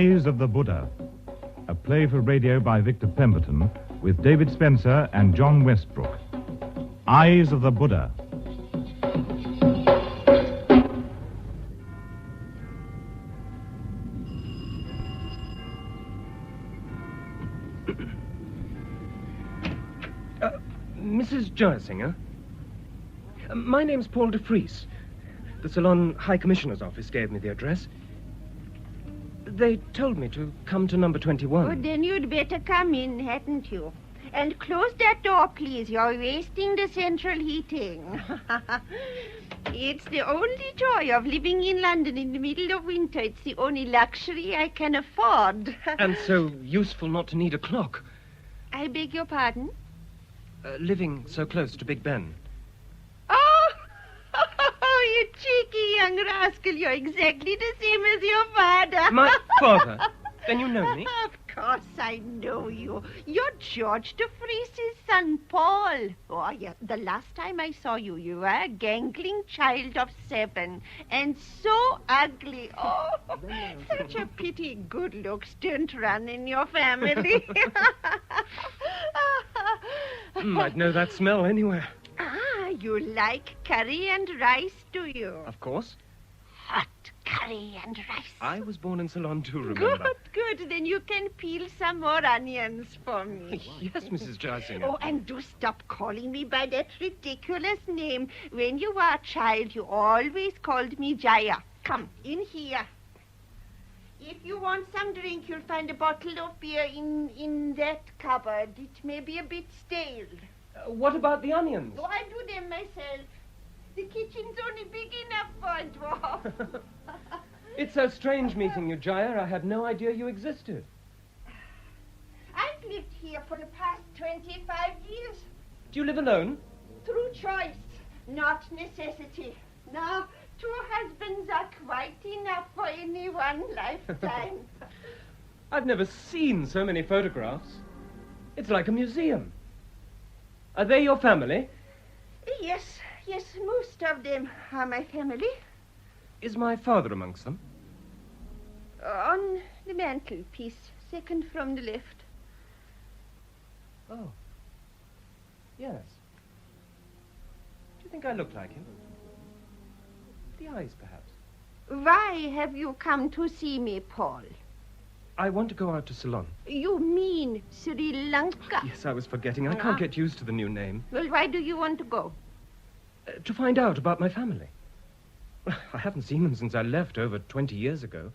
Eyes of the Buddha, a play for radio by Victor Pemberton with David Spencer and John Westbrook. Eyes of the Buddha. Mrs. Jersinger? My name's Paul de Vries. The Salon High Commissioner's office gave me the address. They told me to come to number 21. Oh, then you'd better come in, hadn't you? And close that door, please. You're wasting the central heating. It's the only joy of living in London in the middle of winter. It's the only luxury I can afford. And so useful not to need a clock. I beg your pardon? Living so close to Big Ben. Oh, you cheeky young rascal. You're exactly the same as your father. My father? Then you know me? Of course I know you. You're George de Vries' son, Paul. Oh, yeah, the last time I saw you, you were a gangling child of 7. And so ugly. Oh, such a pity good looks don't run in your family. I'd know that smell anywhere. Ah, you like curry and rice, do you? Of course. Hot curry and rice. I was born in Ceylon too, remember? Good. Then you can peel some more onions for me. Yes, Mrs. Jersinger. Oh, and do stop calling me by that ridiculous name. When you were a child, you always called me Jaya. Come, in here. If you want some drink, you'll find a bottle of beer in that cupboard. It may be a bit stale. What about the onions? Oh, I do them myself. The kitchen's only big enough for a dwarf. It's so strange meeting you, Jaya. I had no idea you existed. I've lived here for the past 25 years. Do you live alone? Through choice, not necessity. Now, 2 husbands are quite enough for any one lifetime. I've never seen so many photographs. It's like a museum. Are they your family? Yes, most of them are my family. Is my father amongst them? On the mantelpiece, second from the left. Oh. Yes. Do you think I look like him? The eyes, perhaps. Why have you come to see me, Paul? I want to go out to Ceylon. You mean Sri Lanka? Yes, I was forgetting. I can't get used to the new name. Well, why do you want to go? To find out about my family. Well, I haven't seen them since I left over 20 years ago.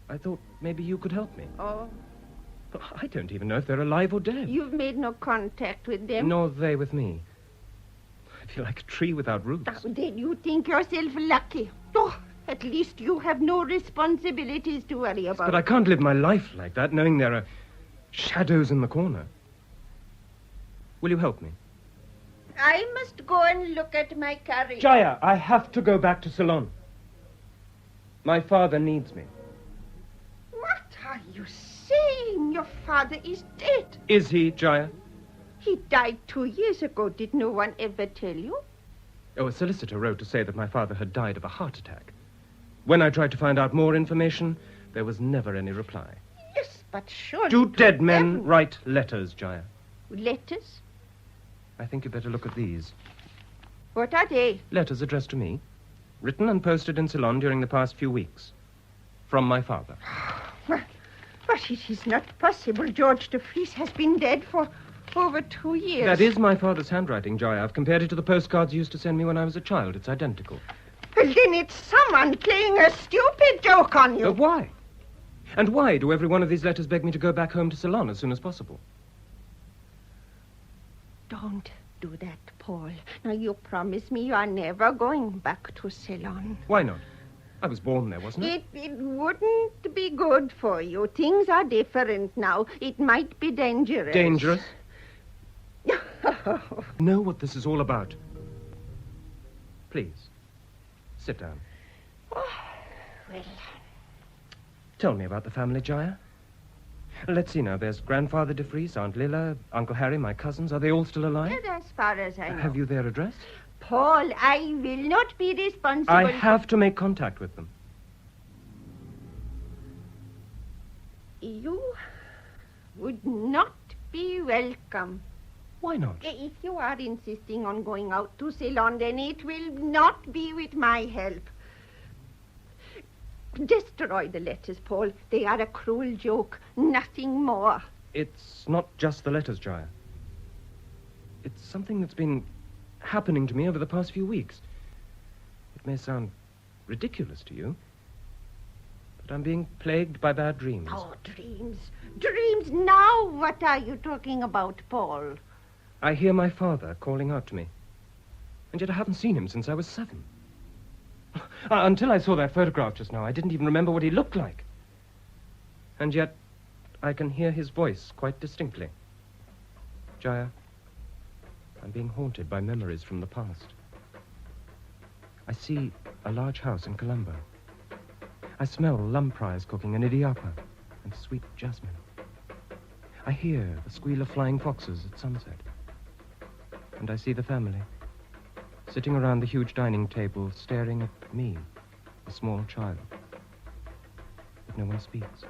I thought maybe you could help me. Oh. I don't even know if they're alive or dead. You've made no contact with them? Nor they with me. I feel like a tree without roots. Oh, then you think yourself lucky. Oh, at least you have no responsibilities to worry about. But I can't live my life like that, knowing there are shadows in the corner. Will you help me? I must go and look at my curry. Jaya, I have to go back to Ceylon. My father needs me. What are you saying? Your father is dead. Is he, Jaya? He died 2 years ago. Did no one ever tell you? Oh, a solicitor wrote to say that my father had died of a heart attack. When I tried to find out more information, there was never any reply. Yes, but surely... Do dead men write letters, Jaya? Letters? I think you'd better look at these. What are they? Letters addressed to me. Written and posted in Ceylon during the past few weeks. From my father. But it is not possible. George de Vries has been dead for over 2 years. That is my father's handwriting, Jaya. I've compared it to the postcards he used to send me when I was a child. It's identical. Well, then it's someone playing a stupid joke on you. Why? And why do every one of these letters beg me to go back home to Ceylon as soon as possible? Don't do that, Paul. Now, you promise me you are never going back to Ceylon. Why not? I was born there, wasn't I? It wouldn't be good for you. Things are different now. It might be dangerous. Dangerous? Know what this is all about. Please, sit down. Oh, well... Tell me about the family, Jaya. Let's see now. There's Grandfather de Vries, Aunt Lilla, Uncle Harry, my cousins. Are they all still alive? Yes, as far as I know. Have you their address? Paul, I will not be responsible... I have to make contact with them. You would not be welcome. Why not? If you are insisting on going out to Ceylon, then it will not be with my help. Destroy the letters, Paul. They are a cruel joke, nothing more. It's not just the letters, Jaya. It's something that's been happening to me over the past few weeks. It may sound ridiculous to you, but I'm being plagued by bad dreams. Oh, dreams. Dreams now. What are you talking about, Paul? I hear my father calling out to me, and yet I haven't seen him since I was 7. Until I saw that photograph just now, I didn't even remember what he looked like. And yet, I can hear his voice quite distinctly. Jaya, I'm being haunted by memories from the past. I see a large house in Colombo. I smell lampreys cooking an idiapa and sweet jasmine. I hear the squeal of flying foxes at sunset. And I see the family, sitting around the huge dining table, staring at me, a small child. But no one speaks.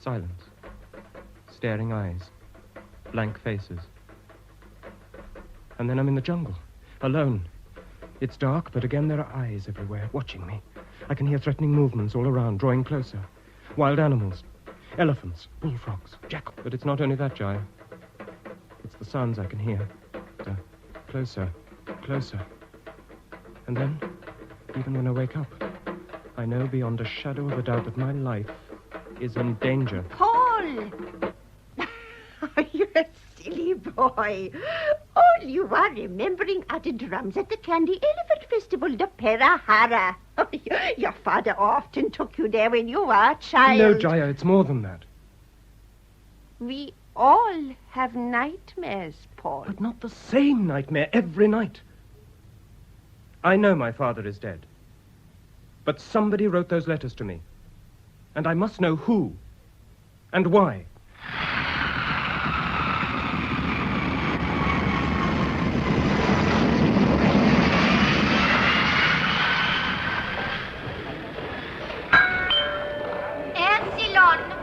Silence. Staring eyes. Blank faces. And then I'm in the jungle, alone. It's dark, but again there are eyes everywhere, watching me. I can hear threatening movements all around, drawing closer. Wild animals. Elephants, bullfrogs, jackals. But it's not only that, Jaya. It's the sounds I can hear. Closer, closer. And then, even when I wake up, I know beyond a shadow of a doubt that my life is in danger. Paul! You're a silly boy. All you are remembering are the drums at the Candy Elephant Festival, the Perahara. Oh, your father often took you there when you were a child. No, Jaya, it's more than that. We all have nightmares, Paul. But not the same nightmare every night. I know my father is dead. But somebody wrote those letters to me. And I must know who and why.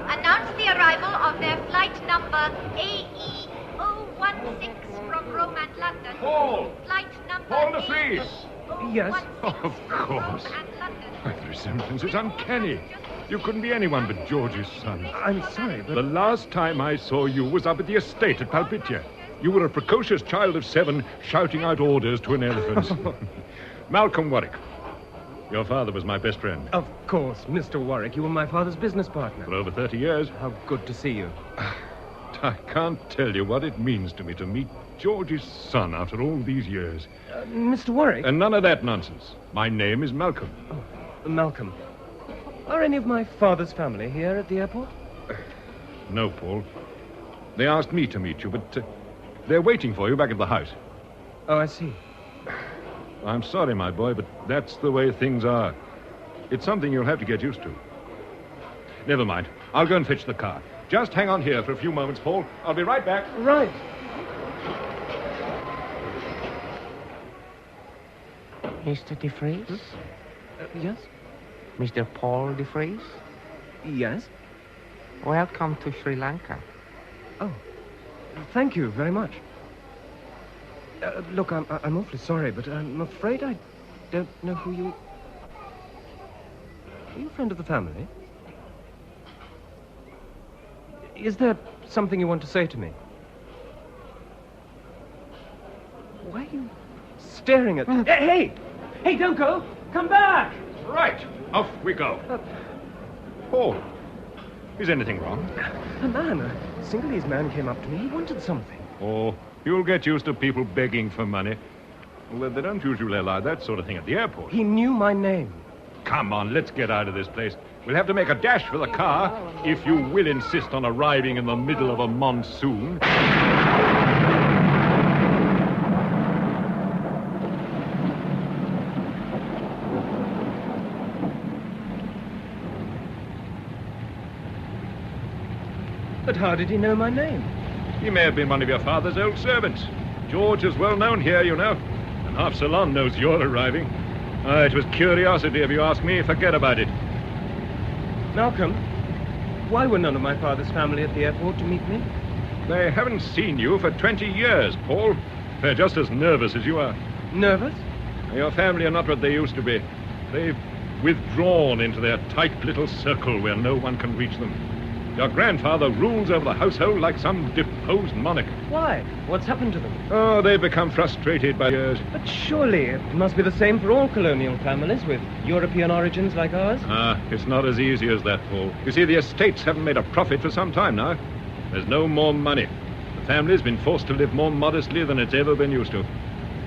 Announced the arrival of their flight number AE 016 from Rome and London. Paul! Flight number Paul de Vries! Yes? Of course. Why, the resemblance is uncanny. You couldn't be anyone but George's son. I'm sorry, but... The last time I saw you was up at the estate at Palpitia. You were a precocious child of 7 shouting out orders to an elephant. Malcolm Warwick. Your father was my best friend. Of course, Mr. Warwick. You were my father's business partner. For over 30 years. How good to see you. I can't tell you what it means to me to meet George's son after all these years. Mr. Warwick? And none of that nonsense. My name is Malcolm. Oh, Malcolm. Are any of my father's family here at the airport? No, Paul. They asked me to meet you, but they're waiting for you back at the house. Oh, I see. I'm sorry, my boy, but that's the way things are. It's something you'll have to get used to. Never mind. I'll go and fetch the car. Just hang on here for a few moments, Paul. I'll be right back. Right. Mr. de Vries? Yes? Mr. Paul de Vries? Yes? Welcome to Sri Lanka. Oh, thank you very much. Look, I'm awfully sorry, but I'm afraid I don't know who you... Are you a friend of the family? Is there something you want to say to me? Why are you staring at... Hey! Hey, don't go! Come back! Right. Off we go. Paul, is anything wrong? A man, a Sinhalese man came up to me. He wanted something. Oh, you'll get used to people begging for money. Well, they don't usually allow that sort of thing at the airport. He knew my name. Come on, let's get out of this place. We'll have to make a dash for the car if you will insist on arriving in the middle of a monsoon. But how did he know my name? He may have been one of your father's old servants. George is well known here, you know. And half Ceylon knows you're arriving. It was curiosity, if you ask me. Forget about it. Malcolm, Why were none of my father's family at the airport to meet me? They haven't seen you for 20 years, Paul. They're just as nervous as you are. Nervous? Your family are not what they used to be. They've withdrawn into their tight little circle where no one can reach them. Your grandfather rules over the household like some deposed monarch. Why? What's happened to them? Oh, they've become frustrated by years. But surely it must be the same for all colonial families with European origins like ours. It's not as easy as that, Paul. You see, the estates haven't made a profit for some time now. There's no more money. The family's been forced to live more modestly than it's ever been used to.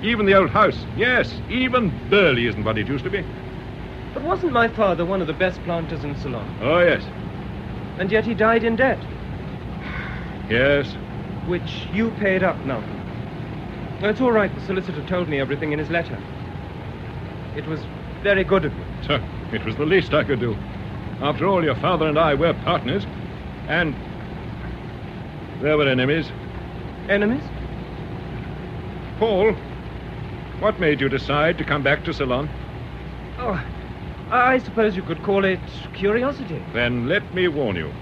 Even the old house. Yes, even Burley isn't what it used to be. But wasn't my father one of the best planters in Ceylon? Oh, yes. And yet he died in debt. Yes. Which you paid up, Malcolm. No, it's all right. The solicitor told me everything in his letter. It was very good of you. So, it was the least I could do. After all, your father and I were partners, and there were enemies. Enemies? Paul, what made you decide to come back to Ceylon? Oh, I suppose you could call it curiosity. Then let me warn you.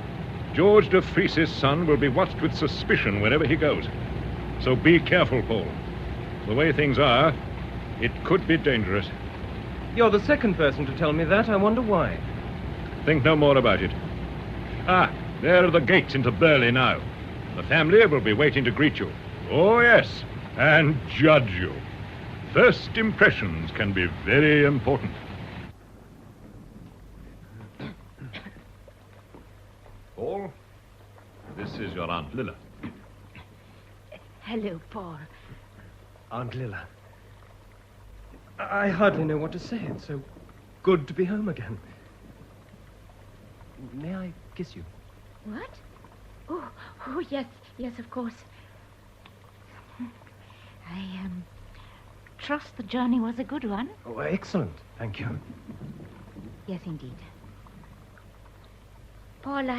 George de Vries's son will be watched with suspicion wherever he goes. So be careful, Paul. The way things are, it could be dangerous. You're the second person to tell me that. I wonder why. Think no more about it. There are the gates into Burley now. The family will be waiting to greet you. Oh, yes, and judge you. First impressions can be very important. Paul, this is your Aunt Lilla. Hello, Paul. Aunt Lilla. I hardly know what to say. It's so good to be home again. May I kiss you? What? Oh, yes, of course. I trust the journey was a good one. Oh, excellent. Thank you. Yes, indeed. Paul,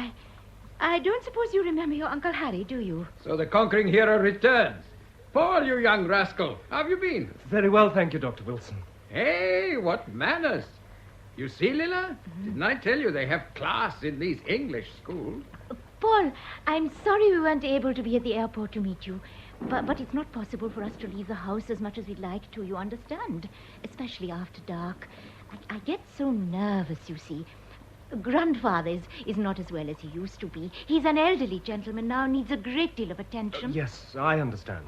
I don't suppose you remember your Uncle Harry, do you? So the conquering hero returns. Paul, you young rascal, how have you been? Very well, thank you, Dr. Wilson. Hey, what manners. You see, Lilla? Didn't I tell you they have class in these English schools? Paul, I'm sorry we weren't able to be at the airport to meet you. But it's not possible for us to leave the house as much as we'd like to, you understand? Especially after dark. I get so nervous, you see. Grandfather is not as well as he used to be. He's an elderly gentleman now, needs a great deal of attention. Yes, I understand.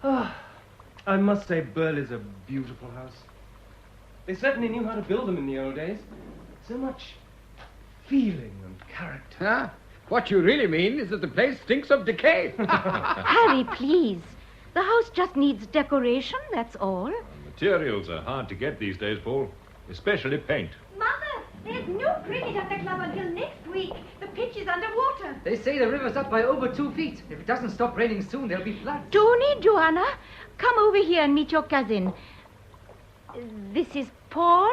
I must say Burley's a beautiful house. They certainly knew how to build them in the old days. So much feeling and character. Huh? What you really mean is that the place stinks of decay. Harry, please. The house just needs decoration, that's all. Materials are hard to get these days, Paul, especially paint. Mother, there's no cricket at the club until next week. The pitch is underwater. They say the river's up by over 2 feet. If it doesn't stop raining soon, there'll be floods. Tony, Joanna, come over here and meet your cousin. This is Paul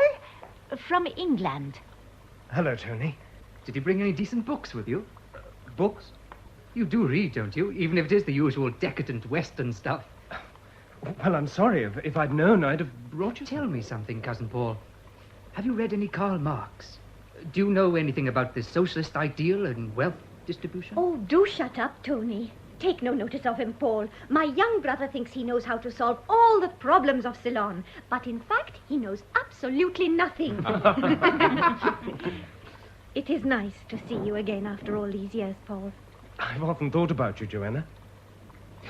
from England. Hello, Tony. Did you bring any decent books with you? Books? You do read, don't you? Even if it is the usual decadent Western stuff. Well, I'm sorry. If I'd known, I'd have brought you. Tell me something, Cousin Paul. Have you read any Karl Marx? Do you know anything about the socialist ideal and wealth distribution? Oh, do shut up, Tony. Take no notice of him, Paul. My young brother thinks he knows how to solve all the problems of Ceylon. But in fact, he knows absolutely nothing. It is nice to see you again after all these years, Paul. I've often thought about you, Joanna.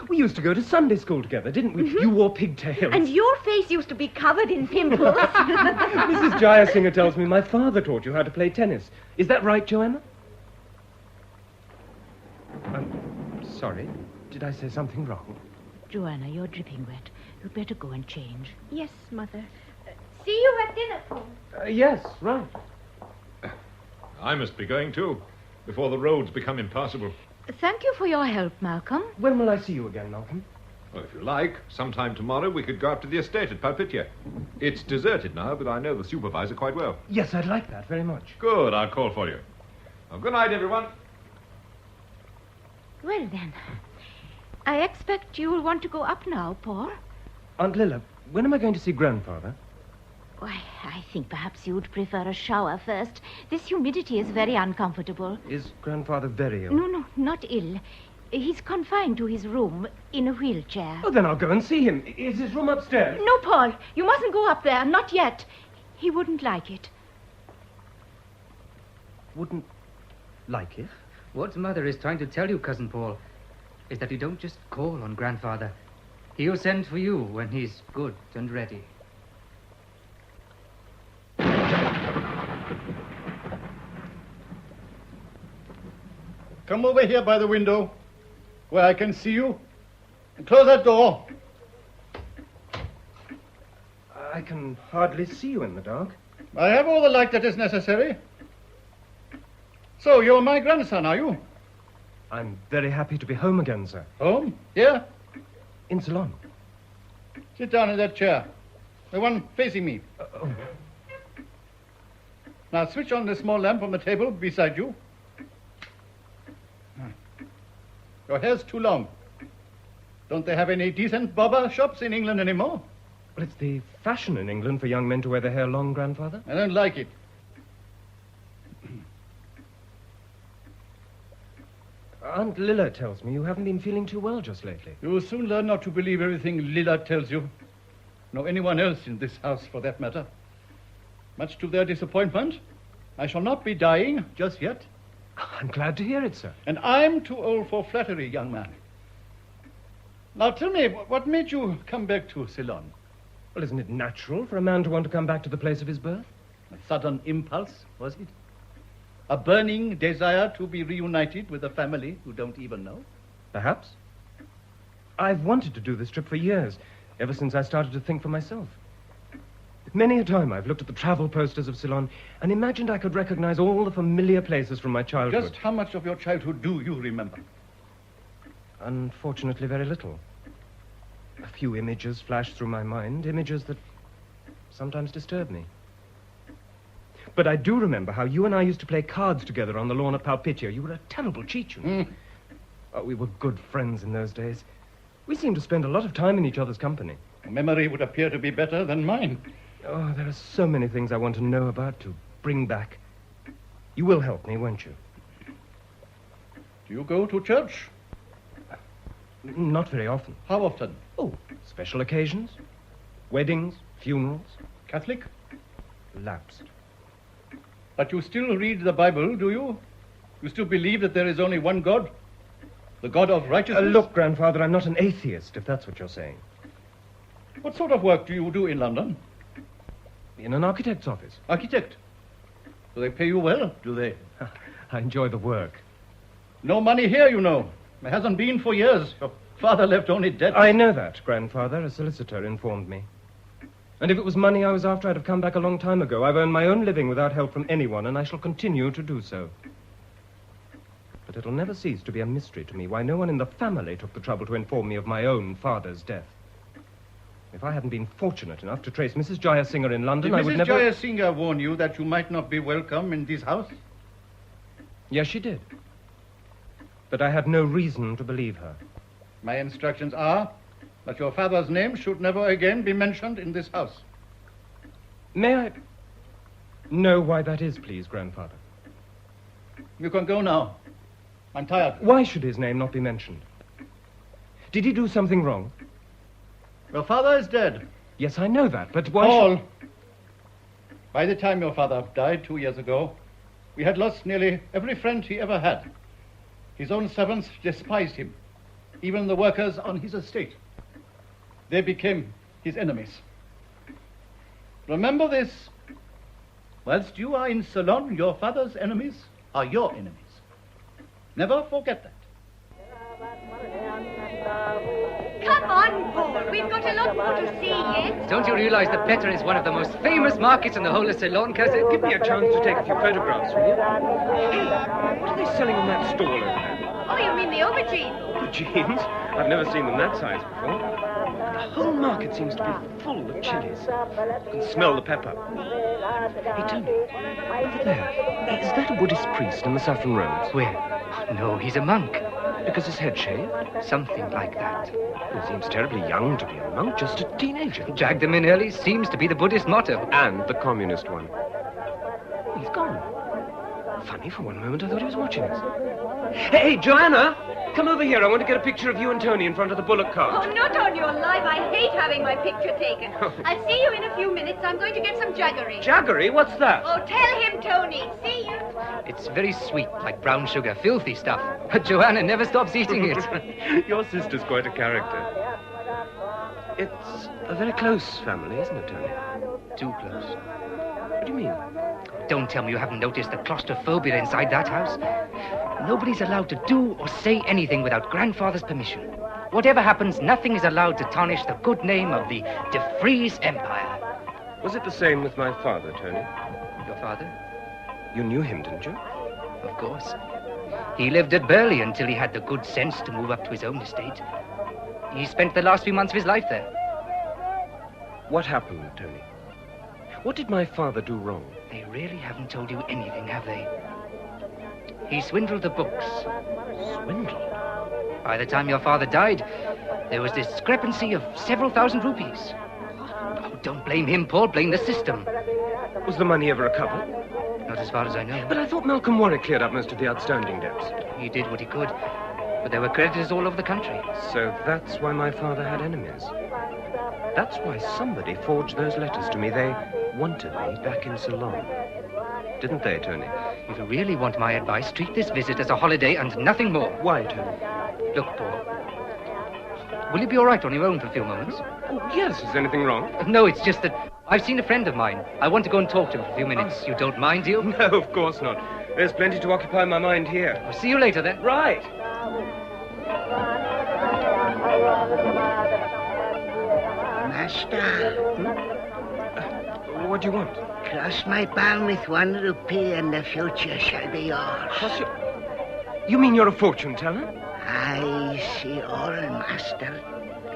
We used to go to Sunday school together, didn't we? Mm-hmm. You wore pigtails. And your face used to be covered in pimples. Mrs. Jayasinger tells me my father taught you how to play tennis. Is that right, Joanna? I'm sorry. Did I say something wrong? Joanna, you're dripping wet. You'd better go and change. Yes, Mother. See you at dinner, Paul. Yes, right. I must be going, too, before the roads become impassable. Thank you for your help, Malcolm. When will I see you again, Malcolm? Well, if you like, sometime tomorrow we could go up to the estate at Palpitia. It's deserted now, but I know the supervisor quite well. Yes, I'd like that very much. Good, I'll call for you. Well, good night, everyone. Well, then, I expect you'll want to go up now, Paul. Aunt Lilla, when am I going to see Grandfather? I think perhaps you'd prefer a shower first. This humidity is very uncomfortable. Is Grandfather very ill? No, not ill. He's confined to his room in a wheelchair. Oh, then I'll go and see him. Is his room upstairs? No, Paul, you mustn't go up there. Not yet. He wouldn't like it. Wouldn't like it? What Mother is trying to tell you, Cousin Paul, is that you don't just call on Grandfather. He'll send for you when he's good and ready. Come over here by the window, where I can see you, and close that door. I can hardly see you in the dark. I have all the light that is necessary. So, you're my grandson, are you? I'm very happy to be home again, sir. Home? Here? In Ceylon. Sit down in that chair, the one facing me. Now, switch on the small lamp on the table beside you. Your hair's too long. Don't they have any decent barber shops in England anymore? Well, it's the fashion in England for young men to wear their hair long, Grandfather. I don't like it. Aunt Lilla tells me you haven't been feeling too well just lately. You will soon learn not to believe everything Lilla tells you. Nor anyone else in this house, for that matter. Much to their disappointment, I shall not be dying just yet. I'm glad to hear it, sir. And I'm too old for flattery, young man. Now tell me, what made you come back to Ceylon? Well, isn't it natural for a man to want to come back to the place of his birth? A sudden impulse, was it? A burning desire to be reunited with a family you don't even know? Perhaps. I've wanted to do this trip for years, ever since I started to think for myself. Many a time I've looked at the travel posters of Ceylon and imagined I could recognize all the familiar places from my childhood. Just how much of your childhood do you remember? Unfortunately, very little. A few images flash through my mind, images that sometimes disturb me. But I do remember how you and I used to play cards together on the lawn at Palpitia. You were a terrible cheat, you know. Oh, we were good friends in those days. We seemed to spend a lot of time in each other's company. Memory would appear to be better than mine. Oh, there are so many things I want to know about, to bring back. You will help me, won't you? Do you go to church? Not very often. How often? Oh, special occasions. Weddings, funerals. Catholic? Lapsed. But you still read the Bible, do you? You still believe that there is only one God? The God of righteousness? Look, Grandfather, I'm not an atheist, if that's what you're saying. What sort of work do you do in London? In an architect's office. Architect? Do they pay you well, do they? I enjoy the work. No money here, you know. There hasn't been for years. Your father left only debts. I know that, Grandfather. A solicitor informed me. And if it was money I was after, I'd have come back a long time ago. I've earned my own living without help from anyone, and I shall continue to do so. But it'll never cease to be a mystery to me why no one in the family took the trouble to inform me of my own father's death. If I hadn't been fortunate enough to trace Mrs. Jayasinger in London, Did I would Mrs. never... Jayasinger warn you that you might not be welcome in this house? Yes, she did. But I had no reason to believe her. My instructions are that your father's name should never again be mentioned in this house. May I know why that is, please, Grandfather? You can go now. I'm tired. Why should his name not be mentioned? Did he do something wrong? Your father is dead. Yes, I know that, but why Paul, by the time your father died 2 years ago, we had lost nearly every friend he ever had. His own servants despised him, even the workers on his estate. They became his enemies. Remember this. Whilst you are in Ceylon, your father's enemies are your enemies. Never forget that. Come on, Paul. We've got a lot more to see yet. Don't you realize that Petter is one of the most famous markets in the whole of Ceylon, cousin? Give me a chance to take a few photographs, will you? Hey, what are they selling in that stall over there? Oh, you mean the aubergine? Aubergines? I've never seen them that size before. The whole market seems to be full of chilies. You can smell the pepper. Hey, Tony, over there, is that a Buddhist priest in the saffron robes? Where? No, he's a monk. Because his head shaved? Something like that. He seems terribly young to be a monk, just a teenager. Dragged them in early seems to be the Buddhist motto. And the communist one. He's gone. Funny, for one moment I thought he was watching us. Hey, Joanna! Come over here. I want to get a picture of you and Tony in front of the bullock cart. Oh, not on your life. I hate having my picture taken. I'll see you in a few minutes. I'm going to get some jaggery. Jaggery? What's that? Oh, tell him, Tony. See you. It's very sweet, like brown sugar, filthy stuff. Joanna never stops eating it. Your sister's quite a character. It's a very close family, isn't it, Tony? Too close. What do you mean? Don't tell me you haven't noticed the claustrophobia inside that house. Nobody's allowed to do or say anything without grandfather's permission. Whatever happens, nothing is allowed to tarnish the good name of the De Vries Empire. Was it the same with my father, Tony? Your father? You knew him, didn't you? Of course. He lived at Burley until he had the good sense to move up to his own estate. He spent the last few months of his life there. What happened, Tony? What did my father do wrong? They really haven't told you anything, have they? He swindled the books. Swindled? By the time your father died, there was discrepancy of several thousand rupees. Oh, don't blame him, Paul. Blame the system. Was the money ever recovered? Not as far as I know. But I thought Malcolm Warwick cleared up most of the outstanding debts. He did what he could, but there were creditors all over the country. So that's why my father had enemies. That's why somebody forged those letters to me. They wanted me back in Ceylon. Didn't they, Tony? If you really want my advice, treat this visit as a holiday and nothing more. Why, Tony? Look, Paul. Will you be all right on your own for a few moments? Oh, yes. Is anything wrong? No, it's just that I've seen a friend of mine. I want to go and talk to him for a few minutes. You don't mind, do you? No, of course not. There's plenty to occupy my mind here. I'll see you later, then. Right. Master. What do you want? Cross my palm with 1 rupee and the future shall be yours. Cross your... You mean you're a fortune teller? I see all, Master.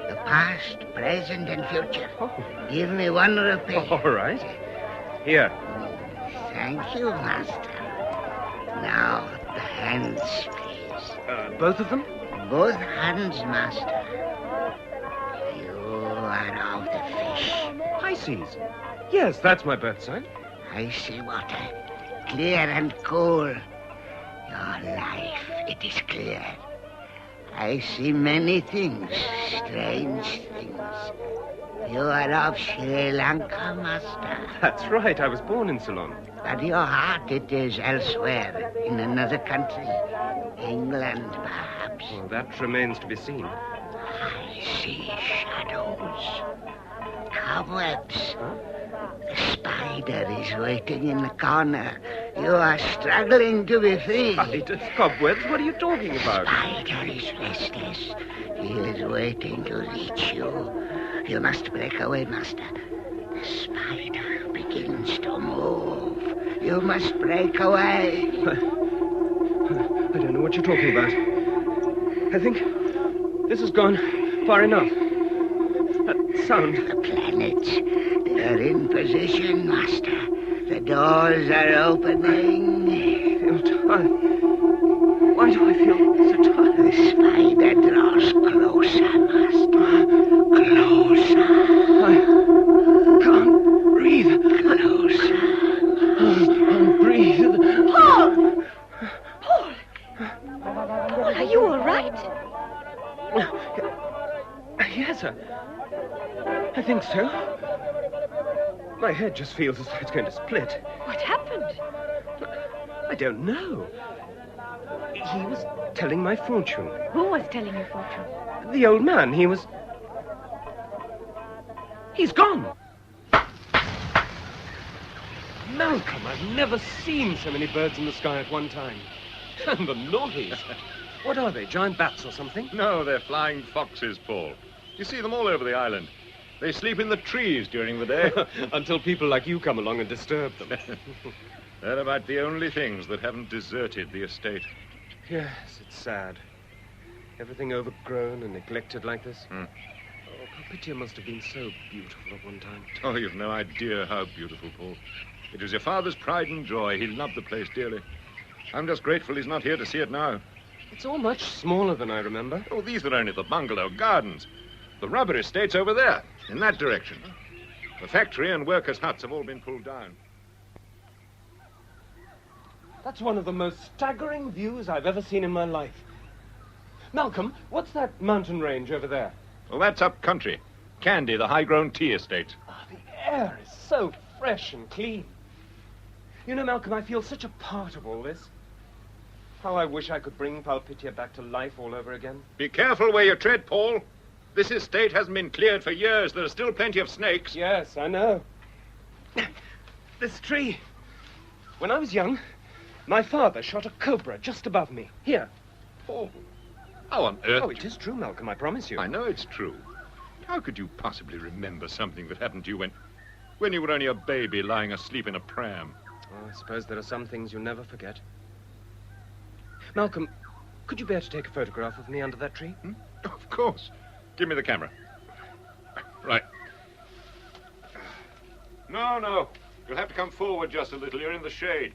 The past, present, and future. Oh. Give me 1 rupee. All right. Here. Thank you, Master. Now, the hands, please. Both of them? Both hands, Master. You are of the fish. High seas. Yes, that's my birth sign. I see water, clear and cool. Your life, it is clear. I see many things, strange things. You are of Sri Lanka, Master. That's right, I was born in Ceylon. But your heart, it is elsewhere, in another country. England, perhaps. Well, that remains to be seen. I see shadows, cobwebs. Huh? The spider is waiting in the corner. You are struggling to be free. Spiders, cobwebs, what are you talking about? Spider is restless. He is waiting to reach you. You must break away, Master. The spider begins to move. You must break away. I don't know what you're talking about. I think this has gone far enough. That sound. The planets, they are in position, Master. The doors are opening. I feel tired. Why do I feel so tired? The spider draws closer, Master. Closer. I can't breathe. Closer. I'll breathe. Paul! Paul! Paul, are you all right? Yes, I think so. My head just feels as though it's going to split. What happened? I don't know. He was telling my fortune. Who was telling your fortune? The old man, He's gone! Malcolm, I've never seen so many birds in the sky at one time. And the noise. What are they, giant bats or something? No, they're flying foxes, Paul. You see them all over the island. They sleep in the trees during the day. Until people like you come along and disturb them. They're about the only things that haven't deserted the estate. Yes, it's sad. Everything overgrown and neglected like this. Oh, Papitia must have been so beautiful at one time. Oh, you've no idea how beautiful, Paul. It was your father's pride and joy. He loved the place dearly. I'm just grateful he's not here to see it now. It's all much smaller than I remember. Oh, these are only the bungalow gardens. The rubber estate's over there, in that direction. The factory and workers' huts have all been pulled down. That's one of the most staggering views I've ever seen in my life. Malcolm, what's that mountain range over there? Well, that's up country. Candy, the high-grown tea estate. The air is so fresh and clean. You know, Malcolm, I feel such a part of all this. How I wish I could bring Palpitia back to life all over again. Be careful where you tread, Paul. This estate hasn't been cleared for years. There are still plenty of snakes. Yes, I know. This tree. When I was young, my father shot a cobra just above me. Here. Paul, how on earth? Oh, it is true, Malcolm, I promise you. I know it's true. How could you possibly remember something that happened to you when you were only a baby lying asleep in a pram? Oh, I suppose there are some things you'll never forget. Malcolm, could you bear to take a photograph of me under that tree? Of course. Give me the camera. Right. No. You'll have to come forward just a little. You're in the shade.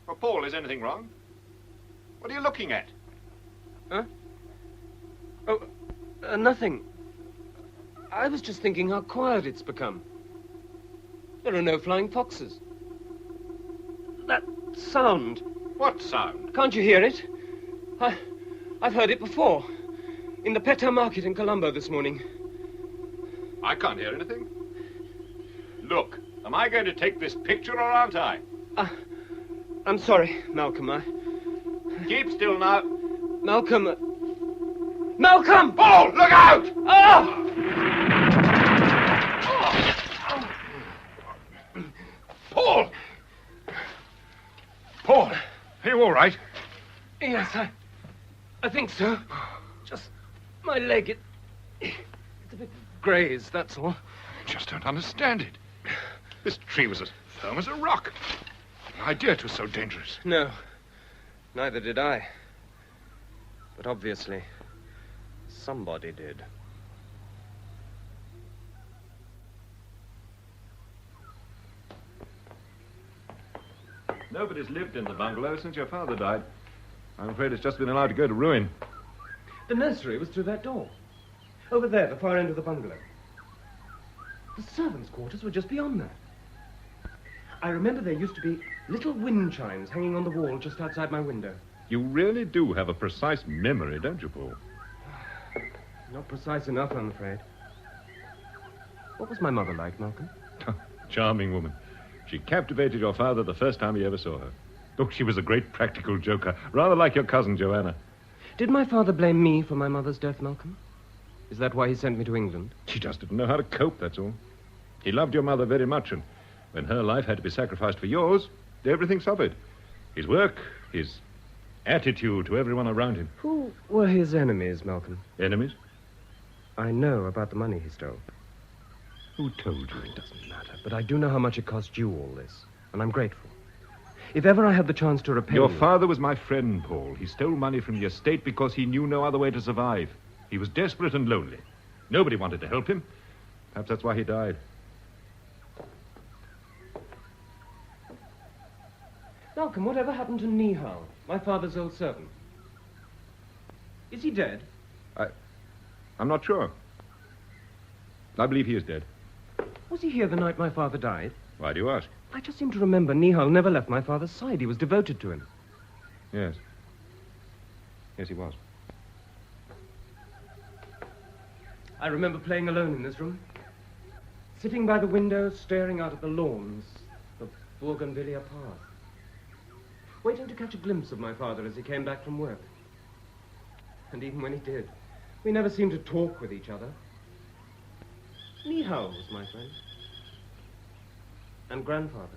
Oh, Paul, is anything wrong? What are you looking at? Huh? Oh, nothing. I was just thinking how quiet it's become. There are no flying foxes. That sound. What sound? Can't you hear it? I've heard it before. In the Peta market in Colombo this morning. I can't hear anything. Look, am I going to take this picture or aren't I? I'm sorry, Malcolm. Keep still now. Malcolm! Malcolm! Paul, look out! Ah! Paul! Paul, are you all right? Yes, I think so. Just my leg, it's a bit grazed, that's all. I just don't understand it. This tree was as firm as a rock. No idea it was so dangerous. No, neither did I. But obviously, somebody did. Nobody's lived in the bungalow since your father died. I'm afraid it's just been allowed to go to ruin. The nursery was through that door. Over there, the far end of the bungalow. The servants' quarters were just beyond that. I remember there used to be little wind chimes hanging on the wall just outside my window. You really do have a precise memory, don't you, Paul? Not precise enough, I'm afraid. What was my mother like, Malcolm? Charming woman. She captivated your father the first time he ever saw her. Look, she was a great practical joker, rather like your cousin Joanna. Did my father blame me for my mother's death, Malcolm? Is that why he sent me to England? He just didn't know how to cope, that's all. He loved your mother very much, and when her life had to be sacrificed for yours, everything suffered. His work, his attitude to everyone around him. Who were his enemies, Malcolm? Enemies? I know about the money he stole. Who told you? It doesn't matter, but I do know how much it cost you all this, and I'm grateful. If ever I had the chance to repay Your you... father was my friend, Paul. He stole money from the estate because he knew no other way to survive. He was desperate and lonely. Nobody wanted to help him. Perhaps that's why he died. Malcolm, whatever happened to Nihal, my father's old servant? Is he dead? I'm not sure. I believe he is dead. Was he here the night my father died? Why do you ask? I just seem to remember Nihal never left my father's side. He was devoted to him. Yes. Yes, he was. I remember playing alone in this room. Sitting by the window, staring out at the lawns, the Bougainvillea path. Waiting to catch a glimpse of my father as he came back from work. And even when he did, we never seemed to talk with each other. Nihal was my friend. And grandfather.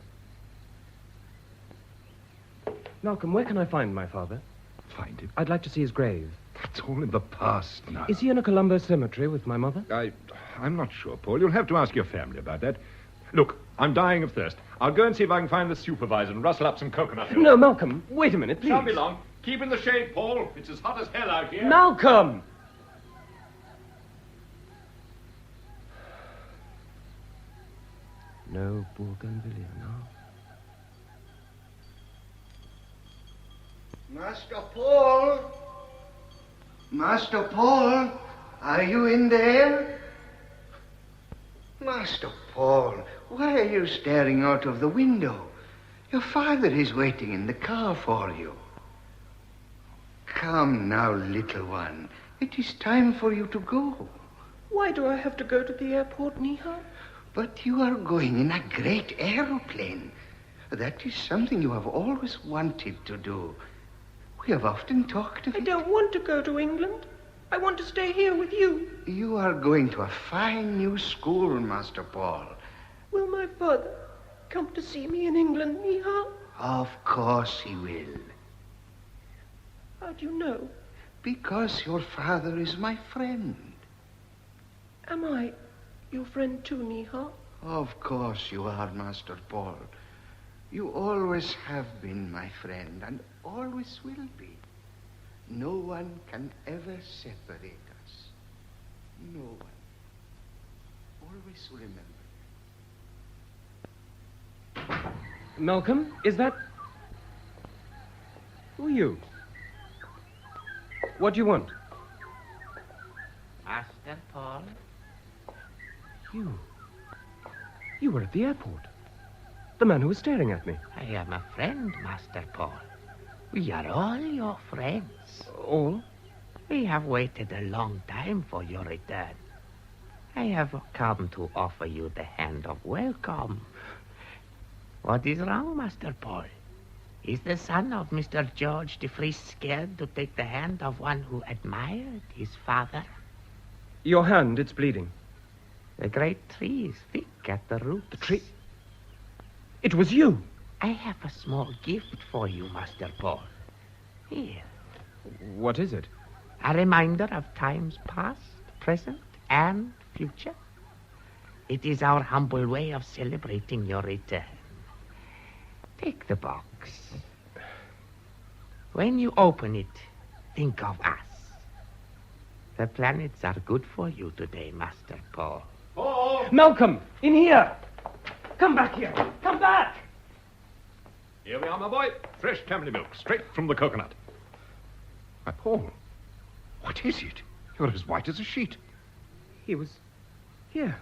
Malcolm, where can I find my father? Find him? I'd like to see his grave. That's all in the past now. Is he in a Colombo cemetery with my mother? I'm not sure, Paul. You'll have to ask your family about that. Look, I'm dying of thirst. I'll go and see if I can find the supervisor and rustle up some coconut milk. No, Malcolm, wait a minute, please. Shan't be long. Keep in the shade, Paul. It's as hot as hell out here. Malcolm! No Bougainvillea, no. Master Paul? Master Paul, are you in there? Master Paul, why are you staring out of the window? Your father is waiting in the car for you. Come now, little one. It is time for you to go. Why do I have to go to the airport, Niha? But you are going in a great aeroplane. That is something you have always wanted to do. We have often talked of it. I don't want to go to England. I want to stay here with you. You are going to a fine new school, Master Paul. Will my father come to see me in England, Niha? Of course he will. How do you know? Because your father is my friend. Am I your friend too, Niha? Of course you are, Master Paul. You always have been my friend and always will be. No one can ever separate us. No one. Always remember. Malcolm, is that... Who are you? What do you want? Master Paul? You were at the airport. The man who was staring at me. I am a friend, Master Paul. We are all your friends. All? We have waited a long time for your return. I have come to offer you the hand of welcome. What is wrong, Master Paul? Is the son of Mr. George de Vries scared to take the hand of one who admired his father? Your hand, it's bleeding. The great tree is thick at the roots. The tree? It was you. I have a small gift for you, Master Paul. Here. What is it? A reminder of times past, present, and future. It is our humble way of celebrating your return. Take the box. When you open it, think of us. The planets are good for you today, Master Paul. Paul! Malcolm, in here! Come back here! Come back! Here we are, my boy. Fresh family milk, straight from the coconut. Why, Paul, what is it? You're as white as a sheet. He was here.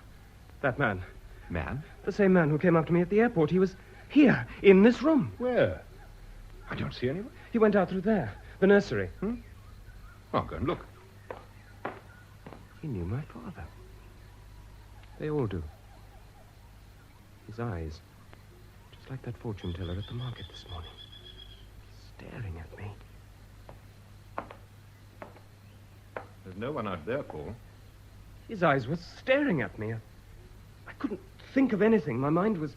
That man. Man? The same man who came up to me at the airport. He was here, in this room. Where? I don't see anyone. He went out through there, the nursery. I'll go and look. He knew my father. They all do. His eyes, just like that fortune teller at the market this morning, staring at me. There's no one out there, Paul. His eyes were staring at me. I couldn't think of anything. My mind was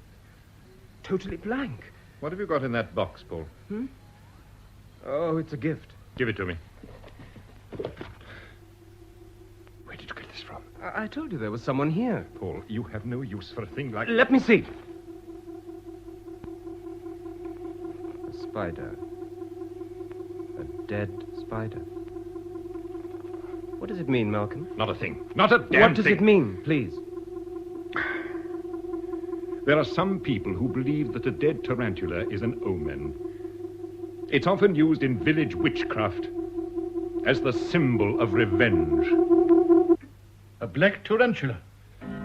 totally blank. What have you got in that box, Paul? Oh, it's a gift. Give it to me. Where did you get this from? I told you there was someone here. Paul, you have no use for a thing like... Let me see. A spider. A dead spider. What does it mean, Malcolm? Not a thing. Not a damn thing. What does it mean, please? There are some people who believe that a dead tarantula is an omen. It's often used in village witchcraft as the symbol of revenge. A black tarantula.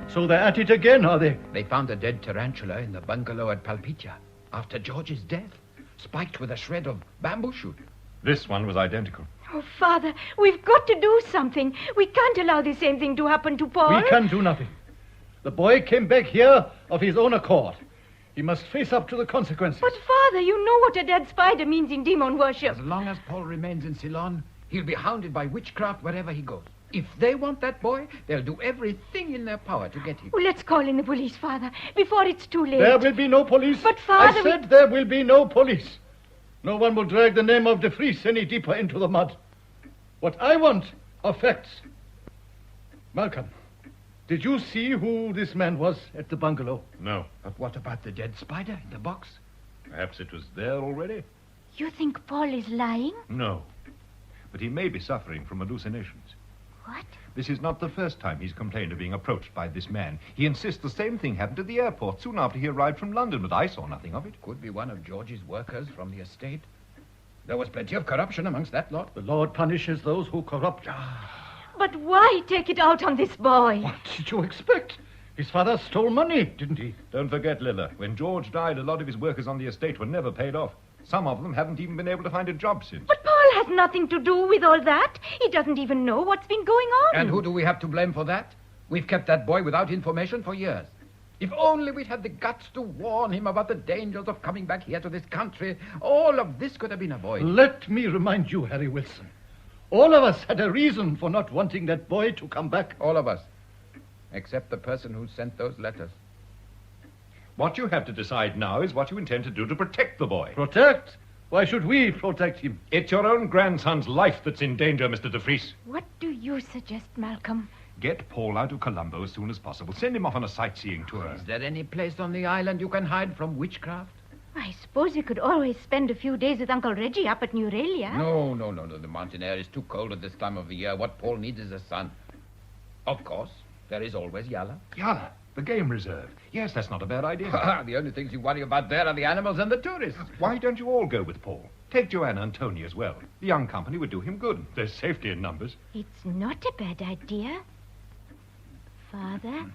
So they're at it again, are they? They found a dead tarantula in the bungalow at Palpitia after George's death, spiked with a shred of bamboo shoot. This one was identical. Oh, Father, we've got to do something. We can't allow the same thing to happen to Paul. We can do nothing. The boy came back here of his own accord. He must face up to the consequences. But, Father, you know what a dead spider means in demon worship. As long as Paul remains in Ceylon, he'll be hounded by witchcraft wherever he goes. If they want that boy, they'll do everything in their power to get him. Well, let's call in the police, Father, before it's too late. There will be no police. But, Father, I said there will be no police. No one will drag the name of de Vries any deeper into the mud. What I want are facts. Malcolm, did you see who this man was at the bungalow? No. But what about the dead spider in the box? Perhaps it was there already? You think Paul is lying? No. But he may be suffering from hallucinations. What? This is not the first time he's complained of being approached by this man. He insists the same thing happened at the airport soon after he arrived from London, but I saw nothing of it. Could be one of George's workers from the estate. There was plenty of corruption amongst that lot. The Lord punishes those who corrupt. But why take it out on this boy? What did you expect? His father stole money, didn't he? Don't forget, Lilla, when George died, a lot of his workers on the estate were never paid off. Some of them haven't even been able to find a job since. But Paul has nothing to do with all that. He doesn't even know what's been going on. And who do we have to blame for that? We've kept that boy without information for years. If only we'd had the guts to warn him about the dangers of coming back here to this country, all of this could have been avoided. Let me remind you, Harry Wilson. All of us had a reason for not wanting that boy to come back. All of us. Except the person who sent those letters. What you have to decide now is what you intend to do to protect the boy. Protect? Why should we protect him? It's your own grandson's life that's in danger, Mr. de Vries. What do you suggest, Malcolm? Get Paul out of Colombo as soon as possible. Send him off on a sightseeing tour. Is there any place on the island you can hide from witchcraft? I suppose we could always spend a few days with Uncle Reggie up at New Aurelia. No. The mountain air is too cold at this time of the year. What Paul needs is the sun. Of course, there is always Yala. Yala, the game reserve. Yes, that's not a bad idea. The only things you worry about there are the animals and the tourists. Why don't you all go with Paul? Take Joanna and Tony as well. The young company would do him good. There's safety in numbers. It's not a bad idea. Father,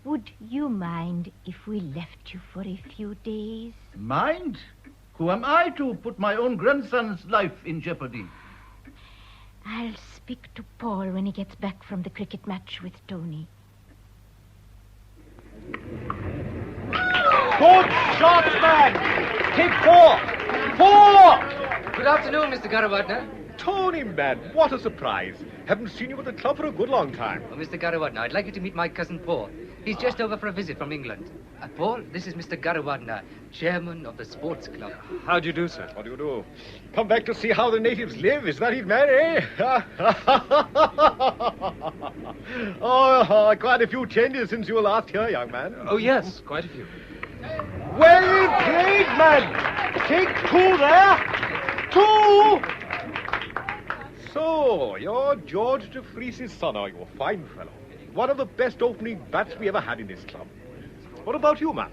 would you mind if we left you for a few days? Mind? Who am I to put my own grandson's life in jeopardy? I'll speak to Paul when he gets back from the cricket match with Tony. Good shot, man! Take 4! 4! Good afternoon, Mr. Garawatna. Tony, man, what a surprise. Haven't seen you at the club for a good long time. Well, Mr. Garawatna, I'd like you to meet my cousin Paul. He's just over for a visit from England. Paul, this is Mr. Garawatna, chairman of the sports club. How do you do, sir? What do you do? Come back to see how the natives live, is that it, man, eh? Oh, quite a few changes since you were last here, young man. Oh, yes, quite a few. Well played, man! Take 2 there! 2! So, you're George de Vries's son, are you? A fine fellow. One of the best opening bats we ever had in this club. What about you, man?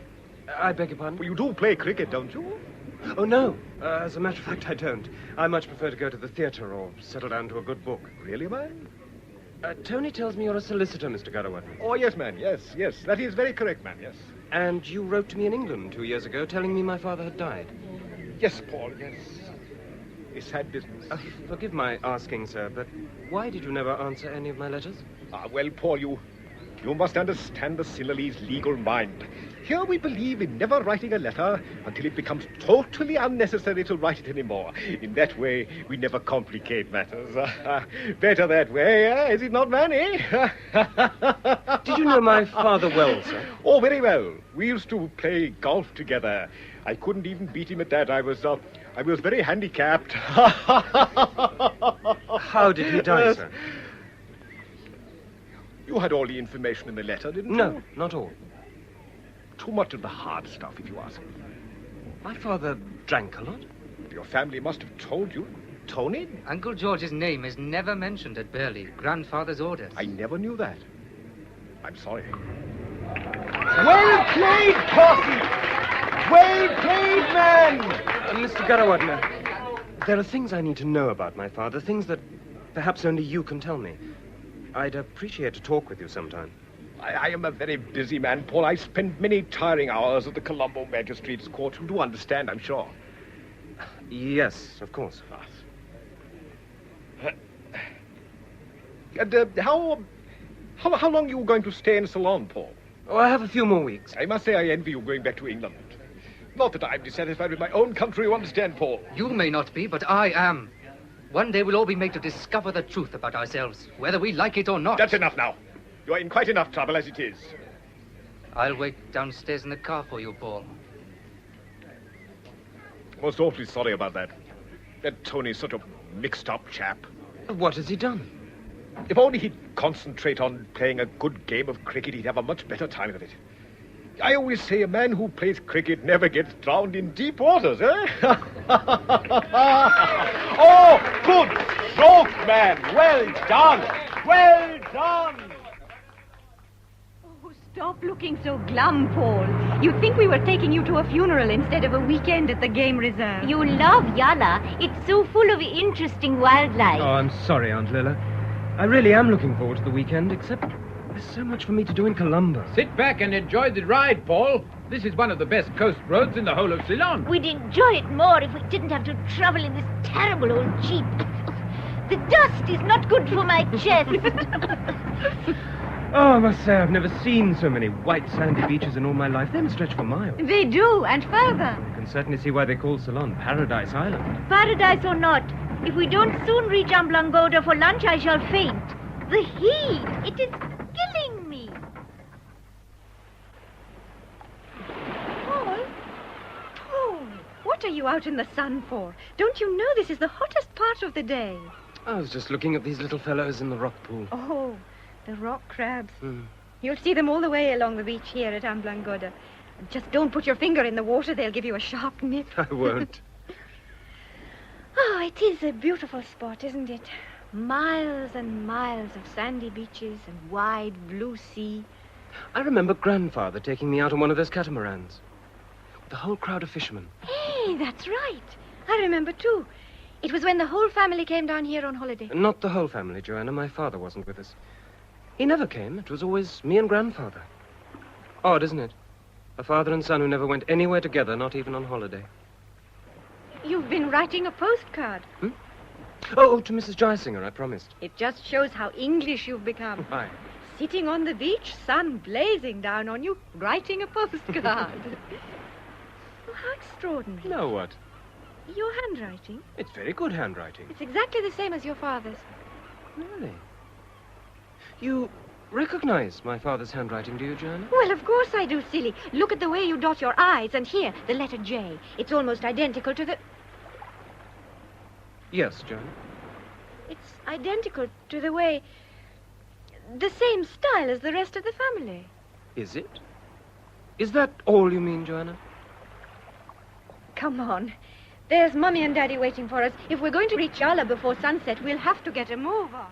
I beg your pardon? Well, you do play cricket, don't you? Oh, no. As a matter of fact, I don't. I much prefer to go to the theatre or settle down to a good book. Really, man? Tony tells me you're a solicitor, Mr. Garawatna. Oh, yes, man, yes. That is very correct, man, yes. And you wrote to me in England 2 years ago telling me my father had died. Yes, Paul, yes. A sad business. Forgive my asking, sir, but why did you never answer any of my letters? Well, Paul, you must understand the Sinhalese legal mind. Here we believe in never writing a letter until it becomes totally unnecessary to write it anymore. In that way, we never complicate matters. Better that way, is it not, man, eh? Did you know my father well, sir? Oh, very well. We used to play golf together. I couldn't even beat him at that. I was very handicapped. How did he die, sir? You had all the information in the letter, didn't you? No, not all. Too much of the hard stuff, if you ask me. My father drank a lot. Your family must have told you. Tony? Uncle George's name is never mentioned at Burley. Grandfather's orders. I never knew that. I'm sorry. Well played, Posse! Well played, man! Mr. Garawatna, there are things I need to know about my father, things that perhaps only you can tell me. I'd appreciate to talk with you sometime. I am a very busy man, Paul. I spend many tiring hours at the Colombo Magistrates' Court. You do understand, I'm sure. Yes, of course. And how long are you going to stay in Ceylon, Paul? Oh, I have a few more weeks. I must say I envy you going back to England. Not that I'm dissatisfied with my own country, you understand, Paul. You may not be, but I am. One day we'll all be made to discover the truth about ourselves, whether we like it or not. That's enough now. You're in quite enough trouble as it is. I'll wait downstairs in the car for you, Paul. Most awfully sorry about that. That Tony's such a mixed-up chap. What has he done? If only he'd concentrate on playing a good game of cricket, he'd have a much better time of it. I always say a man who plays cricket never gets drowned in deep waters, eh? Oh, good stroke, man. Well done. Well done. Oh, Stop looking so glum, Paul. You'd think we were taking you to a funeral instead of a weekend at the game reserve. You love Yala. It's so full of interesting wildlife. Oh, I'm sorry, Aunt Lilla. I really am looking forward to the weekend, except there's so much for me to do in Columbus. Sit back and enjoy the ride, Paul. This is one of the best coast roads in the whole of Ceylon. We'd enjoy it more if we didn't have to travel in this terrible old jeep. The dust is not good for my chest. Oh, I must say, I've never seen so many white sandy beaches in all my life. They must stretch for miles. They do, and further. I can certainly see why they call Ceylon Paradise Island. Paradise or not, if we don't soon reach Amblangoda for lunch, I shall faint. The heat, it is killing me. Paul, what are you out in the sun for? Don't you know this is the hottest part of the day? I was just looking at these little fellows in the rock pool. Oh, the rock crabs. You'll see them all the way along the beach here at Amblangoda. Just don't put your finger in the water. They'll give you a sharp nip. I won't. Oh, it is a beautiful spot, isn't it? Miles and miles of sandy beaches and wide blue sea. I remember Grandfather taking me out on one of those catamarans. With a whole crowd of fishermen. Hey, that's right. I remember, too. It was when the whole family came down here on holiday. Not the whole family, Joanna. My father wasn't with us. He never came. It was always me and Grandfather. Odd, isn't it? A father and son who never went anywhere together, not even on holiday. You've been writing a postcard. Oh, to Mrs. Jysinger, I promised. It just shows how English you've become. Aye. Sitting on the beach, sun blazing down on you, writing a postcard. Oh, how extraordinary. Now what? Your handwriting? It's very good handwriting. It's exactly the same as your father's. Really? You recognize my father's handwriting, do you, Joanna? Well, of course I do, silly. Look at the way you dot your I's, and here, the letter J. It's almost identical to the... Yes, Joanna. It's identical to the way... The same style as the rest of the family. Is it? Is that all you mean, Joanna? Come on. There's Mummy and Daddy waiting for us. If we're going to reach Yala before sunset, we'll have to get a move on.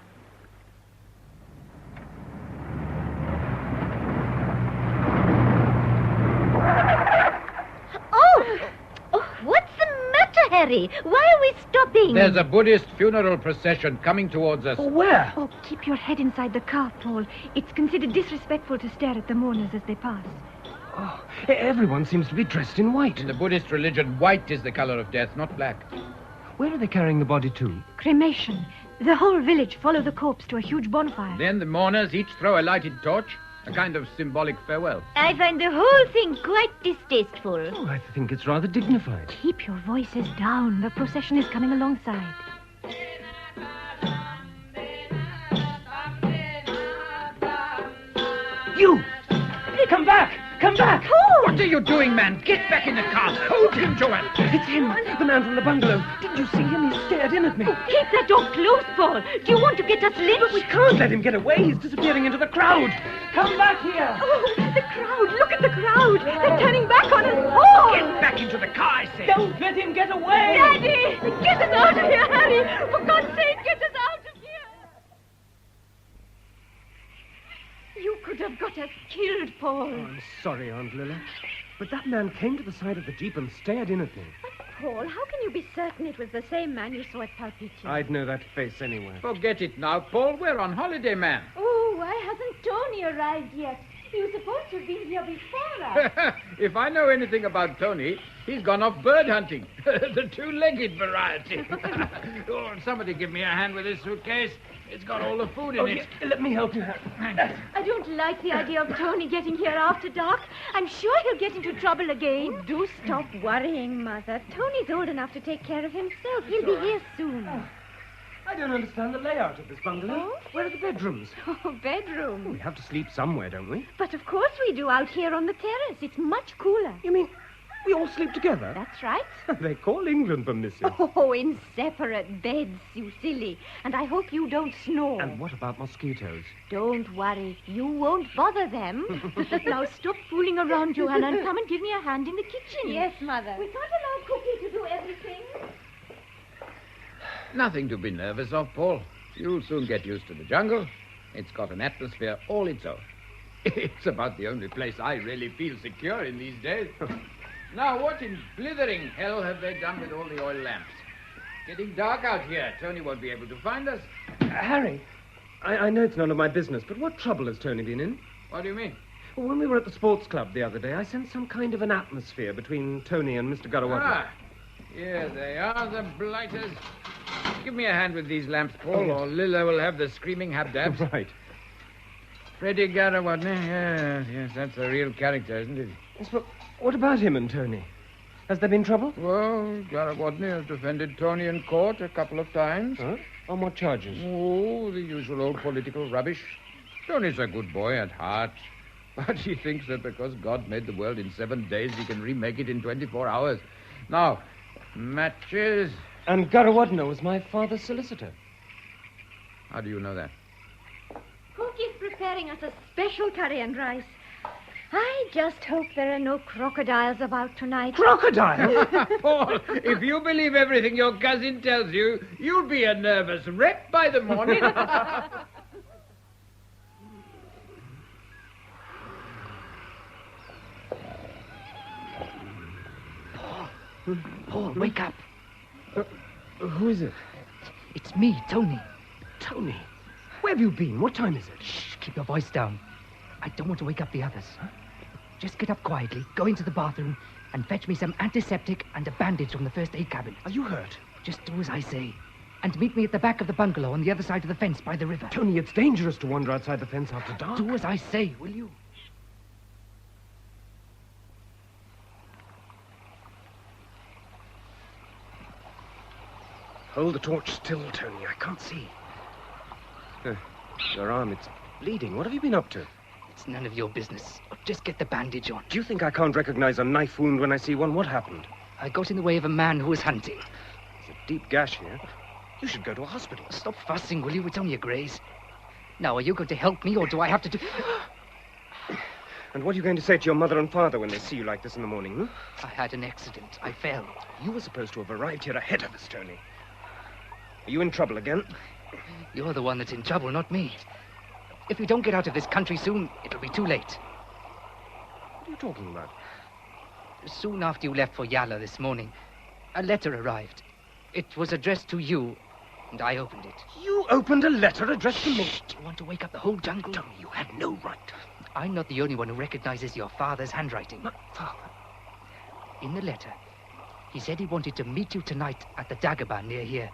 What's the matter, Harry? Why are we stopping? There's a Buddhist funeral procession coming towards us. Where? Oh, keep your head inside the car, Paul. It's considered disrespectful to stare at the mourners as they pass. Oh, everyone seems to be dressed in white. In the Buddhist religion, white is the color of death, not black. Where are they carrying the body to? Cremation. The whole village follow the corpse to a huge bonfire. Then the mourners each throw a lighted torch, a kind of symbolic farewell. I find the whole thing quite distasteful. Oh, I think it's rather dignified. Keep your voices down. The procession is coming alongside. You! Come back! Come back! What are you doing, man? Get back in the car. Hold him, Joanne. It's him, the man from the bungalow. Didn't you see him? He stared in at me. Keep that door closed, Paul. Do you want to get us lynched? But we can't let him get away. He's disappearing into the crowd. Come back here. Oh, the crowd. Look at the crowd. They're turning back on us. Paul! Get back into the car, I say. Don't let him get away. Daddy! Get us out of here, Harry. For God's sake, get us out of here. You could have got us killed, Paul. Oh, I'm sorry, Aunt Lilla. But that man came to the side of the jeep and stared in at me. Paul, how can you be certain it was the same man you saw at Palpitian? I'd know that face anywhere. Forget it now, Paul. We're on holiday, man. Oh, why hasn't Tony arrived yet? He was supposed to have been here before us. If I know anything about Tony, he's gone off bird hunting. The two-legged variety. Oh, somebody give me a hand with this suitcase. It's got all the food in it. Let me help you, Harry. I don't like the idea of Tony getting here after dark. I'm sure he'll get into trouble again. Oh, do stop worrying, Mother. Tony's old enough to take care of himself. He'll be here soon. I don't understand the layout of this bungalow. Oh? Where are the bedrooms? Oh, bedroom. We have to sleep somewhere, don't we? But of course we do out here on the terrace. It's much cooler. You mean we all sleep together? That's right. They call England permissive. Oh, in separate beds, you silly. And I hope you don't snore. And what about mosquitoes? Don't worry. You won't bother them. Now stop fooling around, Johanna, and come and give me a hand in the kitchen. Yes, Mother. We can't allow Cookie to do everything. Nothing to be nervous of, Paul. You'll soon get used to the jungle. It's got an atmosphere all its own. It's about the only place I really feel secure in these days. Now, what in blithering hell have they done with all the oil lamps? Getting dark out here. Tony won't be able to find us. Harry, I know it's none of my business, but what trouble has Tony been in? What do you mean? Well, when we were at the sports club the other day, I sensed some kind of an atmosphere between Tony and Mr. Garawadley. Ah, here they are, the blighters. Give me a hand with these lamps, Paul, or Lilla will have the screaming habdabs. Right. Freddie Garawadley, yes, that's a real character, isn't it? Yes, but what about him and Tony? Has there been trouble? Well, Garawadley has defended Tony in court a couple of times. Huh? On what charges? Oh, the usual old political rubbish. Tony's a good boy at heart. But he thinks that because God made the world in 7 days, he can remake it in 24 hours. Now, matches. And Garawadley was my father's solicitor. How do you know that? Cook is preparing us a special curry and rice. I just hope there are no crocodiles about tonight. Crocodiles? Paul, if you believe everything your cousin tells you, you'll be a nervous wreck by the morning. Paul, wake up. Who is it? It's me, Tony. Tony? Where have you been? What time is it? Shh, keep your voice down. I don't want to wake up the others. Huh? Just get up quietly, go into the bathroom, and fetch me some antiseptic and a bandage from the first aid cabinet. Are you hurt? Just do as I say. And meet me at the back of the bungalow on the other side of the fence by the river. Tony, it's dangerous to wander outside the fence after dark. Do as I say, will you? Hold the torch still, Tony. I can't see. Your arm, it's bleeding. What have you been up to? It's none of your business. Just get the bandage on. Do you think I can't recognize a knife wound when I see one? What happened? I got in the way of a man who was hunting. There's a deep gash here. You should go to a hospital. Stop fussing, will you? It's only a graze. Now, are you going to help me, or do I have to do... And what are you going to say to your mother and father when they see you like this in the morning, I had an accident. I fell. You were supposed to have arrived here ahead of us, Tony. Are you in trouble again? You're the one that's in trouble, not me. If we don't get out of this country soon, it'll be too late. What are you talking about? Soon after you left for Yala this morning, a letter arrived. It was addressed to you, and I opened it. You opened a letter addressed to me? Do you want to wake up the whole jungle? Tony, you had no right. I'm not the only one who recognizes your father's handwriting. My father? In the letter, he said he wanted to meet you tonight at the Dagobah near here.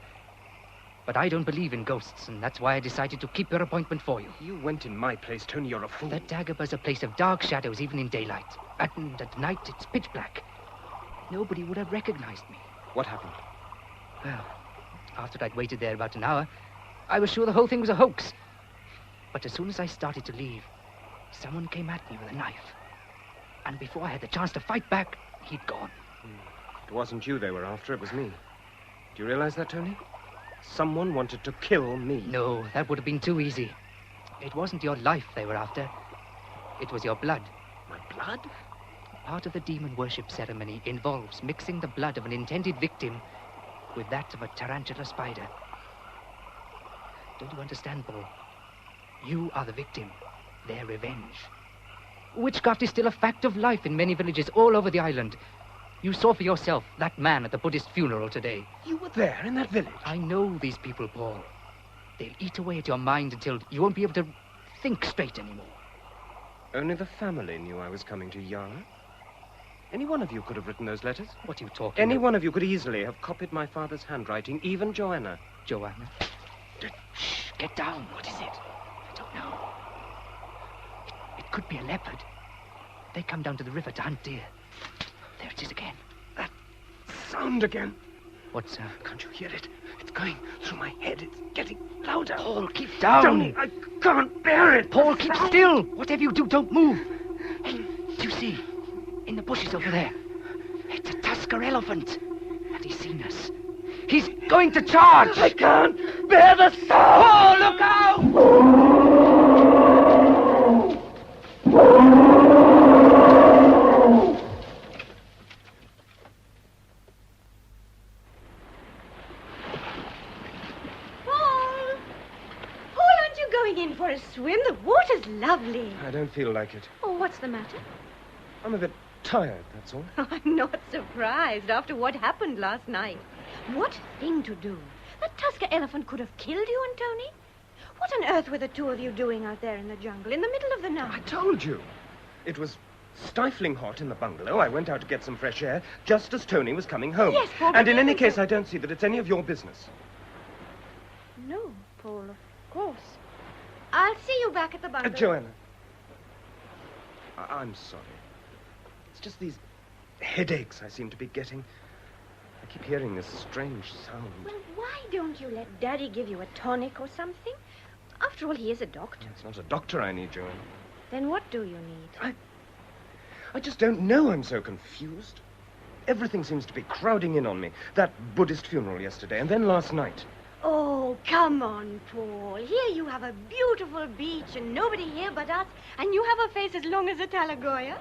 But I don't believe in ghosts, and that's why I decided to keep your appointment for you. You went in my place, Tony. You're a fool. The Dagobah's a place of dark shadows, even in daylight. And at night, it's pitch black. Nobody would have recognized me. What happened? Well, after I'd waited there about an hour, I was sure the whole thing was a hoax. But as soon as I started to leave, someone came at me with a knife. And before I had the chance to fight back, he'd gone. It wasn't you they were after, it was me. Do you realize that, Tony? Someone wanted to kill me. No, that would have been too easy. It wasn't your life they were after. It was your blood. My blood? Part of the demon worship ceremony involves mixing the blood of an intended victim with that of a tarantula spider. Don't you understand, Paul? You are the victim. Their revenge. Witchcraft is still a fact of life in many villages all over the island. You saw for yourself that man at the Buddhist funeral today. You were there in that village? I know these people, Paul. They'll eat away at your mind until you won't be able to think straight anymore. Only the family knew I was coming to Yala. Any one of you could have written those letters. What are you talking Any about? one of you could easily have copied my father's handwriting, even Joanna. Joanna? Shh, get down. What is it? I don't know. It could be a leopard. They come down to the river to hunt deer. There it is again. That sound again. What sound? Can't you hear it? It's going through my head. It's getting louder. Paul, keep down. Tony, I can't bear it. Paul, keep still. Whatever you do, don't move. Hey, do you see? In the bushes over there. It's a tusker elephant. And he's seen us. He's going to charge. I can't bear the sound. Oh, look out! For a swim. The water's lovely. I don't feel like it. Oh, what's the matter? I'm a bit tired, that's all. I'm not surprised after what happened last night. What thing to do. That Tusker elephant could have killed you and Tony. What on earth were the two of you doing out there in the jungle in the middle of the night? I told you. It was stifling hot in the bungalow. I went out to get some fresh air just as Tony was coming home. Yes, Paul. And in any case, I don't see that it's any of your business. No, Paul, of course. I'll see you back at the bungalow. Joanna. I'm sorry. It's just these headaches I seem to be getting. I keep hearing this strange sound. Well, why don't you let Daddy give you a tonic or something? After all, he is a doctor. It's not a doctor I need, Joanna. Then what do you need? I just don't know. I'm so confused. Everything seems to be crowding in on me. That Buddhist funeral yesterday, and then last night. Oh, come on, Paul. Here you have a beautiful beach and nobody here but us, and you have a face as long as a talagoya.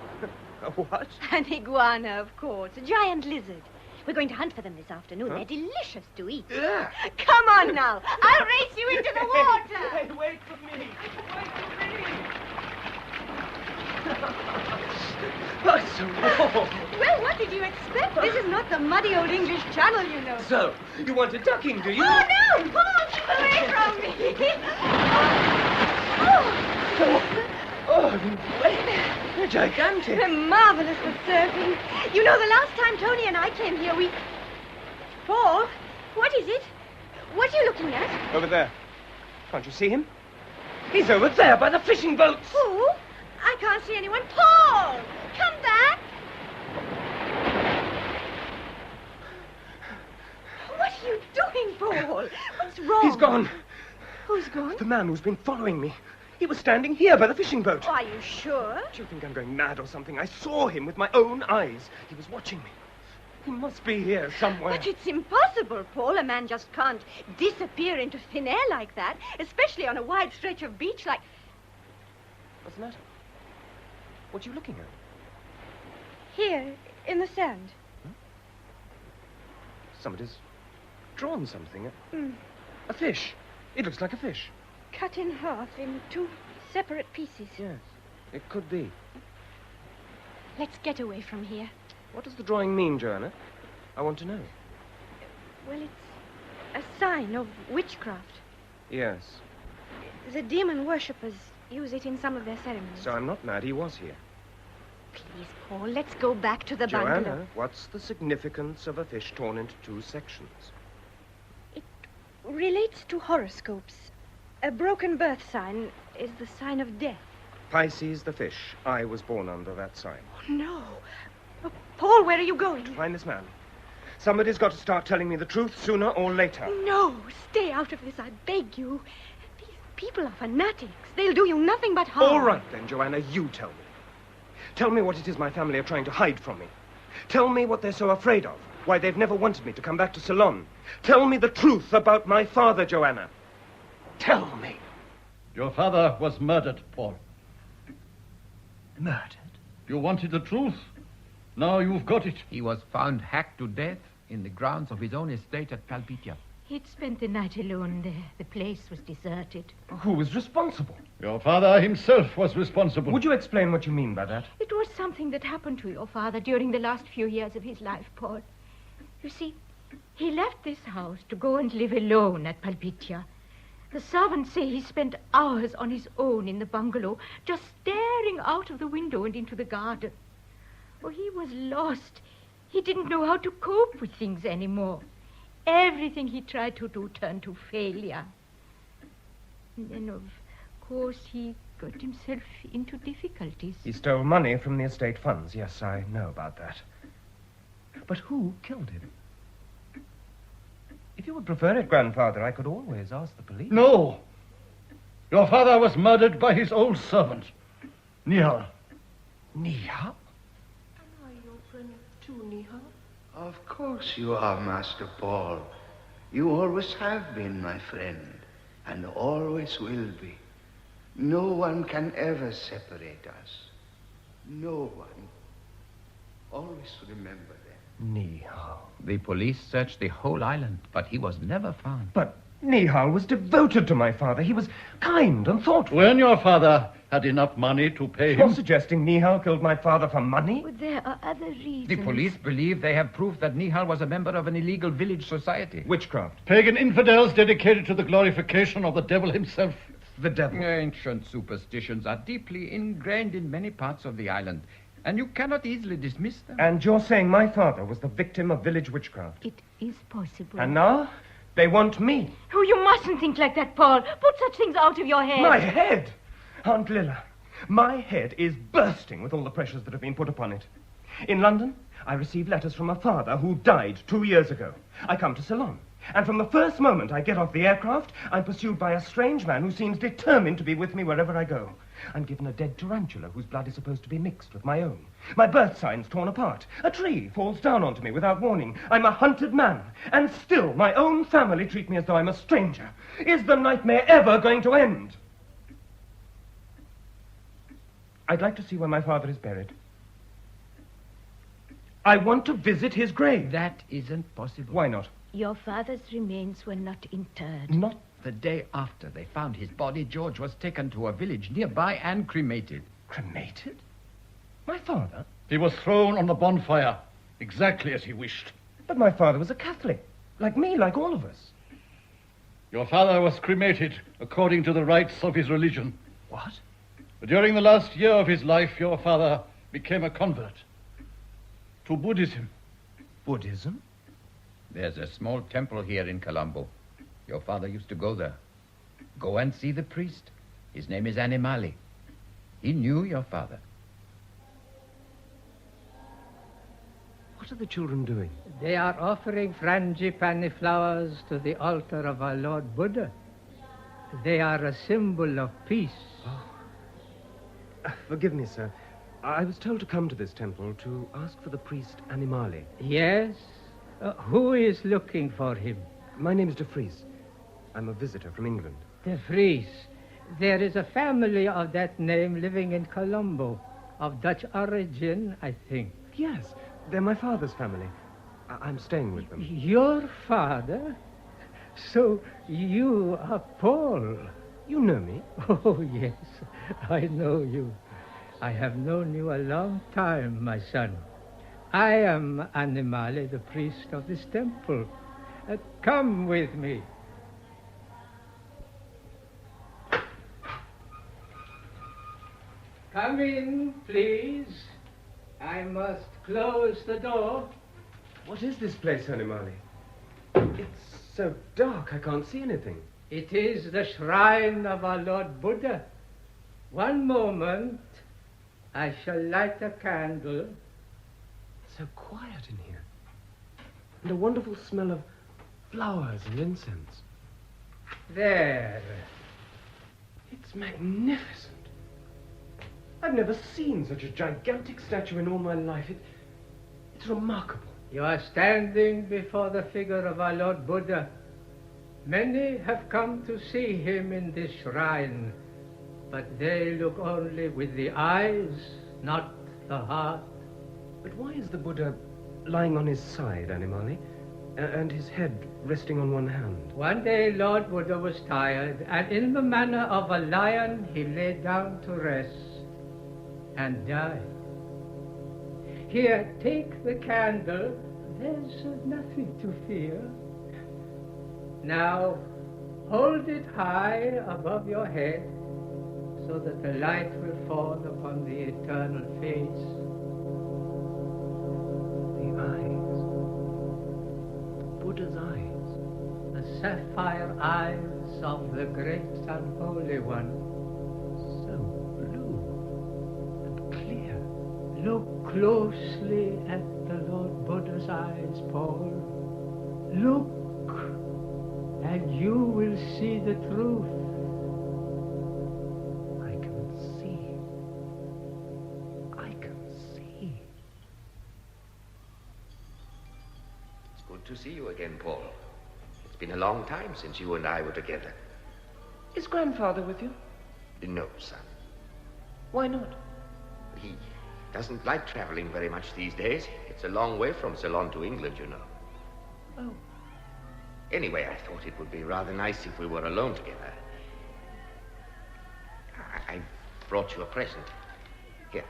A what? An iguana, of course. A giant lizard. We're going to hunt for them this afternoon. They're delicious to eat. Yeah. Come on now. I'll race you into the water. Hey, wait for me. Wait for me. Oh, it's so warm. Well, what did you expect? This is not the muddy old English Channel, you know. So, you want a ducking, do you? Oh, no! Paul, keep away from me. They're gigantic. They're marvelous for surfing. You know, the last time Tony and I came here, we... Paul, what is it? What are you looking at? Over there. Can't you see him? He's over there by the fishing boats. Who? I can't see anyone. Paul! Come back! What are you doing, Paul? What's wrong? He's gone. Who's gone? The man who's been following me. He was standing here by the fishing boat. Oh, are you sure? Do you think I'm going mad or something? I saw him with my own eyes. He was watching me. He must be here somewhere. But it's impossible, Paul. A man just can't disappear into thin air like that, especially on a wide stretch of beach like... What's the matter? What are you looking at? Here, in the sand. Huh? Somebody's drawn something. Mm. A fish. It looks like a fish. Cut in half in two separate pieces. Yes, it could be. Let's get away from here. What does the drawing mean, Joanna? I want to know. Well, it's a sign of witchcraft. Yes. The demon worshippers use it in some of their ceremonies. So I'm not mad. He was here. Please, Paul, let's go back to the Joanna, bungalow. what's the significance of a fish torn into two sections? It relates to horoscopes. A broken birth sign is the sign of death. Pisces the fish. I was born under that sign. Oh, no. Oh, Paul, where are you going? To find this man. Somebody's got to start telling me the truth sooner or later. No, stay out of this, I beg you. These people are fanatics. They'll do you nothing but harm. All right, then, Joanna, you tell me. Tell me what it is my family are trying to hide from me. Tell me what they're so afraid of, why they've never wanted me to come back to Ceylon. Tell me the truth about my father, Joanna. Tell me. Your father was murdered, Paul. Murdered? You wanted the truth. Now you've got it. He was found hacked to death in the grounds of his own estate at Palpitia. He'd spent the night alone there. The place was deserted. Who was responsible? Your father himself was responsible. Would you explain what you mean by that? It was something that happened to your father during the last few years of his life, Paul. You see, he left this house to go and live alone at Palpitia. The servants say he spent hours on his own in the bungalow, just staring out of the window and into the garden. Oh, he was lost. He didn't know how to cope with things anymore. Everything he tried to do turned to failure. And then, of course, he got himself into difficulties. He stole money from the estate funds. Yes, I know about that. But who killed him? If you would prefer it, Grandfather, I could always ask the police. No. Your father was murdered by his old servant, Nihal. Nihal? Am I your friend too, Nihal? Of course you are, Master Paul. You always have been my friend, and always will be. No one can ever separate us. No one. Always remember that. Nihal. The police searched the whole island, but he was never found. But Nihal was devoted to my father. He was kind and thoughtful. When your father had enough money to pay him... You're suggesting Nihal killed my father for money? But there are other reasons. The police believe they have proof that Nihal was a member of an illegal village society. Witchcraft. Pagan infidels dedicated to the glorification of the devil himself. The devil. Ancient superstitions are deeply ingrained in many parts of the island, and you cannot easily dismiss them. And you're saying my father was the victim of village witchcraft? It is possible. And now, they want me. Oh, you mustn't think like that, Paul. Put such things out of your head. My head? Aunt Lilla, my head is bursting with all the pressures that have been put upon it. In London, I received letters from a father who died 2 years ago. I come to Ceylon, and from the first moment I get off the aircraft, I'm pursued by a strange man who seems determined to be with me wherever I go. I'm given a dead tarantula whose blood is supposed to be mixed with my own. My birth sign's torn apart. A tree falls down onto me without warning. I'm a hunted man, and still my own family treat me as though I'm a stranger. Is the nightmare ever going to end? I'd like to see where my father is buried. I want to visit his grave. That isn't possible. Why not? Your father's remains were not interred. Not the day after they found his body, George was taken to a village nearby and cremated. Cremated? My father? He was thrown on the bonfire, exactly as he wished. But my father was a Catholic. Like me, like all of us. Your father was cremated according to the rites of his religion. What? During the last year of his life, your father became a convert to Buddhism. Buddhism? There's a small temple here in Colombo. Your father used to go there. Go and see the priest. His name is Animali. He knew your father. What are the children doing? They are offering frangipani flowers to the altar of our Lord Buddha. They are a symbol of peace. Forgive me, sir. I was told to come to this temple to ask for the priest Animali. Yes? Who is looking for him? My name is De Vries. I'm a visitor from England. De Vries. There is a family of that name living in Colombo, of Dutch origin, I think. Yes, they're my father's family. I'm staying with them. Your father? So you are Paul. You know me? Oh, yes, I know you. I have known you a long time, my son. I am Animali, the priest of this temple. Come with me. Come in, please. I must close the door. What is this place, Animali? It's so dark, I can't see anything. It is the shrine of our Lord Buddha. One moment, I shall light a candle. It's so quiet in here. And a wonderful smell of flowers and incense. There. It's magnificent. I've never seen such a gigantic statue in all my life. It's remarkable. You are standing before the figure of our Lord Buddha. Many have come to see him in this shrine, but they look only with the eyes, not the heart. But why is the Buddha lying on his side, Animali, and his head resting on one hand? One day Lord Buddha was tired, and in the manner of a lion he lay down to rest and died. Here, take the candle. There's nothing to fear. Now, hold it high above your head so that the light will fall upon the eternal face. The eyes. Buddha's eyes. The sapphire eyes of the great unholy one. So blue and clear. Look closely at the Lord Buddha's eyes, Paul. Look, and you will see the truth. I can see. I can see. It's good to see you again, Paul. It's been a long time since you and I were together. Is Grandfather with you? No, son. Why not? He doesn't like traveling very much these days. It's a long way from Ceylon to England, you know. Oh. Anyway, I thought it would be rather nice if we were alone together. I brought you a present. Here.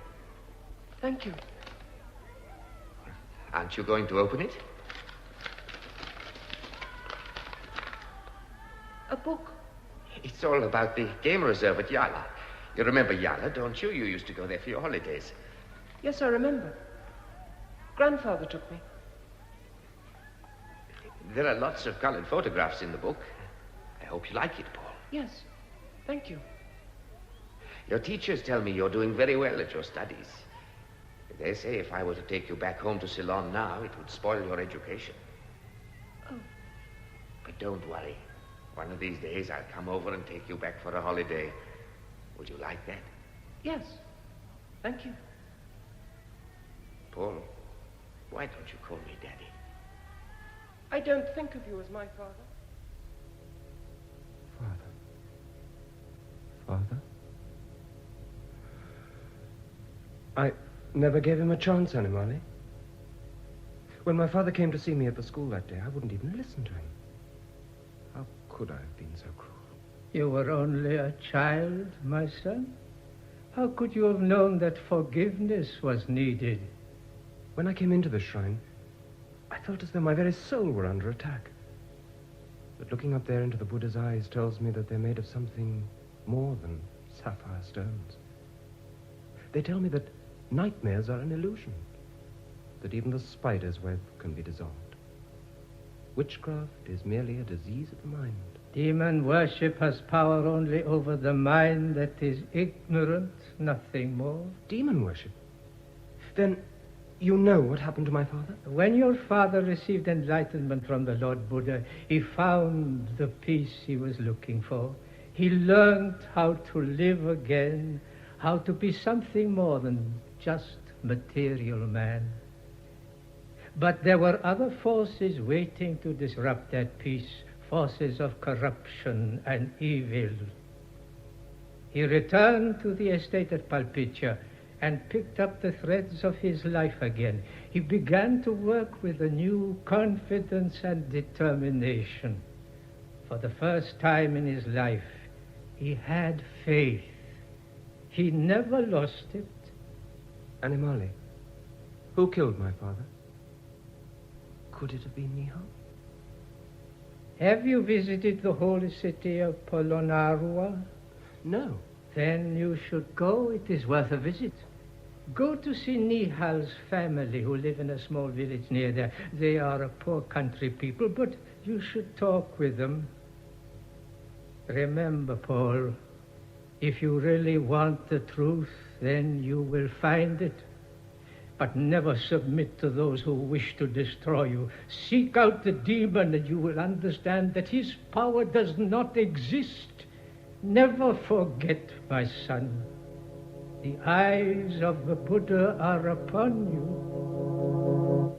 Thank you. Aren't you going to open it? A book. It's all about the game reserve at Yala. You remember Yala, don't you? You used to go there for your holidays. Yes, I remember. Grandfather took me. There are lots of colored photographs in the book. I hope you like it, Paul. Yes, thank you. Your teachers tell me you're doing very well at your studies. They say if I were to take you back home to Ceylon now, it would spoil your education. Oh. But don't worry. One of these days, I'll come over and take you back for a holiday. Would you like that? Yes, thank you. Paul, why don't you call me Daddy? I don't think of you as my father. Father? I never gave him a chance, Animali. When my father came to see me at the school that day, I wouldn't even listen to him. How could I have been so cruel? You were only a child, my son. How could you have known that forgiveness was needed? When I came into the shrine, I felt as though my very soul were under attack. But looking up there into the Buddha's eyes tells me that they're made of something more than sapphire stones. They tell me that nightmares are an illusion, that even the spider's web can be dissolved. Witchcraft is merely a disease of the mind. Demon worship has power only over the mind that is ignorant, nothing more. Demon worship? Then you know what happened to my father? When your father received enlightenment from the Lord Buddha, he found the peace he was looking for. He learned how to live again, how to be something more than just material man. But there were other forces waiting to disrupt that peace, forces of corruption and evil. He returned to the estate at Palpitia and picked up the threads of his life again. He began to work with a new confidence and determination. For the first time in his life, he had faith. He never lost it. Animali, who killed my father? Could it have been Nihal? Have you visited the holy city of Polonnaruwa? No. Then you should go. It is worth a visit. Go to see Nihal's family who live in a small village near there. They are a poor country people, but you should talk with them. Remember, Paul, if you really want the truth, then you will find it. But never submit to those who wish to destroy you. Seek out the demon and you will understand that his power does not exist. Never forget, my son. The eyes of the Buddha are upon you.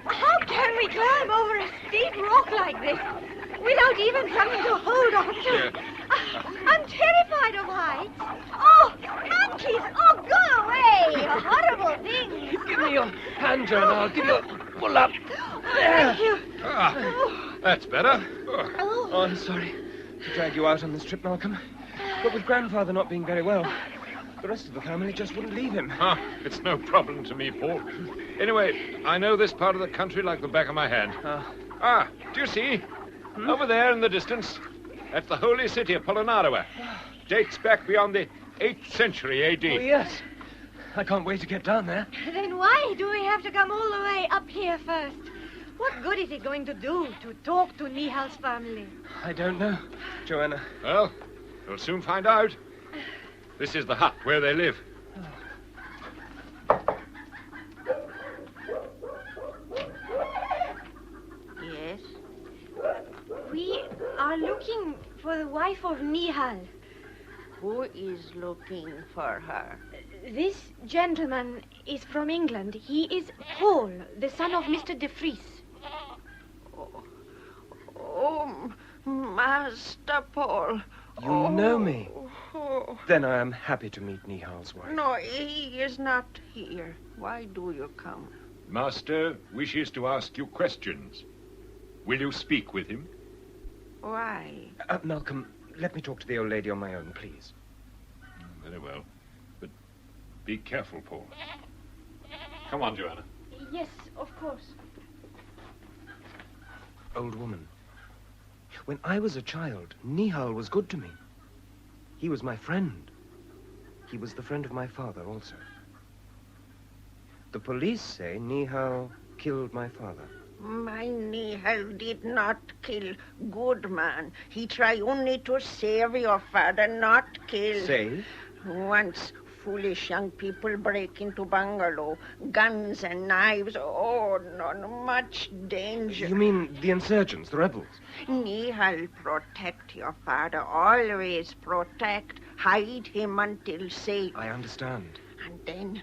How can we climb over a steep rock like this without even something to hold on to? I'm terrified of heights. Oh, monkeys! Oh, go away! Horrible things. Give me your hand, Joan. I'll give you a pull up. There. Thank you. That's better. Oh, I'm sorry to drag you out on this trip, Malcolm. But with Grandfather not being very well, the rest of the family just wouldn't leave him. It's no problem to me, Paul. Anyway, I know this part of the country like the back of my hand. Do you see? Over there in the distance, that's the holy city of Polonnaruwa. Dates back beyond the 8th century A.D. Oh, yes. I can't wait to get down there. Then why do we have to come all the way up here first? What good is it going to do to talk to Nihal's family? I don't know, Joanna. Well, we'll soon find out. This is the hut where they live. Yes? We are looking for the wife of Nihal. Who is looking for her? This gentleman is from England. He is Paul, the son of Mr. de Vries. Oh, Master Paul. You know me. Oh, Oh. Then I am happy to meet Nihal's wife. No, he is not here. Why do you come? Master wishes to ask you questions. Will you speak with him? Why? Malcolm, let me talk to the old lady on my own, please. Very well. But be careful, Paul. Come on, Joanna. Yes, of course. Old woman, when I was a child, Nihal was good to me. He was my friend. He was the friend of my father also. The police say Nihal killed my father. My Nihal did not kill. Good man. He tried only to save your father, not kill. Save? Once foolish young people break into bungalow, guns and knives. Oh, not much danger. You mean the insurgents, the rebels? Nihal protect your father. Always protect. Hide him until safe. I understand. And then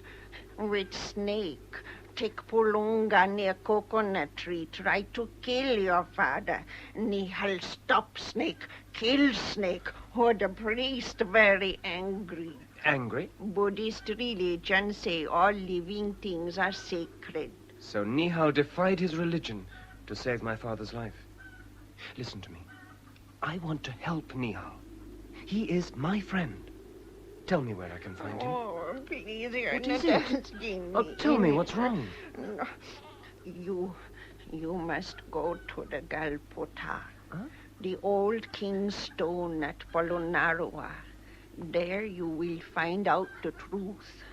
with snake. Take Pulunga near coconut tree. Try to kill your father. Nihal stop snake. Kill snake. Oh, the priest very angry. Angry? Buddhist religion say all living things are sacred. So Nihal defied his religion to save my father's life. Listen to me. I want to help Nihal. He is my friend. Tell me where I can find him. Oh, please, you're What not is it? asking Oh, me tell me, what's wrong? No. You must go to the Galpota, the old king's stone at Polonnaruwa. There you will find out the truth.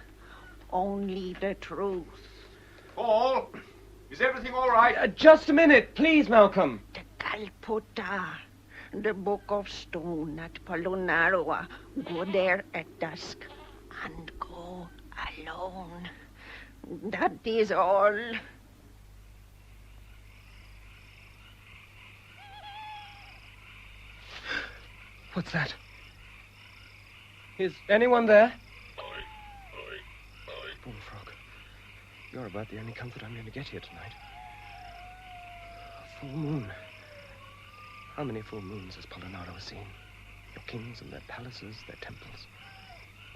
Only the truth. Paul, is everything all right? Just a minute, please, Malcolm. The Galpota, the book of stone at Polonnaruwa. Go there at dusk and go alone. That is all. What's that? Is anyone there? Bullfrog, you're about the only comfort I'm going to get here tonight. A full moon. How many full moons has Polonnaruwa seen? Your kings and their palaces, their temples.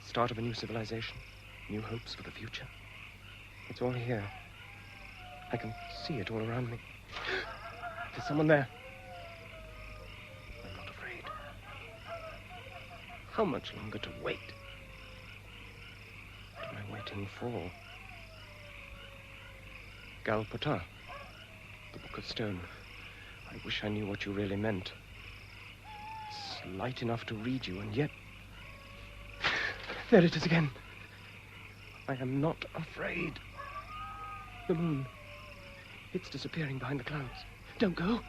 Start of a new civilization. New hopes for the future. It's all here. I can see it all around me. There's someone there. I'm not afraid. How much longer to wait? What am I waiting for? Galpota, the Book of Stone. I wish I knew what you really meant. It's light enough to read you, and yet... There it is again. I am not afraid. The moon. It's disappearing behind the clouds. Don't go.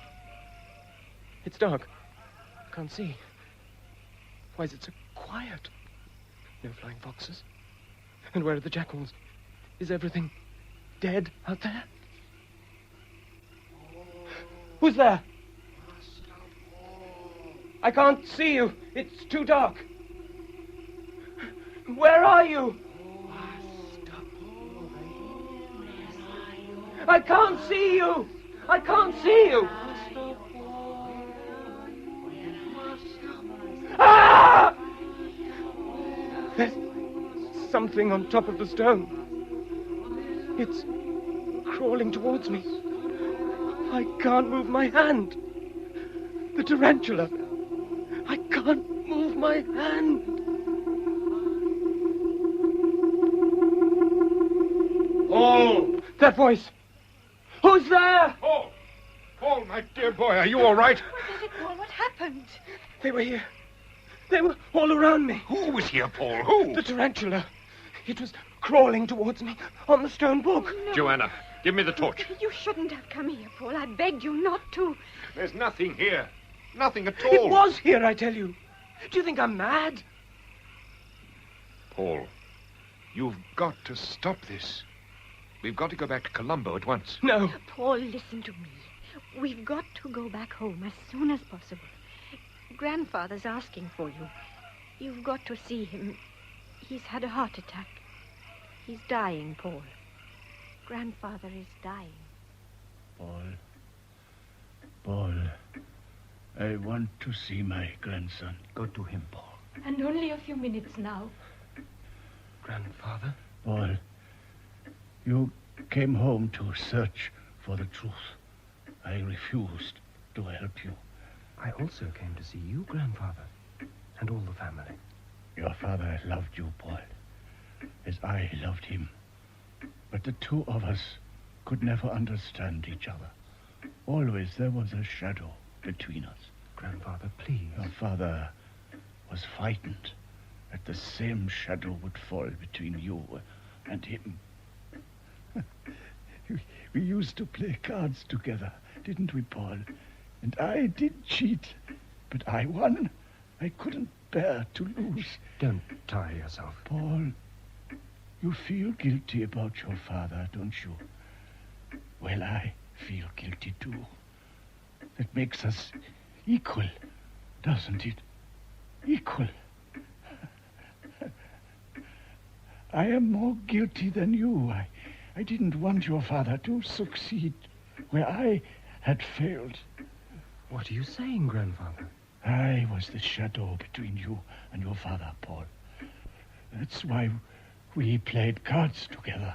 It's dark. I can't see. Why is it so quiet? No flying foxes. And where are the jackals? Is everything dead out there? Who's there? I can't see you. It's too dark. Where are you? I can't see you. I can't see you. Ah! There's something on top of the stone. It's crawling towards me. I can't move my hand. The tarantula. I can't move my hand. Paul! That voice. Who's there? Paul! Paul, my dear boy, are you all right? What is it, Paul? What happened? They were here. They were all around me. Who was here, Paul? Who? The tarantula. It was crawling towards me on the stone book. No. Joanna, give me the torch. You shouldn't have come here, Paul. I begged you not to. There's nothing here. Nothing at all. It was here, I tell you. Do you think I'm mad? Paul, you've got to stop this. We've got to go back to Colombo at once. No. Paul, listen to me. We've got to go back home as soon as possible. Grandfather's asking for you. You've got to see him. He's had a heart attack. He's dying, Paul. Grandfather is dying. Paul, I want to see my grandson. Go to him, Paul. And only a few minutes now. Grandfather? Paul, you came home to search for the truth. I refused to help you. I also came to see you, Grandfather, and all the family. Your father loved you, Paul, as I loved him. But the two of us could never understand each other. Always there was a shadow between us. Grandfather, please. Your father was frightened that the same shadow would fall between you and him. We used to play cards together, didn't we, Paul? And I did cheat, but I won. I couldn't bear to lose. Don't tire yourself. Paul, you feel guilty about your father, don't you? Well, I feel guilty too. That makes us equal, doesn't it? Equal. I am more guilty than you. I didn't want your father to succeed where I had failed. What are you saying, Grandfather? I was the shadow between you and your father, Paul. That's why we played cards together.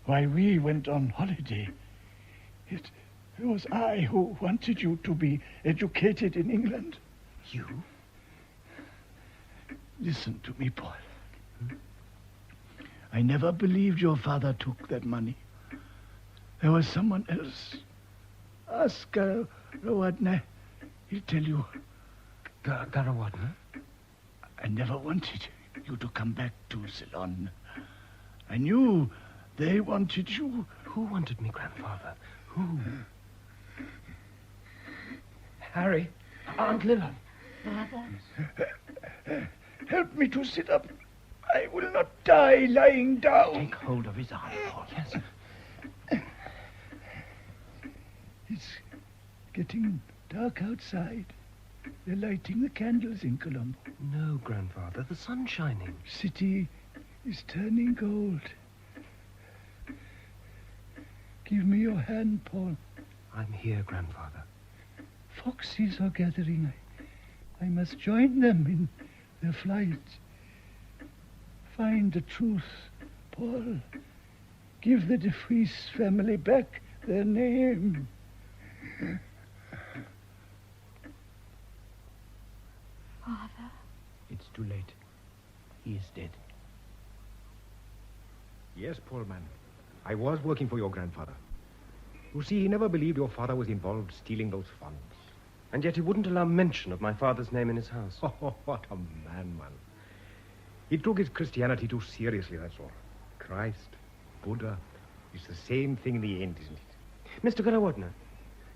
Why we went on holiday. It was I who wanted you to be educated in England. You? Listen to me, Paul. I never believed your father took that money. There was someone else. Ask Garawadne. He'll tell you. Garawadne? I never wanted you to come back to Ceylon. I knew they wanted you. Who wanted me, Grandfather? Who? Harry? Aunt Lilla? Father? Help me to sit up. I will not die lying down. Take hold of his arm, Paul. Yes. It's getting dark outside. They're lighting the candles in Colombo. No, Grandfather, the sun's shining. City is turning gold. Give me your hand, Paul. I'm here, Grandfather. Foxes are gathering. I must join them in their flight. Find the truth, Paul. Give the De Vries family back their name. Father? It's too late. He is dead. Yes, poor man. I was working for your grandfather. You see, he never believed your father was involved stealing those funds. And yet he wouldn't allow mention of my father's name in his house. Oh, what a man. He took his Christianity too seriously, that's all. Christ, Buddha, it's the same thing in the end, isn't it? Mr. Garawadne,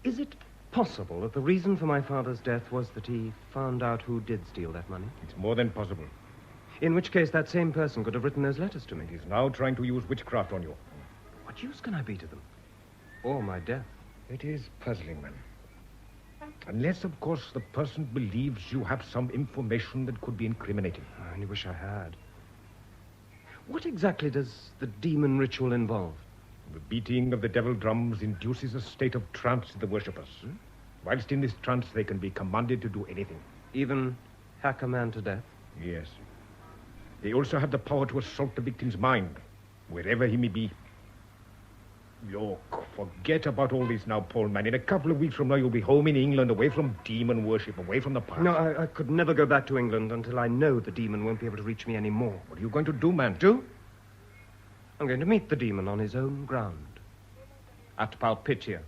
is it possible that the reason for my father's death was that he found out who did steal that money? It's more than possible. In which case that same person could have written those letters to me. He's now trying to use witchcraft on you. What use can I be to them? Or my death? It is puzzling, man. Unless, of course, the person believes you have some information that could be incriminating. I only wish I had. What exactly does the demon ritual involve? The beating of the devil drums induces a state of trance in the worshippers. Whilst in this trance, they can be commanded to do anything. Even hack a man to death? Yes. They also have the power to assault the victim's mind, wherever he may be. Look, forget about all this now, Paul, man. In a couple of weeks from now, you'll be home in England, away from demon worship, away from the past. No, I could never go back to England until I know the demon won't be able to reach me anymore. What are you going to do, man? Do? I'm going to meet the demon on his own ground. At Palpitia.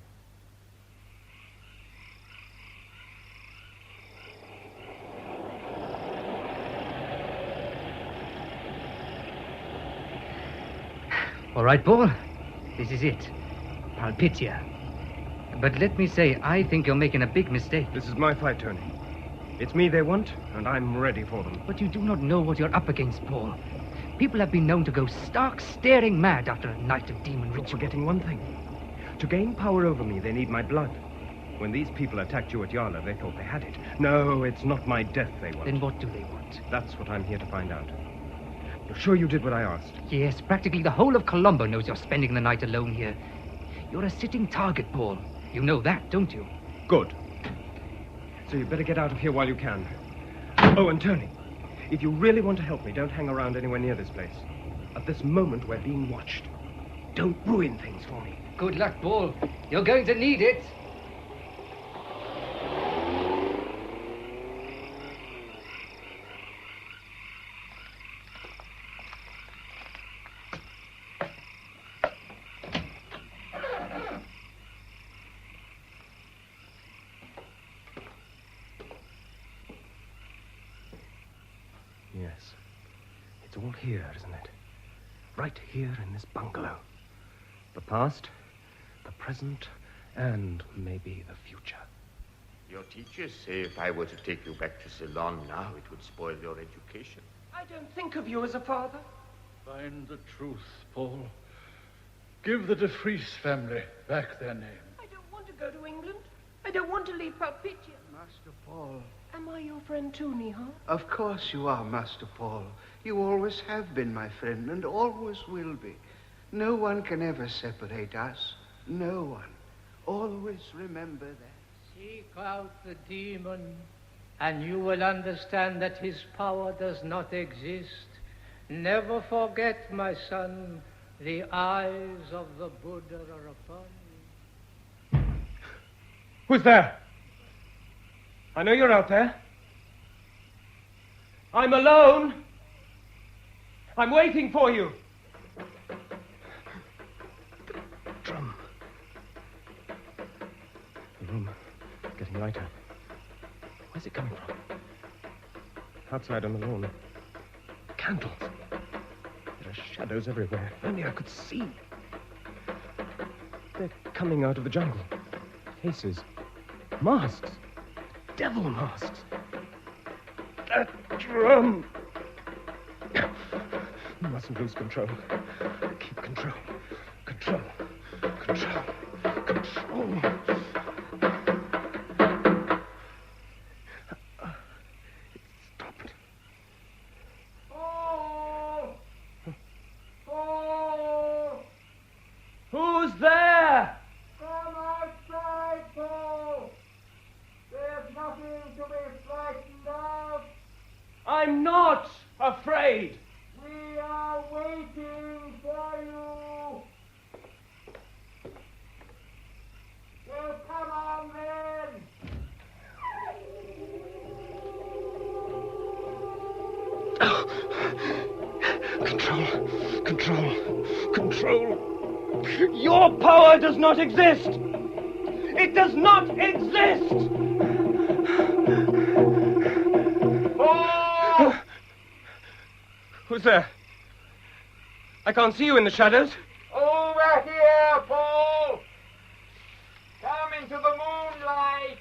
All right, Paul. This is it. Palpitia. But let me say, I think you're making a big mistake. This is my fight, Tony. It's me they want, and I'm ready for them. But you do not know what you're up against, Paul. People have been known to go stark staring mad after a night of demon ritual. You're forgetting one thing. To gain power over me, they need my blood. When these people attacked you at Yarla, they thought they had it. No, it's not my death they want. Then what do they want? That's what I'm here to find out. You're sure you did what I asked? Yes, practically the whole of Colombo knows you're spending the night alone here. You're a sitting target, Paul. You know that, don't you? Good. So you better get out of here while you can. Oh, and Tony, If you really want to help me, don't hang around anywhere near this place. At this moment, we're being watched. Don't ruin things for me. Good luck, Paul. You're going to need it. Yes. It's all here, isn't it? Right here in this bungalow. The past, the present, and maybe the future. Your teachers say if I were to take you back to Ceylon now, it would spoil your education. I don't think of you as a father. Find the truth, Paul. Give the De Vries family back their name. I don't want to go to England. I don't want to leave Palpitia. Master Paul. Am I your friend too, Neha? Of course you are, Master Paul. You always have been my friend and always will be. No one can ever separate us. No one. Always remember that. Seek out the demon, and you will understand that his power does not exist. Never forget, my son, the eyes of the Buddha are upon you. Who's there? I know you're out there. I'm alone. I'm waiting for you. Drum. The room is getting lighter. Where's it coming from? Outside on the lawn. Candles. There are shadows everywhere. If only I could see. They're coming out of the jungle. Faces. Masks. Devil masks. That drum. You mustn't lose control. Keep control. Control. Control. Control. It stopped. Oh! Oh! Who's there? Come outside, Paul! There's nothing to be frightened of. I'm not afraid. We are waiting for you. Well, come on then. Control. Control. Control. Your power does not exist. It does not exist. Paul! Who's there? I can't see you in the shadows. Over here, Paul! Come into the moonlight,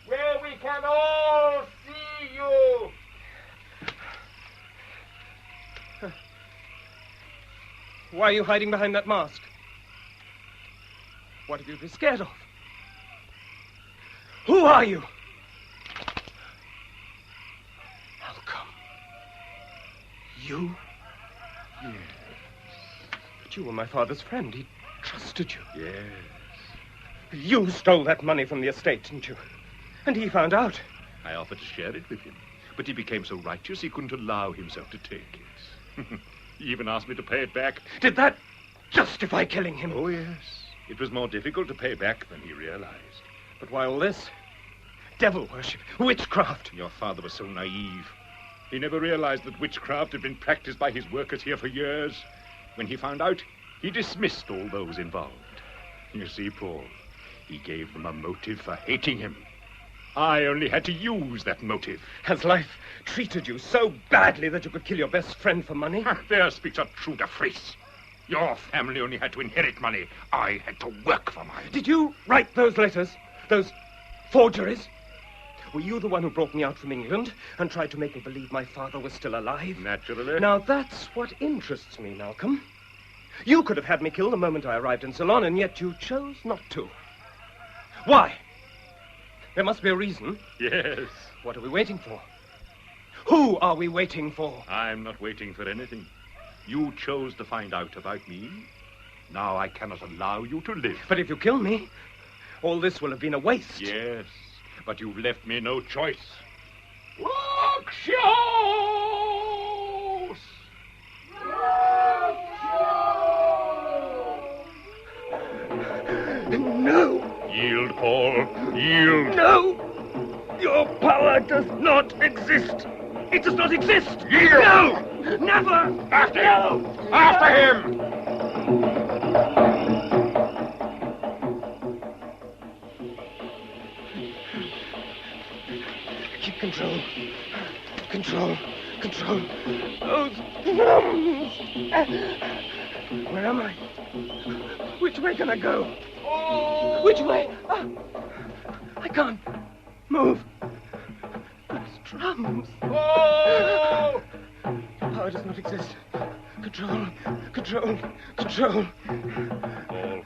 where we can all see you. Why are you hiding behind that mask? What have you been scared of? Who are you? Malcolm. You? Yes. But you were my father's friend. He trusted you. Yes. You stole that money from the estate, didn't you? And he found out. I offered to share it with him, but he became so righteous he couldn't allow himself to take it. He even asked me to pay it back. Did that justify killing him? Oh, yes. It was more difficult to pay back than he realized. But why all this? Devil worship, witchcraft. Your father was so naive. He never realized that witchcraft had been practiced by his workers here for years. When he found out, he dismissed all those involved. You see, Paul, he gave them a motive for hating him. I only had to use that motive. Has life treated you so badly that you could kill your best friend for money? There speaks a true De Vries. Your family only had to inherit money. I had to work for mine. Did you write those letters? Those forgeries? Were you the one who brought me out from England and tried to make me believe my father was still alive? Naturally. Now that's what interests me, Malcolm. You could have had me killed the moment I arrived in Ceylon, and yet you chose not to. Why? There must be a reason. Yes. What are we waiting for? Who are we waiting for? I'm not waiting for anything. You chose to find out about me. Now I cannot allow you to live. But if you kill me, all this will have been a waste. Yes, but you've left me no choice. Look, show! does not exist! Yield! No! Never! After him! No! After him! Keep control. Control. Control. Those drums! Where am I? Which way can I go? Which way? I can't move. Those drums. Power does not exist. Control. Control. Control. Paul,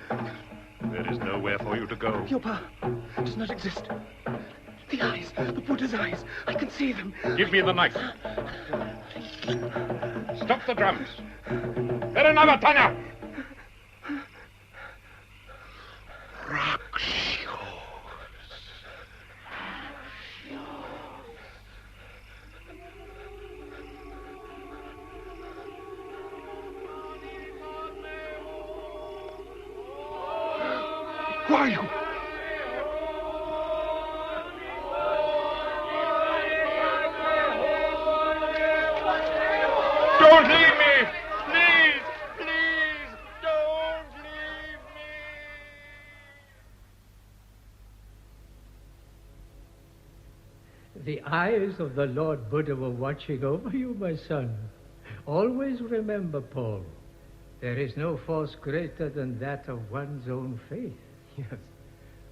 there is nowhere for you to go. Your power does not exist. The eyes, the Buddha's eyes. I can see them. Give me the knife. Stop the drums. Veranava. Who are you? Don't leave me! Please! Please! Don't leave me! The eyes of the Lord Buddha were watching over you, my son. Always remember, Paul, there is no force greater than that of one's own faith. Yes.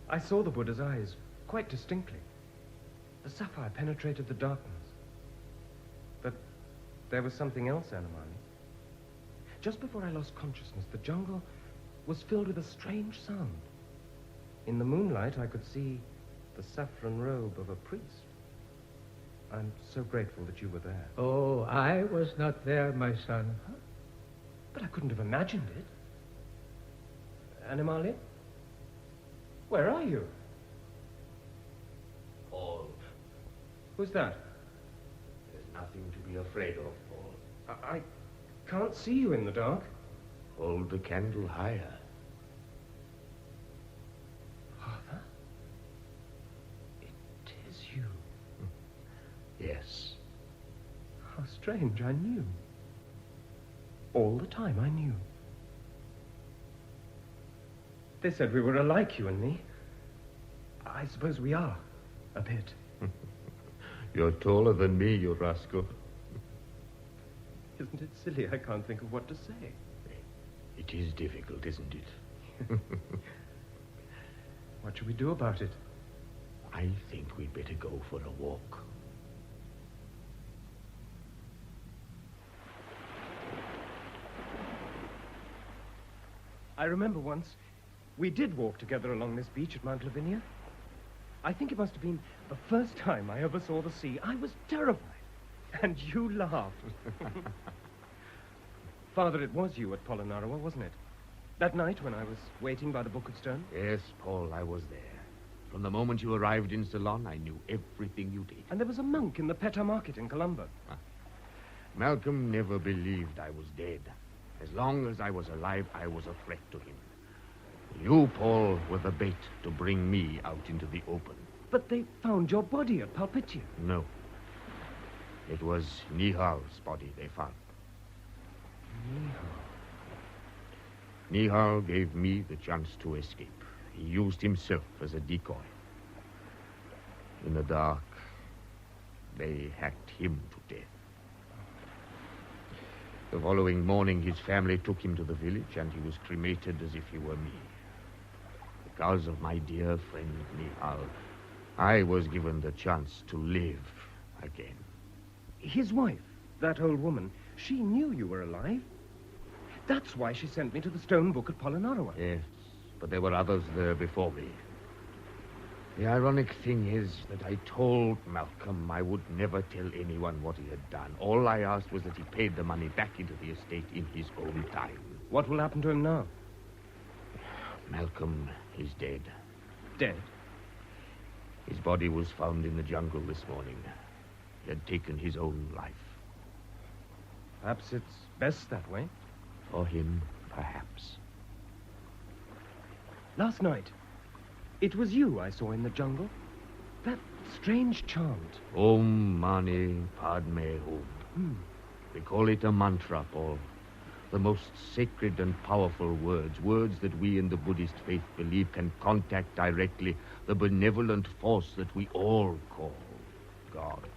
I saw the Buddha's eyes quite distinctly. The sapphire penetrated the darkness. But there was something else, Anamani. Just before I lost consciousness, the jungle was filled with a strange sound. In the moonlight, I could see the saffron robe of a priest. I'm so grateful that you were there. Oh, I was not there, my son. But I couldn't have imagined it. Anamali? Where are you? Paul, Who's that? there's nothing to be afraid of, Paul. I can't see you in the dark. Hold the candle higher. Father? It is you. Yes. How strange, I knew. All the time I knew. They said we were alike, you and me. I suppose we are, a bit. You're taller than me, you rascal. Isn't it silly? I can't think of what to say. It is difficult, isn't it? What should we do about it? I think we'd better go for a walk. I remember once we did walk together along this beach at Mount Lavinia. I think it must have been the first time I ever saw the sea. I was terrified. And you laughed. Father, it was you at Polonnaruwa, wasn't it? That night when I was waiting by the Book of Stone? Yes, Paul, I was there. From the moment you arrived in Ceylon, I knew everything you did. And there was a monk in the Peta market in Colombo. Malcolm never believed I was dead. As long as I was alive, I was a threat to him. You, Paul, were the bait to bring me out into the open. But they found your body at Palpitia. No. It was Nihal's body they found. Nihal gave me the chance to escape. He used himself as a decoy. In the dark, they hacked him to death. The following morning, his family took him to the village, and he was cremated as if he were me. Because of my dear friend Nihal, I was given the chance to live again. His wife, that old woman, she knew you were alive. That's why she sent me to the stone book at Polonnaruwa. Yes, but there were others there before me. The ironic thing is that I told Malcolm I would never tell anyone what he had done. All I asked was that he paid the money back into the estate in his own time. What will happen to him now? Malcolm is dead. Dead? His body was found in the jungle this morning. He had taken his own life. Perhaps it's best that way. For him, perhaps. Last night, it was you I saw in the jungle. That strange chant. Om Mani Padme Hum. We call it a mantra, Paul. The most sacred and powerful words that we in the Buddhist faith believe can contact directly the benevolent force that we all call God.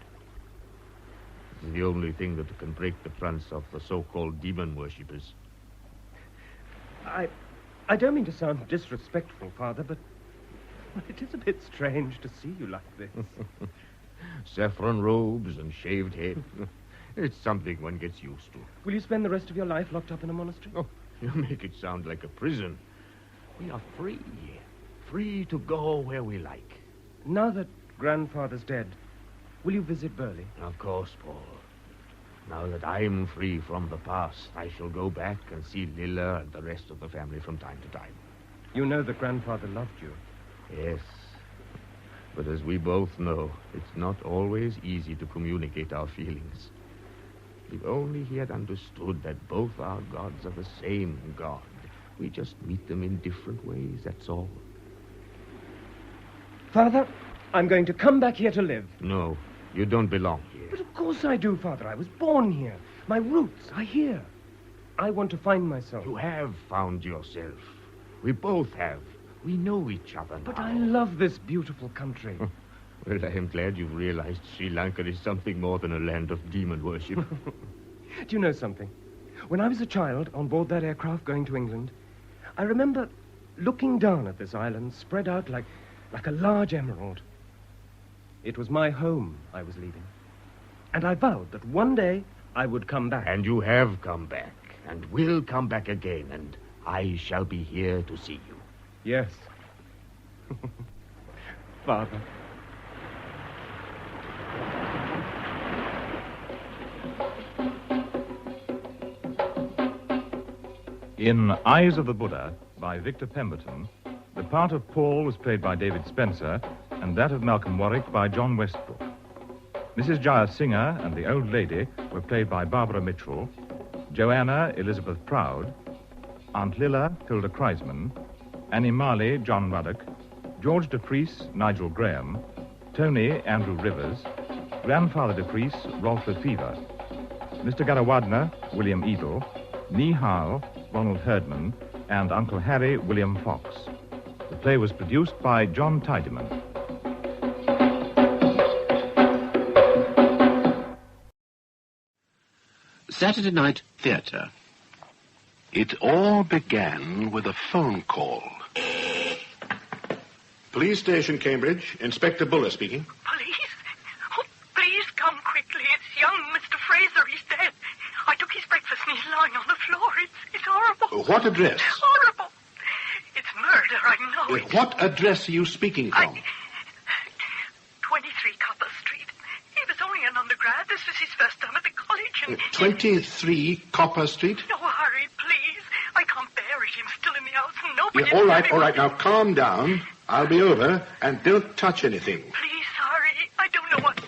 It's the only thing that can break the trance of the so-called demon worshippers. I don't mean to sound disrespectful, Father, but it is a bit strange to see you like this. Saffron robes and shaved head. It's something one gets used to. Will you spend the rest of your life locked up in a monastery? Oh, you make it sound like a prison. We are free. Free to go where we like. Now that Grandfather's dead, will you visit Burley? Of course, Paul. Now that I'm free from the past, I shall go back and see Lilla and the rest of the family from time to time. You know that Grandfather loved you. Yes. But as we both know, it's not always easy to communicate our feelings. If only he had understood that both our gods are the same God. We just meet them in different ways, that's all. Father, I'm going to come back here to live. No, you don't belong here. But of course I do, Father. I was born here. My roots are here. I want to find myself. You have found yourself. We both have. We know each other now. But I love this beautiful country. Well, I am glad you've realized Sri Lanka is something more than a land of demon worship. Do you know something? When I was a child on board that aircraft going to England, I remember looking down at this island spread out like a large emerald. It was my home I was leaving. And I vowed that one day I would come back. And you have come back, and will come back again, and I shall be here to see you. Yes. Father. In Eyes of the Buddha, by Victor Pemberton, the part of Paul was played by David Spencer, and that of Malcolm Warwick by John Westbrook. Mrs. Giles Singer and the old lady were played by Barbara Mitchell, Joanna Elizabeth Proud, Aunt Lilla Hilda Kreisman, Annie Marley John Ruddock, George de Vries Nigel Graham, Tony Andrew Rivers, Grandfather de Vries Rolf Lefevre, Mr. Garawadna William Edel, Nee Howe Ronald Herdman, and Uncle Harry William Fox. The play was produced by John Tiedemann. Saturday Night Theatre. It all began with a phone call. Police Station, Cambridge. Inspector Buller speaking. Police? Oh, please come quickly. It's young Mr. Fraser. He's dead. I took his breakfast and he's lying on the floor. It's horrible. What address? Horrible. It's murder, I know it. What address are you speaking from? 23 Copper Street. He was only an undergrad. This was his first term at the college. And 23 Copper Street? No, hurry, please. I can't bear it. I'm still in the house and nobody... All right. Now, calm down. I'll be over, and don't touch anything. Please, hurry. I don't know what...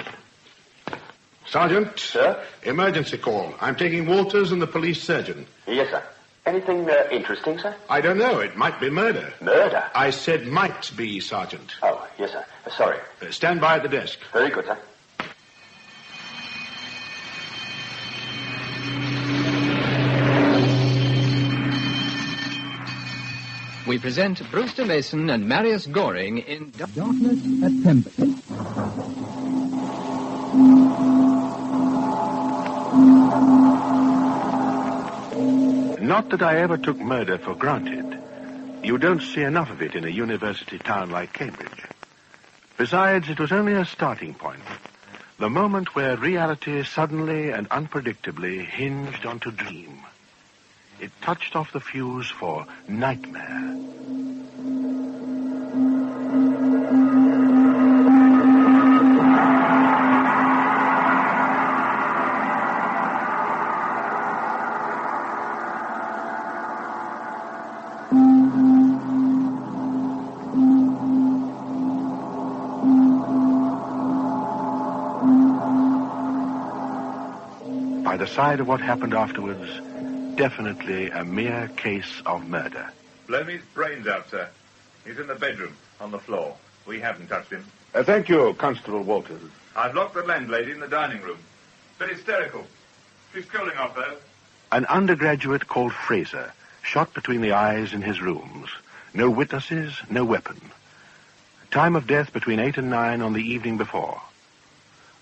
Sergeant. Sir? Emergency call. I'm taking Walters and the police surgeon. Yes, sir. Anything interesting, sir? I don't know. It might be murder. Murder? I said might be, Sergeant. Oh, yes, sir. Sorry. Stand by at the desk. Very good, sir. We present Brewster Mason and Marius Goring in Darkness at Pemberton. Not that I ever took murder for granted. You don't see enough of it in a university town like Cambridge. Besides, it was only a starting point. The moment where reality suddenly and unpredictably hinged onto dream. It touched off the fuse for nightmare. By the side of what happened afterwards, definitely a mere case of murder. Blown his brains out, sir. He's in the bedroom, on the floor. We haven't touched him. Thank you, Constable Walters. I've locked the landlady in the dining room. Bit hysterical. She's cooling off, though. An undergraduate called Fraser, shot between the eyes in his rooms. No witnesses, no weapon. Time of death between 8 and 9 on the evening before.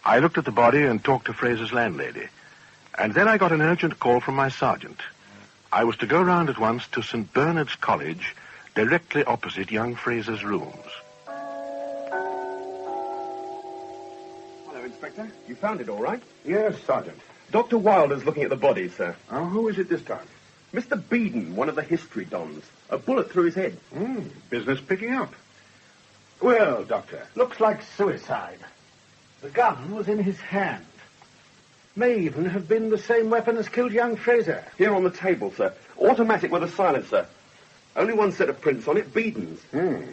I looked at the body and talked to Fraser's landlady. And then I got an urgent call from my sergeant. I was to go round at once to St. Bernard's College, directly opposite young Fraser's rooms. Hello, Inspector. You found it all right? Yes, Sergeant. Dr. Wilder's looking at the body, sir. Oh, who is it this time? Mr. Beeden, one of the history dons. A bullet through his head. Business picking up. Well, Doctor. Looks like suicide. The gun was in his hand. May even have been the same weapon as killed young Fraser. Here on the table, sir. Automatic with a silencer. Only one set of prints on it, Beeden's.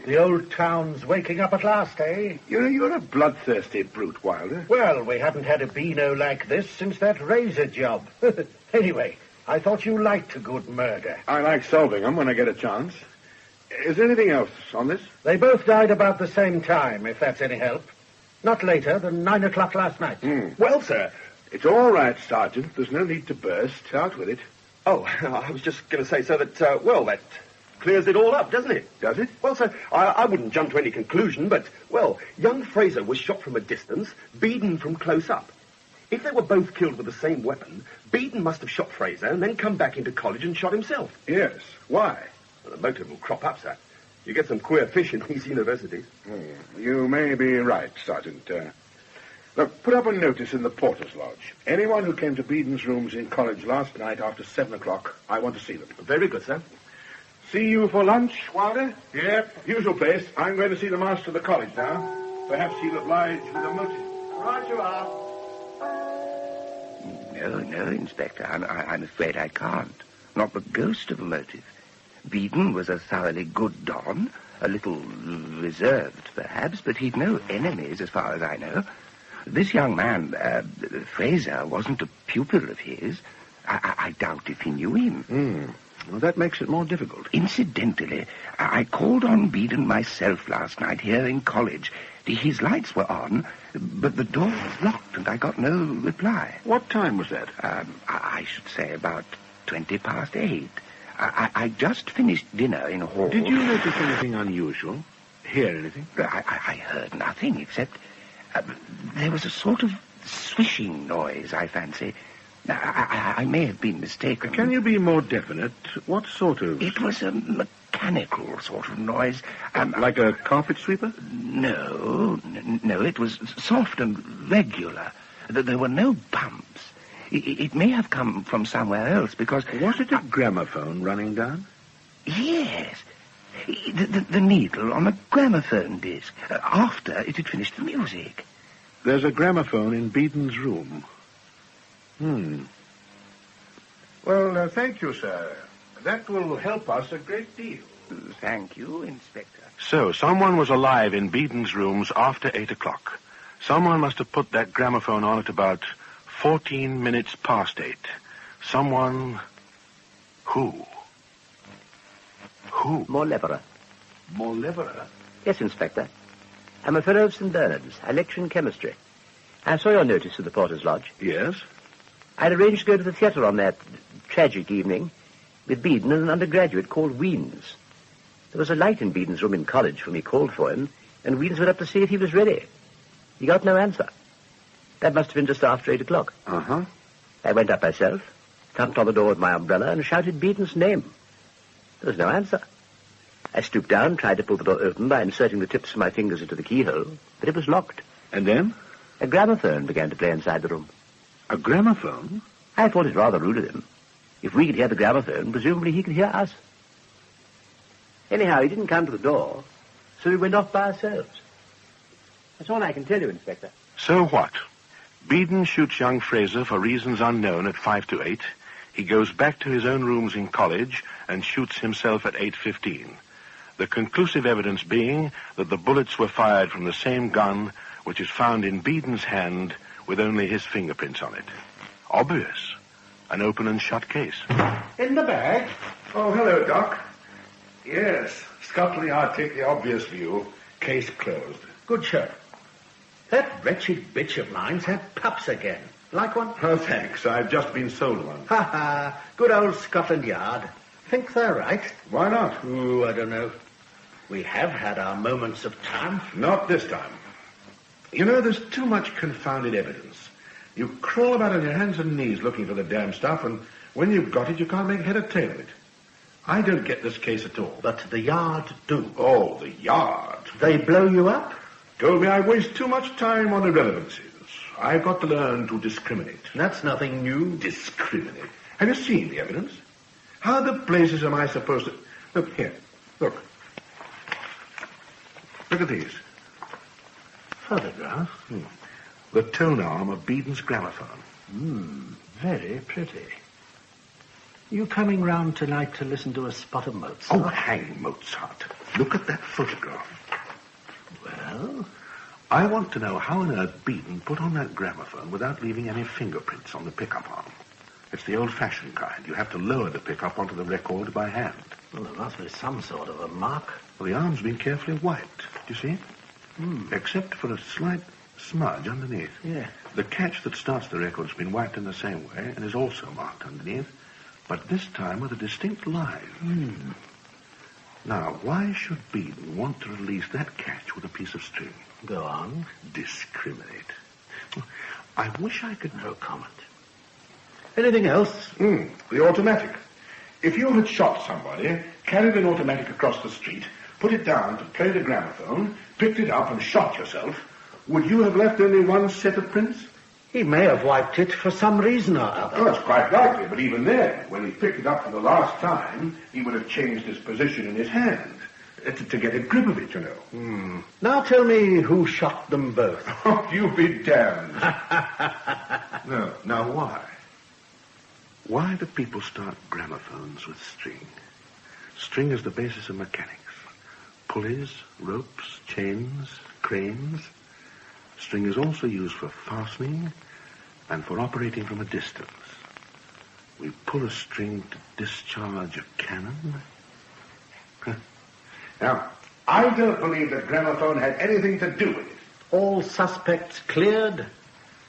The old town's waking up at last, eh? You're a bloodthirsty brute, Wilder. Well, we haven't had a beano like this since that razor job. Anyway, I thought you liked a good murder. I like solving them when I get a chance. Is there anything else on this? They both died about the same time, if that's any help. Not later than 9 o'clock last night. Well, sir... It's all right, Sergeant. There's no need to burst. Out with it. Oh, I was just going to say, sir, that, that clears it all up, doesn't it? Does it? Well, sir, I wouldn't jump to any conclusion, but, well, young Fraser was shot from a distance, Beeden from close up. If they were both killed with the same weapon, Beeden must have shot Fraser and then come back into college and shot himself. Yes. Why? Well, the motive will crop up, sir. You get some queer fish in these universities. You may be right, Sergeant. Look, put up a notice in the porter's lodge. Anyone who came to Beeden's rooms in college last night after 7 o'clock, I want to see them. Very good, sir. See you for lunch, Wilder? Yep. Usual place. I'm going to see the master of the college now. Perhaps he'll oblige with a motive. Right you are. No, Inspector. I'm afraid I can't. Not the ghost of a motive. Beeden was a thoroughly good don, a little reserved, perhaps, but he'd no enemies as far as I know. This young man, Fraser, wasn't a pupil of his. I doubt if he knew him. Well, that makes it more difficult. Incidentally, I called on Beeden myself last night here in college. His lights were on, but the door was locked, and I got no reply. What time was that? I should say about 8:20. I just finished dinner in hall. Did you notice anything unusual? Hear anything? I heard nothing, except there was a sort of swishing noise, I fancy. I may have been mistaken. Can you be more definite? What sort of... It was a mechanical sort of noise. Like a carpet sweeper? No, it was soft and regular. There were no bumps. It may have come from somewhere else, because... Was it a gramophone running down? Yes. The needle on a gramophone disc, after it had finished the music. There's a gramophone in Beeden's room. Well, thank you, sir. That will help us a great deal. Thank you, Inspector. So, someone was alive in Beeden's rooms after 8 o'clock. Someone must have put that gramophone on at about 14 minutes past 8. Someone... Who? Who? Morleverer. Morleverer? Yes, Inspector. I'm a fellow of St. Bernard's. I lecture in chemistry. I saw your notice at the Porter's Lodge. Yes? I'd arranged to go to the theatre on that tragic evening with Beeden and an undergraduate called Weems. There was a light in Beeden's room in college when we called for him, and Weems went up to see if he was ready. He got no answer. That must have been just after 8 o'clock. Uh-huh. I went up myself, thumped on the door with my umbrella, and shouted Beeden's name. There was no answer. I stooped down, tried to pull the door open by inserting the tips of my fingers into the keyhole, but it was locked. And then? A gramophone began to play inside the room. A gramophone? I thought it rather rude of him. If we could hear the gramophone, presumably he could hear us. Anyhow, he didn't come to the door, so we went off by ourselves. That's all I can tell you, Inspector. So what? Beeden shoots young Fraser for reasons unknown at 5 to 8. He goes back to his own rooms in college and shoots himself at 8:15. The conclusive evidence being that the bullets were fired from the same gun which is found in Beeden's hand with only his fingerprints on it. Obvious. An open and shut case. In the bag? Oh, hello, Doc. Yes, Scotland Yard take the obvious view. Case closed. Good shot. That wretched bitch of mine's had pups again. Like one? Oh, thanks. I've just been sold one. Ha ha. Good old Scotland Yard. Think they're right? Why not? Ooh, I don't know. We have had our moments of triumph. Not this time. You know, there's too much confounded evidence. You crawl about on your hands and knees looking for the damn stuff, and when you've got it, you can't make head or tail of it. I don't get this case at all. But the Yard do. Oh, the Yard. They blow you up? Told me I waste too much time on irrelevancies. I've got to learn to discriminate. That's nothing new. Discriminate. Have you seen the evidence? How the blazes am I supposed to... Look, here. Look. Look at these. Photograph? The tone arm of Beeden's gramophone. Very pretty. You coming round tonight to listen to a spot of Mozart? Oh, hang Mozart. Look at that photograph. Well? I want to know how on earth Beeden put on that gramophone without leaving any fingerprints on the pickup arm. It's the old-fashioned kind. You have to lower the pickup onto the record by hand. Well, there must be some sort of a mark. Well, the arm's been carefully wiped. Do you see it? Except for a slight smudge underneath. Yeah. The catch that starts the record's been wiped in the same way and is also marked underneath, but this time with a distinct line. Now, why should Beeden want to release that catch with a piece of string? Go on. Discriminate. I wish I could... No comment. Anything else? The automatic. If you had shot somebody, carried an automatic across the street, put it down to play the gramophone, picked it up and shot yourself, would you have left only one set of prints? He may have wiped it for some reason or other. Oh, that's quite likely, but even then, when he picked it up for the last time, he would have changed his position in his hand to get a grip of it, you know. Now tell me who shot them both. Oh, you be damned. No, now why? Why do people start gramophones with string? String is the basis of mechanics. Pulleys, ropes, chains, cranes. String is also used for fastening and for operating from a distance. We pull a string to discharge a cannon. Now, I don't believe that gramophone had anything to do with it. All suspects cleared?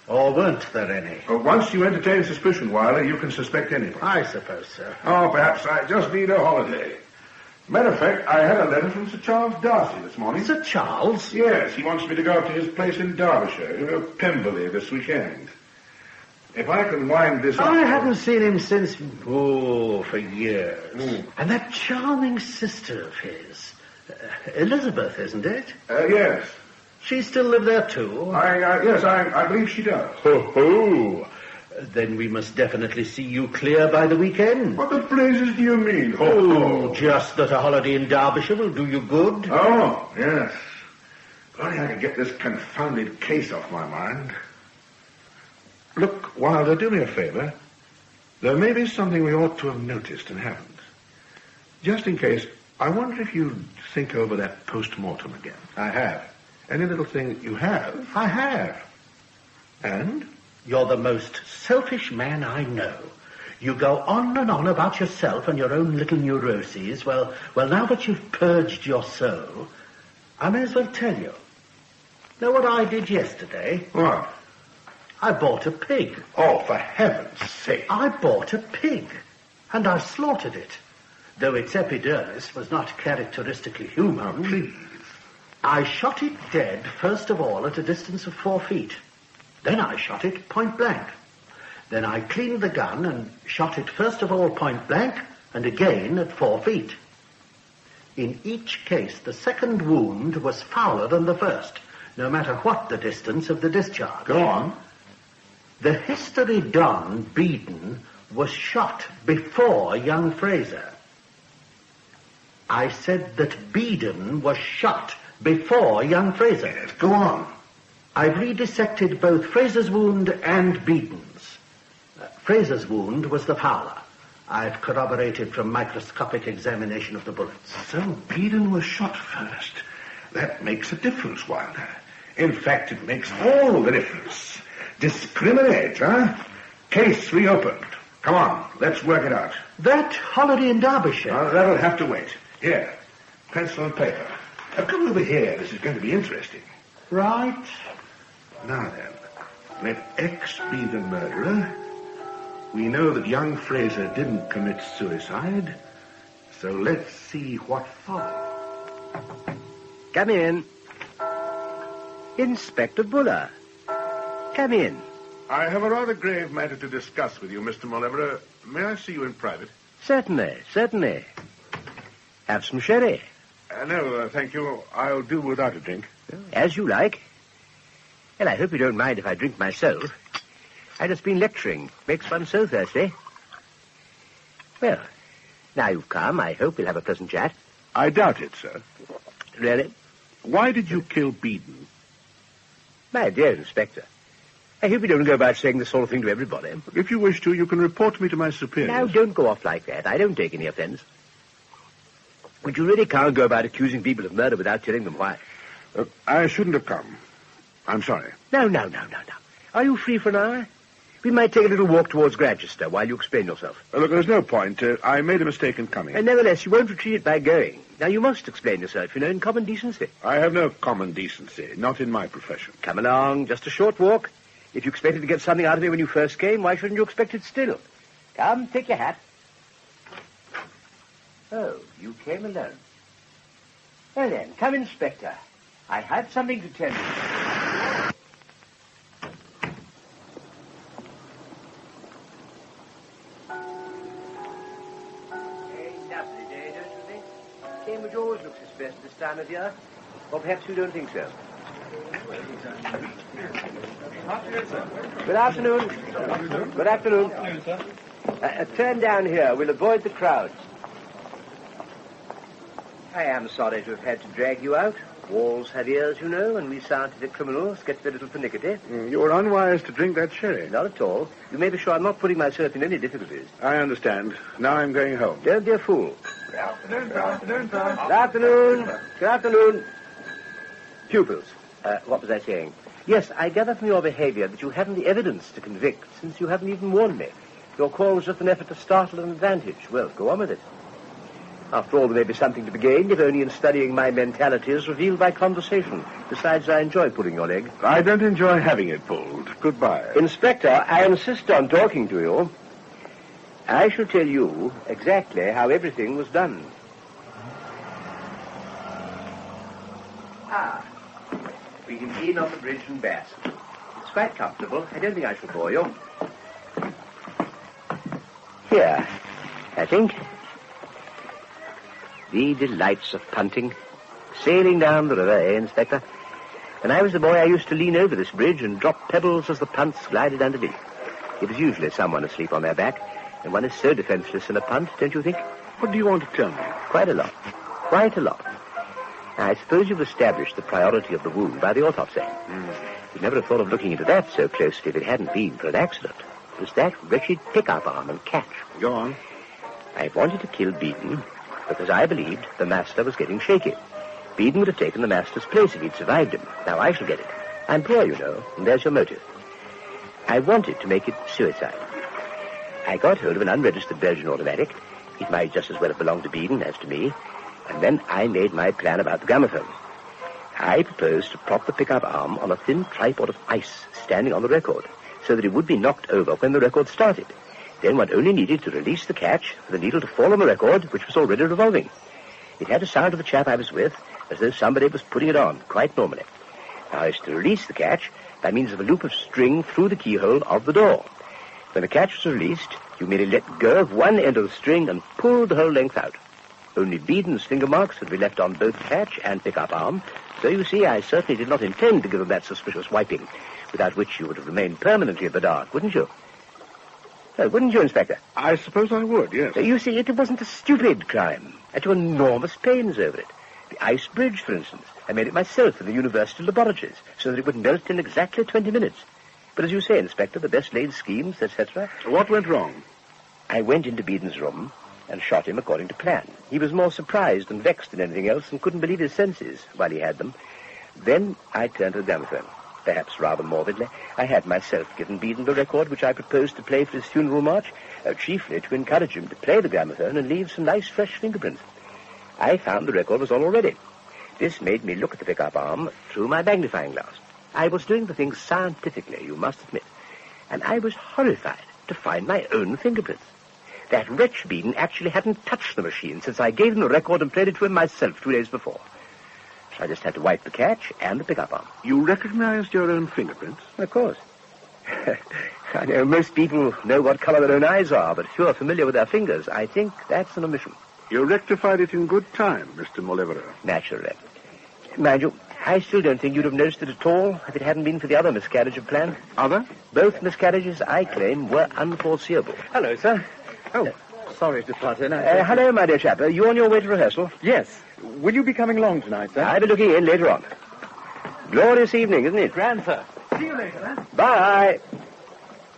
Or weren't there any? Well, once you entertain suspicion, Wilder, you can suspect anybody. I suppose so. Oh, perhaps I just need a holiday. Matter of fact, I had a letter from Sir Charles Darcy this morning. Sir Charles? Yes, he wants me to go up to his place in Derbyshire, Pemberley, this weekend. If I can wind this up... I haven't seen him since... for years. And that charming sister of his, Elizabeth, isn't it? Yes. She still live there, too? Yes, I believe she does. Ho-ho! Then we must definitely see you clear by the weekend. What the blazes do you mean? Ho-ho! Just that a holiday in Derbyshire will do you good. Oh, yes. If only I could get this confounded case off my mind. Look, Wilder, do me a favor. There may be something we ought to have noticed and haven't. Just in case, I wonder if you'd think over that post-mortem again. I have. Any little thing that you have? I have. And? You're the most selfish man I know. You go on and on about yourself and your own little neuroses. Well, now that you've purged your soul, I may as well tell you. Know what I did yesterday? What? I bought a pig. Oh, for heaven's sake. I bought a pig, and I slaughtered it. Though its epidermis was not characteristically human. Oh, please. I shot it dead, first of all, at a distance of 4 feet. Then I shot it point blank. Then I cleaned the gun and shot it first of all point blank and again at 4 feet. In each case, the second wound was fouler than the first, no matter what the distance of the discharge. Go on. The history don, Beeden, was shot before young Fraser. I said that Beeden was shot before young Fraser. Yes, go on. I've redissected both Fraser's wound and Beeden's. Fraser's wound was the fouler. I've corroborated from microscopic examination of the bullets. So Beeden was shot first. That makes a difference, Wilder. In fact, it makes all the difference. Discriminate, huh? Case reopened. Come on, let's work it out. That holiday in Derbyshire? That'll have to wait. Here, pencil and paper. Now, come over here. This is going to be interesting. Right. Now then, let X be the murderer. We know that young Fraser didn't commit suicide, so let's see what for. Come in. Inspector Buller. Come in. I have a rather grave matter to discuss with you, Mr. Mauleverer. May I see you in private? Certainly, certainly. Have some sherry. No, thank you. I'll do without a drink. As you like. Well, I hope you don't mind if I drink myself. I've just been lecturing. Makes one so thirsty. Well, now you've come, I hope we'll have a pleasant chat. I doubt it, sir. Really? Why did you kill Beeden? My dear Inspector, I hope you don't go about saying this sort of thing to everybody. If you wish to, you can report me to my superiors. Now, don't go off like that. I don't take any offense. But you really can't go about accusing people of murder without telling them why. I shouldn't have come. I'm sorry. No. Are you free for an hour? We might take a little walk towards Granchester while you explain yourself. Look, there's no point. I made a mistake in coming. And nevertheless, you won't retreat it by going. Now, you must explain yourself, in common decency. I have no common decency, not in my profession. Come along, just a short walk. If you expected to get something out of me when you first came, why shouldn't you expect it still? Come, take your hat. Oh, you came alone. Well then, come, Inspector. I have something to tell you. Lovely day, don't you think? Cambridge always looks its best this time of year. Or perhaps you don't think so. Good afternoon. Good afternoon. Turn down here. We'll avoid the crowds. I am sorry to have had to drag you out. Walls have ears, you know, and we scientific criminals get a little pernickety. You were unwise to drink that sherry. Not at all. You may be sure I'm not putting myself in any difficulties. I understand. Now I'm going home. Don't be a fool. Good afternoon, sir. Afternoon, sir. Good afternoon. Good afternoon. Pupils. What was I saying? Yes, I gather from your behavior that you haven't the evidence to convict, since you haven't even warned me. Your call was just an effort to startle an advantage. Well, go on with it. After all, there may be something to be gained, if only in studying my mentality as revealed by conversation. Besides, I enjoy pulling your leg. I don't enjoy having it pulled. Goodbye. Inspector, I insist on talking to you. I shall tell you exactly how everything was done. We can lean on the bridge and bask. It's quite comfortable. I don't think I shall bore you. Here, I think. The delights of punting. Sailing down the river, Inspector? When I was a boy, I used to lean over this bridge and drop pebbles as the punts glided underneath. It was usually someone asleep on their back, and one is so defenseless in a punt, don't you think? What do you want to tell me? Quite a lot. Quite a lot. Now, I suppose you've established the priority of the wound by the autopsy. You'd never have thought of looking into that so closely if it hadn't been for an accident. It was that wretched pick-up arm and catch. Go on. I wanted to kill Beeden because I believed the master was getting shaky. Beeden would have taken the master's place if he'd survived him. Now I shall get it. I'm poor, you know, and there's your motive. I wanted to make it suicide. I got hold of an unregistered Belgian automatic. It might just as well have belonged to Beeden as to me. And then I made my plan about the gramophone. I proposed to prop the pickup arm on a thin tripod of ice standing on the record, so that it would be knocked over when the record started. Then one only needed to release the catch for the needle to fall on the record, which was already revolving. It had the sound of the chap I was with, as though somebody was putting it on, quite normally. Now I was to release the catch by means of a loop of string through the keyhole of the door. When the catch was released, you merely let go of one end of the string and pulled the whole length out. Only Beeden's finger marks would be left on both catch and pickup arm, so you see I certainly did not intend to give them that suspicious wiping, without which you would have remained permanently in the dark, wouldn't you? Wouldn't you, Inspector? I suppose I would, yes. You see, it wasn't a stupid crime. I took enormous pains over it. The ice bridge, for instance. I made it myself in the university laboratories, so that it would melt in exactly 20 minutes. But as you say, Inspector, the best laid schemes, etc. What went wrong? I went into Beeden's room and shot him according to plan. He was more surprised and vexed than anything else and couldn't believe his senses while he had them. Then I turned to the gramophone. Perhaps rather morbidly, I had myself given Beeden the record which I proposed to play for his funeral march, chiefly to encourage him to play the gramophone and leave some nice fresh fingerprints. I found the record was all ready. This made me look at the pickup arm through my magnifying glass. I was doing the thing scientifically, you must admit. And I was horrified to find my own fingerprints. That wretch Beeden actually hadn't touched the machine since I gave him the record and played it to him myself 2 days before. So I just had to wipe the catch and the pickup arm. You recognized your own fingerprints? Of course. I know most people know what color their own eyes are, but if you're familiar with their fingers, I think that's an omission. You rectified it in good time, Mr. Molevera. Naturally. Mind you, I still don't think you'd have noticed it at all if it hadn't been for the other miscarriage of plan. Other? Both miscarriages, I claim, were unforeseeable. Hello, sir. Oh, sorry to butt in. Hello, my dear chap. Are you on your way to rehearsal? Yes. Will you be coming along tonight, sir? I'll be looking in later on. Glorious evening, isn't it? Grand, sir. See you later, then. Bye.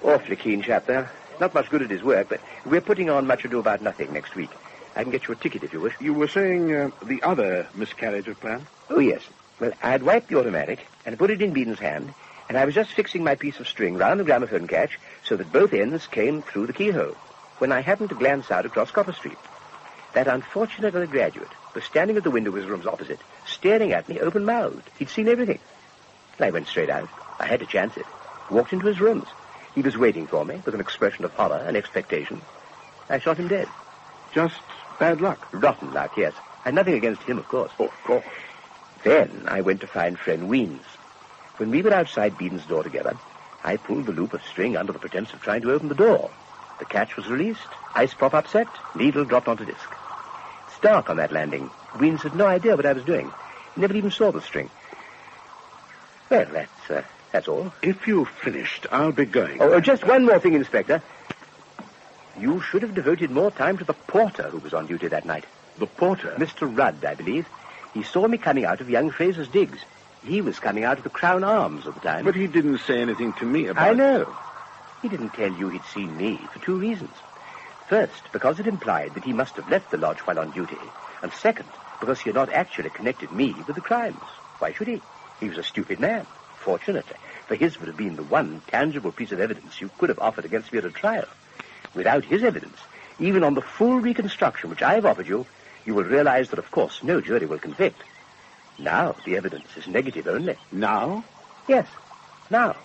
Awfully keen chap there. Not much good at his work, but we're putting on Much Ado About Nothing next week. I can get you a ticket if you wish. You were saying the other miscarriage of plan? Oh, yes. Well, I'd wiped the automatic and put it in Beeden's hand, and I was just fixing my piece of string round the gramophone catch so that both ends came through the keyhole, when I happened to glance out across Copper Street. That unfortunate undergraduate was standing at the window of his rooms opposite, staring at me open-mouthed. He'd seen everything. I went straight out. I had to chance it. Walked into his rooms. He was waiting for me with an expression of horror and expectation. I shot him dead. Just bad luck? Rotten luck, yes. And nothing against him, of course. Oh, of course. Then I went to find friend Weems. When we were outside Beeden's door together, I pulled the loop of string under the pretense of trying to open the door. The catch was released, ice prop upset, needle dropped onto disc. It's dark on that landing. Weems had no idea what I was doing. He never even saw the string. Well, that's all. If you've finished, I'll be going. Oh, just one more thing, Inspector. You should have devoted more time to the porter who was on duty that night. The porter? Mr. Rudd, I believe. He saw me coming out of young Fraser's digs. He was coming out of the Crown Arms at the time. But he didn't say anything to me about I know. He didn't tell you he'd seen me for 2 reasons. First, because it implied that he must have left the lodge while on duty. And second, because he had not actually connected me with the crimes. Why should he? He was a stupid man. Fortunately, for his would have been the one tangible piece of evidence you could have offered against me at a trial. Without his evidence, even on the full reconstruction which I've offered you, you will realize that, of course, no jury will convict. Now, the evidence is negative only. Now? Yes, now.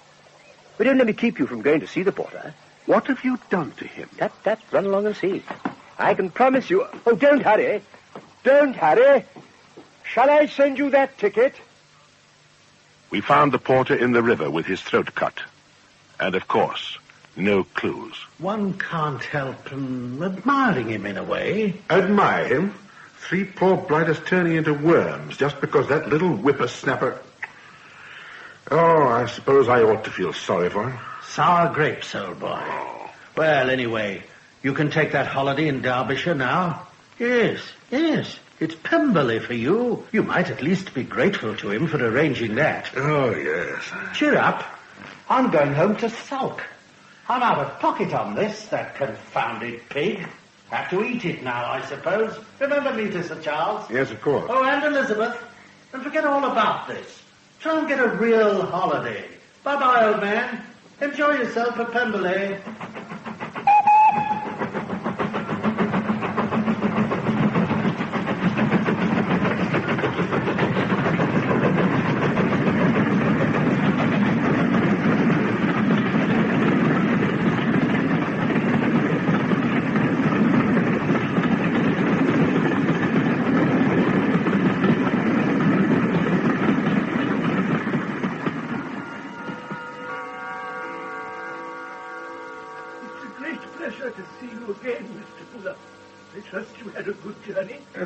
But don't let me keep you from going to see the porter. What have you done to him? That, run along and see. I can promise you... Oh, don't hurry. Don't hurry. Shall I send you that ticket? We found the porter in the river with his throat cut. And, of course, no clues. One can't help admiring him in a way. Admire him? 3 poor blighters turning into worms just because that little whippersnapper... Oh, I suppose I ought to feel sorry for him. Sour grapes, old boy. Oh. Well, anyway, you can take that holiday in Derbyshire now. Yes. It's Pemberley for you. You might at least be grateful to him for arranging that. Oh, yes. Cheer up. I'm going home to sulk. I'm out of pocket on this, that confounded pig. Have to eat it now, I suppose. Remember me to Sir Charles? Yes, of course. Oh, and Elizabeth. And forget all about this. Try and get a real holiday. Bye-bye, old man. Enjoy yourself at Pemberley.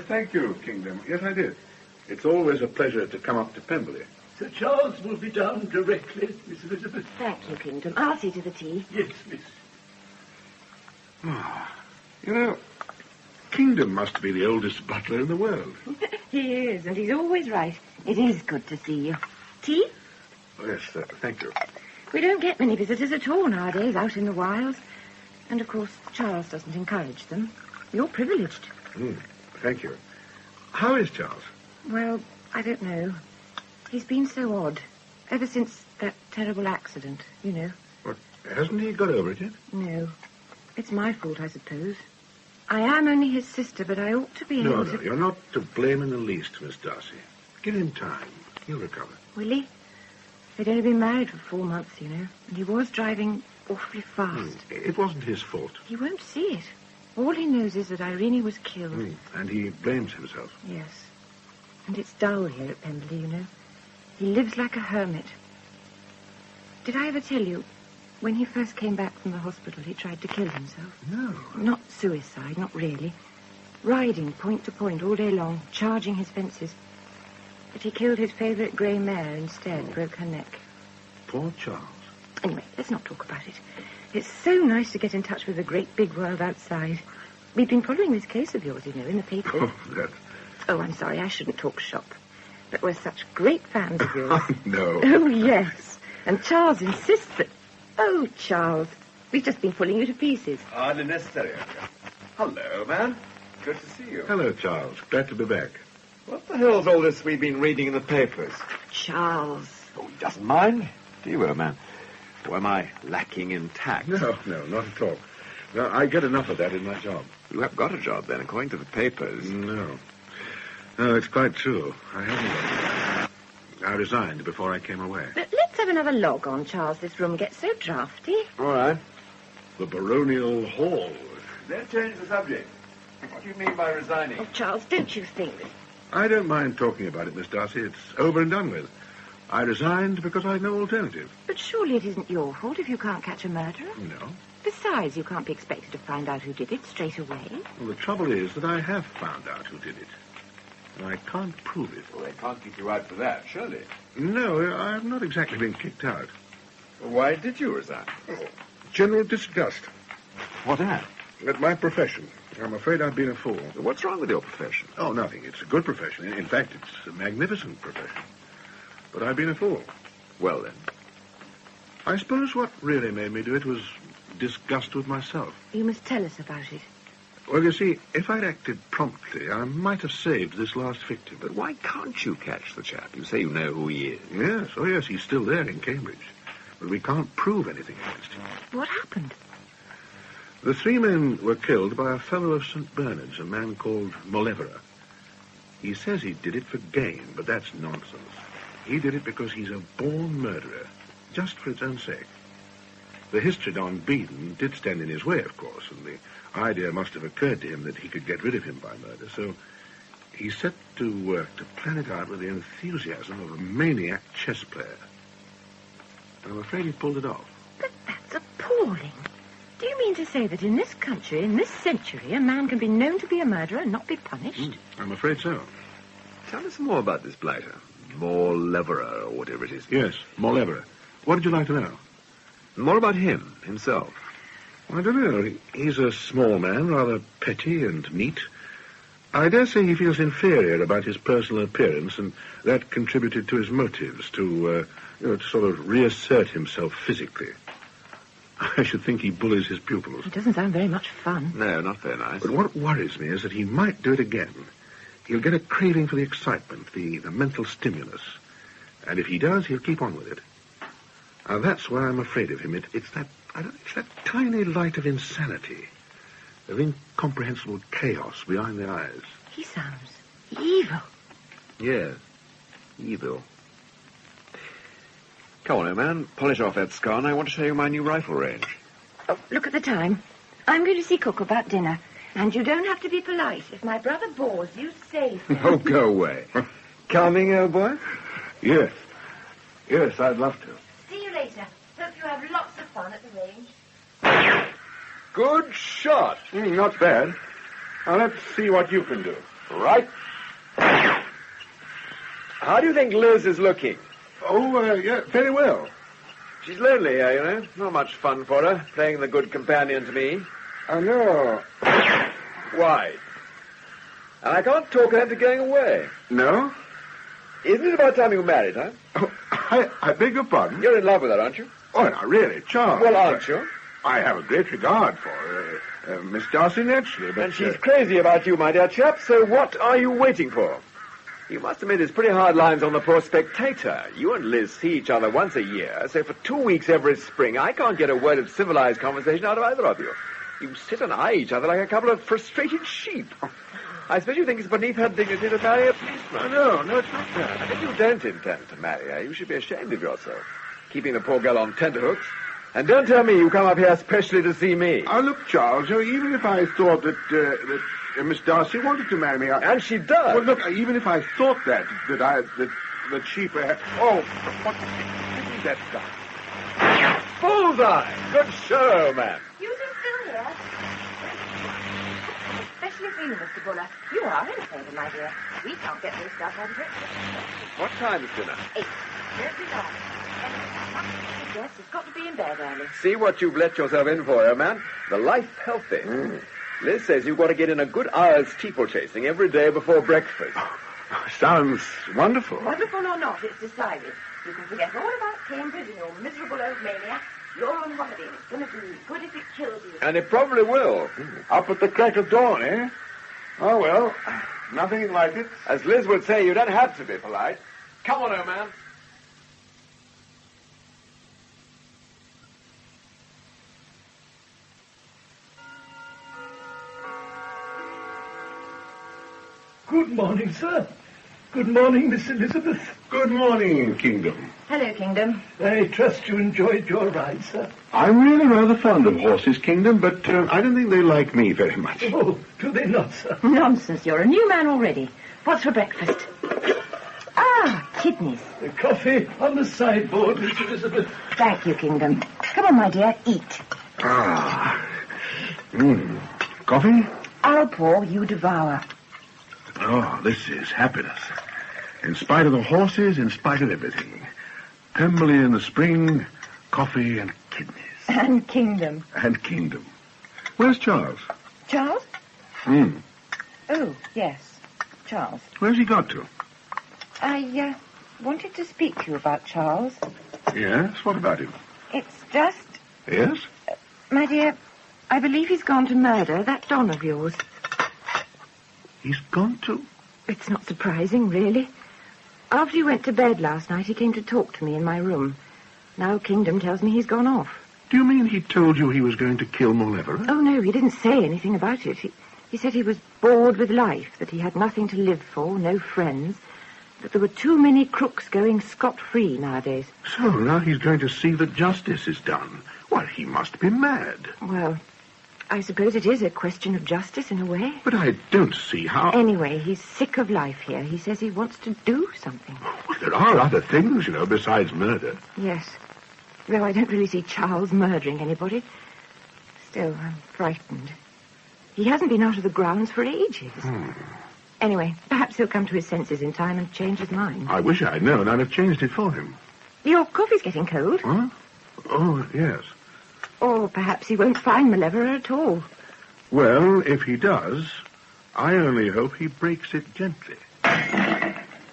Thank you, Kingdom. Yes, I did. It's always a pleasure to come up to Pemberley. Sir Charles will be down directly, Miss Elizabeth. Thank you, Kingdom. I'll see to the tea. Yes, miss. You know, Kingdom must be the oldest butler in the world. He is, and he's always right. It is good to see you. Tea? Oh, yes, thank you. We don't get many visitors at all nowadays out in the wilds. And, of course, Charles doesn't encourage them. You're privileged. Thank you. How is Charles? Well, I don't know. He's been so odd. Ever since that terrible accident, you know. What, hasn't he got over it yet? No. It's my fault, I suppose. I am only his sister, but I ought to be able to... No, you're not to blame in the least, Miss Darcy. Give him time. He'll recover. Will he? They'd only been married for 4 months, you know, and he was driving awfully fast. It wasn't his fault. He won't see it. All he knows is that Irene was killed. And he blames himself. Yes. And it's dull here at Pemberley, you know. He lives like a hermit. Did I ever tell you, when he first came back from the hospital, he tried to kill himself? No. Not suicide, not really. Riding point to point all day long, charging his fences. But he killed his favourite grey mare instead, broke her neck. Poor Charles. Anyway, let's not talk about it. It's so nice to get in touch with the great big world outside. We've been following this case of yours, you know, in the papers. Oh, I'm sorry, I shouldn't talk shop. But we're such great fans of yours. No. Oh, yes. And Charles insists that... Oh, Charles, we've just been pulling you to pieces. Hardly necessary. Hello, man. Good to see you. Hello, Charles. Glad to be back. What the hell's all this we've been reading in the papers? Charles. Oh, he doesn't mind. Do you, old man? Or am I lacking in tact? No, not at all. No, I get enough of that in my job. You have got a job, then, according to the papers. No, it's quite true. I haven't. I resigned before I came away. But let's have another log on, Charles. This room gets so drafty. All right. The baronial hall. Then change the subject. What do you mean by resigning? Oh, Charles, don't you think... I don't mind talking about it, Miss Darcy. It's over and done with. I resigned because I had no alternative. But surely it isn't your fault if you can't catch a murderer. No. Besides, you can't be expected to find out who did it straight away. Well, the trouble is that I have found out who did it. And I can't prove it. Well, they can't kick you out for that, surely. No, I've not exactly been kicked out. Why did you resign? General disgust. What at? At my profession. I'm afraid I've been a fool. What's wrong with your profession? Oh, nothing. It's a good profession. In fact, it's a magnificent profession. But I've been a fool. Well, then. I suppose what really made me do it was disgust with myself. You must tell us about it. Well, you see, if I'd acted promptly, I might have saved this last victim. But why can't you catch the chap? You say you know who he is. Yes, oh yes, he's still there in Cambridge. But we can't prove anything against him. What happened? The 3 men were killed by a fellow of St. Bernard's, a man called Mauleverer. He says he did it for gain, but that's nonsense. He did it because he's a born murderer, just for its own sake. The history on Beedon did stand in his way, of course, and the idea must have occurred to him that he could get rid of him by murder, so he set to work to plan it out with the enthusiasm of a maniac chess player. I'm afraid he pulled it off. But that's appalling. Do you mean to say that in this country, in this century, a man can be known to be a murderer and not be punished? I'm afraid so. Tell us more about this blighter. Mauleverer, or whatever it is. Yes, Mauleverer. What did you like to know? More about him, himself. I don't know. He's a small man, rather petty and neat. I dare say he feels inferior about his personal appearance, and that contributed to his motives, to sort of reassert himself physically. I should think he bullies his pupils. It doesn't sound very much fun. No, not very nice. But what worries me is that he might do it again. He'll get a craving for the excitement, the mental stimulus. And if he does, he'll keep on with it. Now, that's why I'm afraid of him. It's that tiny light of insanity, of incomprehensible chaos behind the eyes. He sounds evil. Yes, evil. Come on, old man. Polish off that scar, and I want to show you my new rifle range. Oh, look at the time. I'm going to see Cook about dinner. And you don't have to be polite. If my brother bores you, say so. Oh, go away. Coming, old boy? Yes. Yes, I'd love to. See you later. Hope you have lots of fun at the range. Good shot. Not bad. Now, let's see what you can do. Right. How do you think Liz is looking? Oh, yeah, very well. She's lonely here, you know. Not much fun for her, playing the good companion to me. I know. Why? And I can't talk her into going away. No? Isn't it about time you were married, huh? Oh, I beg your pardon? You're in love with her, aren't you? Oh, no, really, Charles. Well, aren't you? I have a great regard for her. Miss Darcy, naturally, but... And she's crazy about you, my dear chap, so what are you waiting for? You must admit it's pretty hard lines on the poor spectator. You and Liz see each other once a year, so for 2 weeks every spring, I can't get a word of civilized conversation out of either of you. You sit and eye each other like a couple of frustrated sheep. I suppose you think it's beneath her dignity to marry a policeman. No, it's not that. And if you don't intend to marry her, you should be ashamed of yourself. Keeping the poor girl on tenterhooks. And don't tell me you come up here specially to see me. Look, Charles, even if I thought that Miss Darcy wanted to marry me... And she does. Well, look, even if I thought that she perhaps... Oh, what... Give me that stuff. Bullseye! Good show, man. You two still here? Especially for you, Mr. Buller. You are in favour, my dear. We can't get this stuff on breakfast. What time is dinner? 8. Don't be long. The guest has got to be in bed early. See what you've let yourself in for, eh, man? The life healthy. Liz says you've got to get in a good hour's steeplechasing every day before breakfast. Sounds wonderful. Wonderful or not, it's decided. You can forget all about Cambridge and your miserable old maniac. You're on holiday, and it's going to be good if it kills you. And it probably will. Up at the crack of dawn, eh? Oh, well, nothing like it. As Liz would say, you don't have to be polite. Come on, old man. Good morning, sir. Good morning, Miss Elizabeth. Good morning, Kingdom. Hello, Kingdom. I trust you enjoyed your ride, sir. I'm really rather fond of horses, Kingdom, but I don't think they like me very much. Oh, do they not, sir? Nonsense, you're a new man already. What's for breakfast? Kidneys. The coffee on the sideboard, Miss Elizabeth. Thank you, Kingdom. Come on, my dear, eat. Coffee? I'll pour, you devour. Oh, this is happiness. In spite of the horses, in spite of everything. Pemberley in the spring, coffee and kidneys. And Kingdom. And Kingdom. Where's Charles? Charles? Oh, yes. Charles. Where's he got to? I wanted to speak to you about Charles. Yes? What about him? It's just... Yes? My dear, I believe he's gone to murder that Don of yours. He's gone to? It's not surprising, really. After you went to bed last night, he came to talk to me in my room. Now Kingdom tells me he's gone off. Do you mean he told you he was going to kill Mauleverer? Oh, no, he didn't say anything about it. He said he was bored with life, that he had nothing to live for, no friends, that there were too many crooks going scot-free nowadays. So now he's going to see that justice is done. Well, he must be mad. Well, I suppose it is a question of justice in a way. But I don't see how... Anyway, he's sick of life here. He says he wants to do something. Well, there are other things, besides murder. Yes. Though I don't really see Charles murdering anybody. Still, I'm frightened. He hasn't been out of the grounds for ages. Anyway, perhaps he'll come to his senses in time and change his mind. I wish I'd known. I'd have changed it for him. Your coffee's getting cold. Huh? Oh, yes. Or perhaps he won't find Mauleverer at all. Well, if he does, I only hope he breaks it gently.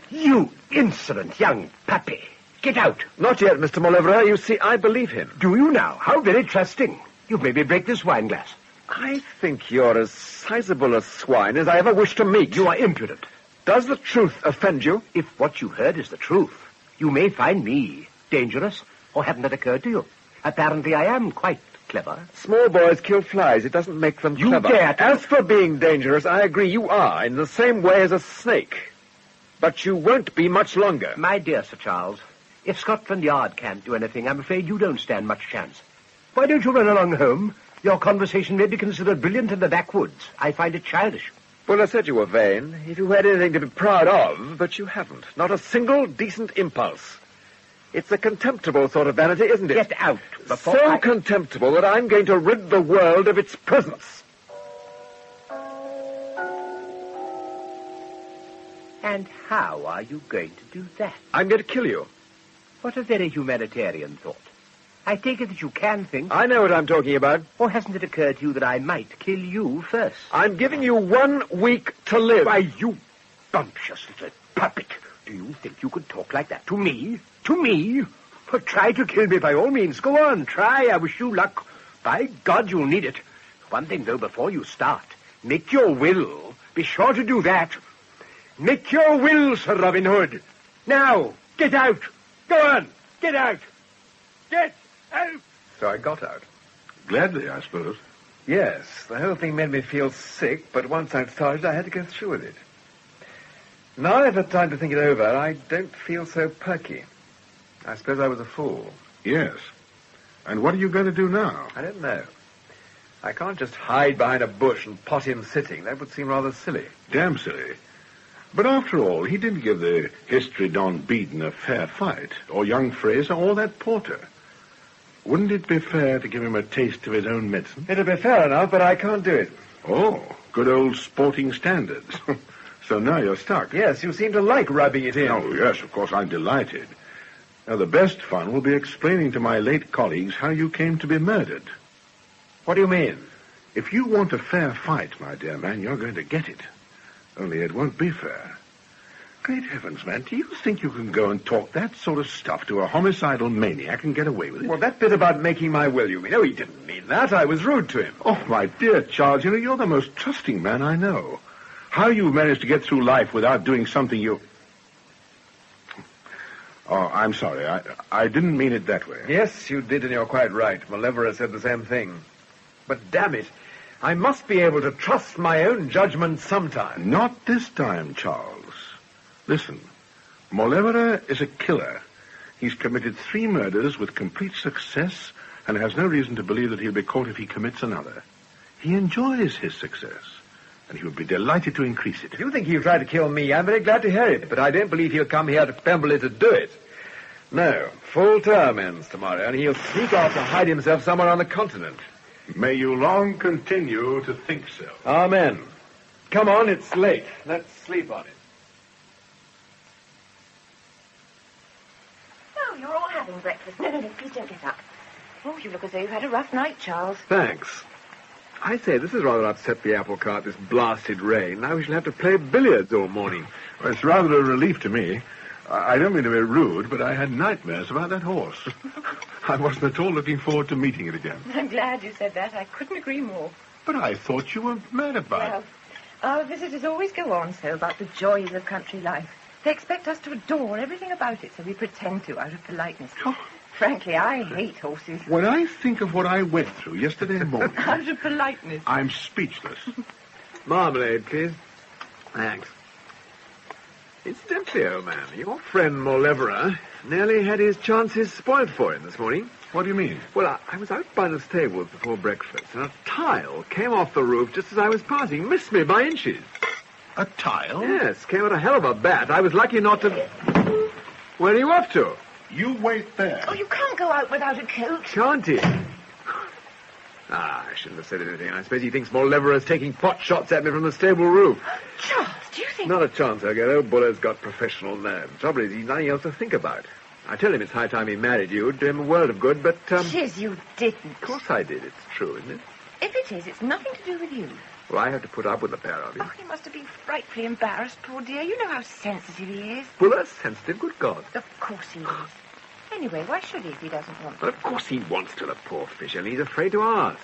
You insolent young puppy. Get out. Not yet, Mr. Mauleverer. You see, I believe him. Do you now? How very trusting. You've made me break this wine glass. I think you're as sizable a swine as I ever wish to meet. You are impudent. Does the truth offend you? If what you heard is the truth, you may find me dangerous, or hadn't that occurred to you? Apparently I am quite clever. Small boys kill flies. It doesn't make them clever. You dare to... As for being dangerous, I agree you are, in the same way as a snake. But you won't be much longer. My dear Sir Charles, if Scotland Yard can't do anything, I'm afraid you don't stand much chance. Why don't you run along home? Your conversation may be considered brilliant in the backwoods. I find it childish. Well, I said you were vain. If you had anything to be proud of, but you haven't. Not a single decent impulse. It's a contemptible sort of vanity, isn't it? Get out. So contemptible that I'm going to rid the world of its presence. And how are you going to do that? I'm going to kill you. What a very humanitarian thought. I take it that you can think. I know what I'm talking about. Or hasn't it occurred to you that I might kill you first? I'm giving you 1 week to live. Why, you bumptious little puppet. Do you think you could talk like that to me? To me? Well, try to kill me by all means. Go on, try. I wish you luck. By God, you'll need it. One thing, though, before you start. Make your will. Be sure to do that. Make your will, Sir Robin Hood. Now, get out. Go on, get out. Get out. So I got out. Gladly, I suppose. Yes, the whole thing made me feel sick, but once I'd started, I had to go through with it. Now I've had time to think it over, I don't feel so perky. I suppose I was a fool. Yes. And what are you going to do now? I don't know. I can't just hide behind a bush and pot him sitting. That would seem rather silly. Damn silly. But after all, he didn't give the history Don Beeden a fair fight, or young Fraser, or that porter. Wouldn't it be fair to give him a taste of his own medicine? It'll be fair enough, but I can't do it. Oh, good old sporting standards. So now you're stuck. Yes, you seem to like rubbing it in. Oh, yes, of course, I'm delighted. Now, the best fun will be explaining to my late colleagues how you came to be murdered. What do you mean? If you want a fair fight, my dear man, you're going to get it. Only it won't be fair. Great heavens, man, do you think you can go and talk that sort of stuff to a homicidal maniac and get away with it? Well, that bit about making my will, you mean? Oh, he didn't mean that. I was rude to him. Oh, my dear Charles, you know, you're the most trusting man I know. How you managed to get through life without doing something you... Oh, I'm sorry. I didn't mean it that way. Yes, you did, and you're quite right. Malevera said the same thing. But damn it, I must be able to trust my own judgment sometime. Not this time, Charles. Listen, Malevera is a killer. He's committed 3 murders with complete success and has no reason to believe that he'll be caught if he commits another. He enjoys his success, and he would be delighted to increase it. If you think he'll try to kill me, I'm very glad to hear it, but I don't believe he'll come here to Pemberley to do it. No, full term ends tomorrow, and he'll sneak off to hide himself somewhere on the continent. May you long continue to think so. Amen. Come on, it's late. Let's sleep on it. Oh, you're all having breakfast. No, please don't get up. Oh, you look as though you've had a rough night, Charles. Thanks. I say, this has rather upset the apple cart, this blasted rain. Now we shall have to play billiards all morning. Well, it's rather a relief to me. I don't mean to be rude, but I had nightmares about that horse. I wasn't at all looking forward to meeting it again. I'm glad you said that. I couldn't agree more. But I thought you were mad about it. Well, our visitors always go on so about the joys of country life. They expect us to adore everything about it, so we pretend to out of politeness. Oh. Frankly, I hate horses. When I think of what I went through yesterday morning... Out of politeness. I'm speechless. Marmalade, please. Thanks. Incidentally, old man, your friend Malevera nearly had his chances spoiled for him this morning. What do you mean? Well, I was out by the stables before breakfast, and a tile came off the roof just as I was passing. Missed me by inches. A tile? Yes, came at a hell of a bat. I was lucky not to... Where are you off to? You wait there. Oh, you can't go out without a coat. Can't he? I shouldn't have said anything. I suppose he thinks Malevera's taking pot shots at me from the stable roof. Charles, do you think... Not a chance, I guess. Old Buller's got professional nerve. The trouble is, he's nothing else to think about. I tell him it's high time he married you. It'd do him a world of good, but, Chiz, you didn't. Of course I did. It's true, isn't it? If it is, it's nothing to do with you. Well, I have to put up with the pair of you. Oh, he must have been frightfully embarrassed, poor dear. You know how sensitive he is. Buller's sensitive? Good God. Of course he is. Anyway, why should he if he doesn't want to? Well, of course he wants to, the poor fish, and he's afraid to ask.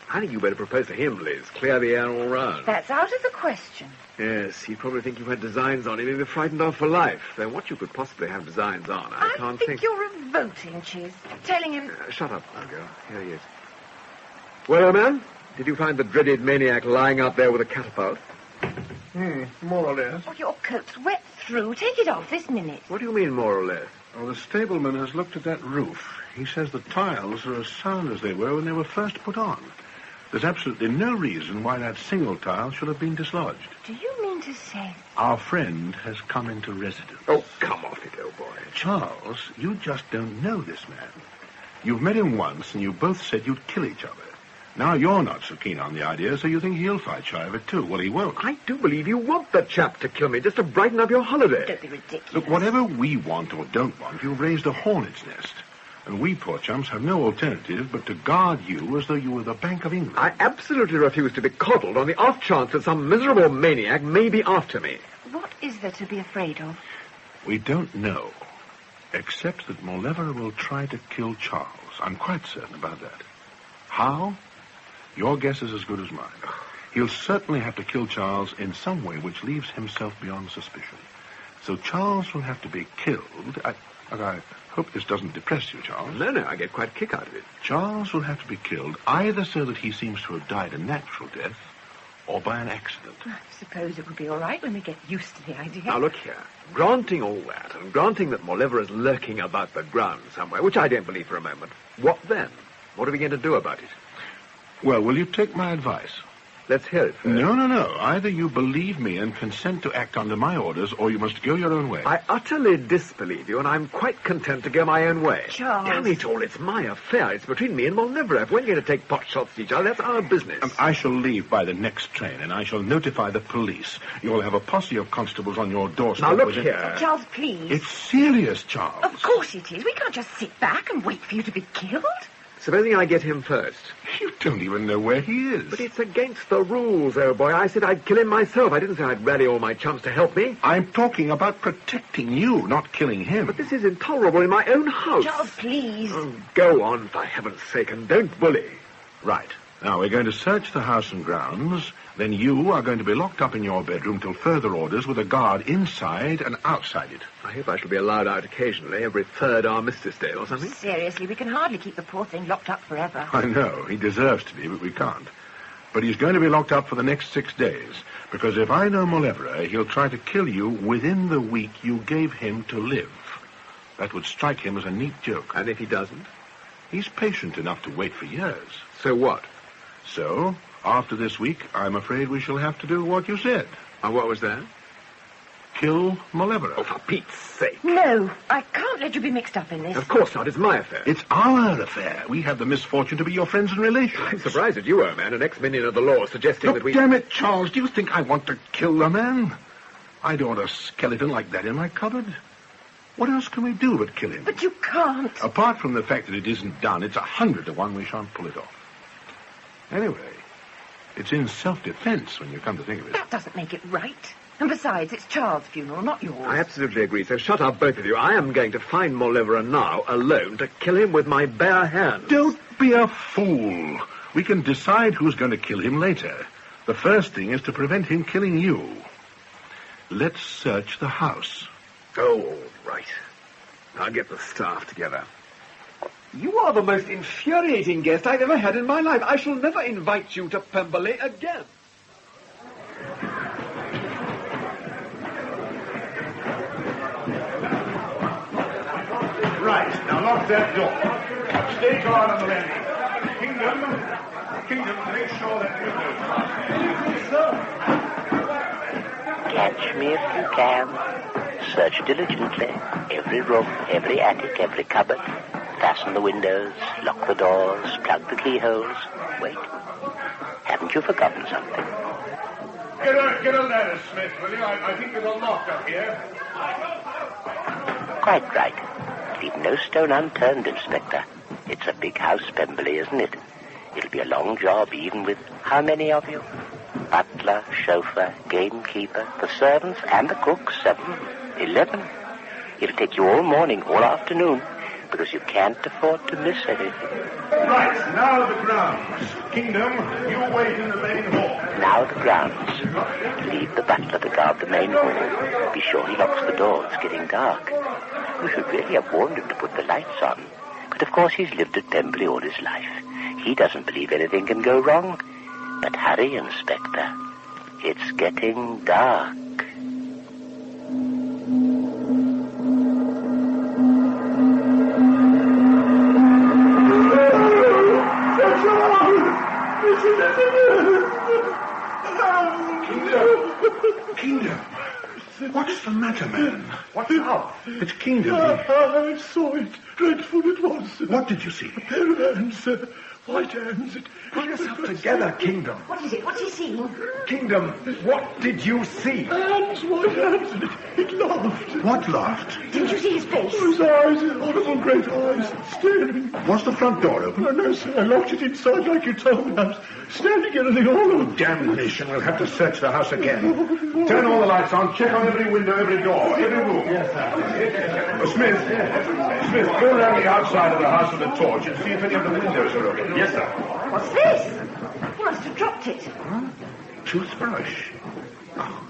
I think you better propose to him, Liz. Clear the air all round. That's out of the question. Yes, he'd probably think you had designs on him. He'd be frightened off for life. Though what you could possibly have designs on, I can't think. I think you're revolting, Chiz. Telling him... Shut up, now, girl. Here he is. Well, old man, did you find the dreaded maniac lying out there with a catapult? More or less. Oh, your coat's wet through. Take it off this minute. What do you mean, more or less? Well, the stableman has looked at that roof. He says the tiles are as sound as they were when they were first put on. There's absolutely no reason why that single tile should have been dislodged. Do you mean to say... Our friend has come into residence. Oh, come off it, old boy. Charles, you just don't know this man. You've met him once, and you both said you'd kill each other. Now you're not so keen on the idea, so you think he'll fight shy of it, too. Well, he won't. I do believe you want that chap to kill me just to brighten up your holiday. Don't be ridiculous. Look, whatever we want or don't want, you've raised a hornet's nest. And we poor chumps have no alternative but to guard you as though you were the Bank of England. I absolutely refuse to be coddled on the off chance that some miserable maniac may be after me. What is there to be afraid of? We don't know, except that Malevera will try to kill Charles. I'm quite certain about that. How? Your guess is as good as mine. He'll certainly have to kill Charles in some way which leaves himself beyond suspicion. So Charles will have to be killed... And I hope this doesn't depress you, Charles. No, I get quite a kick out of it. Charles will have to be killed either so that he seems to have died a natural death or by an accident. I suppose it will be all right when we get used to the idea. Now, look here. Granting all that, and granting that Mauleverer is lurking about the grounds somewhere, which I don't believe for a moment, what then? What are we going to do about it? Well, will you take my advice? Let's hear it first. No. Either you believe me and consent to act under my orders, or you must go your own way. I utterly disbelieve you, and I'm quite content to go my own way. Charles. Damn it all, it's my affair. It's between me and Mauleverer. If we're going to take pot shots at each other, that's our business. I shall leave by the next train, and I shall notify the police. You'll have a posse of constables on your doorstep. Now, look here. Charles, please. It's serious, Charles. Of course it is. We can't just sit back and wait for you to be killed. Supposing I get him first. You don't even know where he is. But it's against the rules, old boy. I said I'd kill him myself. I didn't say I'd rally all my chums to help me. I'm talking about protecting you, not killing him. But this is intolerable in my own house. Charles, please. Oh, go on, for heaven's sake, and don't bully. Right. Now, we're going to search the house and grounds. Then you are going to be locked up in your bedroom till further orders with a guard inside and outside it. I hope I shall be allowed out occasionally, every third armistice day or something. Seriously, we can hardly keep the poor thing locked up forever. I know. He deserves to be, but we can't. But he's going to be locked up for the next 6 days, because if I know Mauleverer, he'll try to kill you within the week you gave him to live. That would strike him as a neat joke. And if he doesn't? He's patient enough to wait for years. So what? So, after this week, I'm afraid we shall have to do what you said. And what was that? Kill Mauleverer. Oh, for Pete's sake. No, I can't let you be mixed up in this. Of course not. It's my affair. It's our affair. We have the misfortune to be your friends and relations. I'm surprised at you, old man, an ex-minion of the law, suggesting that we... Damn it, Charles. Do you think I want to kill the man? I don't want a skeleton like that in my cupboard. What else can we do but kill him? But you can't. Apart from the fact that it isn't done, it's 100 to 1 we shan't pull it off. Anyway, it's in self-defense when you come to think of it. That doesn't make it right. And besides, it's Charles' funeral, not yours. I absolutely agree, so shut up, both of you. I am going to find Mauleverer now, alone, to kill him with my bare hands. Don't be a fool. We can decide who's going to kill him later. The first thing is to prevent him killing you. Let's search the house. Oh, all right. I'll get the staff together. You are the most infuriating guest I've ever had in my life. I shall never invite you to Pemberley again. Right, now lock that door. Stay guard on the landing. Kingdom, make sure that window. Catch me if you can. Search diligently. Every room, every attic, every cupboard. Fasten the windows, lock the doors, plug the keyholes. Wait. Haven't you forgotten something? Get a ladder, Smith, will you? I think there's a lock up here. Quite right. Leave no stone unturned, Inspector. It's a big house, Pemberley, isn't it? It'll be a long job, even with how many of you? Butler, chauffeur, gamekeeper, the servants, and the cooks, 7, 11. It'll take you all morning, all afternoon, because you can't afford to miss anything. Right, now the grounds. Kingdom, you wait in the main hall. Now the grounds. Leave the butler to guard the main hall. Be sure he locks the door. It's getting dark. We should really have warned him to put the lights on. But of course he's lived at Pemberley all his life. He doesn't believe anything can go wrong. But hurry, Inspector. It's getting dark. Kingdom. What's the matter, man? What's up? It's Kingdom. I saw it. Dreadful it was. What did you see? A pair of hands, white hands. Pull yourself together, Kingdom. What is it? What's he seeing? Kingdom, what did you see? Hands, white hands, and it laughed. What laughed? Did you see his face? His eyes, horrible great eyes, staring. Was the front door open? No, sir, I locked it inside like you told me. I was standing in the hall. Damnation, we'll have to search the house again. Turn all the lights on, check on every window, every door, every room. Yes, sir. Smith, go around the outside of the house with a torch and see if any of the windows are open. Yes, sir. What's this? He must have dropped it. Toothbrush. Oh,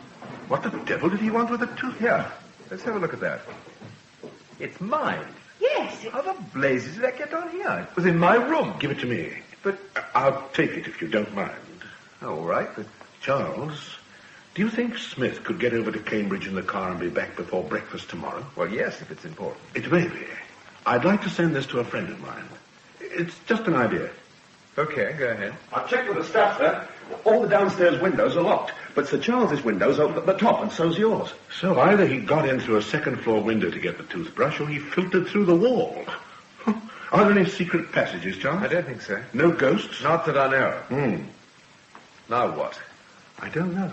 what the devil did he want with a tooth? Here, let's have a look at that. It's mine. Yes. How the blazes did that get on here? It was in my room. Give it to me. But I'll take it if you don't mind. all right, but Charles, do you think Smith could get over to Cambridge in the car and be back before breakfast tomorrow? well, yes, if it's important. It may be. I'd like to send this to a friend of mine. It's just an idea. Okay, go ahead. I've checked with the staff, sir. All the downstairs windows are locked, but Sir Charles's window's open at the top, and so's yours. So either he got in through a second-floor window to get the toothbrush, or he filtered through the wall. Are there any secret passages, Charles? I don't think so. No ghosts? Not that I know. Now what? I don't know.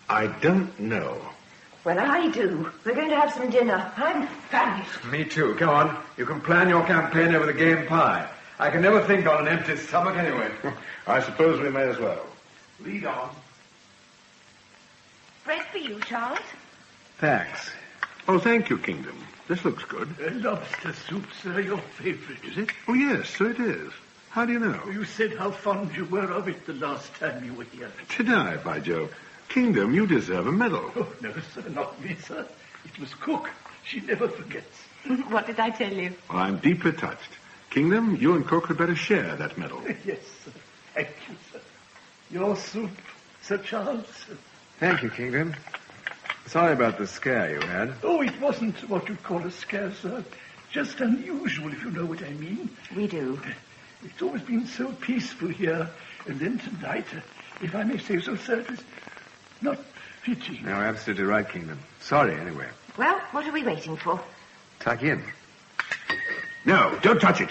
I don't know. Well, I do. We're going to have some dinner. I'm famished. Me too. Come on. You can plan your campaign over the game pie. I can never think on an empty stomach anyway. I suppose we may as well. Lead on. Bread for you, Charles. Thanks. Oh, thank you, Kingdom. This looks good. Lobster soup, sir, your favourite. Is it? Oh, yes, so it is. How do you know? You said how fond you were of it the last time you were here. Did I, by Jove? Kingdom, you deserve a medal. Oh, no, sir, not me, sir. It was Cook. She never forgets. What did I tell you? Well, I'm deeply touched. Kingdom, you and Cook had better share that medal. Yes, sir. Thank you, sir. Your soup, Sir Charles. Thank you, Kingdom. Sorry about the scare you had. Oh, it wasn't what you'd call a scare, sir. Just unusual, if you know what I mean. We do. It's always been so peaceful here. And then tonight, if I may say so, sir, it was not fitting. No, absolutely right, Kingdom. Sorry, anyway. Well, what are we waiting for? Tuck in. No, don't touch it.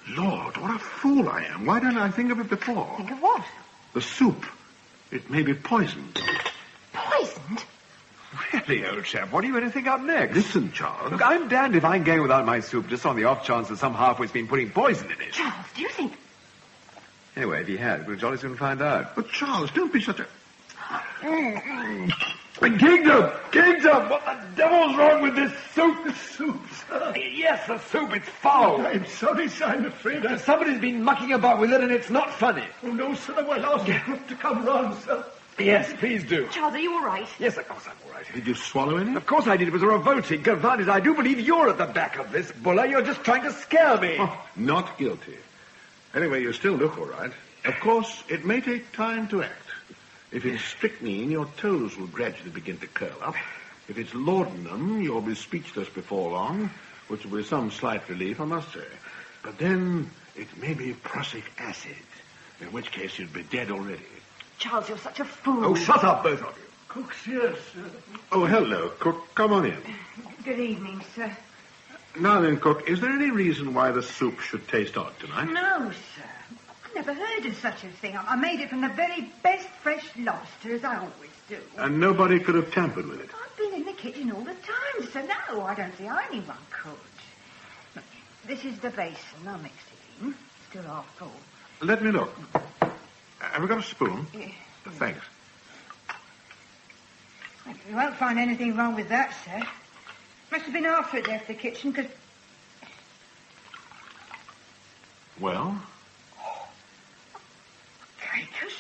Lord, what a fool I am. Why don't I think of it before? Think of what? The soup. It may be poisoned. Poisoned? Really, old chap, what are you going to think up next? Listen, Charles. Look, I'm damned if I can go without my soup just on the off chance that some half-wit's been putting poison in it. Charles, do you think... Anyway, if he had, we'll jolly soon find out. But, Charles, don't be such a... Kingdom! Kingdom! What the devil's wrong with this soup? The soup, sir. Yes, the soup. It's foul. I'm sorry, sir. I'm afraid Somebody's been mucking about with it, and it's not funny. Oh, no, sir. Well, ask Cook to come round, sir. Yes, please do. Charles, are you all right? Yes, of course I'm all right. Did you swallow any? Of course I did. It was a revolting. Confound it, I do believe you're at the back of this, Buller. You're just trying to scare me. Oh, not guilty. Anyway, you still look all right. Of course, it may take time to act. If it's strychnine, your toes will gradually begin to curl up. If it's laudanum, you'll be speechless before long, which will be some slight relief, I must say. But then it may be prussic acid, in which case you'd be dead already. Charles, you're such a fool. Oh, shut up, both of you. Cook's here, sir. Oh, hello, Cook. Come on in. Good evening, sir. Now then, Cook, is there any reason why the soup should taste odd tonight? No, sir. I never heard of such a thing. I made it from the very best fresh lobster, as I always do. And nobody could have tampered with it? I've been in the kitchen all the time, so no, I don't see how anyone could. Look, this is the basin. I'll mix it in. Still half full. Let me look. Have you got a spoon? Yeah. Thanks. You won't find anything wrong with that, sir. Must have been after it left the kitchen, because... Well? Cake of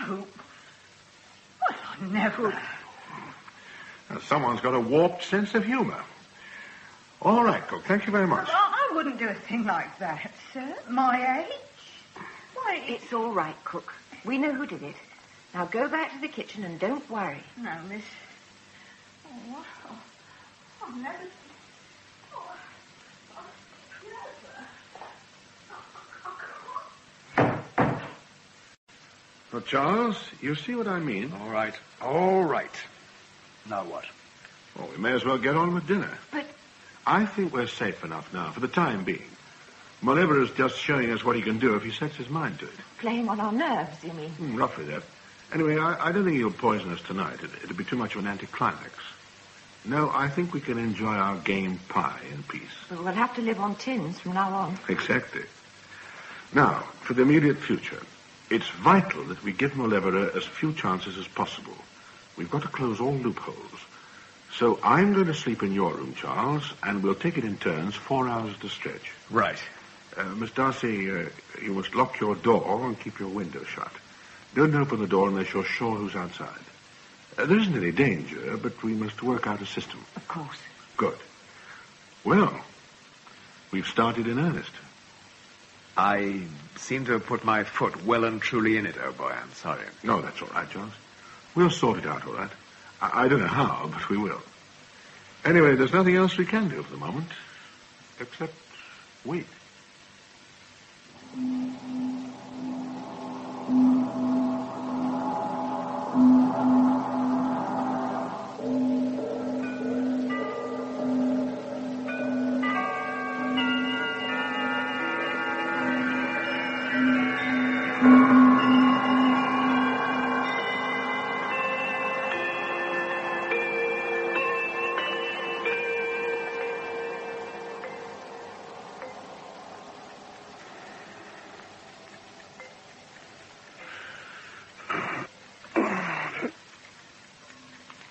soap? Well, I never... Someone's got a warped sense of humour. All right, Cook. Thank you very much. I wouldn't do a thing like that, sir. My age. Why, it's all right, Cook. We know who did it. Now go back to the kitchen and don't worry. No, miss. Oh, wow. I've never... Well, Charles, you see what I mean? All right. All right. Now what? Well, we may as well get on with dinner. But... I think we're safe enough now, for the time being. Mullivra is just showing us what he can do if he sets his mind to it. Playing on our nerves, you mean? Roughly that. Anyway, I don't think he'll poison us tonight. It'd be too much of an anticlimax. No, I think we can enjoy our game pie in peace. But we'll have to live on tins from now on. Exactly. Now, for the immediate future, it's vital that we give Mullivra as few chances as possible. We've got to close all loopholes. So I'm going to sleep in your room, Charles, and we'll take it in turns, 4 hours at a stretch. Right. Miss Darcy, you must lock your door and keep your window shut. Don't open the door unless you're sure who's outside. There isn't any danger, but we must work out a system. Of course. Good. Well, we've started in earnest. I seem to have put my foot well and truly in it, oh boy. I'm sorry. No, that's all right, Charles. We'll sort it out all right. I don't know how, but we will. Anyway, there's nothing else we can do for the moment, except wait.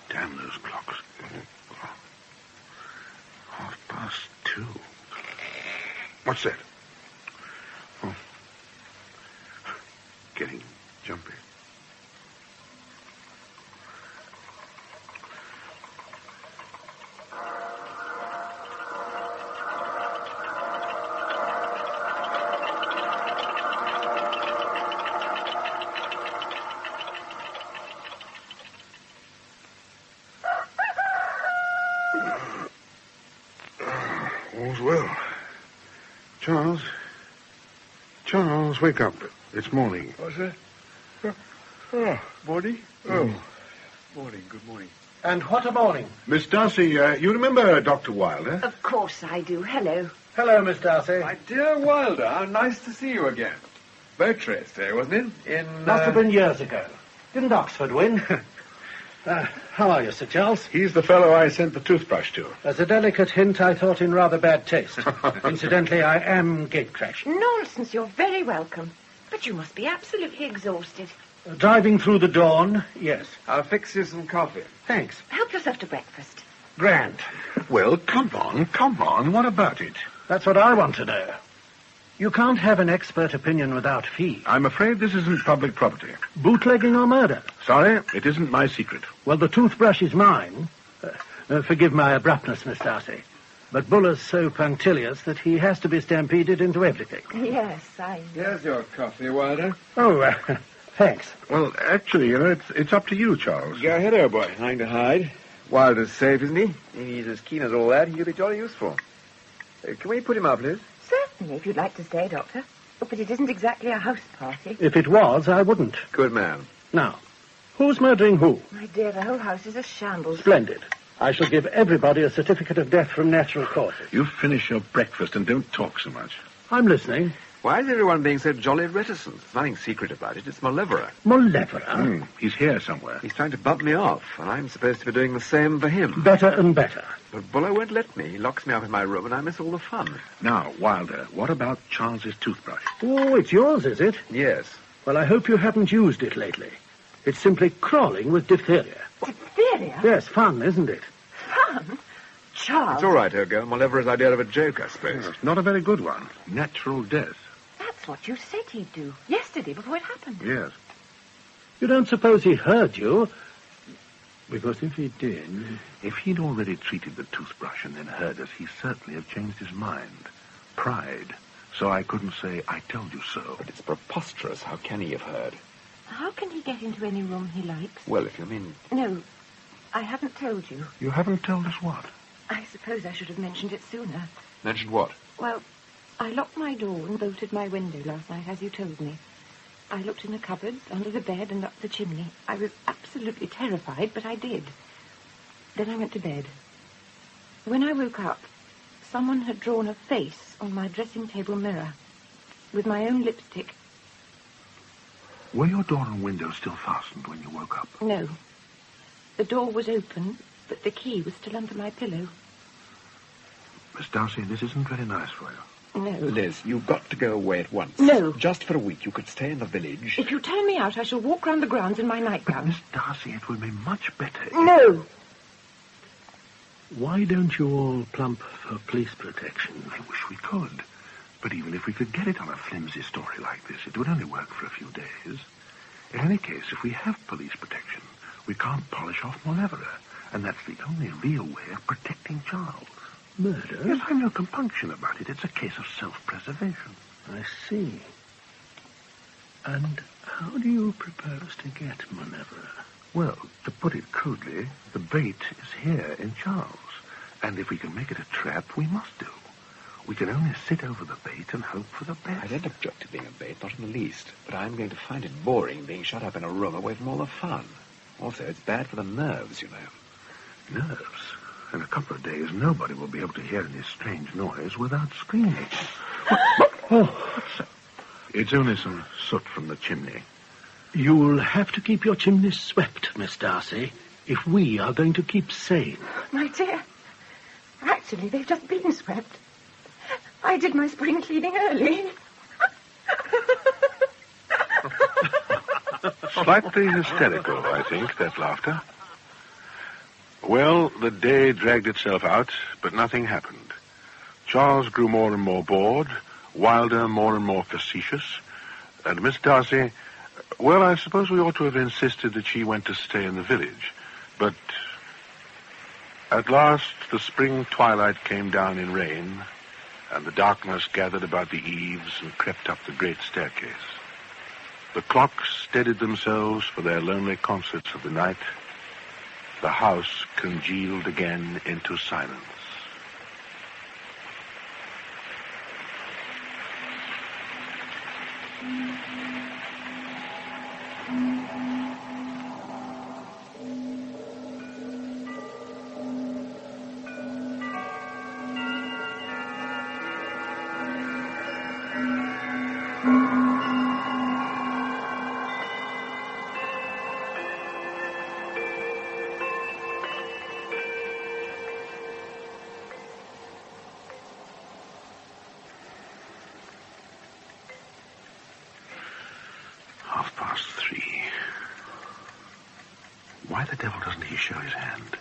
Damn those clocks. 2:30. What's that? Oh. Getting jumpy. All's well. Charles, wake up. It's morning. What's that? Oh, morning? Oh, morning, good morning. And what a morning. Miss Darcy, you remember Dr. Wilder? Of course I do. Hello. Hello, Miss Darcy. My dear Wilder, how nice to see you again. Beautre's Day, wasn't it? Must have been years ago. Didn't Oxford win? How are you, Sir Charles? He's the fellow I sent the toothbrush to. As a delicate hint, I thought in rather bad taste. Incidentally, I am gate-crashing. Nonsense, you're very welcome. But you must be absolutely exhausted. Driving through the dawn, yes. I'll fix you some coffee. Thanks. Help yourself to breakfast. Grand. Well, come on. What about it? That's what I want to know. You can't have an expert opinion without fee. I'm afraid this isn't public property. Bootlegging or murder? Sorry, it isn't my secret. Well, the toothbrush is mine. Forgive my abruptness, Miss Darcy. But Buller's so punctilious that he has to be stampeded into everything. Yes, I... Here's your coffee, Wilder. Oh, thanks. Well, actually, it's up to you, Charles. Go ahead, old boy. Nothing to hide. Wilder's safe, isn't he? If he's as keen as all that, he'll be jolly useful. Can we put him up, please? Certainly, if you'd like to stay, Doctor. Oh, but it isn't exactly a house party. If it was, I wouldn't. Good man. Now, who's murdering who? My dear, the whole house is a shambles. Splendid. I shall give everybody a certificate of death from natural causes. You finish your breakfast and don't talk so much. I'm listening. Why is everyone being so jolly reticent? There's nothing secret about it. It's Malevera. Malevera? He's here somewhere. He's trying to bump me off, and I'm supposed to be doing the same for him. Better and better. But Buller won't let me. He locks me up in my room, and I miss all the fun. Now, Wilder, what about Charles's toothbrush? Oh, it's yours, is it? Yes. Well, I hope you haven't used it lately. It's simply crawling with diphtheria. Diphtheria? Yes, fun, isn't it? Fun? Charles? It's all right, old girl. Malevera's idea of a joke, I suppose. It's not a very good one. Natural death. That's what you said he'd do. Yesterday, before it happened. Yes. You don't suppose he heard you? Because if he did... If he'd already treated the toothbrush and then heard us, he certainly have changed his mind. Pride. So I couldn't say, I told you so. But it's preposterous. How can he have heard? How can he get into any room he likes? Well, if you mean... No, I haven't told you. You haven't told us what? I suppose I should have mentioned it sooner. Mentioned what? Well, I locked my door and bolted my window last night, as you told me. I looked in the cupboards, under the bed, and up the chimney. I was absolutely terrified, but I did. Then I went to bed. When I woke up, someone had drawn a face on my dressing table mirror, with my own lipstick. Were your door and window still fastened when you woke up? No. The door was open, but the key was still under my pillow. Miss Darcy, this isn't very nice for you. No. Liz, you've got to go away at once. No. Just for a week. You could stay in the village. If you turn me out, I shall walk round the grounds in my nightgown. Miss Darcy, it will be much better if... No. Why don't you all plump for police protection? I wish we could. But even if we could get it on a flimsy story like this, it would only work for a few days. In any case, if we have police protection, We can't polish off Malevola, and that's the only real way of protecting Charles. Murder? Yes, I've no compunction about it. It's a case of self-preservation. I see. And how do you propose to get Malevola? Well, to put it crudely, the bait is here in Charles. And if we can make it a trap, we must do. We can only sit over the bait and hope for the best. I don't object to being a bait, not in the least. But I'm going to find it boring being shut up in a room away from all the fun. Also, it's bad for the nerves, you know. Nerves? In a couple of days, nobody will be able to hear any strange noise without screaming. What's that? It's only some soot from the chimney. You'll have to keep your chimney swept, Miss Darcy, if we are going to keep sane. My dear, actually, they've just been swept. I did my spring cleaning early. Slightly hysterical, I think, that laughter. Well, the day dragged itself out, but nothing happened. Charles grew more and more bored, Wilder more and more facetious, and Miss Darcy, well, I suppose we ought to have insisted that she went to stay in the village. But at last the spring twilight came down in rain, and the darkness gathered about the eaves and crept up the great staircase. The clocks steadied themselves for their lonely concerts of the night. The house congealed again into silence. Why the devil doesn't he show his hand?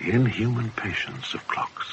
The inhuman patience of clocks.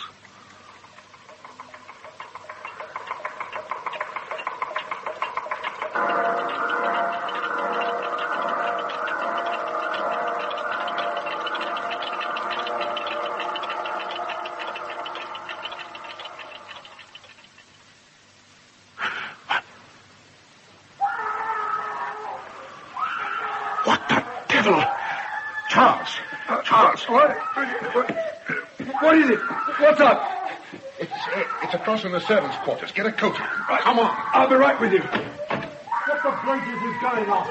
What is it? What's up? It's across from the servants' quarters. Get a coat. Right. Come on. I'll be right with you. What the blazes is going on?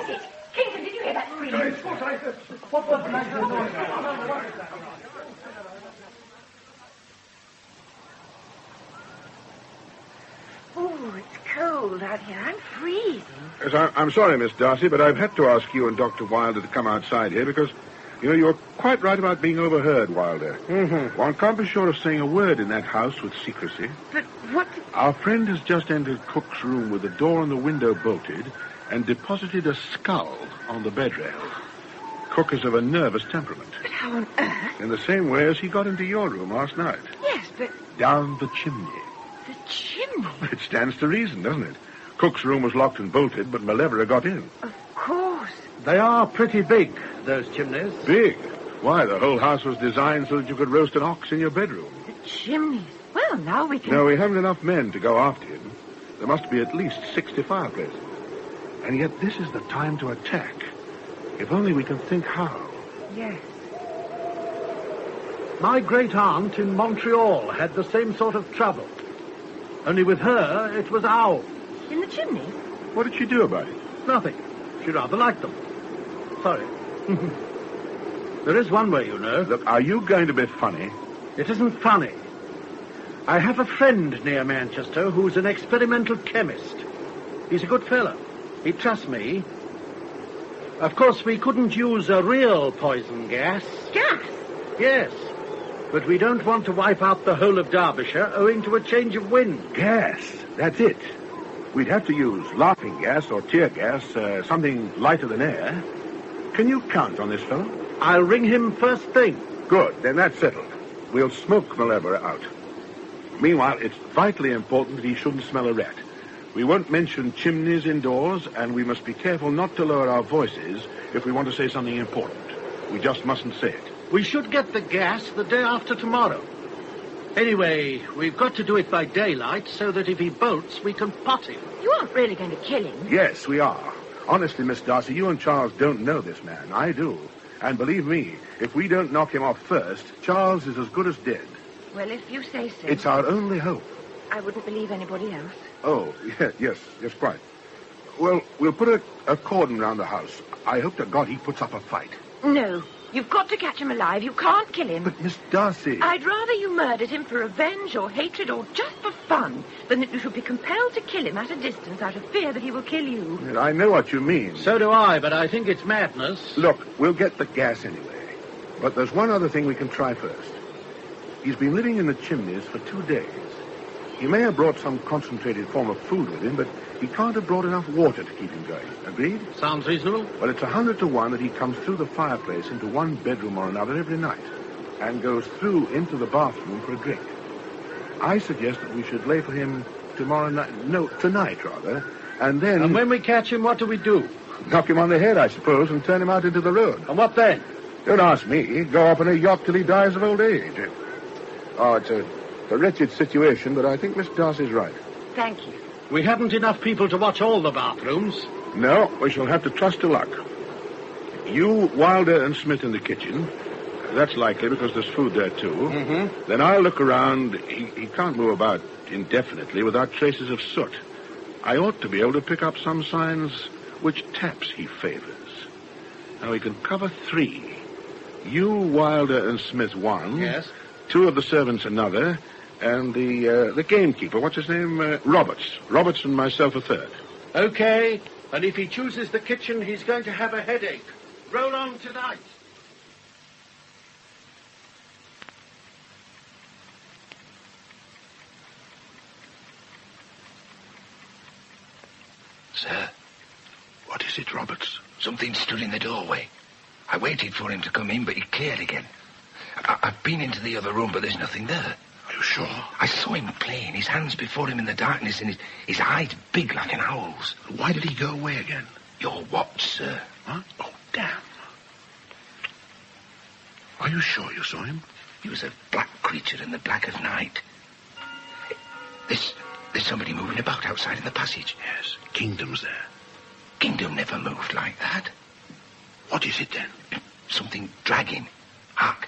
Kingston, did you hear that scream? What the blazes is going on? Oh, it's cold out here. I'm freezing. Yes, I'm sorry, Miss Darcy, but I've had to ask you and Dr. Wilder to come outside here because, you know, you're quite right about being overheard, Wilder. Mm-hmm. One can't be sure of saying a word in that house with secrecy. But what... Our friend has just entered Cook's room with the door and the window bolted and deposited a skull on the bed rail. Cook is of a nervous temperament. But how on earth? In the same way as he got into your room last night. Yes, but... Down the chimney. The chimney? It stands to reason, doesn't it? Cook's room was locked and bolted, but Malevola got in. Of course. They are pretty big, those chimneys. Big? Why, the whole house was designed so that you could roast an ox in your bedroom. The chimneys. Well, now we can... No, we haven't enough men to go after him. There must be at least 60 fireplaces. And yet this is the time to attack. If only we can think how. Yes. My great-aunt in Montreal had the same sort of trouble. Only with her, it was owls. In the chimney? What did she do about it? Nothing. She rather liked them. Sorry. There is one way, you know. Look, are you going to be funny? It isn't funny. I have a friend near Manchester who's an experimental chemist. He's a good fellow. He trusts me. Of course, we couldn't use a real poison gas. Gas? Yes. But we don't want to wipe out the whole of Derbyshire owing to a change of wind. Gas. That's it. We'd have to use laughing gas or tear gas, something lighter than air. Can you count on this fellow? I'll ring him first thing. Good. Then that's settled. We'll smoke Malevola out. Meanwhile, it's vitally important that he shouldn't smell a rat. We won't mention chimneys indoors, and we must be careful not to lower our voices if we want to say something important. We just mustn't say it. We should get the gas the day after tomorrow. Anyway, we've got to do it by daylight so that if he bolts, we can pot him. You aren't really going to kill him. Yes, we are. Honestly, Miss Darcy, you and Charles don't know this man. I do. And believe me, if we don't knock him off first, Charles is as good as dead. Well, if you say so. It's our only hope. I wouldn't believe anybody else. Oh, yes, quite. Well, we'll put a cordon round the house. I hope to God he puts up a fight. No. You've got to catch him alive. You can't kill him. But, Miss Darcy... I'd rather you murdered him for revenge or hatred or just for fun than that you should be compelled to kill him at a distance out of fear that he will kill you. I know what you mean. So do I, but I think it's madness. Look, we'll get the gas anyway. But there's one other thing we can try first. He's been living in the chimneys for 2 days. He may have brought some concentrated form of food with him, but he can't have brought enough water to keep him going. Agreed? Sounds reasonable. Well, it's 100 to 1 that he comes through the fireplace into one bedroom or another every night and goes through into the bathroom for a drink. I suggest that we should lay for him tonight, rather, and then... And when we catch him, what do we do? Knock him on the head, I suppose, and turn him out into the road. And what then? Don't ask me. Go up in a yacht till he dies of old age. Oh, it's a wretched situation, but I think Miss Darcy's right. Thank you. We haven't enough people to watch all the bathrooms. No, we shall have to trust to luck. You, Wilder, and Smith in the kitchen. That's likely because there's food there, too. Mm-hmm. Then I'll look around. He can't move about indefinitely without traces of soot. I ought to be able to pick up some signs which taps he favors. Now, we can cover 3. You, Wilder, and Smith 1. Yes. 2 of the servants another. And the gamekeeper, what's his name? Roberts. Roberts and myself a 3rd. Okay. And if he chooses the kitchen, he's going to have a headache. Roll on tonight. Sir? What is it, Roberts? Something stood in the doorway. I waited for him to come in, but he cleared again. I've been into the other room, but there's nothing there. Are you sure? I saw him playing, his hands before him in the darkness, and his eyes big like an owl's. Why did he go away again? Your watch, sir. Huh? Oh, damn. Are you sure you saw him? He was a black creature in the black of night. There's somebody moving about outside in the passage. Yes, Kingdom's there. Kingdom never moved like that. What is it, then? Something dragging. Hark.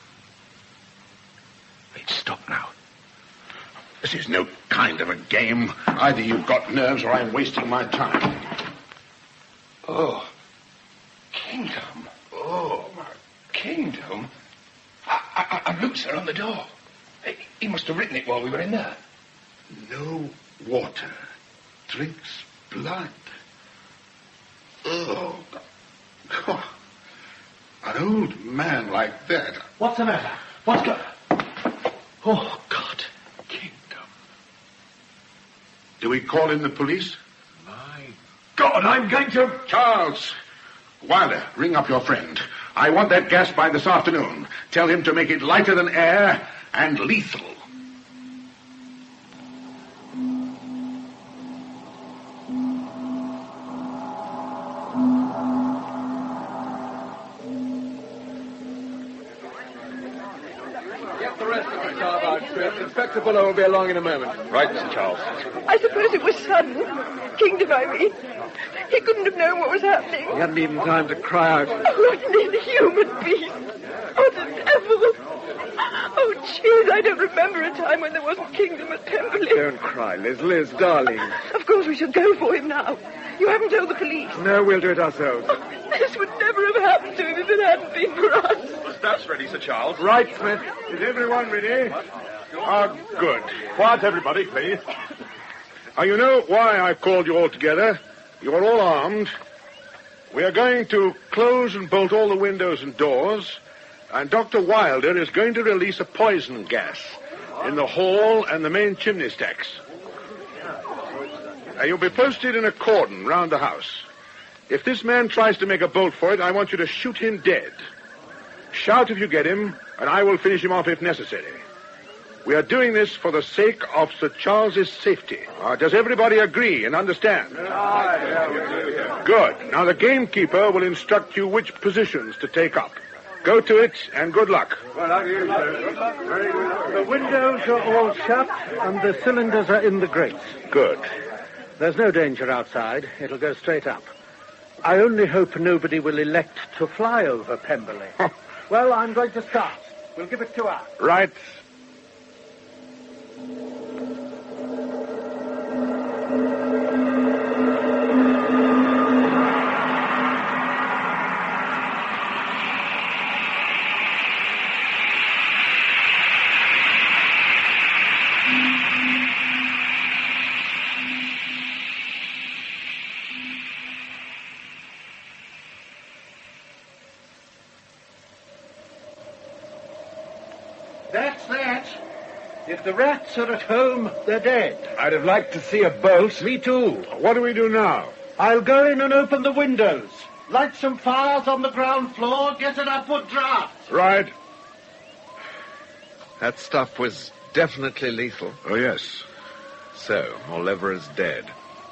It's stopped now. This is no kind of a game. Either you've got nerves or I'm wasting my time. Oh. Kingdom. Oh, my Kingdom. I looked, sir, on the door. He must have written it while we were in there. No water. Drinks blood. Oh, God. An old man like that. What's the matter? What's going... Oh, God. Kingdom. Do we call in the police? My God, I'm going to... Charles! Wilder, ring up your friend. I want that gas by this afternoon. Tell him to make it lighter than air and lethal. Get the rest of the starboard trip. Inspector Buller will be along in a moment. Right, Mr. Charles. I suppose it was sudden. Kingdom, I mean. He couldn't have known what was happening. He hadn't even time to cry out. Oh, what an inhuman beast. What a devil. Oh, jeez, I don't remember a time when there wasn't Kingdom at Pemberley. Don't cry, Liz. Liz, darling. Of course we shall go for him now. You haven't told the police. No, we'll do it ourselves. This would never have happened to him if it hadn't been for us. The staff's ready, Sir Charles. Right, Smith. Is everyone ready? Ah, good. Quiet, everybody, please. You know why I've called you all together. You're all armed. We are going to close and bolt all the windows and doors, and Dr. Wilder is going to release a poison gas in the hall and the main chimney stacks. You'll be posted in a cordon round the house. If this man tries to make a bolt for it, I want you to shoot him dead. Shout if you get him, and I will finish him off if necessary. We are doing this for the sake of Sir Charles's safety. Does everybody agree and understand? Good. Now the gamekeeper will instruct you which positions to take up. Go to it, and good luck. The windows are all shut, and the cylinders are in the grates. Good. There's no danger outside. It'll go straight up. I only hope nobody will elect to fly over Pemberley. Well, I'm going to start. We'll give it 2 hours. Right. That's that. If the rats are at home, they're dead. I'd have liked to see a boat. Me too. What do we do now? I'll go in and open the windows. Light some fires on the ground floor. Get an upward draft. Right. That stuff was definitely lethal. Oh, yes. So, Molevera's dead.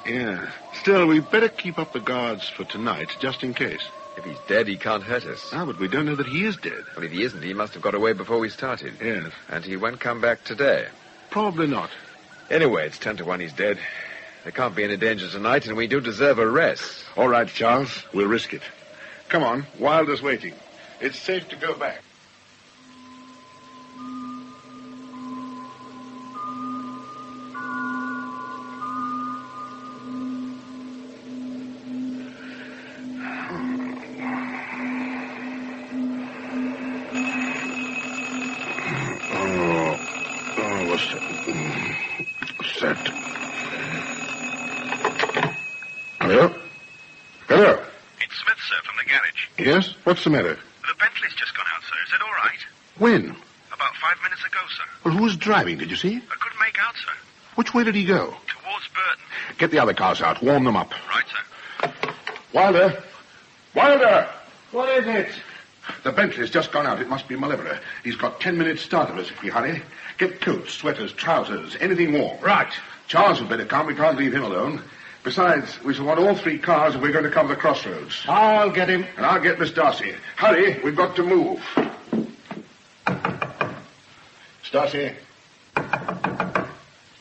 Yeah. Still, we'd better keep up the guards for tonight, just in case. If he's dead, he can't hurt us. Ah, but we don't know that he is dead. Well, if he isn't, he must have got away before we started. Yes. And he won't come back today. Probably not. Anyway, it's 10 to 1 he's dead. There can't be any danger tonight, and we do deserve a rest. All right, Charles. We'll risk it. Come on. Wilder's waiting. It's safe to go back. Hello? Hello? It's Smith, sir, from the garage. Yes? What's the matter? The Bentley's just gone out, sir. Is it all right? When? About 5 minutes ago, sir. Well, who was driving, did you see? I couldn't make out, sir. Which way did he go? Towards Burton. Get the other cars out. Warm them up. Right, sir. Wilder! Wilder! What is it? The Bentley's just gone out. It must be Molevera. He's got 10 minutes start of us if we hurry. Get coats, sweaters, trousers, anything warm. Right. Charles had better come. We can't leave him alone. Besides, we shall want all 3 cars if we're going to cover the crossroads. I'll get him. And I'll get Miss Darcy. Hurry, we've got to move. Darcy.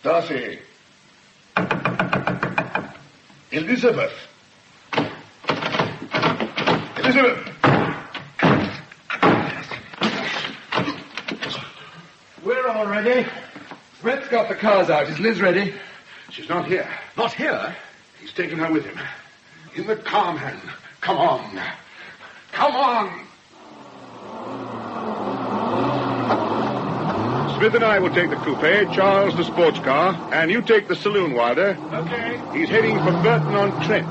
Darcy. Elizabeth. Elizabeth. We're all ready. Smith's got the cars out. Is Liz ready? She's not here. Not here? He's taken her with him. In the car, man. Come on. Come on. Smith and I will take the coupe, Charles the sports car, and you take the saloon, Wilder. Okay. He's heading for Burton-on-Trent.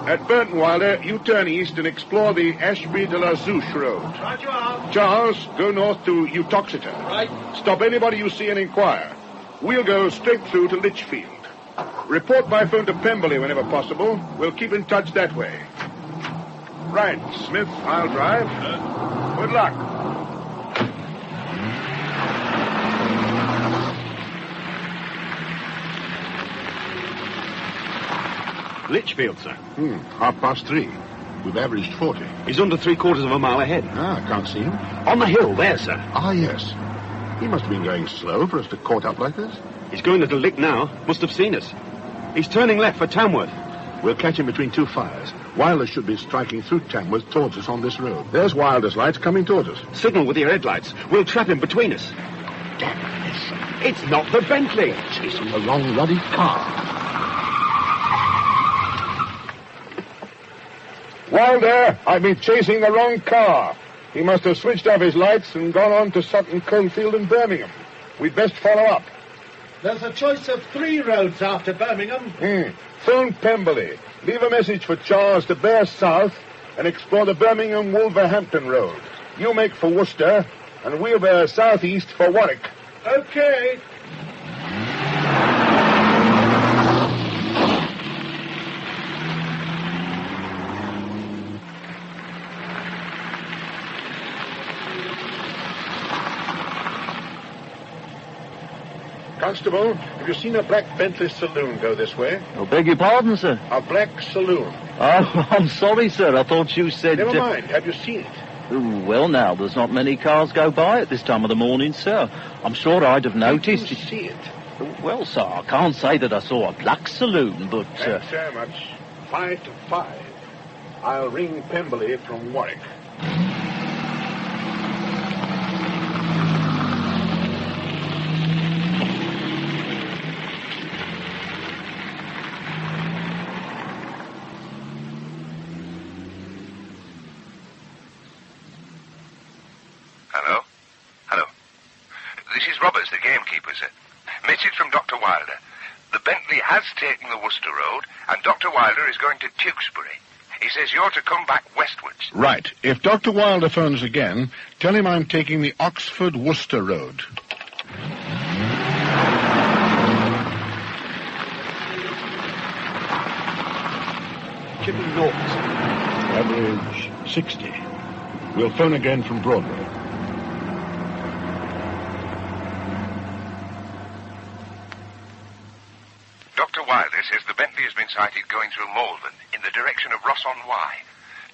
At Burton, Wilder, you turn east and explore the Ashby de la Zouche road. Right you are. Charles, go north to Utoxeter. Right. Stop anybody you see and inquire. We'll go straight through to Lichfield. Report by phone to Pemberley whenever possible. We'll keep in touch that way. Right, Smith, I'll drive. Good luck. Lichfield, sir. 3:30. We've averaged 40. He's under 3/4 of a mile ahead. Ah, can't see him. On the hill, there, sir. Ah, yes. He must have been going slow for us to caught up like this. He's going at a lick now. Must have seen us. He's turning left for Tamworth. We'll catch him between 2 fires. Wilder should be striking through Tamworth towards us on this road. There's Wilder's lights coming towards us. Signal with your headlights. We'll trap him between us. Damn this. It's not the Bentley. Chasing the wrong ruddy car. Wilder, I've been chasing the wrong car. He must have switched off his lights and gone on to Sutton Coldfield and Birmingham. We'd best follow up. There's a choice of 3 roads after Birmingham. Phone Pemberley. Leave a message for Charles to bear south and explore the Birmingham-Wolverhampton road. You make for Worcester, and we'll bear southeast for Warwick. Okay. Constable, have you seen a black Bentley saloon go this way? Oh, beg your pardon, sir? A black saloon. Oh, I'm sorry, sir. I thought you said... Never mind. Have you seen it? Well, now, there's not many cars go by at this time of the morning, sir. I'm sure I'd have noticed Did you see it? Well, sir, I can't say that I saw a black saloon, but... Thanks very much. 5 to 5. I'll ring Pemberley from Warwick. Hello? Hello. This is Roberts, the gamekeeper, sir. Message from Dr. Wilder. The Bentley has taken the Worcester Road, and Dr. Wilder is going to Tewkesbury. He says you're to come back westwards. Right. If Dr. Wilder phones again, tell him I'm taking the Oxford-Worcester Road. Chipping north. Average 60. We'll phone again from Broadway. Dr. Wilder says the Bentley has been sighted going through Malvern in the direction of Ross-on-Wye.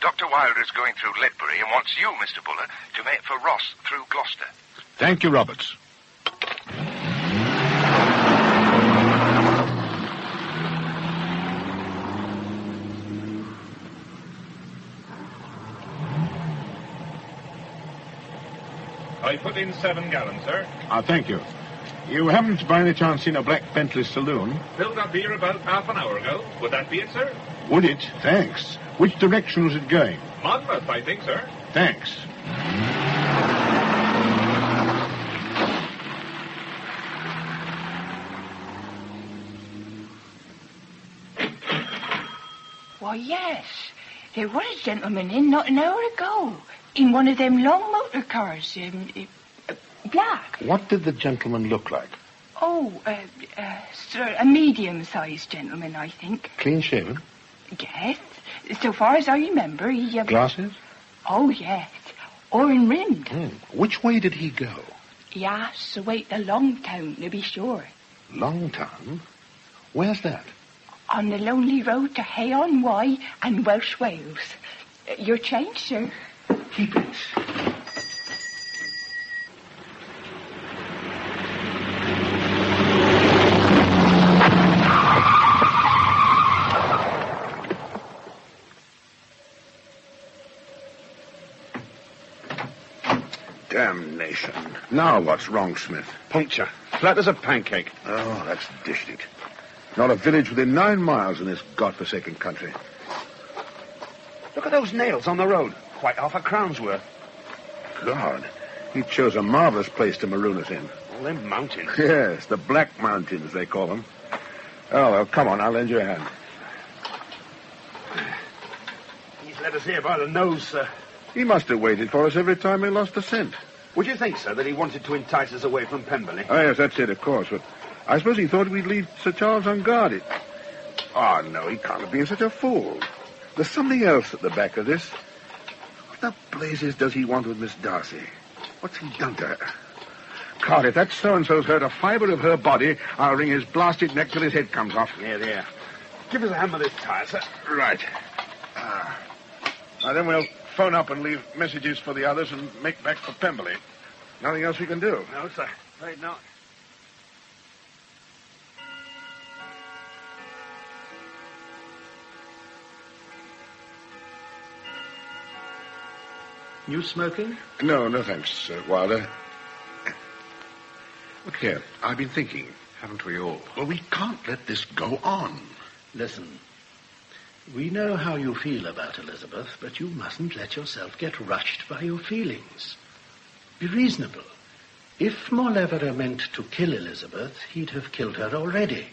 Dr. Wilder is going through Ledbury and wants you, Mr. Buller, to make for Ross through Gloucester. Thank you, Roberts. I put in 7 gallons, sir. Thank you. You haven't by any chance seen a black Bentley saloon? Filled up here about half an hour ago. Would that be it, sir? Would it? Thanks. Which direction was it going? Monmouth, I think, sir. Thanks. Why, yes. There was a gentleman in not an hour ago. In one of them long motor cars. Black. What did the gentleman look like? Oh, a medium-sized gentleman, I think. Clean-shaven? Yes. So far as I remember, he... Glasses? Oh, yes. Orange-rimmed. Which way did he go? He asked to wait a long town, to be sure. Long Town? Where's that? On the lonely road to Hay-on-Wye and Welsh Wales. Your change, sir. Keep it. Damnation. Now what's wrong, Smith? Puncture. Flat as a pancake. Oh, that's dished it. Not a village within 9 miles in this godforsaken country. Look at those nails on the road. Quite half a crown's worth. God, he chose a marvelous place to maroon us in. All them mountains. Yes, the Black Mountains, they call them. Oh, well, come on, I'll lend you a hand. He's led us here by the nose, sir. He must have waited for us every time we lost a scent. Would you think, sir, that he wanted to entice us away from Pemberley? Oh, yes, that's it, of course, but I suppose he thought we'd leave Sir Charles unguarded. Oh, no, he can't have been such a fool. There's something else at the back of this. What the blazes does he want with Miss Darcy? What's he done to her? God, if that so-and-so's hurt a fibre of her body, I'll wring his blasted neck till his head comes off. There. Give us a hand with this tire, sir. Right. Now, then we'll phone up and leave messages for the others and make back for Pemberley. Nothing else we can do. No, sir. Afraid not. You smoking? No, thanks, Wilder. Look here, I've been thinking, haven't we all? Well, we can't let this go on. Listen, we know how you feel about Elizabeth, but you mustn't let yourself get rushed by your feelings. Be reasonable. If Mauleverer meant to kill Elizabeth, he'd have killed her already.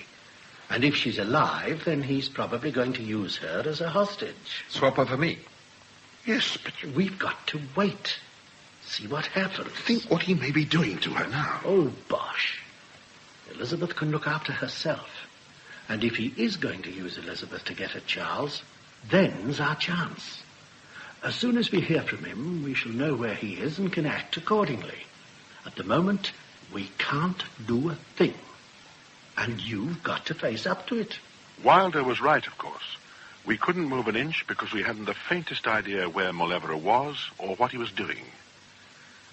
And if she's alive, then he's probably going to use her as a hostage. Swap her for me. Yes, but we've got to wait. See what happens. Think what he may be doing to her now. Oh, bosh. Elizabeth can look after herself. And if he is going to use Elizabeth to get at Charles, then's our chance. As soon as we hear from him, we shall know where he is and can act accordingly. At the moment, we can't do a thing. And you've got to face up to it. Wilder was right, of course. We couldn't move an inch because we hadn't the faintest idea where Mauleverer was or what he was doing.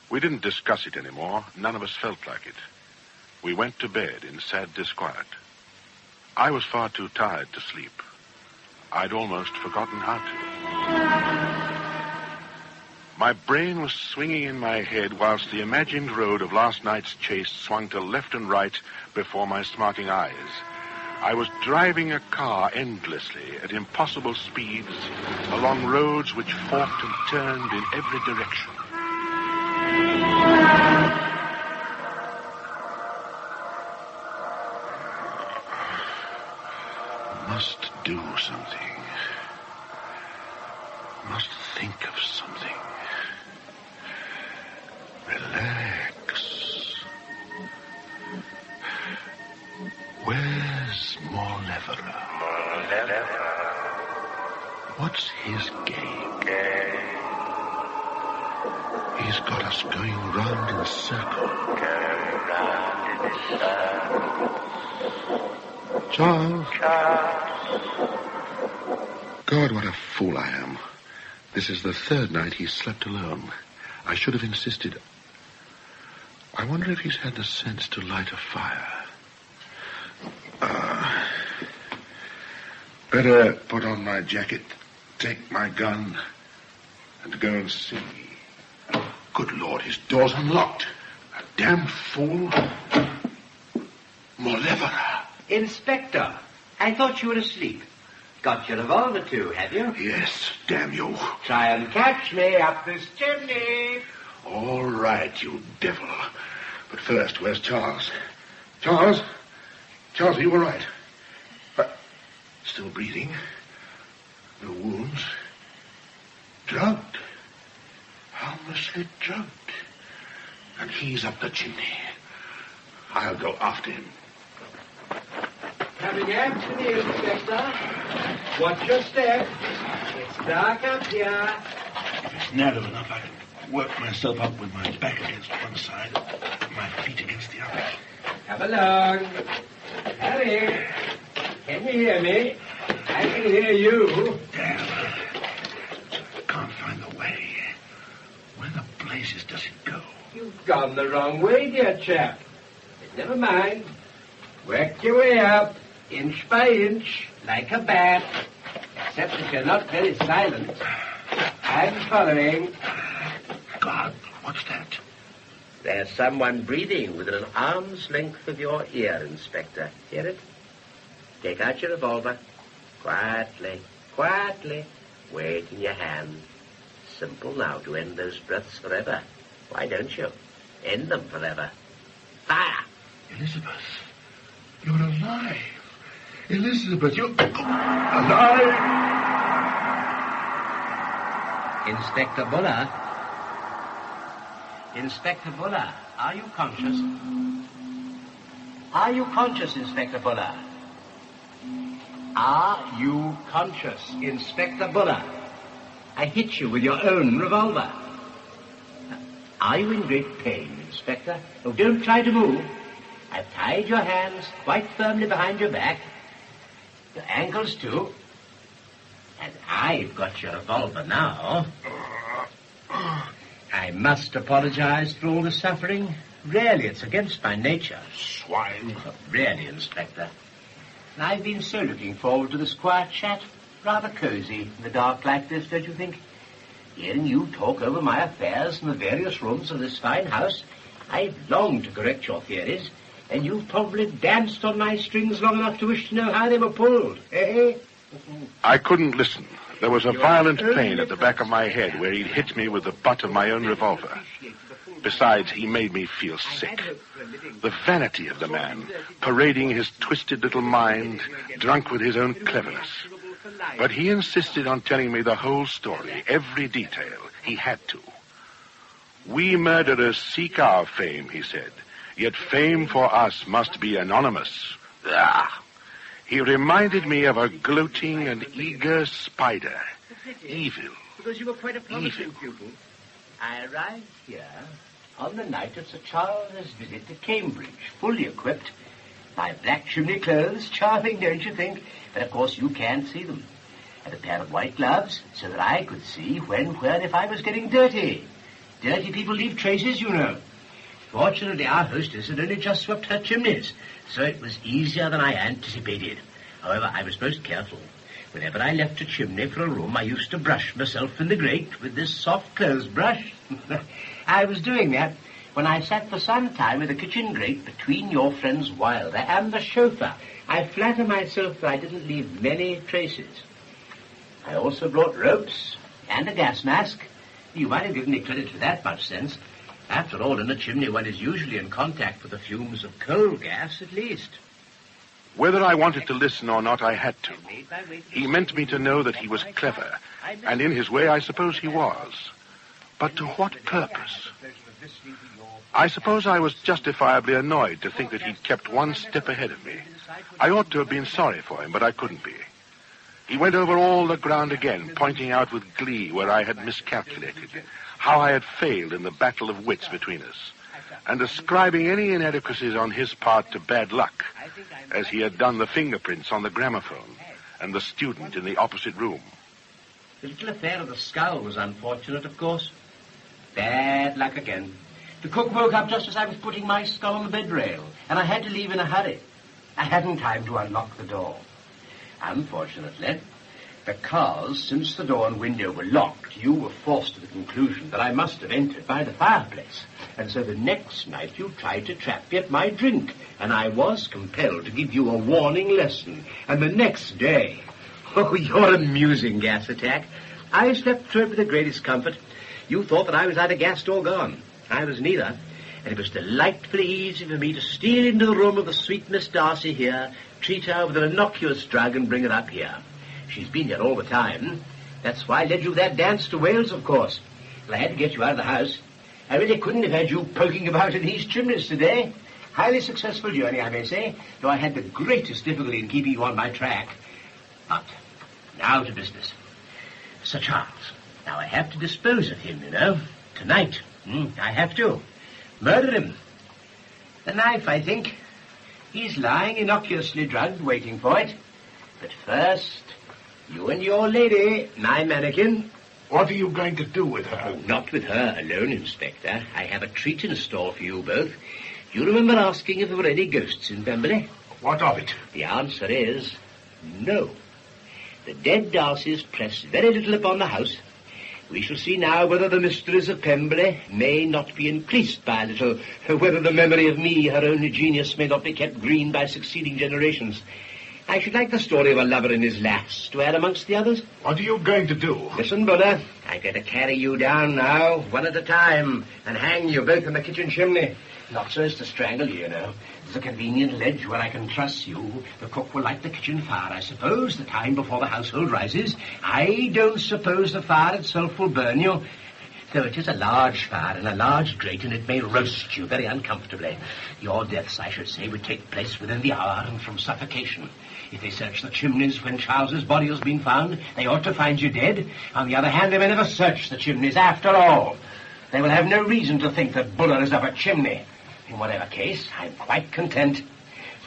We didn't discuss it anymore. None of us felt like it. We went to bed in sad disquiet. I was far too tired to sleep. I'd almost forgotten how to. My brain was swinging in my head whilst the imagined road of last night's chase swung to left and right before my smarting eyes. I was driving a car endlessly at impossible speeds along roads which forked and turned in every direction. Must do something. Must think of something. Relax. Where's Mauleverer? What's his game? He's got us going round in a circle. Charles. God, what a fool I am. This is the third night he's slept alone. I should have insisted. I wonder if he's had the sense to light a fire. Better put on my jacket, take my gun, and go and see. Good Lord, his door's unlocked. A damn fool. Mauleverer. Inspector, I thought you were asleep. Got your revolver too, have you? Yes, damn you. Try and catch me up this chimney. All right, you devil. But first, where's Charles? Charles? Charles, are you all right? Still breathing. No wounds. Drugged. Harmlessly drugged. And he's up the chimney. I'll go after him. Coming after me, Inspector. Watch your step. It's dark up here. If it's narrow enough, I can work myself up with my back against one side, my feet against the other. Come along. Harry, can you hear me? I can hear you. Damn. Can't find the way. Where the blazes does it go? You've gone the wrong way, dear chap. But never mind. Work your way up, inch by inch, like a bat. Except that you're not very silent. I'm following. God, what's that? There's someone breathing within an arm's length of your ear, Inspector. Hear it? Take out your revolver. Quietly, quietly. Weight in your hand. Simple now to end those breaths forever. Why don't you? End them forever. Fire! Elizabeth, you're alive. Elizabeth, you're alive. Inspector Buller? Inspector Buller, are you conscious? Are you conscious, Inspector Buller? Are you conscious, Inspector Buller? I hit you with your own revolver. Are you in great pain, Inspector? Oh, don't try to move. I've tied your hands quite firmly behind your back. Your ankles, too. And I've got your revolver now. I must apologize for all the suffering. Really, it's against my nature. Swine. Really, Inspector. And I've been so looking forward to this quiet chat. Rather cozy in the dark like this, don't you think? Hearing you talk over my affairs in the various rooms of this fine house, I've longed to correct your theories, and you've probably danced on my strings long enough to wish to know how they were pulled, eh? I couldn't listen. There was a violent pain at the back of my head where he'd hit me with the butt of my own revolver. Besides, he made me feel sick. The vanity of the man, parading his twisted little mind, drunk with his own cleverness. But he insisted on telling me the whole story, every detail. He had to. We murderers seek our fame, he said, yet fame for us must be anonymous. Ah! He reminded me of a gloating and eager spider. Evil. Because you were quite a promising pupil. I arrived here on the night of Sir Charles's visit to Cambridge, fully equipped, My black chimney clothes, charming, don't you think? But of course you can't see them. And a pair of white gloves, so that I could see when, where, if I was getting dirty. Dirty people leave traces, you know. Fortunately, our hostess had only just swept her chimneys, so it was easier than I anticipated. However, I was most careful. Whenever I left a chimney for a room, I used to brush myself in the grate with this soft clothes brush. I was doing that when I sat for some time with the kitchen grate between your friends Wilder and the chauffeur. I flatter myself that I didn't leave many traces. I also brought ropes and a gas mask. You might have given me credit for that much sense. After all, in a chimney one is usually in contact with the fumes of coal gas, at least. Whether I wanted to listen or not, I had to. He meant me to know that he was clever, and in his way I suppose he was. But to what purpose? I suppose I was justifiably annoyed to think that he'd kept one step ahead of me. I ought to have been sorry for him, but I couldn't be. He went over all the ground again, pointing out with glee where I had miscalculated, how I had failed in the battle of wits between us, and ascribing any inadequacies on his part to bad luck, as he had done the fingerprints on the gramophone and the student in the opposite room. The little affair of the skull was unfortunate, of course. Bad luck again. The cook woke up just as I was putting my skull on the bed rail, and I had to leave in a hurry. I hadn't time to unlock the door. Unfortunately, because since the door and window were locked, you were forced to the conclusion that I must have entered by the fireplace. And so the next night you tried to trap me at my drink, and I was compelled to give you a warning lesson. And the next day... Oh, you're amusing, gas attack. I slept through it with the greatest comfort. You thought that I was either gassed or gone. I was neither. And it was delightfully easy for me to steal into the room of the sweet Miss Darcy here, treat her with an innocuous drug, and bring her up here. She's been here all the time. That's why I led you that dance to Wales, of course. But I had to get you out of the house. I really couldn't have had you poking about in these chimneys today. Highly successful journey, I may say, though I had the greatest difficulty in keeping you on my track. But now to business. Sir Charles. Now, I have to dispose of him, you know. Tonight. I have to. Murder him. The knife, I think. He's lying innocuously drugged, waiting for it. But first, you and your lady, my mannequin. What are you going to do with her? Oh, not with her alone, Inspector. I have a treat in store for you both. You remember asking if there were any ghosts in Pemberley? What of it? The answer is no. The dead Darcys press very little upon the house. We shall see now whether the mysteries of Pemberley may not be increased by a little, whether the memory of me, her only genius, may not be kept green by succeeding generations. I should like the story of a lover and his lass to add amongst the others. What are you going to do? Listen, Buddha, I'm going to carry you down now, one at a time, and hang you both in the kitchen chimney. Not so as to strangle you, you know. There's a convenient ledge where I can truss you. The cook will light the kitchen fire, I suppose, the time before the household rises. I don't suppose the fire itself will burn you, though it is a large fire and a large grate, and it may roast you very uncomfortably. Your deaths, I should say, would take place within the hour and from suffocation. If they search the chimneys when Charles's body has been found, they ought to find you dead. On the other hand, they may never search the chimneys after all. They will have no reason to think that Buller is up a chimney. In whatever case, I'm quite content.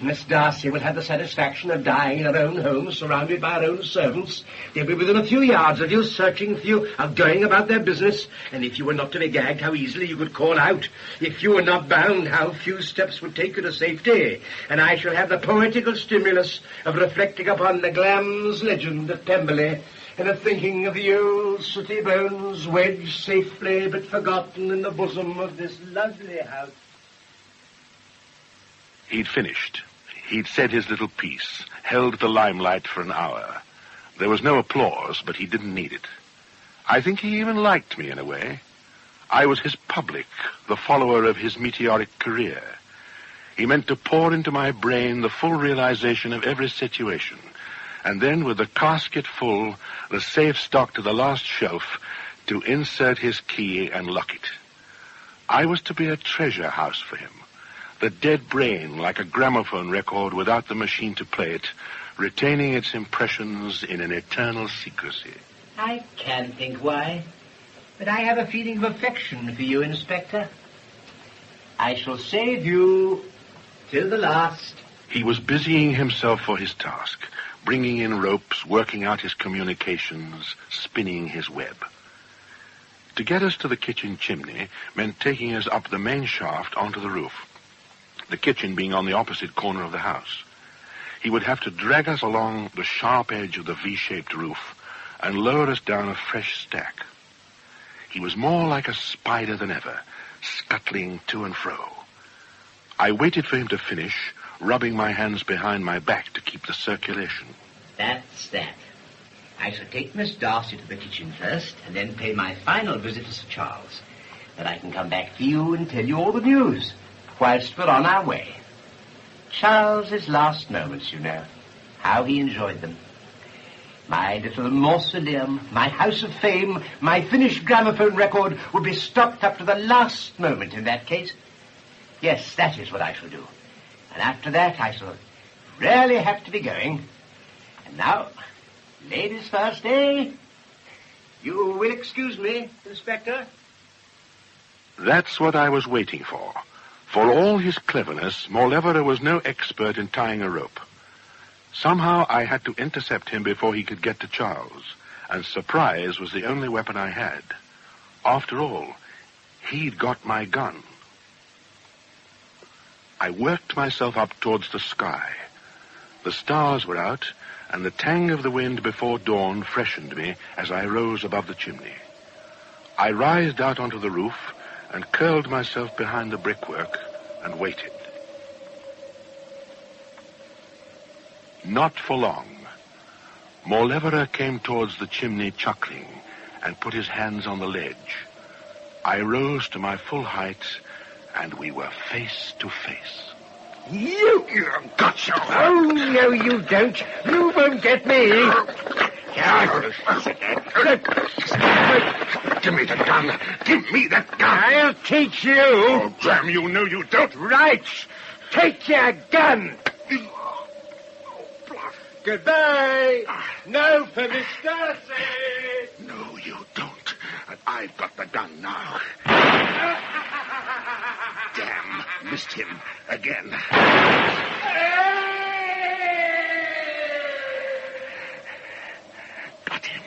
Miss Darcy will have the satisfaction of dying in her own home, surrounded by her own servants. They'll be within a few yards of you, searching for you, of going about their business. And if you were not to be gagged, how easily you could call out. If you were not bound, how few steps would take you to safety. And I shall have the poetical stimulus of reflecting upon the Glam's legend of Pemberley, and of thinking of the old sooty bones wedged safely but forgotten in the bosom of this lovely house. He'd finished. He'd said his little piece, held the limelight for an hour. There was no applause, but he didn't need it. I think he even liked me in a way. I was his public, the follower of his meteoric career. He meant to pour into my brain the full realization of every situation, and then, with the casket full, the safe stocked to the last shelf, to insert his key and lock it. I was to be a treasure house for him. The dead brain, like a gramophone record without the machine to play it, retaining its impressions in an eternal secrecy. I can't think why, but I have a feeling of affection for you, Inspector. I shall save you till the last. He was busying himself for his task, bringing in ropes, working out his communications, spinning his web. To get us to the kitchen chimney meant taking us up the main shaft onto the roof, the kitchen being on the opposite corner of the house. He would have to drag us along the sharp edge of the V-shaped roof and lower us down a fresh stack. He was more like a spider than ever, scuttling to and fro. I waited for him to finish, rubbing my hands behind my back to keep the circulation. That's that. I shall take Miss Darcy to the kitchen first, and then pay my final visit to Sir Charles. Then I can come back to you and tell you all the news, whilst we're on our way. Charles's last moments, you know. How he enjoyed them. My little mausoleum, my house of fame, my finished gramophone record would be stocked up to the last moment in that case. Yes, that is what I shall do. And after that, I shall really have to be going. And now, ladies first, eh? You will excuse me, Inspector? That's what I was waiting for. For all his cleverness, Mauleverer was no expert in tying a rope. Somehow I had to intercept him before he could get to Charles, and surprise was the only weapon I had. After all, he'd got my gun. I worked myself up towards the sky. The stars were out, and the tang of the wind before dawn freshened me as I rose above the chimney. I writhed out onto the roof and curled myself behind the brickwork and waited. Not for long. Mauleverer came towards the chimney chuckling and put his hands on the ledge. I rose to my full height, and we were face to face. You gotcha. Oh, no, you don't. You won't get me. Give me the gun. Give me the gun. I'll teach you. Oh, damn you, no, you don't. Right. Take your gun. Goodbye. No for Miss Darcy. No, you don't. And I've got the gun now. Damn, missed him again. Got him.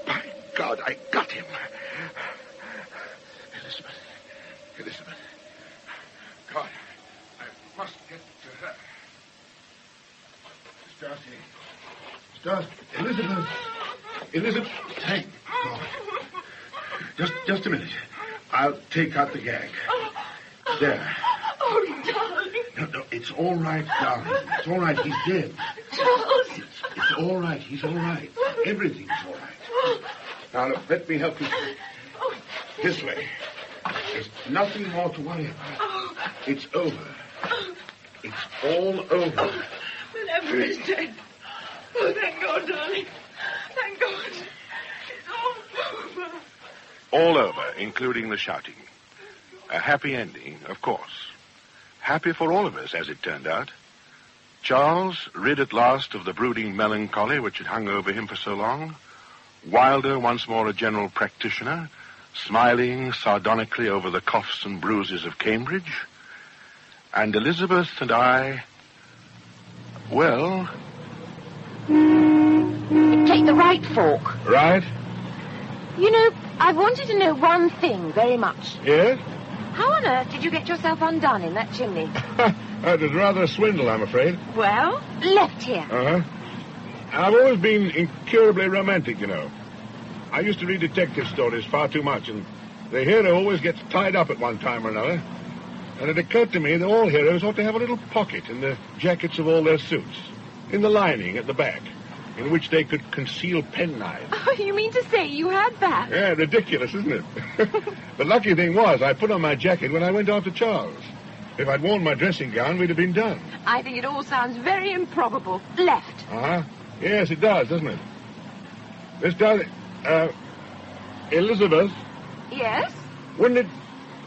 By God, I got him. Elizabeth. God, I must get to her. Darcy. Elizabeth. Thank God. Just a minute. I'll take out the gag. There. Oh, darling. No, it's all right, darling. It's all right. He's dead. Charles. It's all right. He's all right. Everything's all right. Now, look, let me help you. This way. There's nothing more to worry about. It's over. It's all over. Whatever is dead. Oh, thank God, darling. Thank God. It's all over. All over, including the shouting. A happy ending, of course. Happy for all of us, as it turned out. Charles, rid at last of the brooding melancholy which had hung over him for so long. Wilder, once more a general practitioner, smiling sardonically over the coughs and bruises of Cambridge. And Elizabeth and I, well... Take the right fork. Right? You know, I've wanted to know one thing very much. Yes? How on earth did you get yourself undone in that chimney? That was rather a swindle, I'm afraid. Well, left here. Uh-huh. I've always been incurably romantic, you know. I used to read detective stories far too much, and the hero always gets tied up at one time or another. And it occurred to me that all heroes ought to have a little pocket in the jackets of all their suits, in the lining at the back, in which they could conceal penknives. Oh, you mean to say you had that? Yeah, ridiculous, isn't it? The lucky thing was I put on my jacket when I went after Charles. If I'd worn my dressing gown, we'd have been done. I think it all sounds very improbable. Left. Uh-huh. Yes, it does, doesn't it? Miss Darcy, Elizabeth? Yes? Wouldn't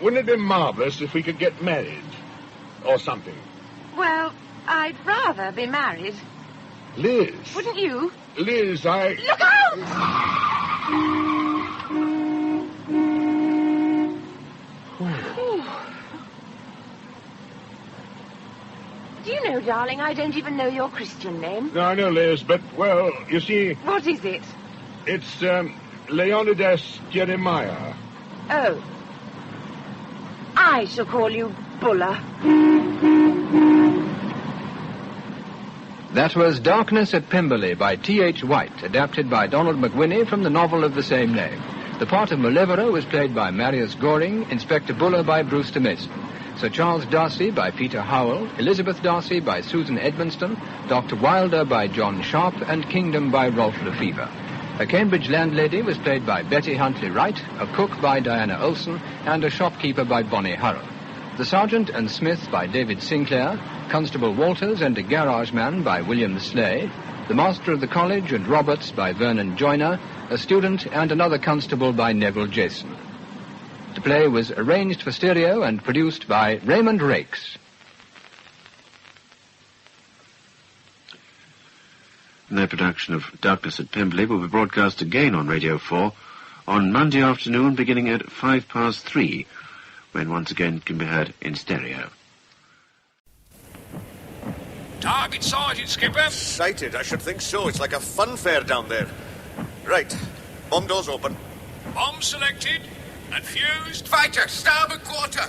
it be marvelous if we could get married? Or something? Well, I'd rather be married. Liz. Wouldn't you? Liz, I... Look out! Do you know, darling, I don't even know your Christian name. No, I know, Liz, but, well, you see... What is it? It's, Leonidas Jeremiah. Oh. I shall call you Buller. That was Darkness at Pemberley by T.H. White, adapted by Donald McWhinney from the novel of the same name. The part of Malevola was played by Marius Goring, Inspector Buller by Brewster Mason, Sir Charles Darcy by Peter Howell, Elizabeth Darcy by Susan Edmonston, Dr. Wilder by John Sharp, and Kingdom by Rolf Lefevre. A Cambridge landlady was played by Betty Huntley Wright, a cook by Diana Olsen, and a shopkeeper by Bonnie Harrell. The Sergeant and Smith by David Sinclair, Constable Walters and a garage man by William Slay, the Master of the College and Roberts by Vernon Joyner, a student and another constable by Neville Jason. The play was arranged for stereo and produced by Raymond Rakes. Their production of Darkness at Pemberley will be broadcast again on Radio 4 on Monday afternoon beginning at 3:05, when once again it can be heard in stereo. Target sighted, Skipper. Sighted? I should think so. It's like a fun fair down there. Right. Bomb doors open. Bomb selected and fused. Fighter, starboard quarter.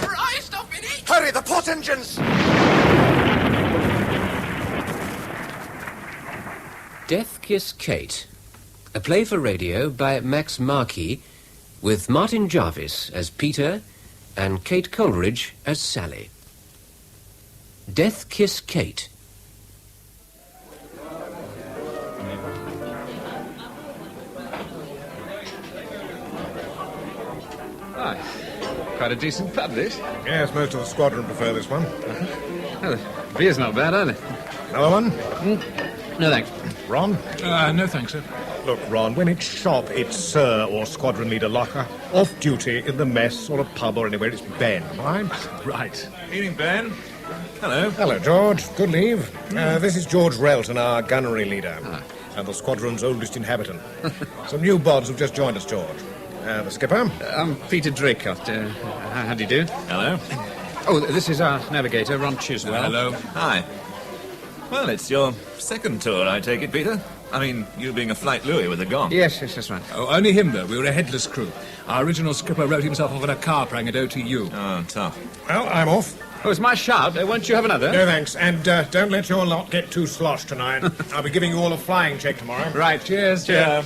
Right, stop in it. Hurry, the port engines! Death Kiss Kate, a play for radio by Max Markey, with Martin Jarvis as Peter and Kate Coleridge as Sally. Death Kiss Kate. Hi. Quite a decent pub, this. Yes, most of the squadron prefer this one. Oh, the beer's not bad, either. Another one? No, thanks. Ron? No, thanks, sir. Look, Ron, when it's shop, it's Sir or Squadron Leader Locker. Off duty, in the mess or a pub or anywhere, it's Ben, right? Right. Evening, Ben. Hello. Hello, George. Good leave. This is George Relton, our gunnery leader, and the squadron's oldest inhabitant. Some new bods have just joined us, George. The skipper? I'm Peter Draycott. How do you do? Hello. Oh, this is our navigator, Ron Chiswell. Hello. Hi. Well, it's your second tour, I take it, Peter. I mean, you being a flight Louis with a gong. Yes, that's right. Oh, only him, though. We were a headless crew. Our original skipper wrote himself off in a car prang at OTU. Oh, tough. Well, I'm off. Oh, it's my shout. Won't you have another? No, thanks. And don't let your lot get too sloshed tonight. I'll be giving you all a flying check tomorrow. Right, cheers. Cheers.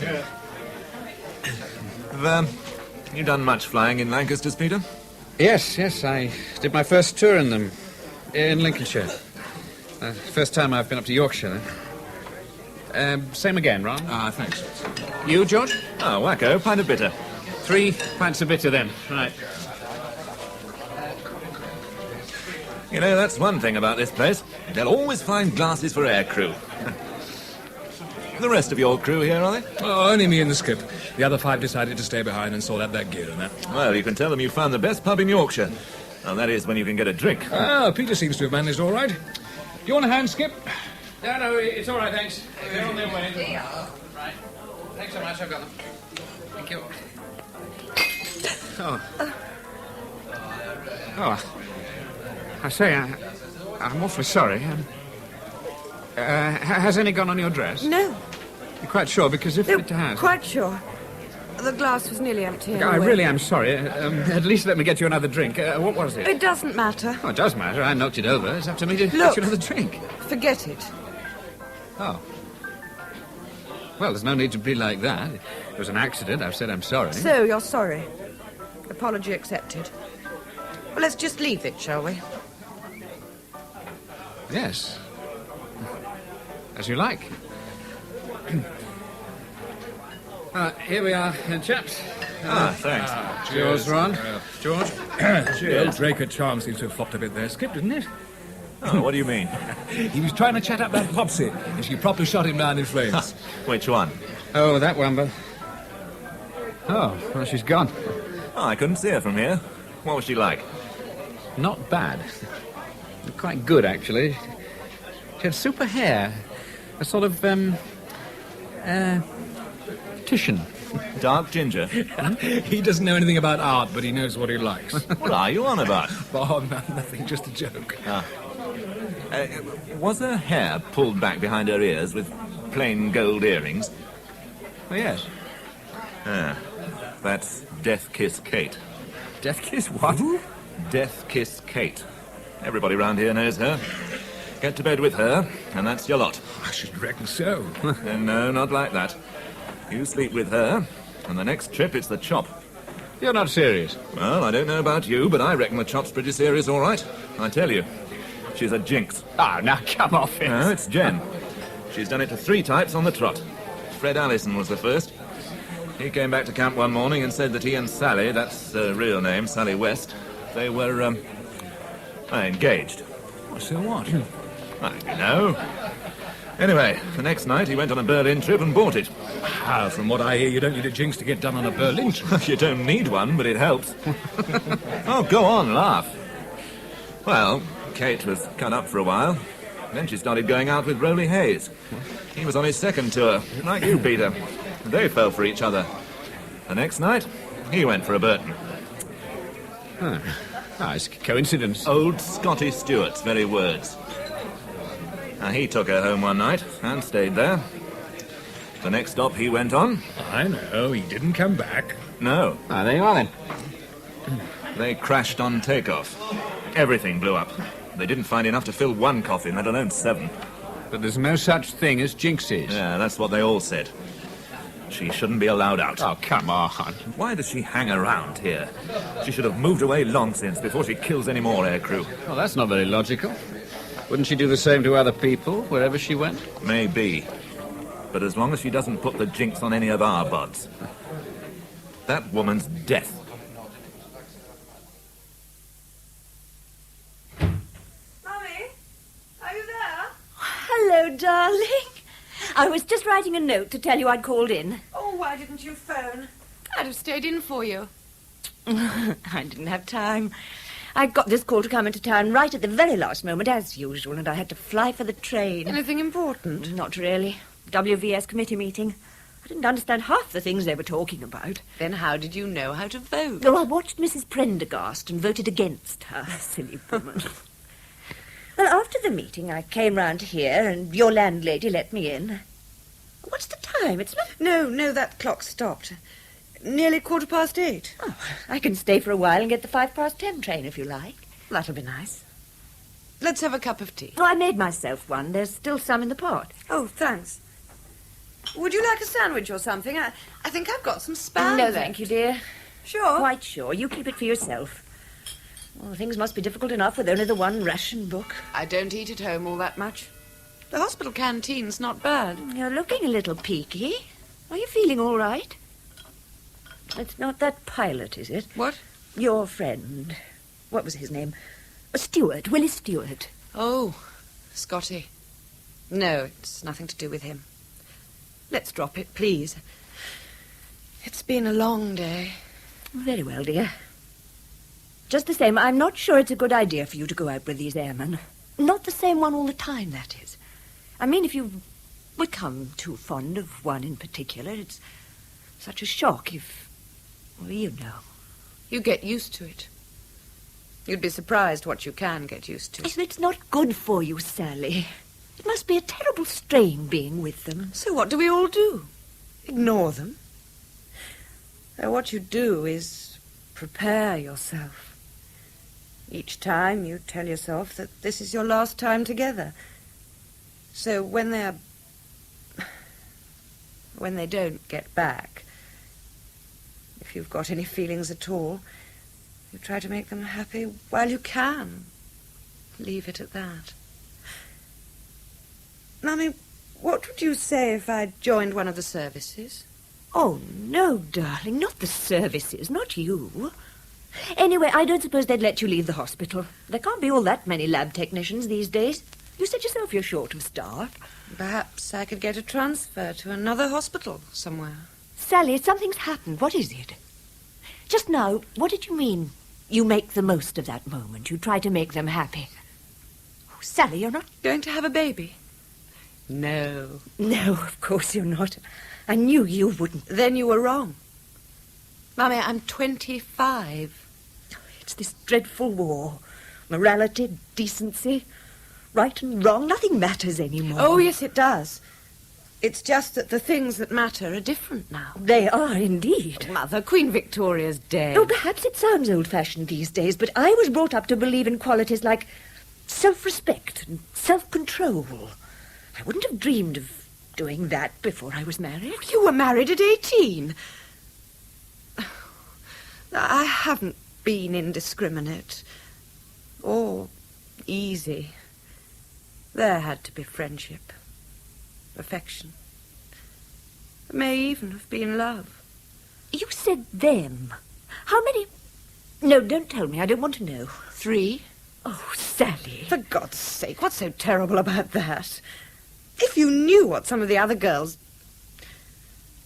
Have you done much flying in Lancasters, Peter? Yes. I did my first tour in them, in Lincolnshire. First time I've been up to Yorkshire. Same again, Ron. Thanks. You, George? Oh, wacko, pint of bitter. 3 pints of bitter, then. Right. You know, that's one thing about this place. They'll always find glasses for aircrew. The rest of your crew here, are they? Oh, only me and the skip. The other 5 decided to stay behind and sort out their gear and that. Well, you can tell them you found the best pub in Yorkshire. Well, that is when you can get a drink. Peter seems to have managed all right. Do you want a hand, Skip? No, it's all right, thanks. They're on their way. They are. Right. Thanks so much, I've got them. Thank you. I say, I'm awfully sorry. Has any gone on your dress? No. You're quite sure? Because if it has... Quite sure. The glass was nearly empty Look, anyway. I really am sorry. At least let me get you another drink. What was it? It doesn't matter. Oh, it does matter. I knocked it over. It's up to me to get you another drink. Forget it. Oh. Well, there's no need to be like that. It was an accident. I've said I'm sorry. So, you're sorry. Apology accepted. Well, let's just leave it, shall we? Yes. As you like. Here we are, chaps. Thanks. Cheers, Ron. George? Cheers. Drake Charm seems to have flopped a bit there. Skip, didn't it? Oh, what do you mean? He was trying to chat up that Popsy, and she properly shot him down in flames. Which one? Oh, that one, but... Oh, well, she's gone. Oh, I couldn't see her from here. What was she like? Not bad. Quite good, actually. She had super hair. A sort of, Titian. Dark ginger. He doesn't know anything about art, but he knows what he likes. What are you on about? Oh, no, nothing, just a joke. Was her hair pulled back behind her ears with plain gold earrings? Oh, yes. That's Death Kiss Kate. Death Kiss what? Death Kiss Kate. Everybody round here knows her. Get to bed with her, and that's your lot. I should reckon so. No, not like that. You sleep with her, and the next trip it's the chop. You're not serious? Well, I don't know about you, but I reckon the chop's pretty serious, all right. I tell you, she's a jinx. Oh, now come off it. No, it's Jen. She's done it to 3 types on the trot. Fred Allison was the first. He came back to camp one morning and said that he and Sally, that's her real name, Sally West, they were, engaged. So what? I don't know. Anyway, the next night he went on a Berlin trip and bought it. From what I hear, you don't need a jinx to get done on a Berlin trip. You don't need one, but it helps. Oh, go on, laugh. Well, Kate was cut up for a while. Then she started going out with Rowley Hayes. He was on his second tour, like you, Peter. They fell for each other. The next night, he went for a Burton. It's a coincidence. Old Scotty Stewart's very words. Now, he took her home one night and stayed there. The next stop he went on... I know, he didn't come back. No. There you are, then. They crashed on takeoff. Everything blew up. They didn't find enough to fill 1 coffin, let alone 7. But there's no such thing as jinxes. Yeah, that's what they all said. She shouldn't be allowed out. Oh, come on. Why does she hang around here? She should have moved away long since, before she kills any more aircrew. Well, that's not very logical. Wouldn't she do the same to other people, wherever she went? Maybe. But as long as she doesn't put the jinx on any of our buds. That woman's death. Mummy, are you there? Hello, darling. I was just writing a note to tell you I'd called in. Oh, why didn't you phone? I'd have stayed in for you. I didn't have time. I got this call to come into town right at the very last moment, as usual, and I had to fly for the train. Anything important? Not really. WVS committee meeting. I didn't understand half the things they were talking about. Then how did you know how to vote? Well, I watched Mrs. Prendergast and voted against her, silly woman. Well, after the meeting, I came round here, and your landlady let me in. What's the time? It's not... No, that clock stopped. Nearly 8:15. Oh, I can stay for a while and get the 10:05 train, if you like. That'll be nice. Let's have a cup of tea. Oh, I made myself one. There's still some in the pot. Oh, thanks. Would you like a sandwich or something? I think I've got some spam. No, thank you, dear. Sure? Quite sure. You keep it for yourself. Well, things must be difficult enough with only the one ration book. I don't eat at home all that much. The hospital canteen's not bad. You're looking a little peaky. Are you feeling all right? It's not that pilot, is it? What? Your friend. What was his name? Stewart, Willie Stewart. Oh, Scotty. No, it's nothing to do with him. Let's drop it, please. It's been a long day. Very well, dear. Just the same, I'm not sure it's a good idea for you to go out with these airmen. Not the same one all the time, that is. I mean, if you've become too fond of one in particular, it's such a shock if... Well, you know. You get used to it. You'd be surprised what you can get used to. It's not good for you, Sally. It must be a terrible strain being with them. So what do we all do? Ignore them? What you do is prepare yourself. Each time you tell yourself that this is your last time together. So when they don't get back, if you've got any feelings at all, you try to make them happy while you can. Leave it at that. Mummy, what would you say if I joined one of the services? Oh, no, darling, not the services, not you. Anyway, I don't suppose they'd let you leave the hospital. There can't be all that many lab technicians these days. You said yourself you're short of staff. Perhaps I could get a transfer to another hospital somewhere. Sally, something's happened. What is it? Just now, what did you mean? You make the most of that moment. You try to make them happy. Oh, Sally, you're not... Going to have a baby. No. No, of course you're not. I knew you wouldn't. Then you were wrong. Mummy, I'm 25. It's this dreadful war. Morality, decency, right and wrong. Nothing matters anymore. Oh, yes, it does. It's just that the things that matter are different now. They are indeed. Mother, Queen Victoria's dead. Oh, perhaps it sounds old-fashioned these days, but I was brought up to believe in qualities like self-respect and self-control. I wouldn't have dreamed of doing that before I was married. You were married at 18. I haven't been indiscriminate or easy. There had to be friendship, affection. There may even have been love. You said them. How many? No, don't tell me. I don't want to know. 3. Oh, Sally. For God's sake, what's so terrible about that? If you knew what some of the other girls...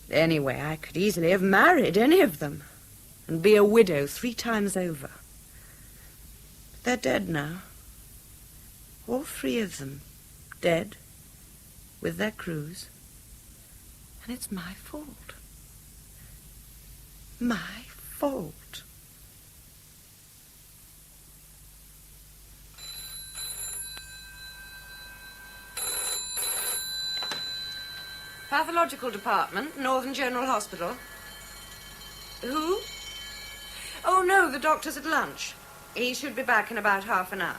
Anyway, I could easily have married any of them and be a widow 3 times over. They're dead now. All 3 of them dead with their crews. And it's my fault. My fault. Pathological Department, Northern General Hospital. Who? Oh, no, the doctor's at lunch. He should be back in about half an hour.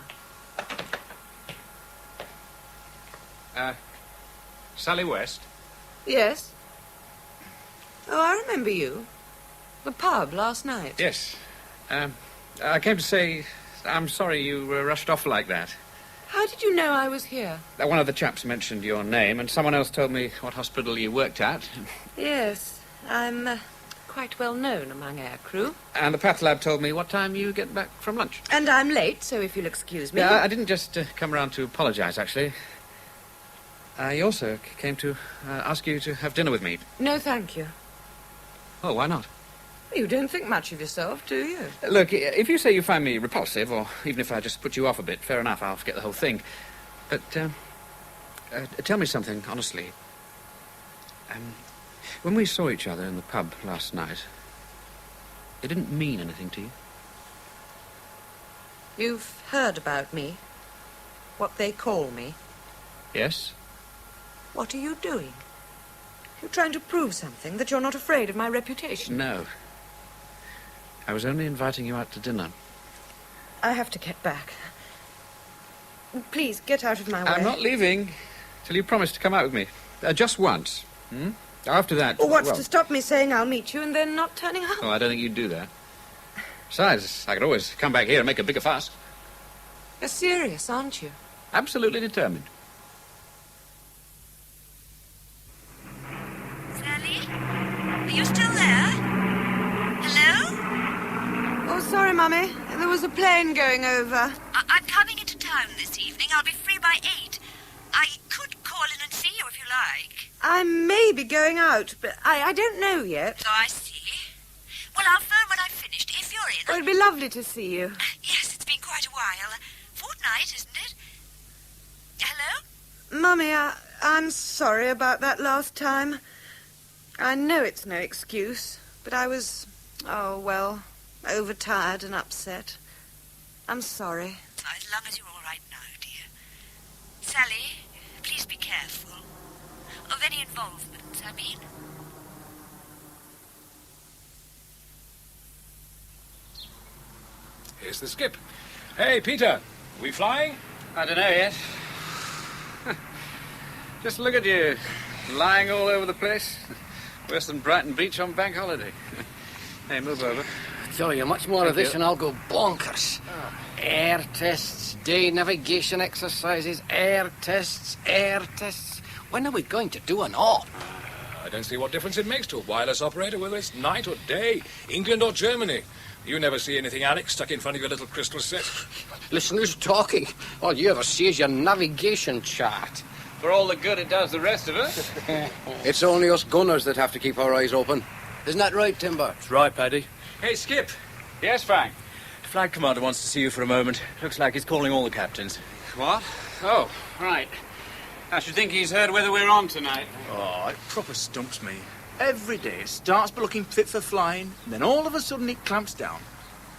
Sally West? Yes. Oh, I remember you. The pub last night. Yes. I came to say I'm sorry you were rushed off like that. How did you know I was here? One of the chaps mentioned your name, and someone else told me what hospital you worked at. Yes, I'm quite well known among air crew. And the path lab told me what time you get back from lunch. And I'm late, so if you'll excuse me... I didn't just come round to apologise, actually. I also came to ask you to have dinner with me. No, thank you. Oh, why not? You don't think much of yourself, do you? Look, if you say you find me repulsive, or even if I just put you off a bit, fair enough, I'll forget the whole thing. But, tell me something, honestly. When we saw each other in the pub last night, it didn't mean anything to you? You've heard about me? What they call me? Yes. What are you doing? You're trying to prove something, that you're not afraid of my reputation? No. I was only inviting you out to dinner. I have to get back. Please, get out of my way. I'm not leaving till you promise to come out with me. Just once. After that... Well, what's to stop me saying I'll meet you and then not turning up? Oh, I don't think you'd do that. Besides, I could always come back here and make a bigger fuss. You're serious, aren't you? Absolutely determined. Sally? Are you still there? Hello? Oh, sorry, Mummy. There was a plane going over. I'm coming into town this evening. I'll be free by 8. I could call in and see you if you like. I may be going out, but I don't know yet. So I see. Well, I'll phone when I've finished, if you're in. Oh, it'd be lovely to see you. Yes, it's been quite a while. Fortnight, isn't it? Hello? Mummy, I'm sorry about that last time. I know it's no excuse, but I was, overtired and upset. I'm sorry. As long as you're all right now, dear. Sally, please be careful. Of any involvement, I mean. Here's the skip. Hey, Peter, we flying? I don't know yet. Just look at you, lying all over the place. Worse than Brighton Beach on bank holiday. Hey, move over. Tell you, much more of this and I'll go bonkers. Oh. Air tests, day navigation exercises, air tests. When are we going to do an op? I don't see what difference it makes to a wireless operator, whether it's night or day, England or Germany. You never see anything, Alex, stuck in front of your little crystal set. Listen, who's talking? All you ever see is your navigation chart. For all the good it does the rest of us. It's only us gunners that have to keep our eyes open. Isn't that right, Timber? That's right, Paddy. Hey, Skip. Yes, Frank? Flag Commander wants to see you for a moment. Looks like he's calling all the captains. What? Oh, right. I should think he's heard whether we're on tonight. Oh, it proper stumps me. Every day it starts by looking fit for flying, and then all of a sudden it clamps down.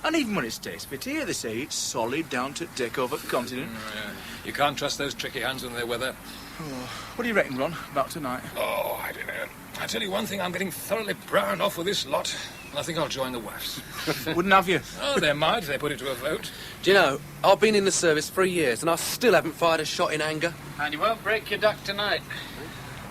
And even when it stays fit here, they say it's solid down to deck over continent. Yeah. You can't trust those tricky hands when they're weather. Oh, what do you reckon, Ron, about tonight? Oh, I don't know. I tell you one thing, I'm getting thoroughly browned off with this lot. I think I'll join the WAFs. Wouldn't have you? Oh, they might if they put it to a vote. Do you know, I've been in the service 3 years and I still haven't fired a shot in anger. And you won't break your duck tonight.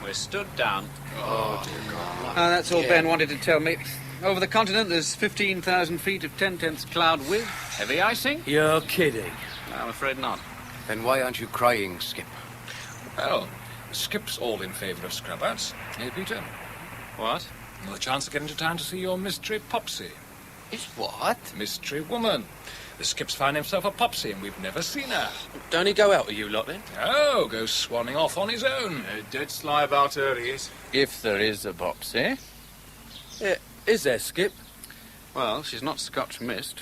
We're stood down. Oh, dear God. That's all Yeah. Ben wanted to tell me. Over the continent, there's 15,000 feet of 10/10 cloud with heavy icing. You're kidding. I'm afraid not. Then why aren't you crying, Skip? Well, Skip's all in favour of scrub outs. Hey, Peter? What? Well, a chance of getting to town to see your mystery Popsy. Is what? Mystery woman. The Skip's found himself a Popsy and we've never seen her. Don't he go out with you lot then? Oh, goes swanning off on his own. Dead sly about her, he is. If there is a Popsy. Is there, Skip? Well, she's not Scotch mist.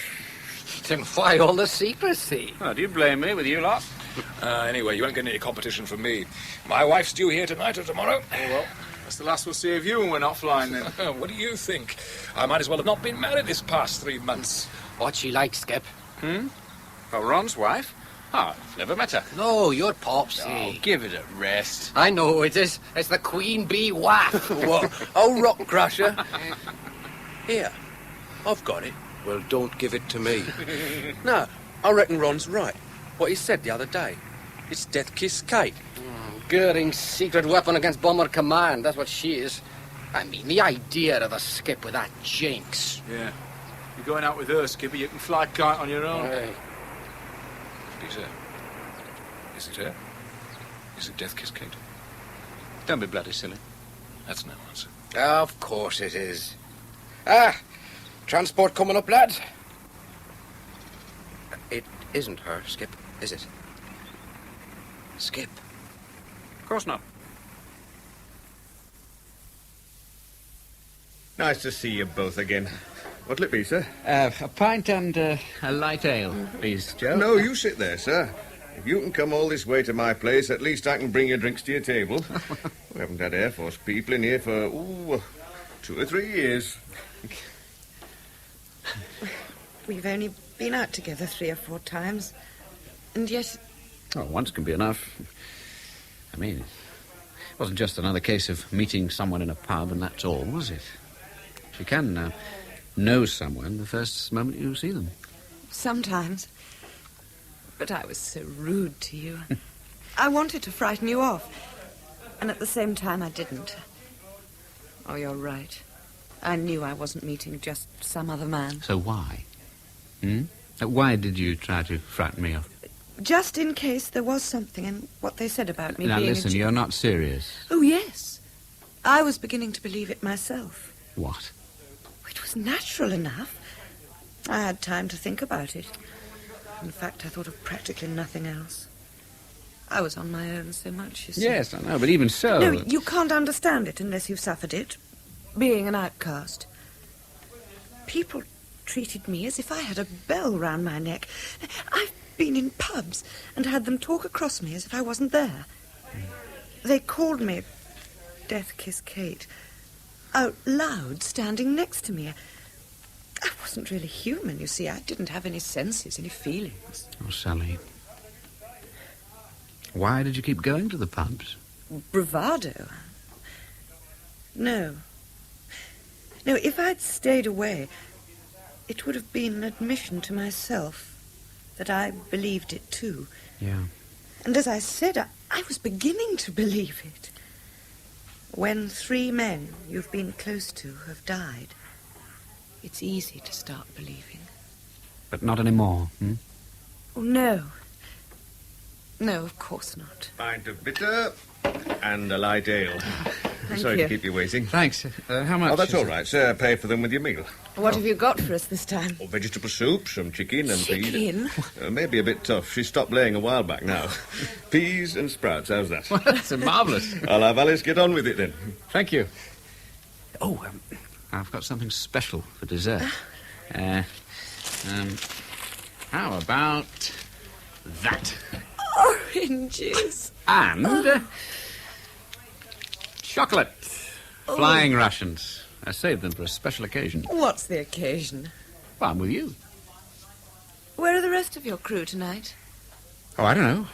Then why all the secrecy? Oh, do you blame me with you lot? Anyway, you won't get any competition from me. My wife's due here tonight or tomorrow. Oh, well, that's the last we'll see of you when we're not flying then. What do you think? I might as well have not been married this past 3 months. What's she like, Skip? Oh, Ron's wife? Oh, never met her. No, you're Popsy. Oh, give it a rest. I know who it is. It's the Queen Bee Waff. What? Oh, rock crusher. Here, I've got it. Well, don't give it to me. No, I reckon Ron's right. What he said the other day. It's Death Kiss Kate. Goering's secret weapon against Bomber Command. That's what she is. I mean, the idea of a Skip with that jinx. Yeah. You're going out with her, Skipper. You can fly kite on your own. Hey. Peter, is it her? Is it Death Kiss Kate? Don't be bloody silly. That's no answer. Of course it is. Transport coming up, lads. It isn't her, Skip, is it? Skip. Of course not. Nice to see you both again. What'll it be, sir? A pint and a light ale, please, Joe. No, you sit there, sir. If you can come all this way to my place, at least I can bring your drinks to your table. We haven't had Air Force people in here for, 2 or 3 years. We've only been out together 3 or 4 times. And yet... Oh, once can be enough. I mean, it wasn't just another case of meeting someone in a pub and that's all, was it? You can know someone the first moment you see them. Sometimes. But I was so rude to you. I wanted to frighten you off. And at the same time, I didn't. Oh, you're right. I knew I wasn't meeting just some other man. So why? Why did you try to frighten me off? Just in case there was something in what they said about me Now being listen, you're not serious. Oh, yes. I was beginning to believe it myself. What? It was natural enough. I had time to think about it. In fact, I thought of practically nothing else. I was on my own so much, you see. Yes, I know, but even so... No, you can't understand it unless you've suffered it. Being an outcast. People treated me as if I had a bell round my neck. I've been in pubs and had them talk across me as if I wasn't there. They called me Death Kiss Kate out loud, standing next to me. I wasn't really human, you see. I didn't have any senses, any feelings. Oh, Sally. Why did you keep going to the pubs? Bravado? No. No, if I'd stayed away, it would have been an admission to myself that I believed it too. Yeah. And as I said, I was beginning to believe it. When 3 men you've been close to have died, it's easy to start believing. But not anymore, Oh, no. No, of course not. Pint of bitter and a light ale. Thank Sorry you. to keep you waiting. Thanks. How much? Oh, that's all right, sir. Pay for them with your meal. What have you got for us this time? Oh, vegetable soup, some chicken and peas. Chicken? Maybe a bit tough. She stopped laying a while back now. Peas and sprouts, how's that? Well, that's marvellous. I'll have Alice get on with it then. Thank you. Oh, I've got something special for dessert. How about that? Oranges. And chocolate. Flying rations. I saved them for a special occasion. What's the occasion? Well, I'm with you. Where are the rest of your crew tonight? Oh, I don't know.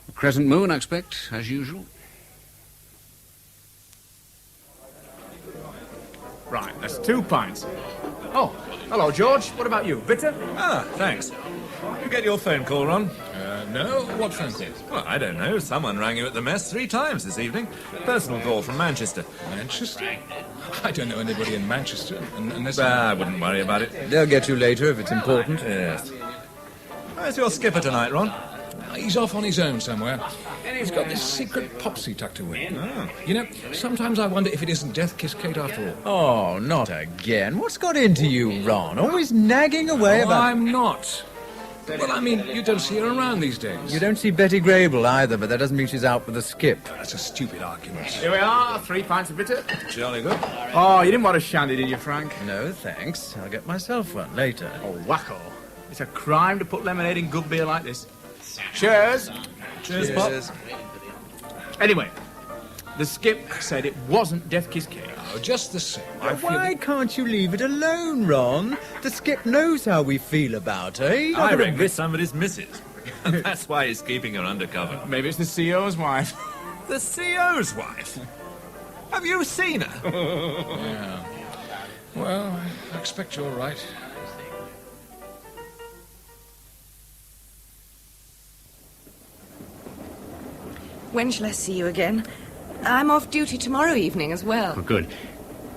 A crescent moon, I expect, as usual. Right, that's 2 pints. Oh, hello, George. What about you? Bitter? Ah, thanks. You get your phone call, Ron? No. What phone call? Well, I don't know. Someone rang you at the mess 3 times this evening. Personal call from Manchester. Manchester? I don't know anybody in Manchester, unless... I wouldn't worry about it. They'll get you later if it's important. Yes. Where's your skipper tonight, Ron? He's off on his own somewhere. He's got this secret popsy tucked away. Oh. You know, sometimes I wonder if it isn't Death Kiss Kate after all. Oh, not again. What's got into you, Ron? Always nagging away about... I'm not. Well, I mean, you don't see her around these days. You don't see Betty Grable either, but that doesn't mean she's out with a skip. That's a stupid argument. Here we are, 3 pints of bitter. Jolly good. Oh, you didn't want a shandy, did you, Frank? No, thanks. I'll get myself one later. Oh, wacko. It's a crime to put lemonade in good beer like this. Cheers. Cheers, Pop. Anyway, the skip said it wasn't Death Kiss Kate. Oh, just the same. Why can't you leave it alone, Ron? The skip knows how we feel about her. I reckon it's somebody's missus. And that's why he's keeping her undercover. Maybe it's the CEO's wife. The CEO's wife? Have you seen her? Yeah. Well, I expect you're right. When shall I see you again? I'm off duty tomorrow evening as well. Oh, good.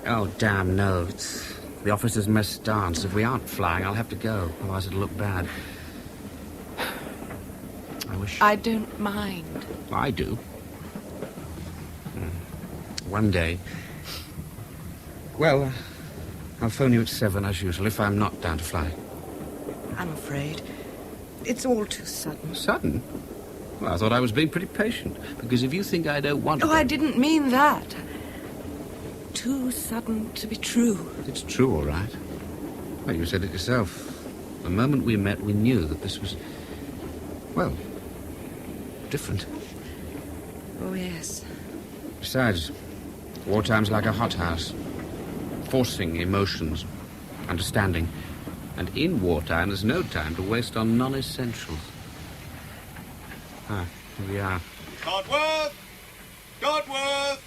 Oh, damn, no. It's the officers' mess dance. If we aren't flying, I'll have to go. Otherwise it'll look bad. I don't mind. I do. One day. Well, I'll phone you at 7 as usual if I'm not down to fly. I'm afraid. It's all too sudden. Sudden? Well, I thought I was being pretty patient. Because if you think I don't want to... Oh, I didn't mean that. Too sudden to be true. It's true, all right. Well, you said it yourself. The moment we met, we knew that this was... well, different. Oh, yes. Besides, wartime's like a hothouse. Forcing emotions, understanding. And in wartime, there's no time to waste on non-essentials. Ah, here we are. Godworth! Godworth!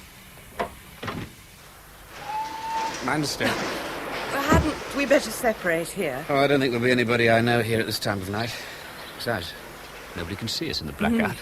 Manchester. Well, hadn't we better separate here? Oh, I don't think there'll be anybody I know here at this time of night. Besides, nobody can see us in the blackout.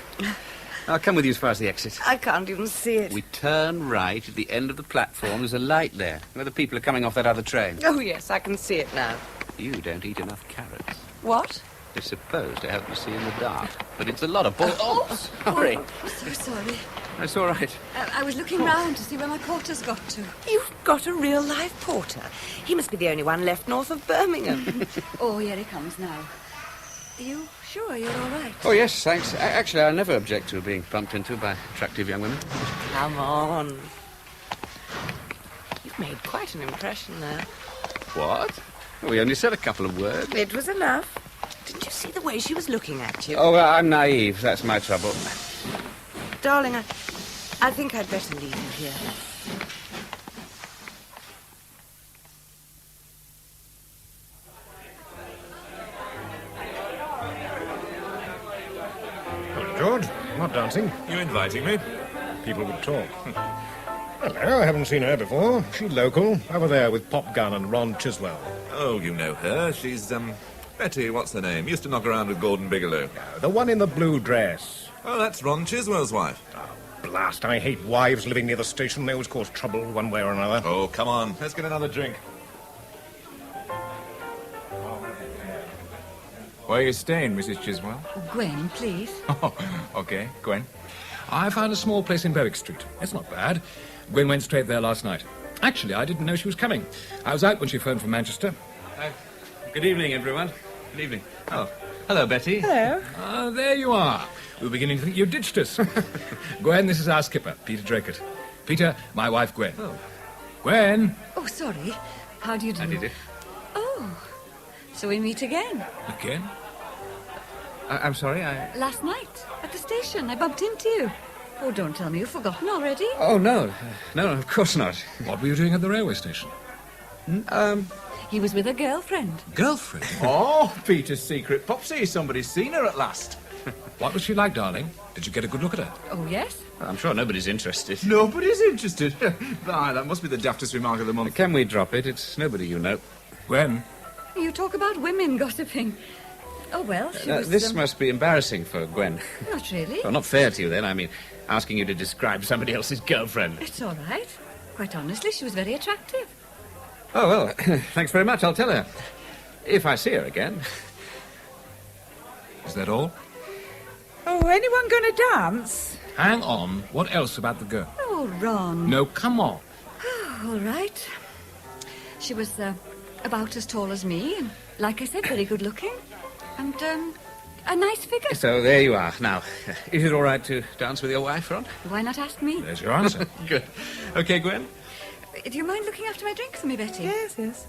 I'll come with you as far as the exit. I can't even see it. We turn right at the end of the platform. There's a light there. Where the people are coming off that other train. Oh, yes, I can see it now. You don't eat enough carrots. What? They're supposed to help you see in the dark. But it's a lot of bull... Oh, sorry. I'm so sorry. That's all right. I was looking round to see where my porter's got to. You've got a real-life porter. He must be the only one left north of Birmingham. Oh, here he comes now. Are you sure you're all right? Oh, yes, thanks. Actually, I never object to being bumped into by attractive young women. Come on. You've made quite an impression there. What? Well, we only said a couple of words. It was enough. Didn't you see the way she was looking at you? Oh, well, I'm naive. That's my trouble. Darling, I think I'd better leave you here. George, not dancing. You inviting me? People would talk. Hello, I haven't seen her before. She local, over there with Pop Gun and Ron Chiswell. Oh, you know her. She's, Betty, what's her name? Used to knock around with Gordon Bigelow. The one in the blue dress. Oh, that's Ron Chiswell's wife. Oh, blast, I hate wives living near the station. They always cause trouble one way or another. Oh, come on. Let's get another drink. Where are you staying, Mrs. Chiswell? Gwen, please. Oh, OK, Gwen. I found a small place in Berwick Street. It's not bad. Gwen went straight there last night. Actually, I didn't know she was coming. I was out when she phoned from Manchester. Good evening, everyone. Good evening. Oh, hello, Betty. Hello. Ah, there you are. We were beginning to think you ditched us. Gwen, this is our skipper, Peter Draycott. Peter, my wife, Gwen. Oh. Gwen. Oh, sorry. How do you do? How do you do? Oh, so we meet again. Again? I'm sorry, Last night, at the station, I bumped into you. Oh, don't tell me you've forgotten already. Oh, no. No, of course not. What were you doing at the railway station? He was with a girlfriend. Girlfriend? Oh, Peter's secret popsy. Somebody's seen her at last. What was she like, darling? Did you get a good look at her? Oh, yes. I'm sure nobody's interested. Nobody's interested? That must be the daftest remark of the month. Can we drop it? It's nobody you know. When? You talk about women gossiping. Oh, well, she was... This must be embarrassing for Gwen. Not really. Well, not fair to you, then. I mean, asking you to describe somebody else's girlfriend. It's all right. Quite honestly, she was very attractive. Oh, well, thanks very much. I'll tell her. If I see her again. Is that all? Oh, anyone going to dance? Hang on. What else about the girl? Oh, Ron. No, come on. Oh, all right. She was about as tall as me, and like I said, very good looking. And a nice figure. So there you are. Now, is it all right to dance with your wife, Ron? Why not ask me? There's your answer. Good. Okay, Gwen? Do you mind looking after my drink for me, Betty? Yes.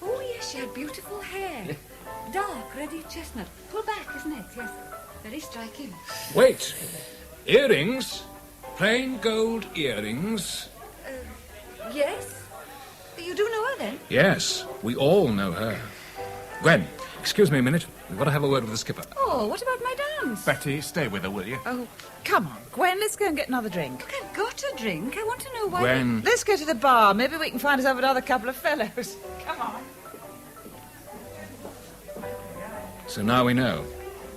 Oh, yes, she had beautiful hair. Dark, reddy chestnut. Pull back, isn't it? Yes. Very striking. Wait. Earrings? Plain gold earrings? Yes. You do know her, then? Yes, we all know her. Gwen, excuse me a minute. We've got to have a word with the skipper. Oh, what about my dance? Betty, stay with her, will you? Oh, come on, Gwen, let's go and get another drink. Look, I've got a drink. I want to know why... Gwen... Let's go to the bar. Maybe we can find us up another couple of fellows. Come on. So now we know.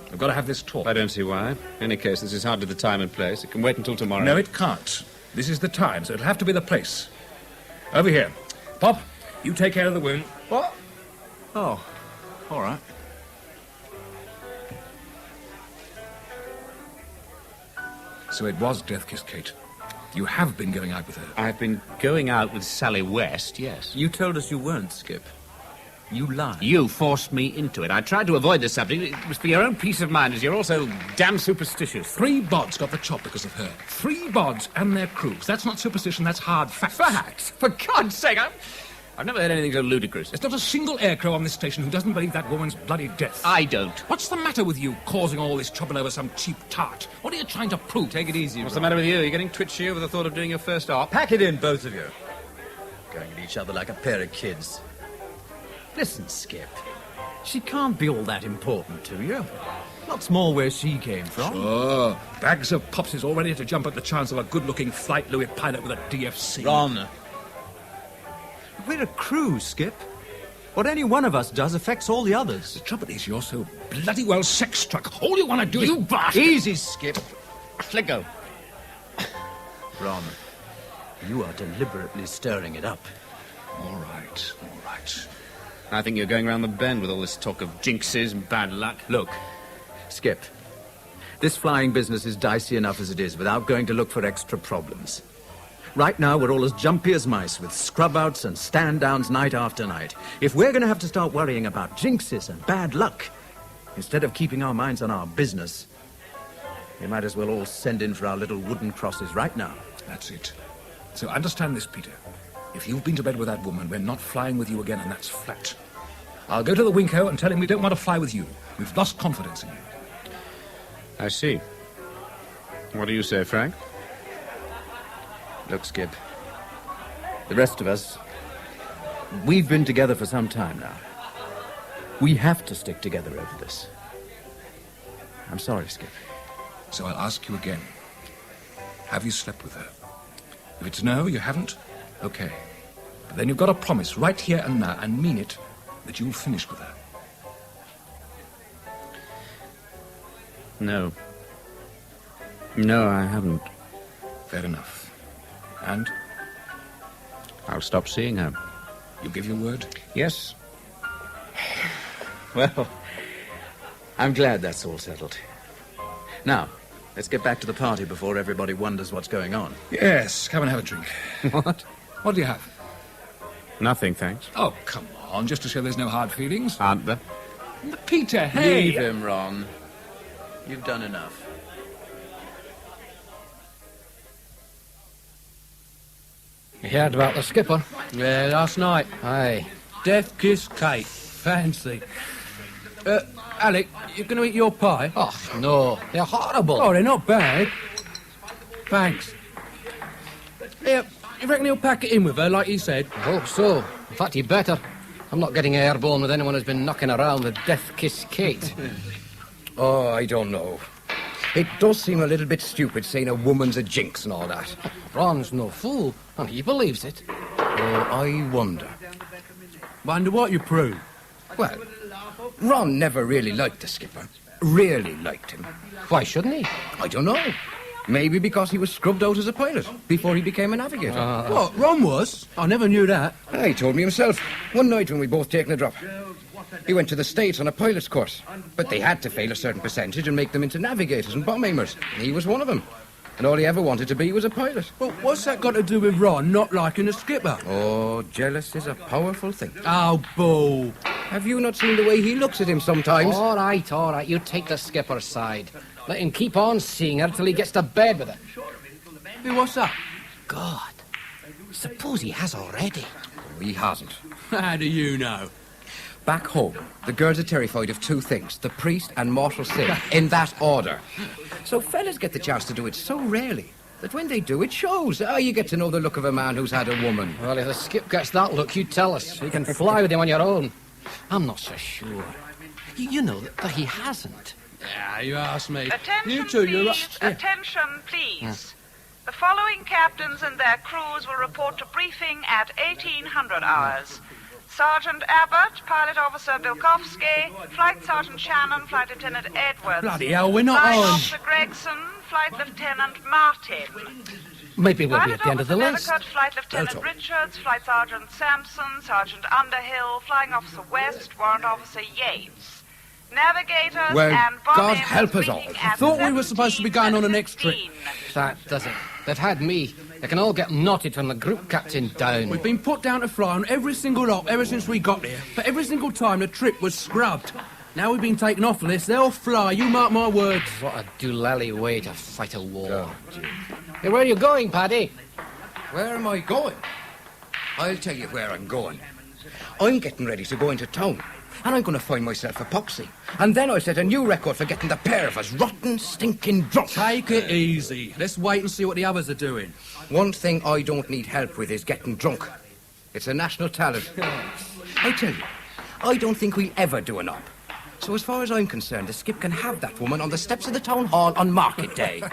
We've got to have this talk. I don't see why. In any case, this is hardly the time and place. It can wait until tomorrow. No, it can't. This is the time, so it'll have to be the place. Over here. Pop, you take care of the wound. What? Oh, all right. So it was Death Kiss Kate. You have been going out with her. I've been going out with Sally West, yes. You told us you weren't, Skip. You lied. You forced me into it. I tried to avoid the subject. It was for your own peace of mind, as you're also damn superstitious. 3 bods got the chop because of her. 3 bods and their crews. That's not superstition, that's hard facts. Facts? For God's sake, I've never heard anything so ludicrous. There's not a single aircrow on this station who doesn't believe that woman's bloody death. I don't. What's the matter with you, causing all this trouble over some cheap tart? What are you trying to prove? Take it easy, What's the matter with you? You're getting twitchy over the thought of doing your first op? Pack it in, both of you. Going at each other like a pair of kids. Listen, Skip. She can't be all that important to you. Lots more where she came from. Sure. Bags of pops is all ready to jump at the chance of a good-looking flight Louis pilot with a DFC. Ron. We're a crew, Skip. What any one of us does affects all the others. The trouble is you're so bloody well sex-struck. All you want to do is... You bastard! Easy, Skip. Let go. Ron, you are deliberately stirring it up. All right. I think you're going round the bend with all this talk of jinxes and bad luck. Look, Skip, this flying business is dicey enough as it is without going to look for extra problems. Right now, we're all as jumpy as mice with scrub-outs and stand-downs night after night. If we're going to have to start worrying about jinxes and bad luck, instead of keeping our minds on our business, we might as well all send in for our little wooden crosses right now. That's it. So understand this, Peter. If you've been to bed with that woman, we're not flying with you again, and that's flat. I'll go to the Winko and tell him we don't want to fly with you. We've lost confidence in you. I see. What do you say, Frank? Look, Skip, the rest of us, we've been together for some time now. We have to stick together over this. I'm sorry, Skip. So I'll ask you again. Have you slept with her? If it's no, you haven't, okay. But then you've got to promise right here and now, and mean it, that you'll finish with her. No. No, I haven't. Fair enough. And? I'll stop seeing her. You give your word? Yes. Well, I'm glad that's all settled. Now, let's get back to the party before everybody wonders what's going on. Yes, come and have a drink. What? What do you have? Nothing, thanks. Oh, come on, just to show there's no hard feelings. Aren't there? Peter, hey! Leave him, Ron. You've done enough. You heard about the skipper? Yeah, last night. Aye. Death Kiss Kate. Fancy. Alec, you going to eat your pie? Oh, no. They're horrible. Oh, they're not bad. Thanks. Yeah, you reckon he'll pack it in with her, like he said? I hope so. In fact, he better. I'm not getting airborne with anyone who's been knocking around with Death-Kiss Kate. Oh, I don't know. It does seem a little bit stupid saying a woman's a jinx and all that. Ron's no fool, and he believes it. Oh, I wonder. Wonder what you prove? Well, Ron never really liked the skipper. Really liked him. Why shouldn't he? I don't know. Maybe because he was scrubbed out as a pilot before he became a navigator. What, Ron was? I never knew that. He told me himself. One night when we both taken a drop. He went to the States on a pilot's course, but they had to fail a certain percentage and make them into navigators and bomb aimers. He was one of them. And all he ever wanted to be was a pilot. Well, what's that got to do with Ron not liking the skipper? Oh, jealous is a powerful thing. Oh, bull. Have you not seen the way he looks at him sometimes? All right. You take the skipper's side. Let him keep on seeing her till he gets to bed with her. Hey, what's that? God. Suppose he has already. Oh, he hasn't. How do you know? Back home, the girls are terrified of two things, the priest and mortal sin, in that order. So fellas get the chance to do it so rarely that when they do, it shows. You get to know the look of a man who's had a woman. Well, if the skip gets that look, you tell us. You can fly with him on your own. I'm not so sure. You know that he hasn't. Yeah, you asked me. Attention, you two, you're please. Attention, please. The following captains and their crews will report to briefing at 1800 hours. Sergeant Abbott, Pilot Officer Bilkowski, Flight Sergeant Shannon, Flight Lieutenant Edwards. Bloody hell, we're not Flight on. Officer Gregson, Flight Lieutenant Martin. Maybe we'll be at the end of the list. Pilot Officer Flight Lieutenant Richards, Flight Sergeant Sampson, Sergeant Underhill, Flying Officer West, Warrant Officer Yates. Navigators Well, and bomb God aimers help us all. meeting I at thought we were supposed to be going on the next trip. That does it. They've had me. They can all get knotted from the group captain down. We've been put down to fly on every single lot ever since we got here. But every single time the trip was scrubbed. Now we've been taken off the list, they'll fly, you mark my words. What a doolally way to fight a war. Hey, where are you going, Paddy? Where am I going? I'll tell you where I'm going. I'm getting ready to go into town. And I'm going to find myself a poxy. And then I'll set a new record for getting the pair of us rotten, stinking drunk. Take it easy. Let's wait and see what the others are doing. One thing I don't need help with is getting drunk. It's a national talent. I tell you, I don't think we'll ever do an op. So as far as I'm concerned, the skip can have that woman on the steps of the town hall on market day.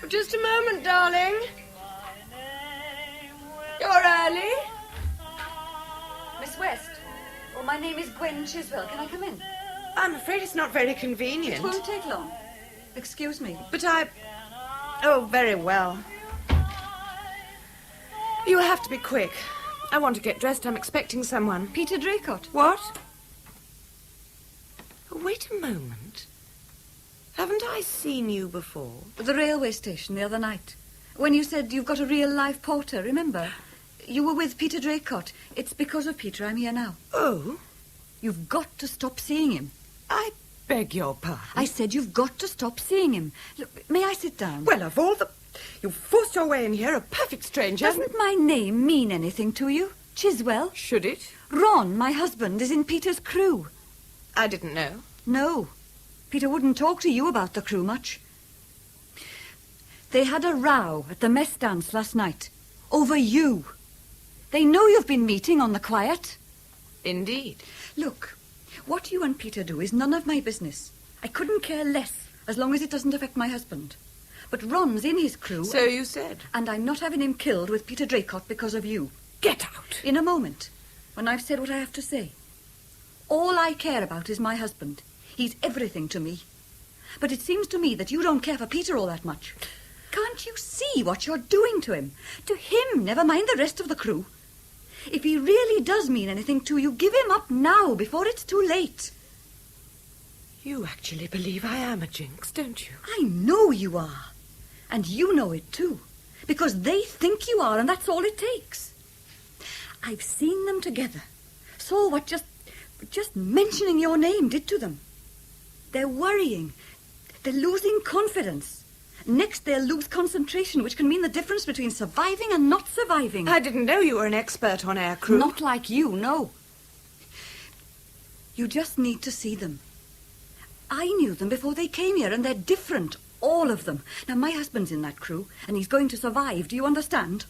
Just a moment, darling. You're early. Miss West. Well, my name is Gwen Chiswell. Can I come in? I'm afraid it's not very convenient. It won't take long. Excuse me. But Oh, very well. You'll have to be quick. I want to get dressed. I'm expecting someone. Peter Draycott. What? Wait a moment. Haven't I seen you before? At the railway station the other night. When you said you've got a real live porter, remember? You were with Peter Draycott. It's because of Peter I'm here now. Oh? You've got to stop seeing him. I beg your pardon? I said you've got to stop seeing him. Look, may I sit down? Well, of all the... You've forced your way in here, a perfect stranger. Doesn't my name mean anything to you? Chiswell? Should it? Ron, my husband, is in Peter's crew. I didn't know. No. Peter wouldn't talk to you about the crew much. They had a row at the mess dance last night. Over you. They know you've been meeting on the quiet. Indeed. Look, what you and Peter do is none of my business. I couldn't care less, as long as it doesn't affect my husband. But Ron's in his crew. So you said. And I'm not having him killed with Peter Draycott because of you. Get out. In a moment, when I've said what I have to say. All I care about is my husband. He's everything to me. But it seems to me that you don't care for Peter all that much. Can't you see what you're doing to him? To him, never mind the rest of the crew. If he really does mean anything to you, give him up now, before it's too late. You actually believe I am a jinx, don't you? I know you are. And you know it too. Because they think you are, and that's all it takes. I've seen them together. Saw what just mentioning your name did to them. They're worrying. They're losing confidence. Next, they'll lose concentration, which can mean the difference between surviving and not surviving. I didn't know you were an expert on aircrew. Not like you, no. You just need to see them. I knew them before they came here, and they're different, all of them. Now, my husband's in that crew, and he's going to survive. Do you understand?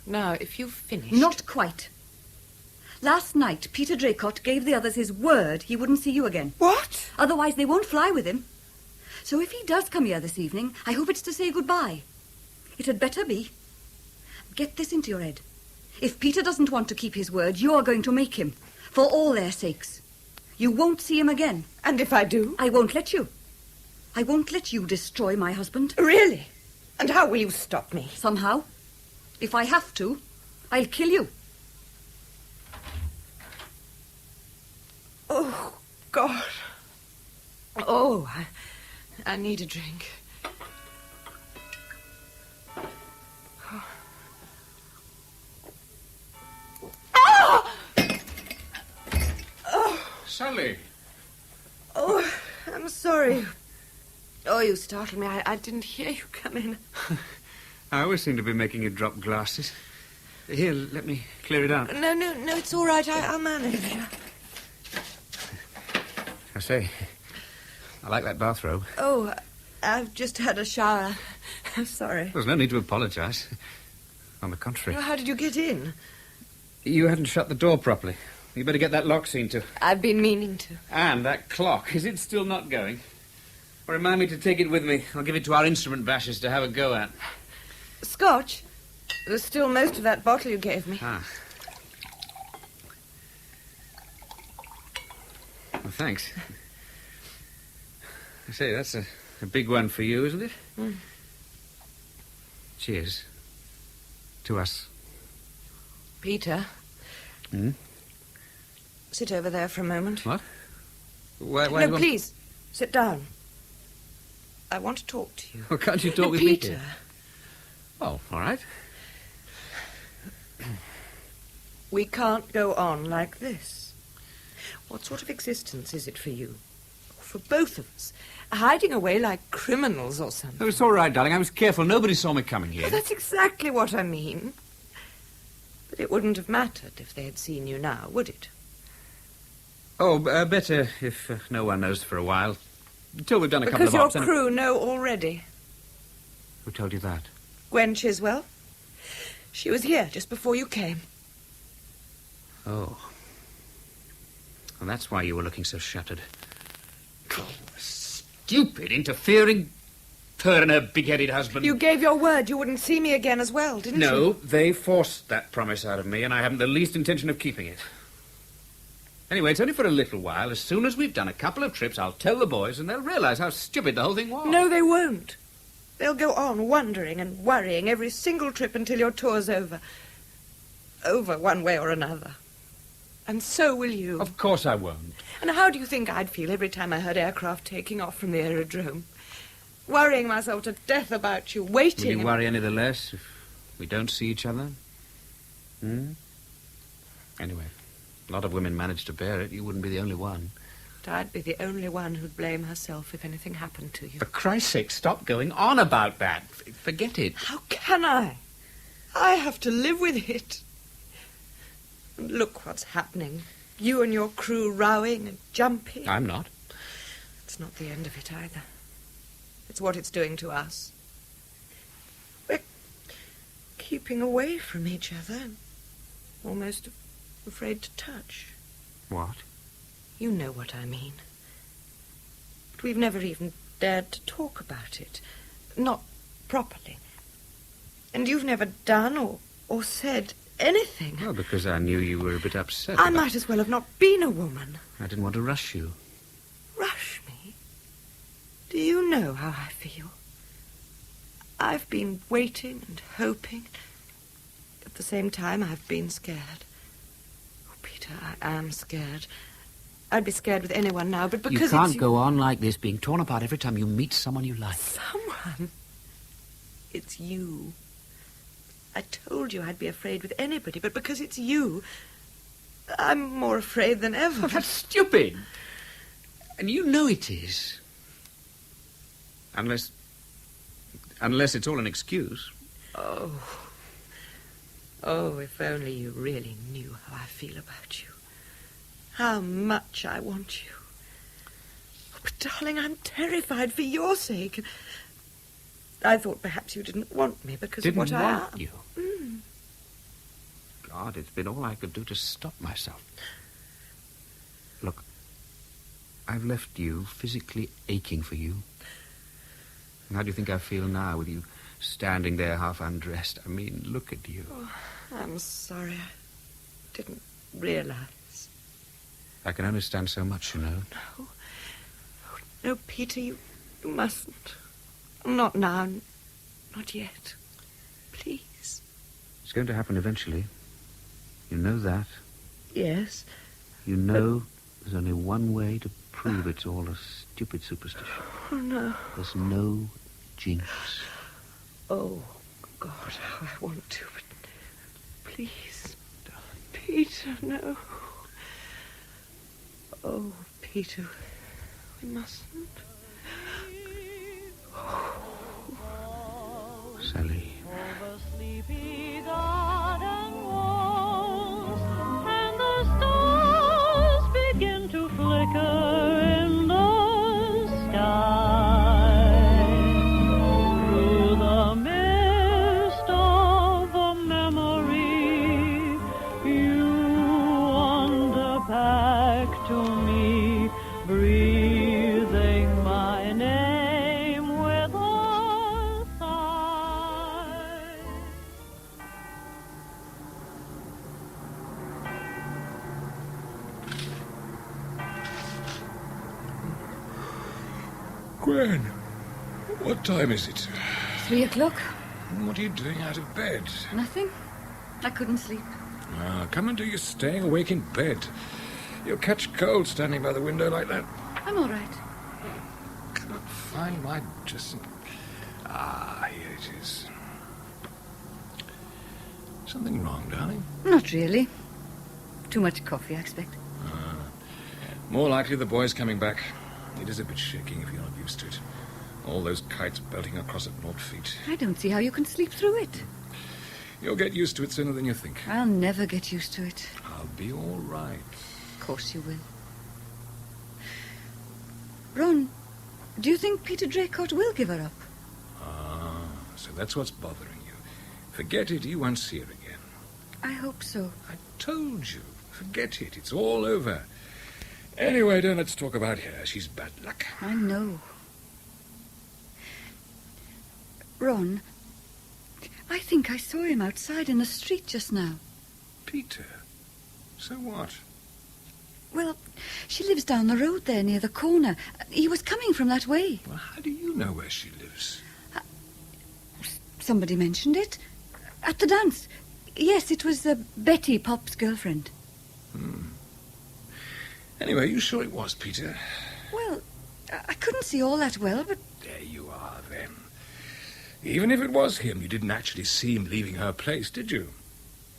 Now, if you've finished... Not quite. Last night, Peter Draycott gave the others his word he wouldn't see you again. What? Otherwise, they won't fly with him. So if he does come here this evening, I hope it's to say goodbye. It had better be. Get this into your head. If Peter doesn't want to keep his word, you're going to make him. For all their sakes. You won't see him again. And if I do? I won't let you. I won't let you destroy my husband. Really? And how will you stop me? Somehow. If I have to, I'll kill you. Oh, God. Oh, I need a drink. Oh! Oh! Sally. Oh, I'm sorry. Oh, you startled me. I didn't hear you come in. I always seem to be making you drop glasses. Here, let me clear it out. No, it's all right. I'll manage. I say, I like that bathrobe. Oh, I've just had a shower. I'm sorry. There's no need to apologise. On the contrary. Well, how did you get in? You hadn't shut the door properly. You better get that lock seen to. I've been meaning to. And that clock. Is it still not going? Well, remind me to take it with me. I'll give it to our instrument bashers to have a go at. Scotch? There's still most of that bottle you gave me. Ah. Well, thanks. I say, that's a big one for you, isn't it? Mm. Cheers. To us. Peter. Hmm? Sit over there for a moment. What? Why no, please. Sit down. I want to talk to you. Well, can't you talk with Peter. me? Oh, all right. We can't go on like this. What sort of existence is it for you? For both of us? Hiding away like criminals or something? Oh, it's all right, darling. I was careful. Nobody saw me coming here. Well, that's exactly what I mean. But it wouldn't have mattered if they had seen you now, would it? Oh, better if no one knows for a while. Until we've done a couple of Because hops. your crew know already. Who told you that? Gwen Chiswell. She was here just before you came. Oh. Well, that's why you were looking so shuttered. Oh, stupid, interfering. Her and her big-headed husband. You gave your word you wouldn't see me again as well, didn't you? No, they forced that promise out of me, and I haven't the least intention of keeping it. Anyway, it's only for a little while. As soon as we've done a couple of trips, I'll tell the boys, and they'll realize how stupid the whole thing was. No, they won't. They'll go on wondering and worrying every single trip until your tour's over. Over one way or another. And so will you. Of course I won't. And how do you think I'd feel every time I heard aircraft taking off from the aerodrome? Worrying myself to death about you, waiting... Will you worry any the less if we don't see each other? Hmm? Anyway, a lot of women manage to bear it. You wouldn't be the only one. But I'd be the only one who'd blame herself if anything happened to you. For Christ's sake, stop going on about that. Forget it. How can I? I have to live with it. And look what's happening. You and your crew rowing and jumping. I'm not. It's not the end of it either. It's what it's doing to us. We're keeping away from each other. Almost afraid to touch. What? You know what I mean. But we've never even dared to talk about it. Not properly. And you've never done or said anything. Well, because I knew you were a bit upset. I might as well have not been a woman. I didn't want to rush you. Rush me? Do you know how I feel? I've been waiting and hoping. At the same time, I've been scared. Oh, Peter, I am scared. I'd be scared with anyone now, but because you can't go on like this, being torn apart every time you meet someone you like. Someone? It's you. I told you I'd be afraid with anybody, but because it's you, I'm more afraid than ever. Well, that's stupid. And you know it is. Unless it's all an excuse. Oh. Oh, if only you really knew how I feel about you. How much I want you. Oh, but, darling, I'm terrified for your sake. I thought perhaps you didn't want me because of what I am. Didn't want you? Mm. God, it's been all I could do to stop myself. Look, I've left you physically aching for you. And how do you think I feel now with you standing there half undressed? I mean, look at you. Oh, I'm sorry. I didn't realize. I can only stand so much, you know. No. Oh, no, Peter, you mustn't. Not now. Not yet. Please. It's going to happen eventually. You know that. Yes. You know there's only one way to prove it's all a stupid superstition. Oh, no. There's no jinx. Oh, God, how I want to, but please. Peter, no. Oh, Peter, we mustn't. Sally. And the stars begin to flicker in the sky. Through the mist of a memory, you wander back to me, breathing my name with a sigh. Gwen, what time is it? 3 o'clock. What are you doing out of bed? Nothing. I couldn't sleep. Come and do your staying awake in bed. You'll catch cold standing by the window like that. I'm all right. Can't find my dressing... here it is. Something wrong, darling? Not really. Too much coffee, I expect. More likely the boy's coming back. It is a bit shaking if you're not used to it. All those kites belting across at North feet. I don't see how you can sleep through it. You'll get used to it sooner than you think. I'll never get used to it. I'll be all right. Of course you will. Ron, do you think Peter Draycott will give her up? So that's what's bothering you. Forget it, you won't see her again. I hope so. I told you. Forget it, it's all over. Anyway, don't let's talk about her. She's bad luck. I know. Ron, I think I saw him outside in the street just now. Peter? So what? Well, she lives down the road there near the corner. He was coming from that way. Well, how do you know where she lives? Somebody mentioned it. At the dance. Yes, it was Betty, Pop's girlfriend. Anyway, you sure it was Peter? Well, I couldn't see all that well, but... There you are, then. Even if it was him, you didn't actually see him leaving her place, did you?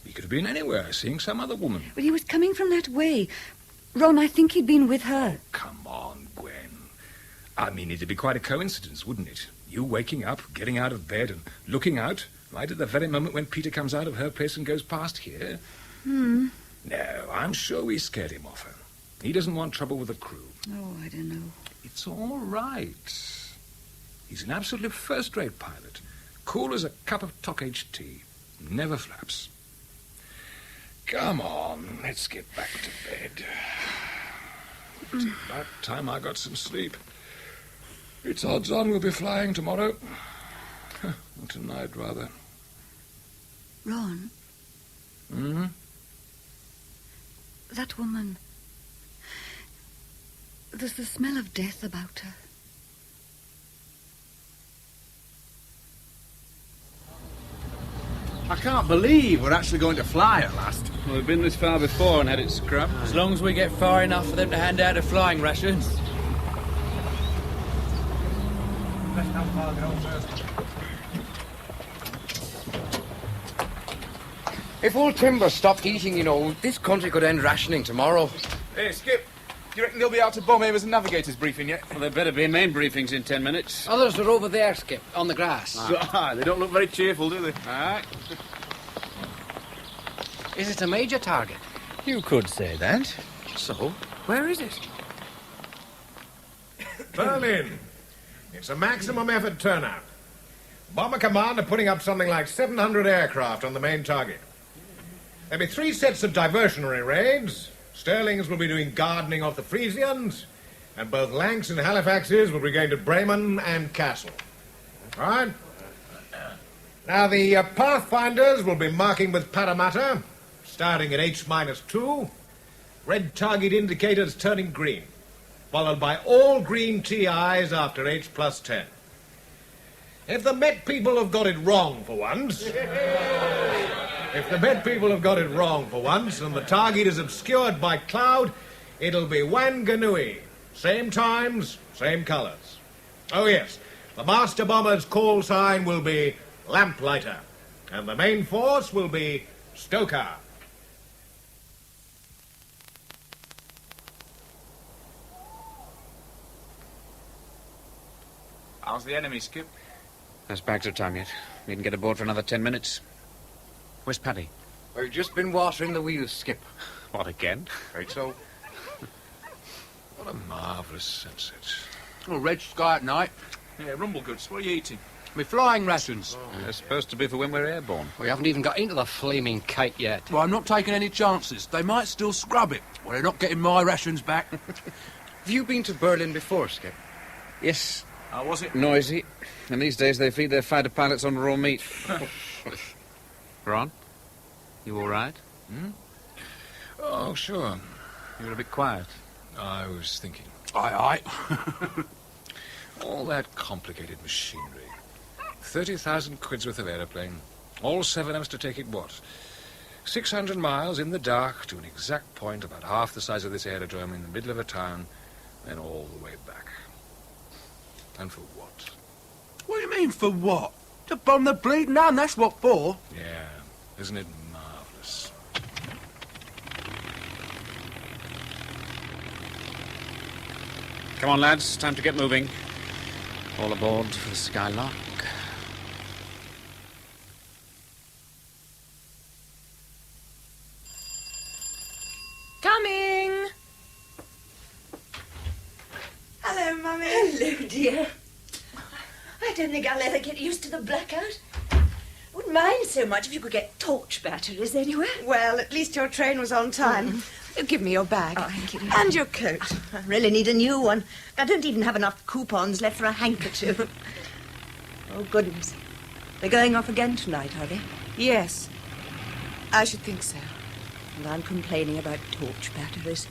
He could have been anywhere, seeing some other woman. But he was coming from that way. Ron, I think he'd been with her. Come on, Gwen. I mean, it'd be quite a coincidence, wouldn't it? You waking up, getting out of bed and looking out right at the very moment when Peter comes out of her place and goes past here. No, I'm sure we scared him off her. He doesn't want trouble with the crew. Oh, I don't know. It's all right. He's an absolute first-rate pilot. Cool as a cup of top-age tea. Never flaps. Come on, let's get back to bed. It's about time I got some sleep. It's odds on we'll be flying tomorrow. Or tonight, rather. Ron? That woman... There's the smell of death about her. I can't believe we're actually going to fly at last. Well, we've been this far before and had it scrubbed. As long as we get far enough for them to hand out the flying rations. If all timber stopped eating, you know, this country could end rationing tomorrow. Hey, Skip. You reckon they'll be out to bomb Amos and Navigator's briefing yet? Well, there better be main briefings in 10 minutes. Others are over there, Skip, on the grass. They don't look very cheerful, do they? Aye. Is it a major target? You could say that. So, where is it? Berlin. It's a maximum effort turnout. Bomber Command are putting up something like 700 aircraft on the main target. There'll be 3 sets of diversionary raids. Sterlings will be doing gardening off the Frisians, and both Lancs and Halifaxes will be going to Bremen and Kassel. Right? Now, the Pathfinders will be marking with Parramatta, starting at H-2, red target indicators turning green, followed by all green TIs after H+10. If the Met people have got it wrong for once... If the Met people have got it wrong for once and the target is obscured by cloud, it'll be Wanganui. Same times, same colours. Oh, yes, the master bomber's call sign will be Lamplighter, and the main force will be Stoker. How's the enemy, Skip? There's bags of time yet. Needn't get aboard for another 10 minutes. Where's Paddy? We've just been watering the wheels, Skip. What, again? Right so. What a marvellous sunset. Oh, red sky at night. Yeah, rumble goods. What are you eating? Me flying rations. They're supposed to be for when we're airborne. We haven't even got into the flaming kite yet. Well, I'm not taking any chances. They might still scrub it. Well, they're not getting my rations back. Have you been to Berlin before, Skip? Yes. How was it? Noisy. And these days they feed their fighter pilots on raw meat. Ron? You all right? Hmm? Oh, sure. You were a bit quiet. I was thinking. Aye. All that complicated machinery. 30,000 quid's worth of aeroplane. All 7 of us to take it, what? 600 miles in the dark to an exact point about half the size of this aerodrome in the middle of a town, then all the way back. And for what? What do you mean, for what? To bomb the bleeding town, that's what for. Yeah, isn't it marvellous? Come on, lads. Time to get moving. All aboard for the Skylark. Coming! Hello, Mummy. Hello, dear. I don't think I'll ever get used to the blackout. Wouldn't mind so much if you could get torch batteries anywhere. Well, at least your train was on time. You give me your bag. Oh, thank you. And your coat. I really need a new one. I don't even have enough coupons left for a handkerchief. Oh, goodness. They're going off again tonight, are they? Yes. I should think so. And I'm complaining about torch batteries.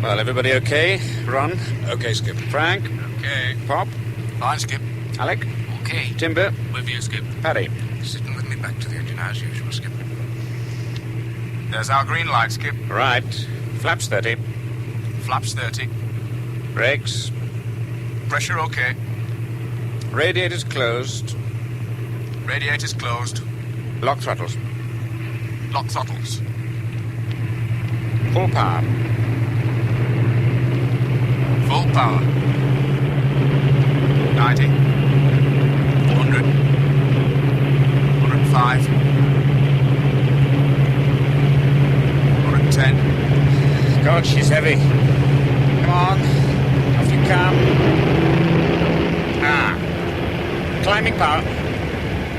Well, everybody okay? Ron? Okay, Skip. Frank? Okay. Pop? Fine, Skip. Alec? Okay. Timber? With you, Skip. Paddy? Sitting with me back to the engine as usual, Skip. There's our green light, Skip. Right. Flaps 30. Flaps 30. Brakes. Pressure okay. Radiators closed. Radiators closed. Lock throttles. Lock throttles. Full power. Full power. 90. 100. 105. 110. God, she's heavy. Come on. Off you come. Climbing power.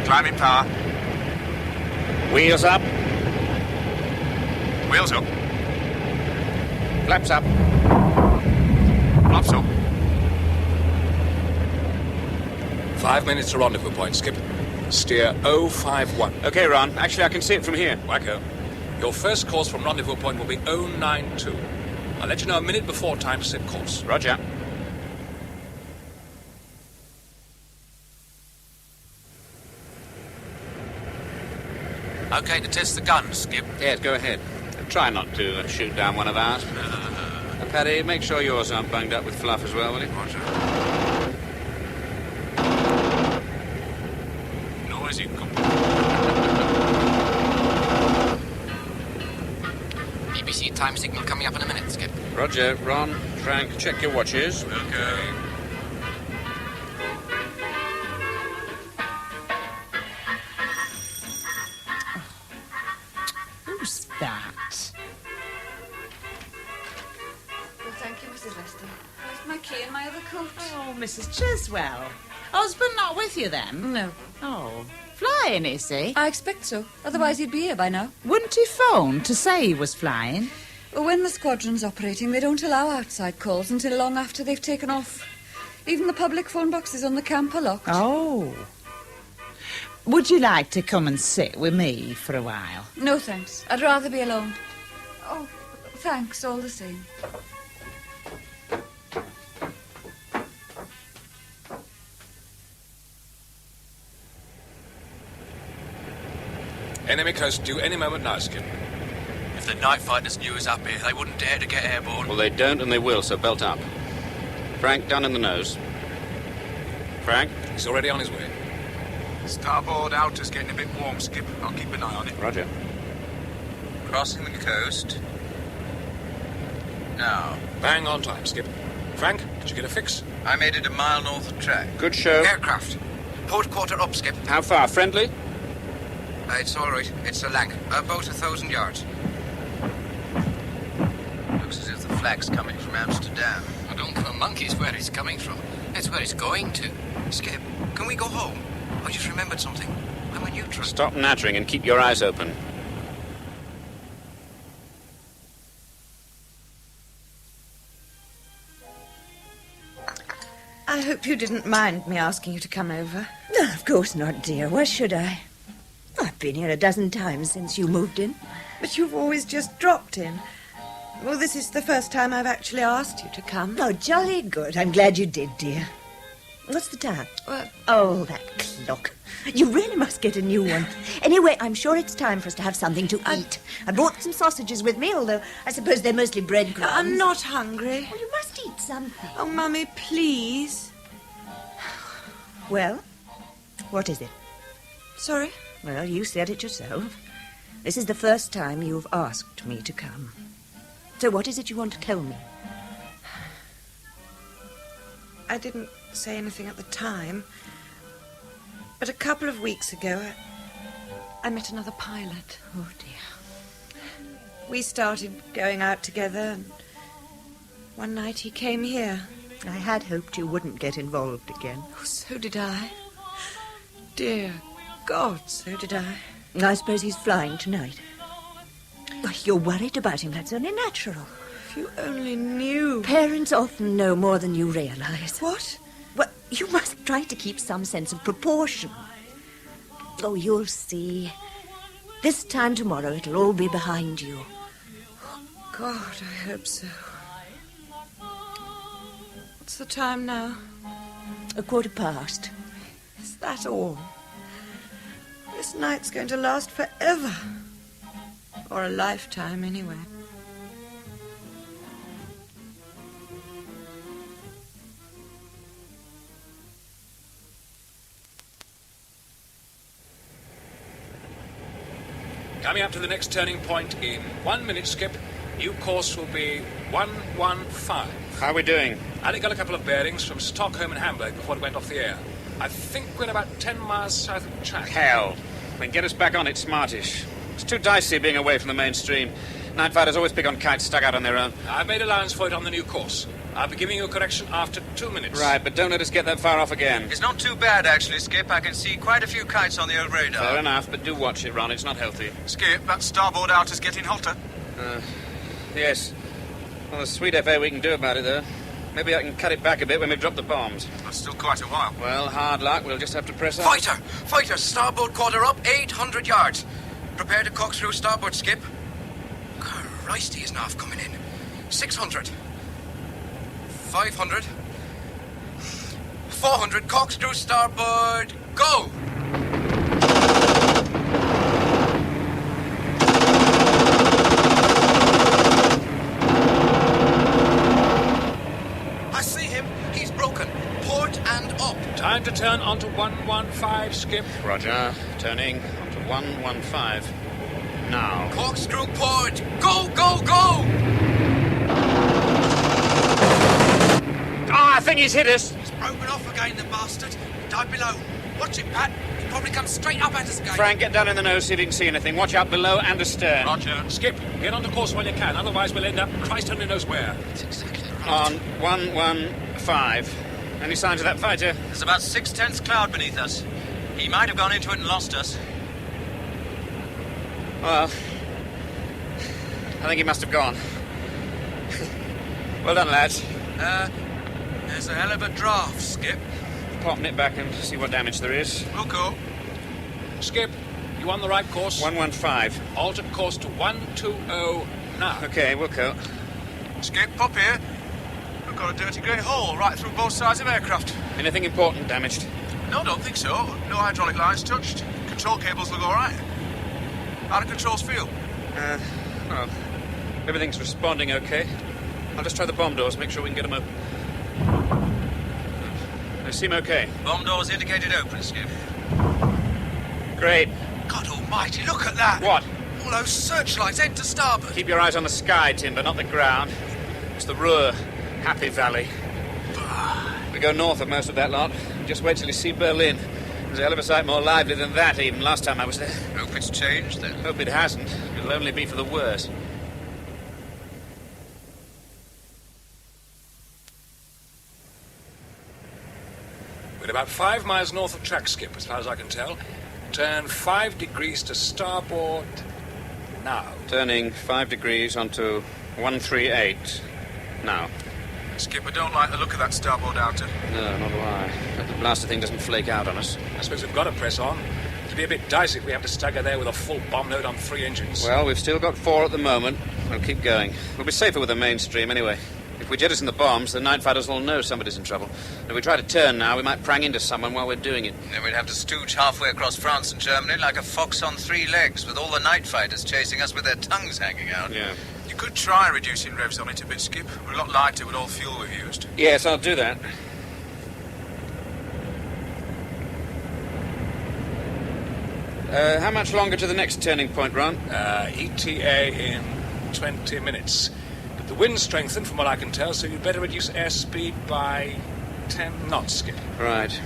Climbing power. Wheels up. Wheels up. Flaps up. Flaps up. 5 minutes to rendezvous point, Skip. Steer 051. Okay, Ron. Actually, I can see it from here. Wacko. Your first course from rendezvous point will be 092. I'll let you know a minute before time to set course. Roger. Okay to test the guns, Skip. Yes, go ahead. Try not to shoot down one of ours. Paddy, make sure yours aren't bunged up with fluff as well, will you? Roger. Noisy. time signal coming up in a minute, Skip. Roger. Ron, Frank, check your watches. Okay. Who's that? Well, thank you, Mrs. Lester. Where's my key and my other coat? Oh, Mrs. Chiswell. Husband not with you then? No. Oh. Flying, is he? I expect so. Otherwise, he'd be here by now. Wouldn't he phone to say he was flying? Well, when the squadron's operating, they don't allow outside calls until long after they've taken off. Even the public phone boxes on the camp are locked. Oh. Would you like to come and sit with me for a while? No, thanks. I'd rather be alone. Oh, thanks, all the same. Enemy coast due any moment now, Skip. If the night fighters knew us up here, they wouldn't dare to get airborne. Well, they don't and they will, so belt up. Frank, down in the nose. Frank? He's already on his way. Starboard outer's getting a bit warm, Skip. I'll keep an eye on it. Roger. Crossing the coast. Now. Bang on time, Skip. Frank, did you get a fix? I made it a mile north of track. Good show. Aircraft. Port quarter up, Skip. How far? Friendly? It's all right. It's a lank. About 1,000 yards. Looks as if the flag's coming from Amsterdam. I don't give a monkey's where it's coming from. It's where it's going to. Skip, can we go home? I just remembered something. I'm a neutral. Stop nattering and keep your eyes open. I hope you didn't mind me asking you to come over. No, of course not, dear. Why should I? I've been here a dozen times since you moved in. But you've always just dropped in. Well, this is the first time I've actually asked you to come. Oh, jolly good. I'm glad you did, dear. What's the time? Oh, that clock. You really must get a new one. Anyway, I'm sure it's time for us to have something to eat. I brought some sausages with me, although I suppose they're mostly breadcrumbs. I'm not hungry. Well, you must eat something. Oh, Mummy, please. Well, what is it? Sorry? Well, you said it yourself. This is the first time you've asked me to come. So what is it you want to tell me? I didn't say anything at the time. But a couple of weeks ago, I met another pilot. Oh, dear. We started going out together, and one night he came here. I had hoped you wouldn't get involved again. Oh, so did I. Dear God, so did I. I suppose he's flying tonight. Oh, you're worried about him. That's only natural. If you only knew. Parents often know more than you realize. What? Well, you must try to keep some sense of proportion. Oh, you'll see. This time tomorrow, it'll all be behind you. Oh, God, I hope so. What's the time now? 1:15. Is that all? This night's going to last forever. Or a lifetime, anyway. Coming up to the next turning point in 1 minute, Skip. New course will be 115. How are we doing? I got a couple of bearings from Stockholm and Hamburg before it went off the air. I think we're about 10 miles south of the track. Hell. Then get us back on it smartish. It's too dicey being away from the mainstream. Night fighters always pick on kites stuck out on their own. I've made allowance for it on the new course. I'll be giving you a correction after 2 minutes. Right, but don't let us get that far off again. It's not too bad, actually, Skip. I can see quite a few kites on the old radar. Fair enough, but do watch it, Ron. It's not healthy. Skip, that starboard outer's getting hotter. Yes. Well, there's sweet FA we can do about it, though. Maybe I can cut it back a bit when we drop the bombs. That's still quite a while. Well, hard luck. We'll just have to press on. Fighter! Starboard quarter up, 800 yards. Prepare to cock through starboard, Skip. Christ, he isn't half coming in. 600. 500. 400, cocks through starboard. Go! I see him. He's broken. Port and up. Time to turn onto 115, Skip. Roger. Turning onto 115. now. Corkscrew port! Go, go, go! I think he's hit us. He's broken off again, the bastard. Dive below. Watch it, Pat. He'll probably come straight up at us again. Frank, get down in the nose, see if you can see anything. Watch out below and astern. Roger. Skip, get on the course while you can, otherwise we'll end up Christ only knows where. That's exactly right. On 115. Any signs of that fighter? There's about 6/10 cloud beneath us. He might have gone into it and lost us. Well, I think he must have gone. Well done, lads. There's a hell of a draft, Skip. Pop it back and see what damage there is. We'll go. Skip, you on the right course? 115. Alter course to 120 now. Okay, we'll go. Skip, pop here. We've got a dirty grey hole right through both sides of aircraft. Anything important damaged? No, don't think so. No hydraulic lines touched. Control cables look all right. How do controls feel? Well, everything's responding okay. I'll just try the bomb doors, make sure we can get them open. They seem okay. Bomb doors indicated open, Skip. Great. God almighty, look at that! What? All those searchlights head to starboard. Keep your eyes on the sky, Timber, not the ground. It's the Ruhr, Happy Valley. We go north of most of that lot. Just wait till you see Berlin. There's a hell of a sight more lively than that, even last time I was there. Hope it's changed, then. Hope it hasn't. It'll only be for the worse. We're about 5 miles north of track, Skip, as far as I can tell. Turn 5 degrees to starboard now. Turning 5 degrees onto 138 now. Skip, I don't like the look of that starboard outer. No, nor do I. But the blaster thing doesn't flake out on us. I suppose we've got to press on. It'll be a bit dicey if we have to stagger there with a full bomb load on 3 engines. Well, we've still got 4 at the moment. We'll keep going. We'll be safer with the mainstream anyway. If we jettison the bombs, the night fighters will know somebody's in trouble. If we try to turn now, we might prang into someone while we're doing it. Then we'd have to stooge halfway across France and Germany like a fox on 3 legs, with all the night fighters chasing us with their tongues hanging out. Yeah. You could try reducing revs on it a bit, Skip. We're a lot lighter with all fuel we've used. Yes, I'll do that. How much longer to the next turning point, Ron? ETA in 20 minutes. But the wind strengthened from what I can tell, so you'd better reduce airspeed by 10 knots, Skip. Right.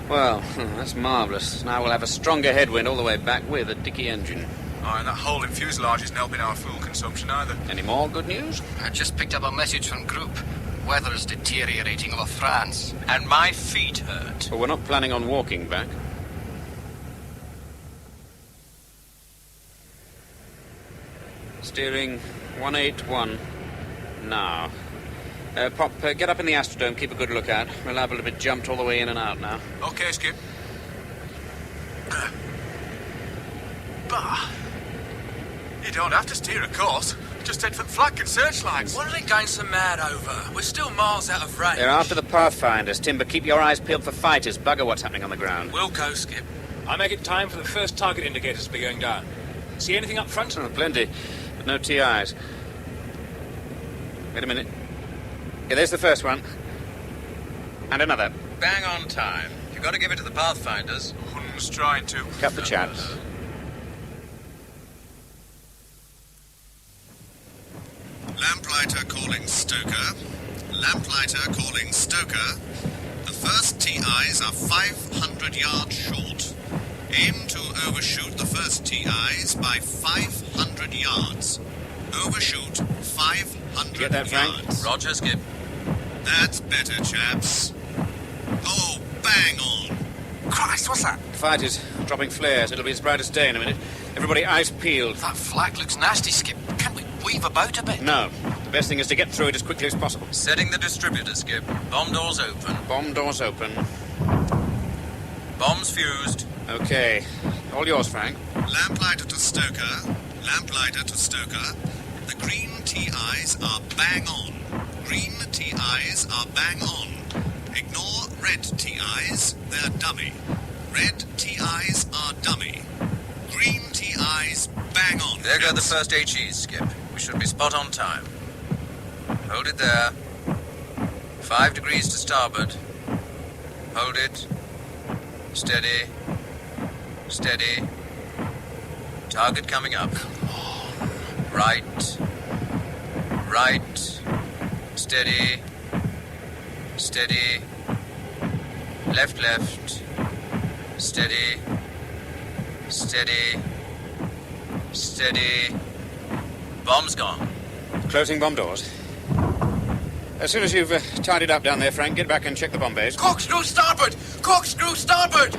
Well, that's marvellous. Now we'll have a stronger headwind all the way back with a dicky engine. Oh, and that hole in fuselage isn't helping our fuel consumption either. Any more good news? I just picked up a message from Group. Weather's deteriorating over France. And my feet hurt. Well, we're not planning on walking back. Steering 181 now. Pop, get up in the Astrodome, keep a good lookout. We're liable to be jumped all the way in and out now. Okay, Skip. Bah. You don't have to steer a course. Just head for the flag and searchlights. What are they going so mad over? We're still miles out of range. They're after the Pathfinders. Timber, keep your eyes peeled for fighters. Bugger what's happening on the ground. We'll go, Skip. I make it time for the first target indicators to be going down. See anything up front? Oh, plenty, but no TIs. Wait a minute. Yeah, there's the first one. And another. Bang on time. You've got to give it to the Pathfinders. Hun's trying to. Cut the chaps. Lamplighter calling Stoker. Lamplighter calling Stoker. The first TIs are 500 yards short. Aim to overshoot the first TIs by 500 yards. Overshoot 500 Get that, Frank? yards. Roger, Skip. That's better, chaps. Oh, bang on. Christ, what's that? Fighters dropping flares. It'll be as bright as day in a minute. Everybody eyes peeled. That flag looks nasty, Skip. Can't we weave about a bit? No. The best thing is to get through it as quickly as possible. Setting the distributor, Skip. Bomb doors open. Bomb doors open. Bombs fused. Okay. All yours, Frank. Lamplighter to Stoker. Lamplighter to Stoker. The green TIs are bang on. Green TIs are bang on. Ignore red TIs, they're dummy. Red TIs are dummy. Green TIs bang on. There go the first HEs, Skip. We should be spot on time. Hold it there. 5 degrees to starboard. Hold it. Steady. Steady. Target coming up. Right. Right. Steady. Steady. Left, left. Steady. Steady. Steady. Bomb's gone. Closing bomb doors. As soon as you've tidied up down there, Frank, get back and check the bomb bays. Corkscrew starboard! Corkscrew starboard!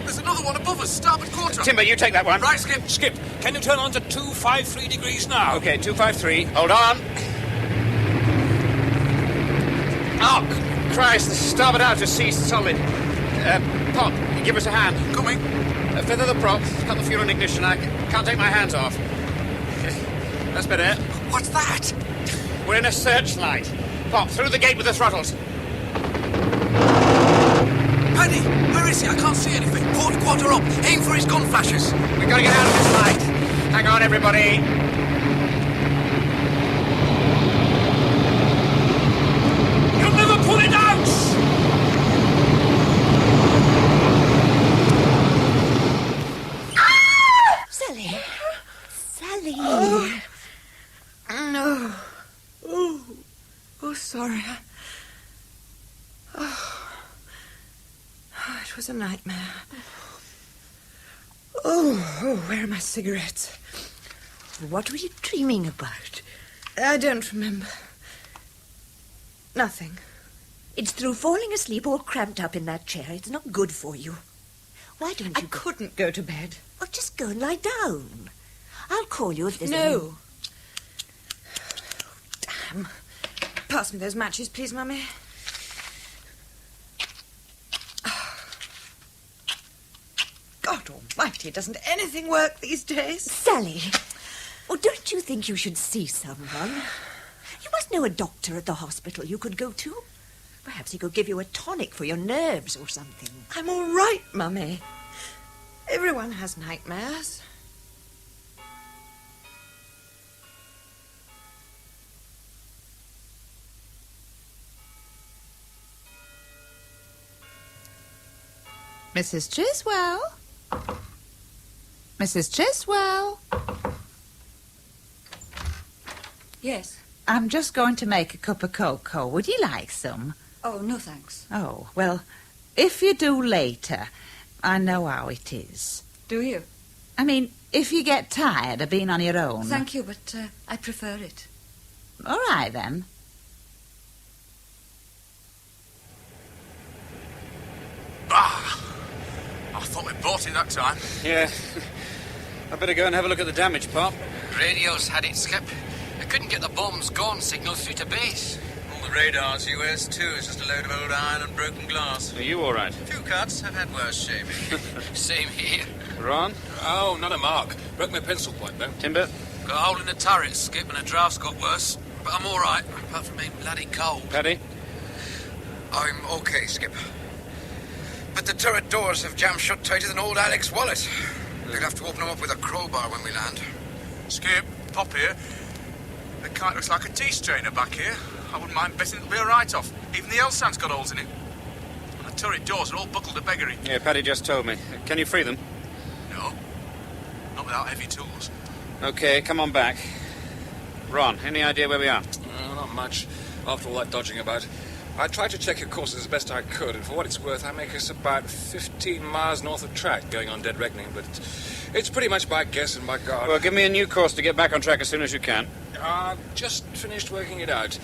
There's another one above us, starboard quarter. Timber, you take that one. Right, Skip. Skip, can you turn on to 253 degrees now? Okay, 253. Hold on. Oh, Christ, the starboard outer sea's solid. Pop, give us a hand. Coming. Feather the prop, cut the fuel and ignition. I can't take my hands off. That's better. What's that? We're in a searchlight. Pop, through the gate with the throttles. Paddy, where is he? I can't see anything. Port quarter up. Aim for his gun flashes. We've got to get out of this light. Hang on, everybody. You'll never pull it out! Sally. Sally. Oh. No. Oh, sorry. Oh, it was a nightmare. Oh, where are my cigarettes? What were you dreaming about? I don't remember. Nothing. It's through falling asleep all cramped up in that chair. It's not good for you. Why don't you... I couldn't go to bed. Well, just go and lie down. I'll call you if there's No. Damn. Pass me those matches, please, Mummy. God almighty, doesn't anything work these days? Sally, well, don't you think you should see someone? You must know a doctor at the hospital you could go to. Perhaps he could give you a tonic for your nerves or something. I'm all right, Mummy. Everyone has nightmares. Mrs. Chiswell? Mrs. Chiswell? Yes. I'm just going to make a cup of cocoa. Would you like some? Oh, no thanks. Oh, well, if you do later, I know how it is. Do you? I mean, if you get tired of being on your own. Thank you, but I prefer it. All right, then. I thought we bought it that time. Yeah. I'd better go and have a look at the damage, Pop. Radio's had it, Skip. I couldn't get the bomb's gone signal through to base. All the radars, US, too. It's just a load of old iron and broken glass. Are you all right? A few cuts. I've had worse shaving. Same here. Ron? Oh, not a mark. Broke my pencil point, though. Timber? Got a hole in the turret, Skip, and the draft's got worse. But I'm all right, apart from being bloody cold. Paddy? I'm okay, Skip. But the turret doors have jammed shut tighter than old Alec's wallet. They'll have to open them up with a crowbar when we land. Skip, Pop here. The kite looks like a tea strainer back here. I wouldn't mind betting it'll be a write-off. Even the L-Sand's got holes in it. And the turret doors are all buckled to beggary. Yeah, Paddy just told me. Can you free them? No. Not without heavy tools. Okay, come on back. Ron, any idea where we are? Not much. After all that dodging about. I tried to check your courses as best I could, and for what it's worth, I make us about 15 miles north of track, going on dead reckoning, but it's pretty much by guess and by God. Well, give me a new course to get back on track as soon as you can. Just finished working it out.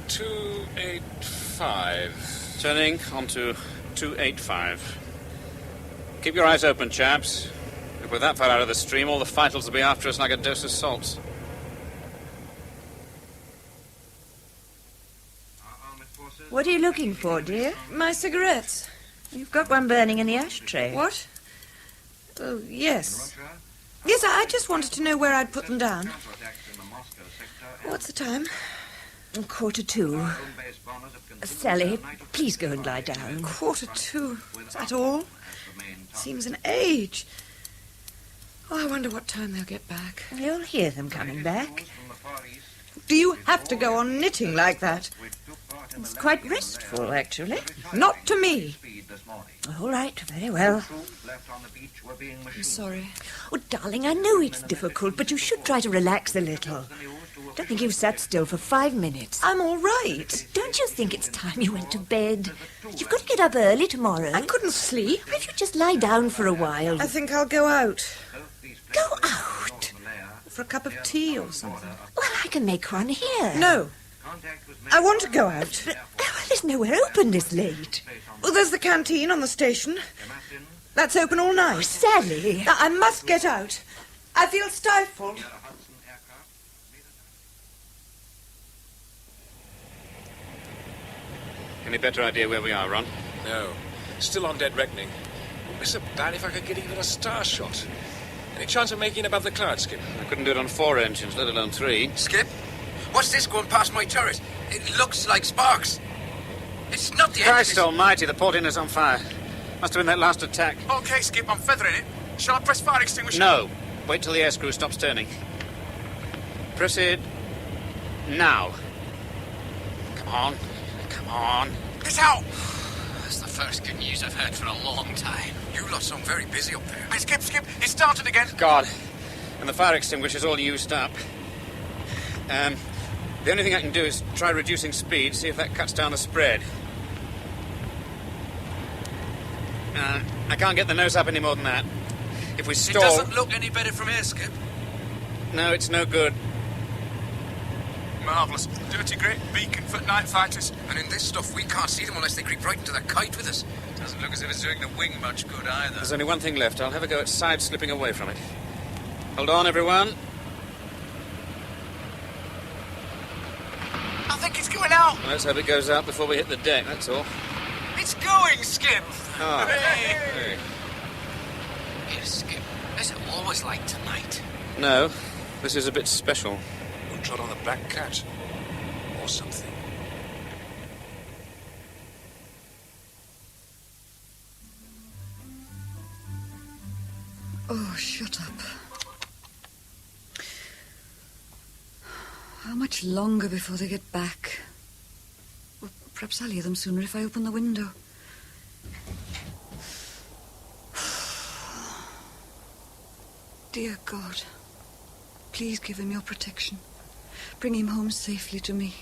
285. Turning onto 285. Keep your eyes open, chaps. If we're that far out of the stream, all the fighters will be after us like a dose of salts. What are you looking for, dear? My cigarettes. You've got one burning in the ashtray. What? Oh, yes. Yes, I just wanted to know where I'd put them down. What's the time? 2:15. Sally, please go and lie down. 2:45. Is that all? Seems an age. Oh, I wonder what time they'll get back. You'll hear them coming back. Do you have to go on knitting like that? It's quite restful, actually. Not to me. All right, very well. I'm sorry. Oh, darling, I know it's difficult, but you should try to relax a little. Don't think you've sat still for 5 minutes. I'm all right. Don't you think it's time you went to bed? You've got to get up early tomorrow. I couldn't sleep. If you just lie down for a while. I think I'll go out. Go out? For a cup of tea or something. Well, I can make one here. No. I want to go out. But, there's nowhere open this late. Well, there's the canteen on the station. That's open all night. Oh, Sally. Now, I must get out. I feel stifled. Any better idea where we are, Ron? No. Still on dead reckoning. It's so bad if I could get even a star shot. Any chance of making it above the clouds, Skip? I couldn't do it on 4 engines, let alone 3. Skip, what's this going past my turret? It looks like sparks. It's not the Christ engine. almighty, the port inlet's on fire. Must have been that last attack. Okay, Skip, I'm feathering it. Shall I press fire extinguisher? No. Wait till the air screw stops turning. Press it now. Come on. Come on. Get out! That's the first good news I've heard for a long time. You lot sound very busy up there. Hey, Skip, it started again. God. And the fire extinguisher's all used up. The only thing I can do is try reducing speed, see if that cuts down the spread. I can't get the nose up any more than that. If we stall... It doesn't look any better from here, Skip. No, it's no good. Marvellous. Dirty great beacon for night fighters. And in this stuff, we can't see them unless they creep right into the kite with us. Doesn't look as if it's doing the wing much good either. There's only one thing left. I'll have a go at side-slipping away from it. Hold on, everyone. I think it's going out. Let's hope it goes out before we hit the deck, that's all. It's going, Skip. Oh. Hey. Here, Skip. Is it always like tonight? No, this is a bit special. Who trod on the black cat? Or something. Oh, shut up. How much longer before they get back? Well, perhaps I'll hear them sooner if I open the window. Dear God, please give him your protection. Bring him home safely to me.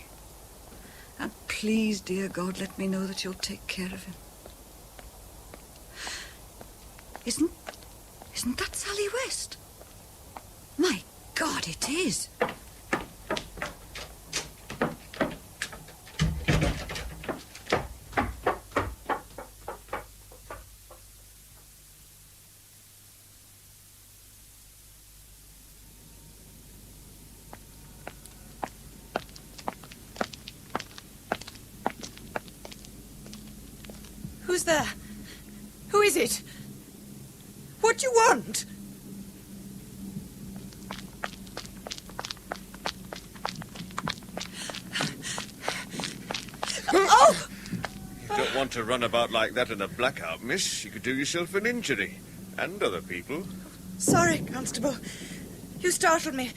And please, dear God, let me know that you'll take care of him. Isn't that Sally West? My God, it is. Who's there? Who is it? What do you want? Oh! You don't want to run about like that in a blackout, miss. You could do yourself an injury. And other people. Sorry, Constable. You startled me.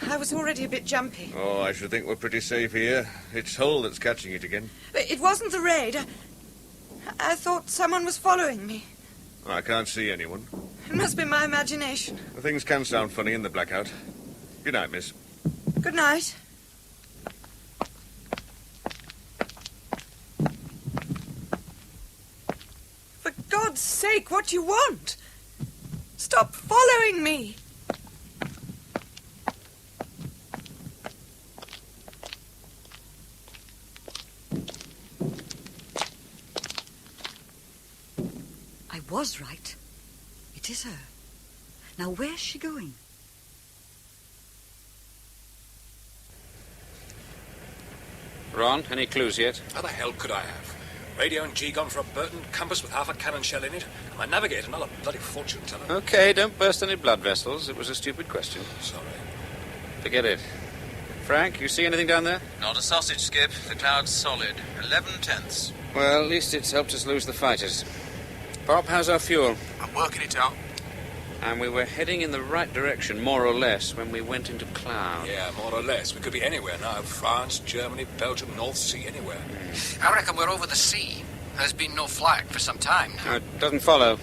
I was already a bit jumpy. Oh, I should think we're pretty safe here. It's Hull that's catching it again. It wasn't the raid. I thought someone was following me. I can't see anyone. It must be my imagination. Things can sound funny in the blackout. Good night, miss. Good night. For God's sake, what do you want? Stop following me. I was right. It is her. Now, where's she going? Ron, any clues yet? How the hell could I have? Radio and G-gun for a Burton, compass with half a cannon shell in it, and my navigator, not a bloody fortune teller. Okay, don't burst any blood vessels. It was a stupid question. Sorry. Forget it. Frank, you see anything down there? Not a sausage, Skip. The cloud's solid. 11/10. Well, at least it's helped us lose the fighters. Bob, how's our fuel? I'm working it out. And we were heading in the right direction, more or less, when we went into cloud. Yeah, more or less. We could be anywhere now. France, Germany, Belgium, North Sea, anywhere. I reckon we're over the sea. There's been no flag for some time now. It doesn't follow.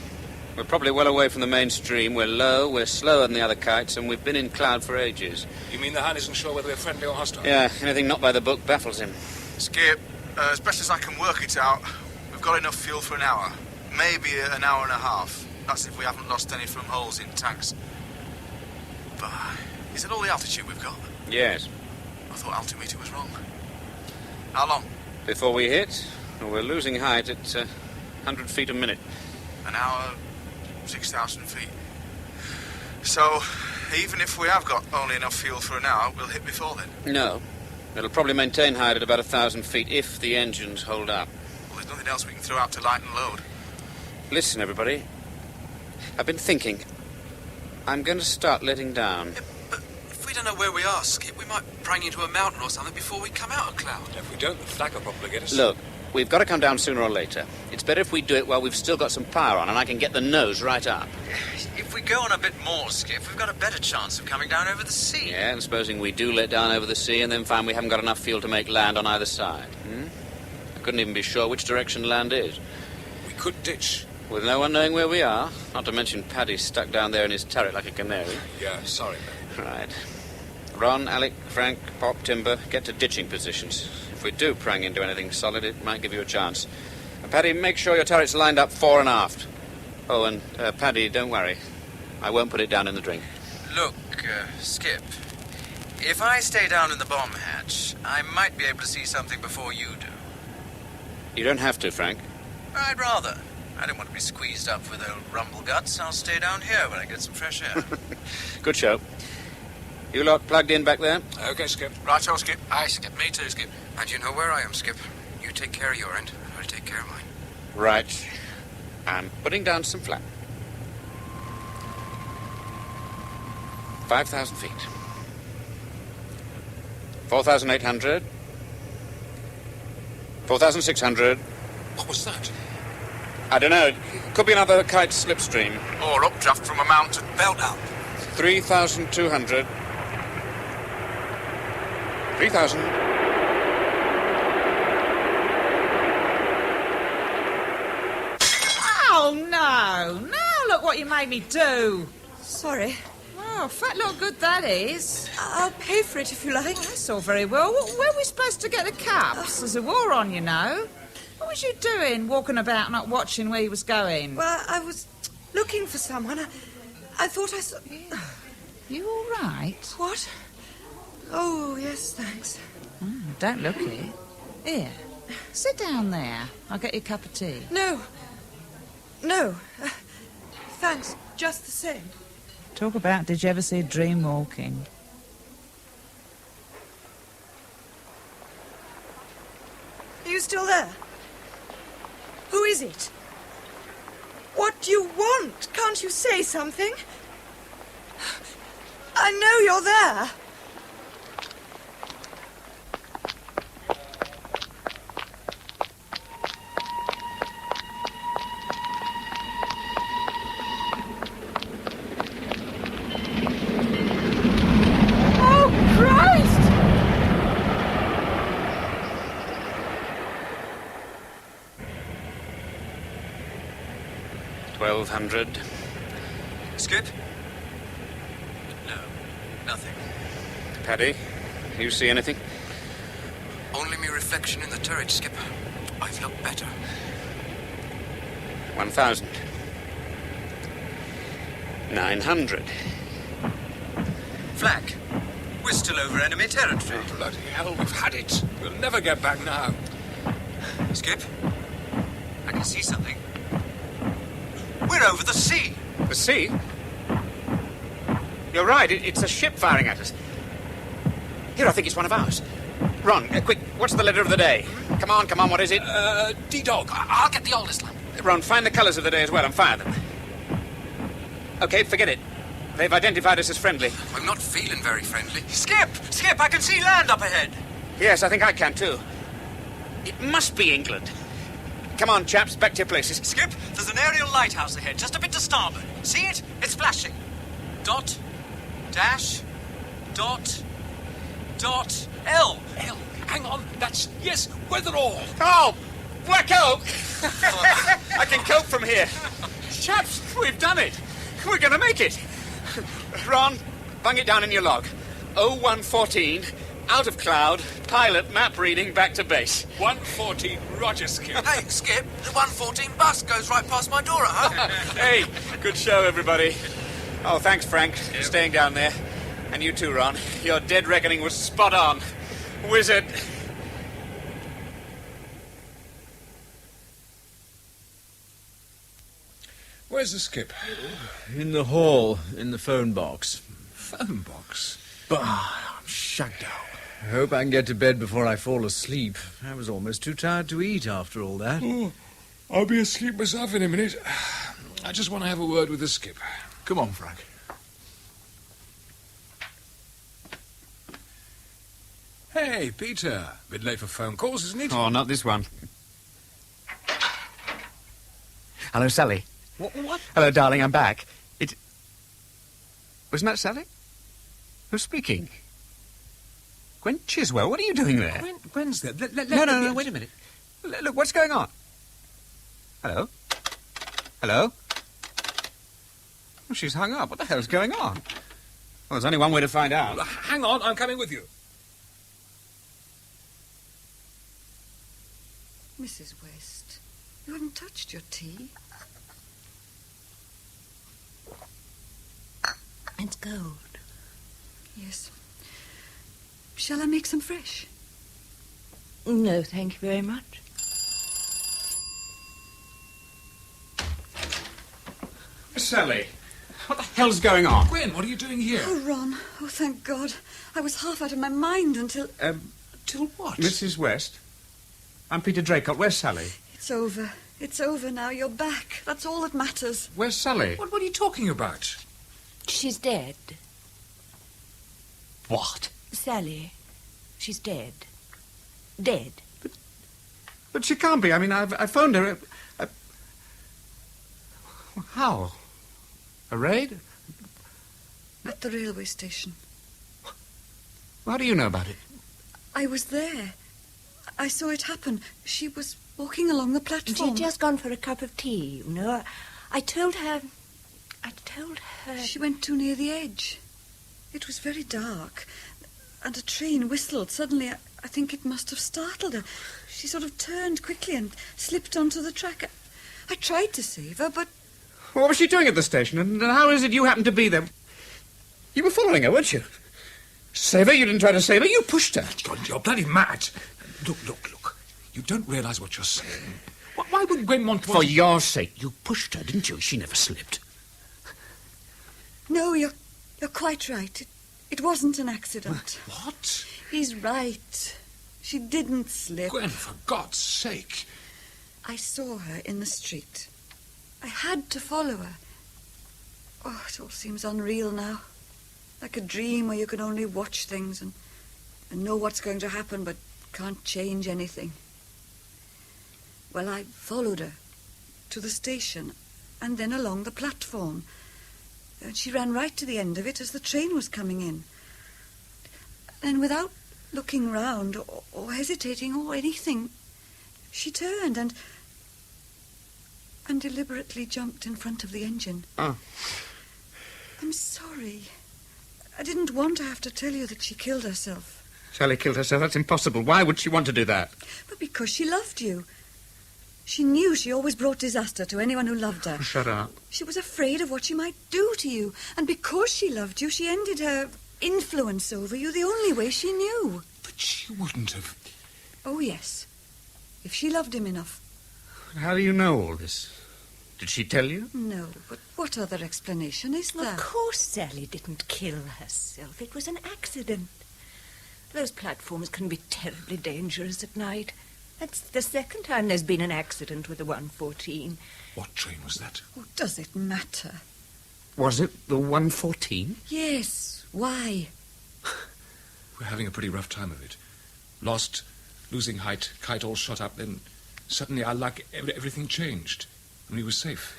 We're probably well away from the mainstream. We're low, we're slower than the other kites, and we've been in cloud for ages. You mean the Han isn't sure whether we're friendly or hostile? Yeah, anything not by the book baffles him. Skip, as best as I can work it out, we've got enough fuel for an hour. Maybe an hour and a half. That's if we haven't lost any from holes in tanks. But is it all the altitude we've got? Yes. I thought altimeter was wrong. How long? Before we hit, we're losing height at 100 feet a minute. An hour, 6,000 feet. So, even if we have got only enough fuel for an hour, we'll hit before then? No. It'll probably maintain height at about 1,000 feet if the engines hold up. Well, there's nothing else we can throw out to lighten load. Listen, everybody. I've been thinking. I'm going to start letting down. Yeah, but if we don't know where we are, Skip, we might bang into a mountain or something before we come out of cloud. If we don't, the flag will probably get us. Look, we've got to come down sooner or later. It's better if we do it while we've still got some power on and I can get the nose right up. If we go on a bit more, Skip, we've got a better chance of coming down over the sea. Yeah, and supposing we do let down over the sea and then find we haven't got enough fuel to make land on either side. I couldn't even be sure which direction land is. We could ditch. With no one knowing where we are, not to mention Paddy stuck down there in his turret like a canary. Yeah, sorry, mate. Right. Ron, Alec, Frank, Pop, Timber, get to ditching positions. If we do prang into anything solid, it might give you a chance. Paddy, make sure your turret's lined up fore and aft. Oh, and Paddy, don't worry. I won't put it down in the drink. Look, Skip, if I stay down in the bomb hatch, I might be able to see something before you do. You don't have to, Frank. I'd rather. I don't want to be squeezed up with old rumble guts. I'll stay down here when I get some fresh air. Good show. You lot plugged in back there? Okay, Skip. Right-o, Skip. Aye, Skip. Me too, Skip. And you know where I am, Skip. You take care of your end. I'll take care of mine. Right. I'm putting down some flap. 5,000 feet. 4,800. 4,600. What was that? I don't know. It could be another kite slipstream. Or updraft from a mountain. Belt out. 3,200. 3,000. Oh, no. No, look what you made me do. Sorry. Oh, fat lot good that is. I'll pay for it if you like. Oh, that's all very well. Where are we supposed to get the cups? There's a war on, you know. What was you doing, walking about not watching where you was going? Well, I was looking for someone. I thought I saw... You all right? What? Oh, yes, thanks. Don't look it. Here, sit down there. I'll get you a cup of tea. No. No. Thanks, just the same. Talk about did you ever see a dream walking? Are you still there? Who is it? What do you want? Can't you say something? I know you're there. Oh, Christ! $1,200. Skip? No, nothing. Paddy, you see anything? Only me reflection in the turret, Skip. I've looked better. 1,000. 900. Flag. We're still over enemy territory. Oh, bloody hell, we've had it. We'll never get back now. Skip? I can see something. We're over the sea. The sea? You're right, it's a ship firing at us. Here, I think it's one of ours. Ron, quick, what's the letter of the day? Come on, what is it? D-Dog. I'll get the oldest lamp. Ron, find the colours of the day as well and fire them. Okay, forget it. They've identified us as friendly. I'm not feeling very friendly. Skip! Skip, I can see land up ahead. Yes, I think I can too. It must be England. come on, chaps, back to your places. Skip, there's an aerial lighthouse ahead, just a bit to starboard. See it? It's flashing. Dot, dash, dot, dot, L. L. Hang on, that's... Yes, Weatherall. Oh, Black Oak! I can cope from here. Chaps, we've done it. We're going to make it. Ron, bung it down in your log. 0114, out of cloud, pilot map reading back to base. 114, Roger, Skip. Hey, Skip, the 114 bus goes right past my door at home. Hey, good show, everybody. Oh, thanks, Frank, for staying down there. And you too, Ron. Your dead reckoning was spot on. Wizard. Where's the Skip? In the hall, in the phone box. Phone box? Bah, I'm shagged out. I hope I can get to bed before I fall asleep. I was almost too tired to eat after all that. Oh, I'll be asleep myself in a minute. I just want to have a word with the Skip. Come on, Frank. Hey, Peter. Bit late for phone calls, isn't it? Oh, not this one. Hello, Sally. What? Hello, darling, I'm back. Wasn't that Sally? Who's speaking? Gwen Chiswell, what are you doing there? Gwen's there. No, wait a minute. Look, what's going on? Hello? Hello? Oh, she's hung up. What the hell's going on? Well, there's only one way to find out. Hang on, I'm coming with you. Mrs. West, you haven't touched your tea. It's gold. Yes. Shall I make some fresh? No, thank you very much. Sally, what the hell's going on? Gwen, what are you doing here? Oh, Ron. Oh, thank God. I was half out of my mind until... Till what? Mrs. West? I'm Peter Draycott. Where's Sally? It's over. It's over now. You're back. That's all that matters. Where's Sally? What are you talking about? She's dead. What? Sally. She's dead. Dead. But she can't be. I mean, I phoned her. How? A raid? At the railway station. How do you know about it? I was there. I saw it happen. She was walking along the platform. She'd just gone for a cup of tea, you know. I told her... She went too near the edge. It was very dark, and a train whistled. Suddenly, I think it must have startled her. She sort of turned quickly and slipped onto the track. I tried to save her, but... What was she doing at the station, and how is it you happened to be there? You were following her, weren't you? Save her? You didn't try to save her, you pushed her. God, you're bloody mad. Look. You don't realise what you're saying. Why would Gwen want to... For your sake, you pushed her, didn't you? She never slipped. No, you're quite right. It wasn't an accident. What? He's right. She didn't slip. Gwen, for God's sake. I saw her in the street. I had to follow her. Oh, it all seems unreal now. Like a dream where you can only watch things and know what's going to happen but can't change anything. Well, I followed her to the station and then along the platform. And she ran right to the end of it as the train was coming in. And without looking round or hesitating or anything, she turned and deliberately jumped in front of the engine. Oh. I'm sorry. I didn't want to have to tell you that she killed herself. Sally killed herself? That's impossible. Why would she want to do that? But because she loved you. She knew she always brought disaster to anyone who loved her. Shut up. She was afraid of what she might do to you. And because she loved you, she ended her influence over you the only way she knew. But she wouldn't have... Oh, yes. If she loved him enough. How do you know all this? Did she tell you? No, but what other explanation is there? Of course Sally didn't kill herself. It was an accident. Those platforms can be terribly dangerous at night. That's the second time there's been an accident with the 114. What train was that? Oh, does it matter? Was it the 114? Yes. Why? We're having a pretty rough time of it. Lost, losing height, kite all shot up, then Suddenly, everything changed, and we were safe.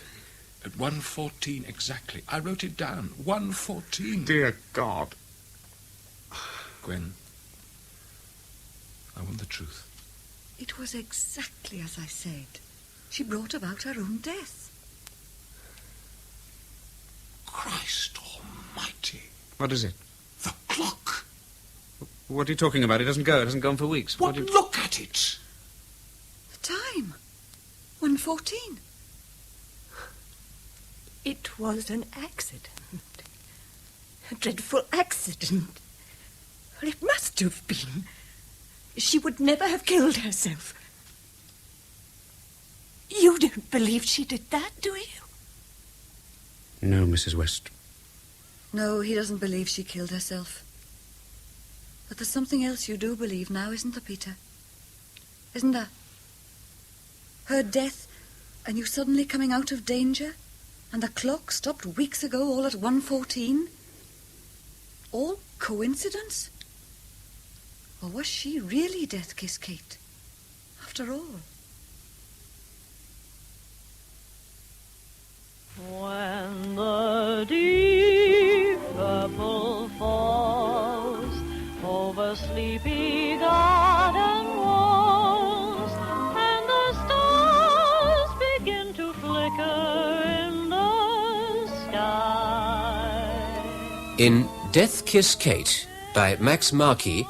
At 1:14 exactly. I wrote it down. 1:14. Dear God. Gwen, I want the truth. It was exactly as I said. She brought about her own death. Christ almighty. What is it? The clock. What are you talking about? It doesn't go. It hasn't gone for weeks. Look at it. The time. 1:14. It was an accident. A dreadful accident. Well, it must have been. She would never have killed herself. You don't believe she did that, do you? No, Mrs. West. No, he doesn't believe she killed herself. But there's something else you do believe now, isn't there, Peter? Isn't there? Her death, and you suddenly coming out of danger, and the clock stopped weeks ago, all at 1:14? All coincidence? Or was she really Death Kiss Kate, after all? When the deep purple falls over sleepy garden walls, and the stars begin to flicker in the sky. In Death Kiss Kate by Max Markey,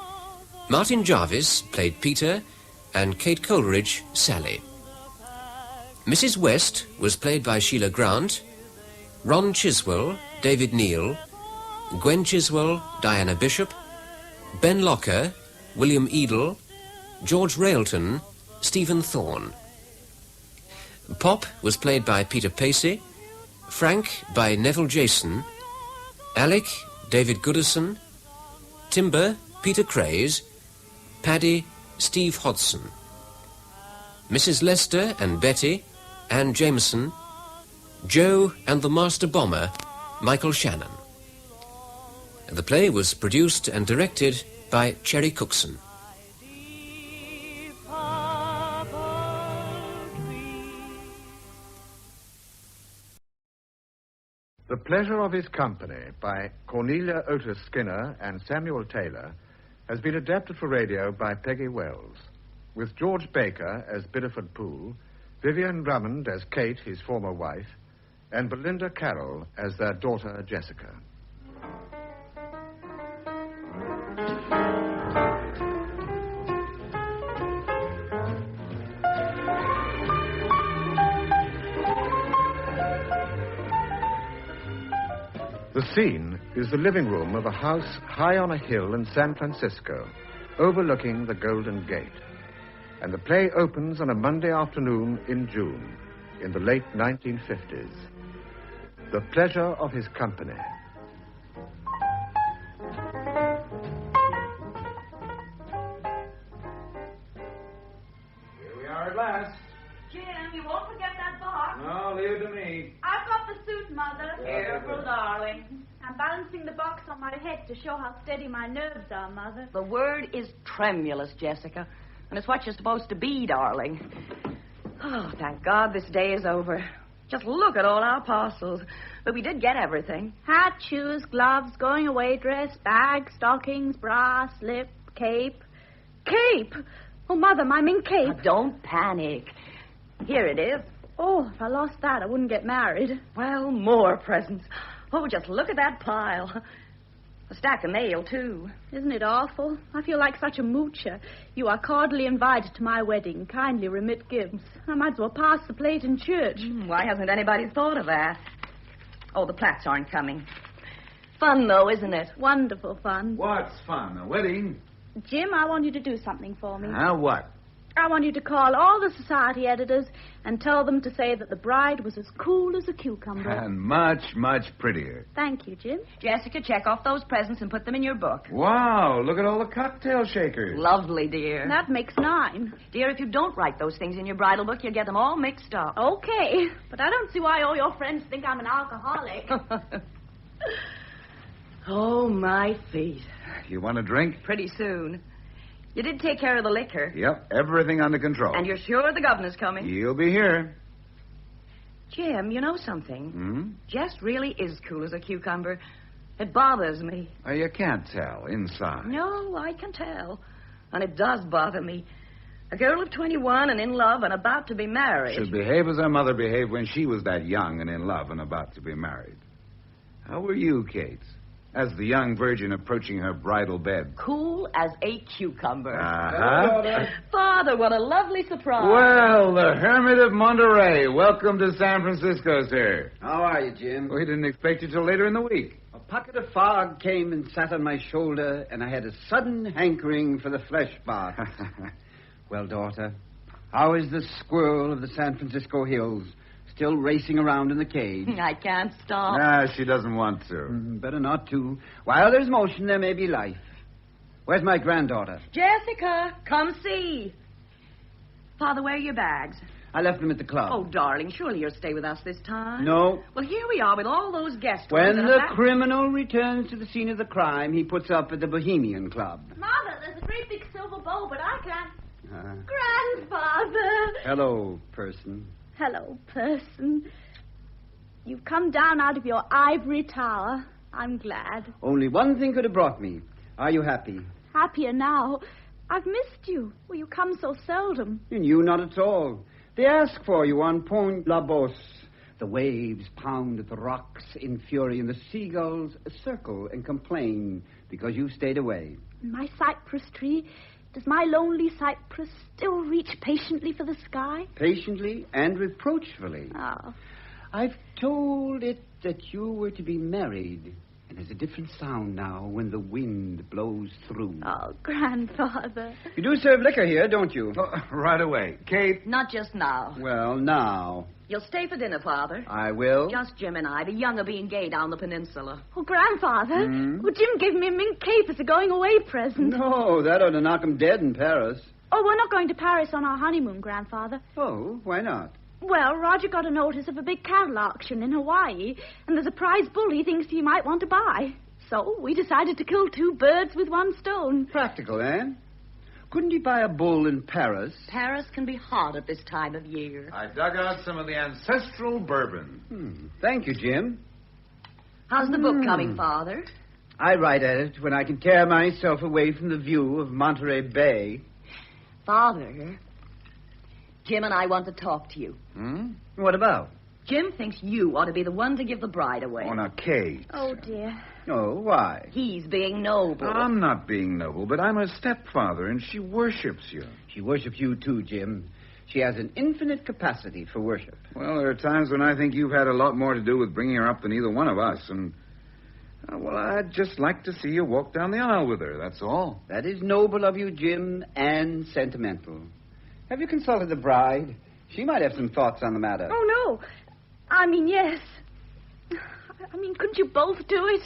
Martin Jarvis played Peter and Kate Coleridge Sally. Mrs. West was played by Sheila Grant, Ron Chiswell, David Neal, Gwen Chiswell, Diana Bishop, Ben Locker, William Edel, George Railton, Stephen Thorne. Pop was played by Peter Pacey, Frank by Neville Jason, Alec, David Goodison, Timber, Peter Craze, Paddy, Steve Hodson. Mrs. Lester and Betty, Anne Jameson, Joe and the Master Bomber, Michael Shannon. The play was produced and directed by Cherry Cookson. The Pleasure of His Company by Cornelia Otis Skinner and Samuel Taylor has been adapted for radio by Peggy Wells, with George Baker as Bideford Poole, Vivian Drummond as Kate, his former wife, and Belinda Carroll as their daughter Jessica. The scene is the living room of a house high on a hill in San Francisco, overlooking the Golden Gate. And the play opens on a Monday afternoon in June, in the late 1950s. The Pleasure of His Company. Here we are at last. Jim, you won't forget that box. No, leave it to me. I've got the suit, Mother. Careful, darling. I'm balancing the box on my head to show how steady my nerves are, Mother. The word is tremulous, Jessica. And it's what you're supposed to be, darling. Oh, thank God this day is over. Just look at all our parcels. But we did get everything. Hat, shoes, gloves, going away dress, bag, stockings, bra, slip, cape. Cape? Oh, Mother, my mink cape. Now, don't panic. Here it is. Oh, if I lost that, I wouldn't get married. Well, more presents. Oh, just look at that pile. A stack of mail, too. Isn't it awful? I feel like such a moocher. You are cordially invited to my wedding. Kindly remit gifts. I might as well pass the plate in church. Why hasn't anybody thought of that? Oh, the Platts aren't coming. Fun, though, isn't it? Wonderful fun. What's fun? A wedding? Jim, I want you to do something for me. What? I want you to call all the society editors and tell them to say that the bride was as cool as a cucumber. And much, much prettier. Thank you, Jim. Jessica, check off those presents and put them in your book. Wow, look at all the cocktail shakers. Lovely, dear. That makes 9. Dear, if you don't write those things in your bridal book, you'll get them all mixed up. Okay, but I don't see why all your friends think I'm an alcoholic. Oh, my feet. You want a drink? Pretty soon. You did take care of the liquor. Yep, everything under control. And you're sure the governor's coming? He'll be here. Jim, you know something? Hmm? Jess really is cool as a cucumber. It bothers me. You can't tell inside. No, I can tell. And it does bother me. A girl of 21 and in love and about to be married. Should behave as her mother behaved when she was that young and in love and about to be married. How were you, Kate, as the young virgin approaching her bridal bed? Cool as a cucumber. Uh-huh. Father, what a lovely surprise. Well, the Hermit of Monterey. Welcome to San Francisco, sir. How are you, Jim? We didn't expect you till later in the week. A pocket of fog came and sat on my shoulder, and I had a sudden hankering for the flesh bath. Well, daughter, how is the squirrel of the San Francisco hills? Still racing around in the cage? I can't stop. Nah, she doesn't want to. Better not to. While there's motion, there may be life. Where's my granddaughter? Jessica, come see. Father, where are your bags? I left them at the club. Oh, darling, surely you'll stay with us this time. No. Well, here we are with all those guests. When the criminal returns to the scene of the crime, he puts up at the Bohemian Club. Mother, there's a great big silver bowl, but I can't. Grandfather! Hello, person. Hello, person. You've come down out of your ivory tower. I'm glad. Only one thing could have brought me. Are you happy? Happier now. I've missed you. Well, you come so seldom. And you not at all. They ask for you on Point La Bosse. The waves pound at the rocks in fury, and the seagulls circle and complain because you stayed away. My cypress tree, does my lonely cypress still reach patiently for the sky? Patiently and reproachfully. Oh. I've told it that you were to be married, and there's a different sound now when the wind blows through. Oh, grandfather. You do serve liquor here, don't you? Oh, right away. Kate? Not just now. Well, now. You'll stay for dinner, Father. I will. Just Jim and I, the young are being gay down the peninsula. Oh, grandfather. Well, Jim gave me a mink cape as a going-away present. No, that ought to knock him dead in Paris. Oh, we're not going to Paris on our honeymoon, grandfather. Oh, why not? Well, Roger got a notice of a big cattle auction in Hawaii, and there's a prize bull he thinks he might want to buy. So we decided to kill two birds with one stone. Practical, eh? Couldn't he buy a bull in Paris? Paris can be hot at this time of year. I dug out some of the ancestral bourbon. Thank you, Jim. How's the book coming, Father? I write at it when I can tear myself away from the view of Monterey Bay. Father, Jim and I want to talk to you. What about? Jim thinks you ought to be the one to give the bride away. Oh, now, Kate. Oh, dear. Oh, why? He's being noble. I'm not being noble, but I'm her stepfather, and she worships you. She worships you, too, Jim. She has an infinite capacity for worship. Well, there are times when I think you've had a lot more to do with bringing her up than either one of us, and... well, I'd just like to see you walk down the aisle with her, that's all. That is noble of you, Jim, and sentimental. Have you consulted the bride? She might have some thoughts on the matter. Oh, no. I mean, yes. I mean, couldn't you both do it?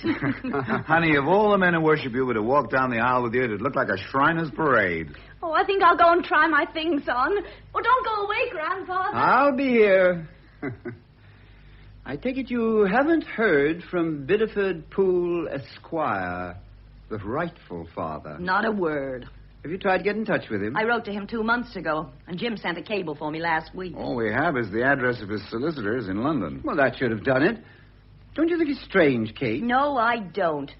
Honey, if all the men who worship you were to walk down the aisle with you, it'd look like a Shriners' parade. Oh, I think I'll go and try my things on. Oh, don't go away, grandfather. I'll be here. I take it you haven't heard from Biddeford Poole Esquire, the rightful father. Not a word. Have you tried to get in touch with him? I wrote to him 2 months ago, and Jim sent a cable for me last week. All we have is the address of his solicitors in London. Well, that should have done it. Don't you think it's strange, Kate? No, I don't.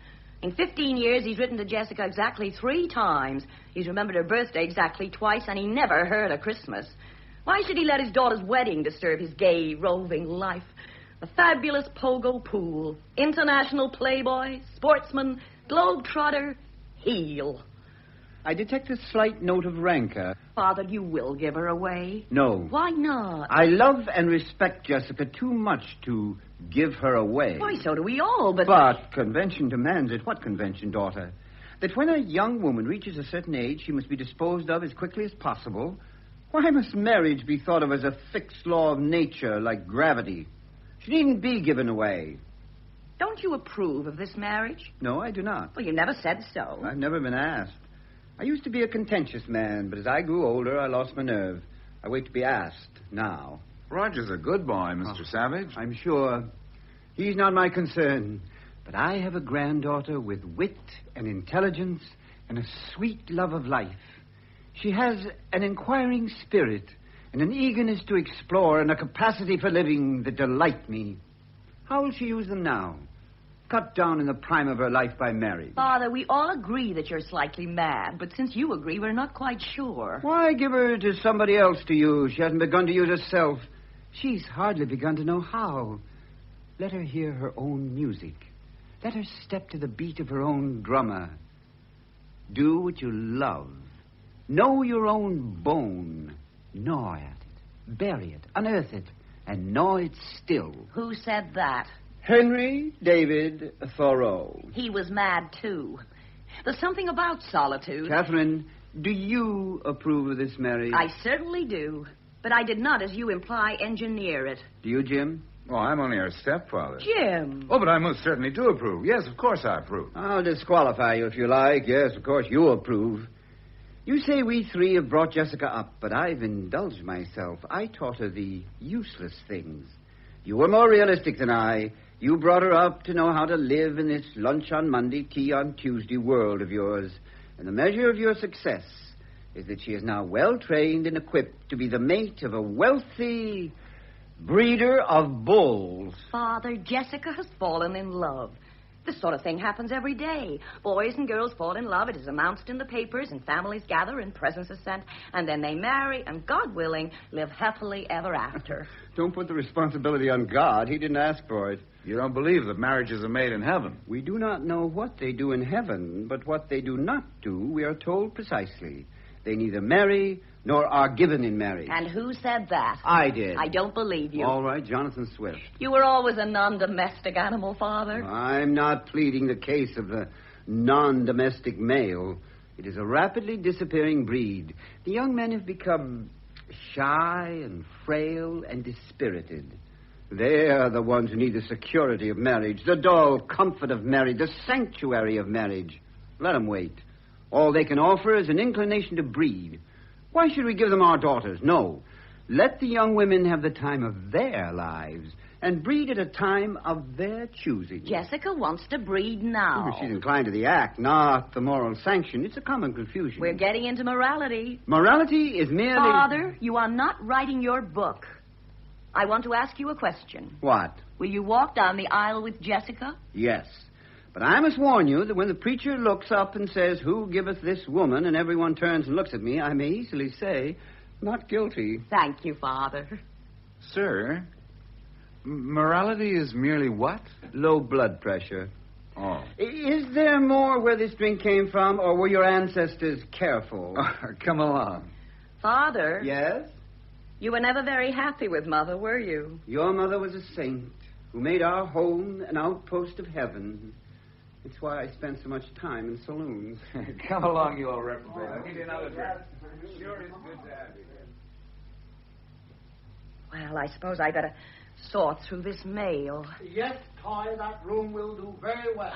In 15 years, he's written to Jessica exactly 3 times. He's remembered her birthday exactly twice, and he never heard of Christmas. Why should he let his daughter's wedding disturb his gay, roving life? The fabulous Pogo Poole, international playboy, sportsman, globetrotter, heel. I detect a slight note of rancor. Father, you will give her away. No. Why not? I love and respect Jessica too much to give her away. Why, so do we all, but... But convention demands it. What convention, daughter? That when a young woman reaches a certain age, she must be disposed of as quickly as possible. Why must marriage be thought of as a fixed law of nature, like gravity? She needn't be given away. Don't you approve of this marriage? No, I do not. Well, you never said so. I've never been asked. I used to be a contentious man, but as I grew older, I lost my nerve. I wait to be asked now. Roger's a good boy, Mr. Savage. I'm sure. He's not my concern. But I have a granddaughter with wit and intelligence and a sweet love of life. She has an inquiring spirit and an eagerness to explore and a capacity for living that delight me. How will she use them now? Cut down in the prime of her life by marriage. Father, we all agree that you're slightly mad, but since you agree, we're not quite sure. Why give her to somebody else to use? She hasn't begun to use herself. She's hardly begun to know how. Let her hear her own music. Let her step to the beat of her own drummer. Do what you love. Know your own bone. Gnaw at it. Bury it. Unearth it. And gnaw it still. Who said that? Henry David Thoreau. He was mad, too. There's something about solitude. Catherine, do you approve of this marriage? I certainly do. But I did not, as you imply, engineer it. Do you, Jim? Oh, I'm only her stepfather. Jim! Oh, but I most certainly do approve. Yes, of course I approve. I'll disqualify you if you like. Yes, of course, you approve. You say we three have brought Jessica up, but I've indulged myself. I taught her the useless things. You were more realistic than I. You brought her up to know how to live in this lunch on Monday, tea on Tuesday world of yours. And the measure of your success is that she is now well trained and equipped to be the mate of a wealthy breeder of bulls. Father, Jessica has fallen in love. This sort of thing happens every day. Boys and girls fall in love. It is announced in the papers, and families gather, and presents are sent, and then they marry, and God willing, live happily ever after. Don't put the responsibility on God. He didn't ask for it. You don't believe that marriages are made in heaven? We do not know what they do in heaven, but what they do not do, we are told precisely. They neither marry nor are given in marriage. And who said that? I did. I don't believe you. All right, Jonathan Swift. You were always a non-domestic animal, Father. I'm not pleading the case of the non-domestic male. It is a rapidly disappearing breed. The young men have become shy and frail and dispirited. They are the ones who need the security of marriage, the dull comfort of marriage, the sanctuary of marriage. Let them wait. All they can offer is an inclination to breed. Why should we give them our daughters? No. Let the young women have the time of their lives and breed at a time of their choosing. Jessica wants to breed now. She's inclined to the act, not the moral sanction. It's a common confusion. We're getting into morality. Morality is merely... Father, you are not writing your book. I want to ask you a question. What? Will you walk down the aisle with Jessica? Yes. But I must warn you that when the preacher looks up and says, "Who giveth this woman?" and everyone turns and looks at me, I may easily say, "Not guilty." Thank you, Father. Sir, morality is merely what? Low blood pressure. Oh. Is there more where this drink came from, or were your ancestors careful? Come along. Father? Yes? You were never very happy with Mother, were you? Your mother was a saint who made our home an outpost of heaven. It's why I spent so much time in saloons. Come along, you old reprobate. I'll give you another drink. Sure is good to have you. Well, I suppose I better sort through this mail. Yes, Toy, that room will do very well.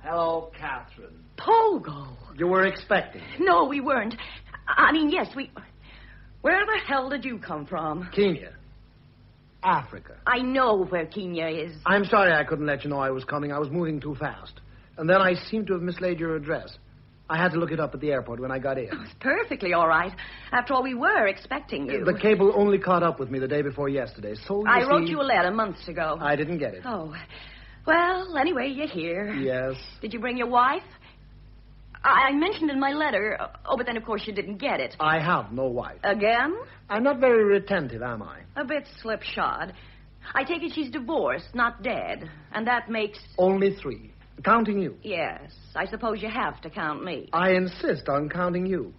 Hello, Catherine. Pogo! You were expecting? No, we weren't. I mean, yes, we... Where the hell did you come from? Kenya. Africa. I know where Kenya is. I'm sorry I couldn't let you know I was coming. I was moving too fast. And then I seem to have mislaid your address. I had to look it up at the airport when I got in. Oh, it's perfectly all right. After all, we were expecting you. The cable only caught up with me the day before yesterday, so I wrote you a letter months ago. I didn't get it. Oh. Well, anyway, you're here. Yes. Did you bring your wife? I mentioned in my letter. Oh, but then, of course, you didn't get it. I have no wife. Again? I'm not very retentive, am I? A bit slipshod. I take it she's divorced, not dead. And that makes... Only 3. Counting you. Yes. I suppose you have to count me. I insist on counting you.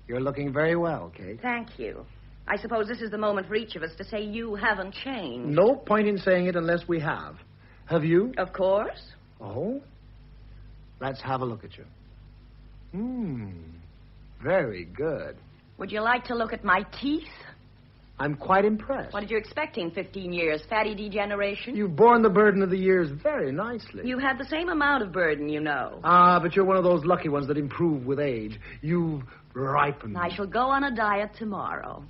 You're looking very well, Kate. Thank you. I suppose this is the moment for each of us to say you haven't changed. No point in saying it unless we have. Have you? Of course. Oh? Let's have a look at you. Very good. Would you like to look at my teeth? I'm quite impressed. What did you expect in 15 years? Fatty degeneration? You've borne the burden of the years very nicely. You had the same amount of burden, you know. Ah, but you're one of those lucky ones that improve with age. You've ripened. I shall go on a diet tomorrow.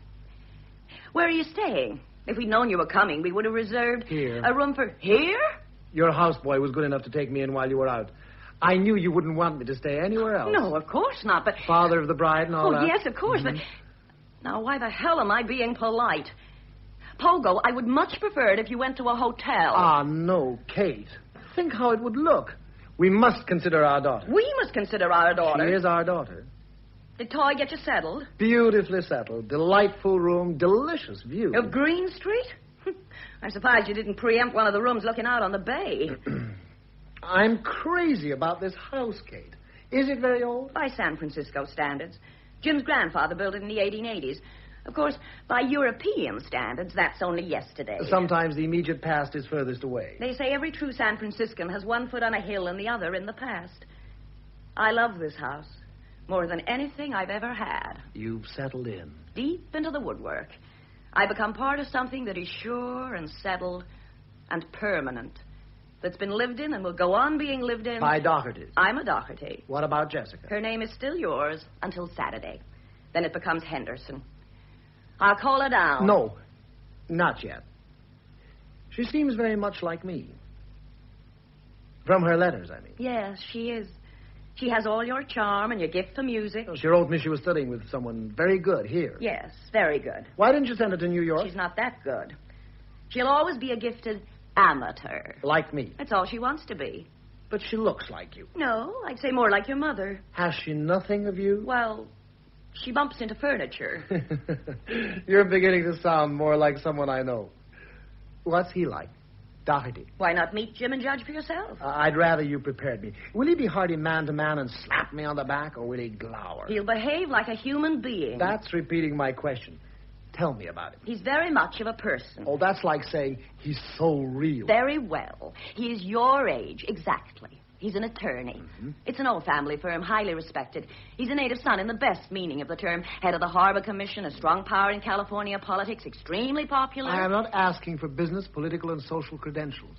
Where are you staying? If we'd known you were coming, we would have reserved Here. a room for... Here? Your houseboy was good enough to take me in while you were out. I knew you wouldn't want me to stay anywhere else. No, of course not, but... Father of the bride and all that. Oh, yes, of course, but... Now, why the hell am I being polite? Pogo, I would much prefer it if you went to a hotel. Ah, no, Kate. Think how it would look. We must consider our daughter. We must consider our daughter. She is our daughter. Did Toy get you settled? Beautifully settled. Delightful room. Delicious view. Of Green Street? I'm surprised you didn't preempt one of the rooms looking out on the bay. I'm crazy about this house, Kate. Is it very old? By San Francisco standards. Jim's grandfather built it in the 1880s. Of course, by European standards, that's only yesterday. Sometimes the immediate past is furthest away. They say every true San Franciscan has one foot on a hill and the other in the past. I love this house more than anything I've ever had. You've settled in. Deep into the woodwork. I become part of something that is sure and settled and permanent. That's been lived in and will go on being lived in. By Doherty. I'm a Doherty. What about Jessica? Her name is still yours until Saturday. Then it becomes Henderson. I'll call her down. No, not yet. She seems very much like me. From her letters, I mean. Yes, she is. She has all your charm and your gift for music. She wrote me she was studying with someone very good here. Yes, very good. Why didn't you send her to New York? She's not that good. She'll always be a gifted amateur. Like me. That's all she wants to be. But she looks like you. No, I'd say more like your mother. Has she nothing of you? Well, she bumps into furniture. You're beginning to sound more like someone I know. What's he like? Doherty. Why not meet Jim and judge for yourself? I'd rather you prepared me. Will he be hearty man to man and slap me on the back, or will he glower? He'll behave like a human being. That's repeating my question. Tell me about him. He's very much of a person. Oh, that's like saying he's so real. Very well. He is your age, exactly. He's an attorney. Mm-hmm. It's an old family firm, highly respected. He's a native son in the best meaning of the term. Head of the Harbor Commission, a strong power in California politics, extremely popular. I am not asking for business, political, and social credentials.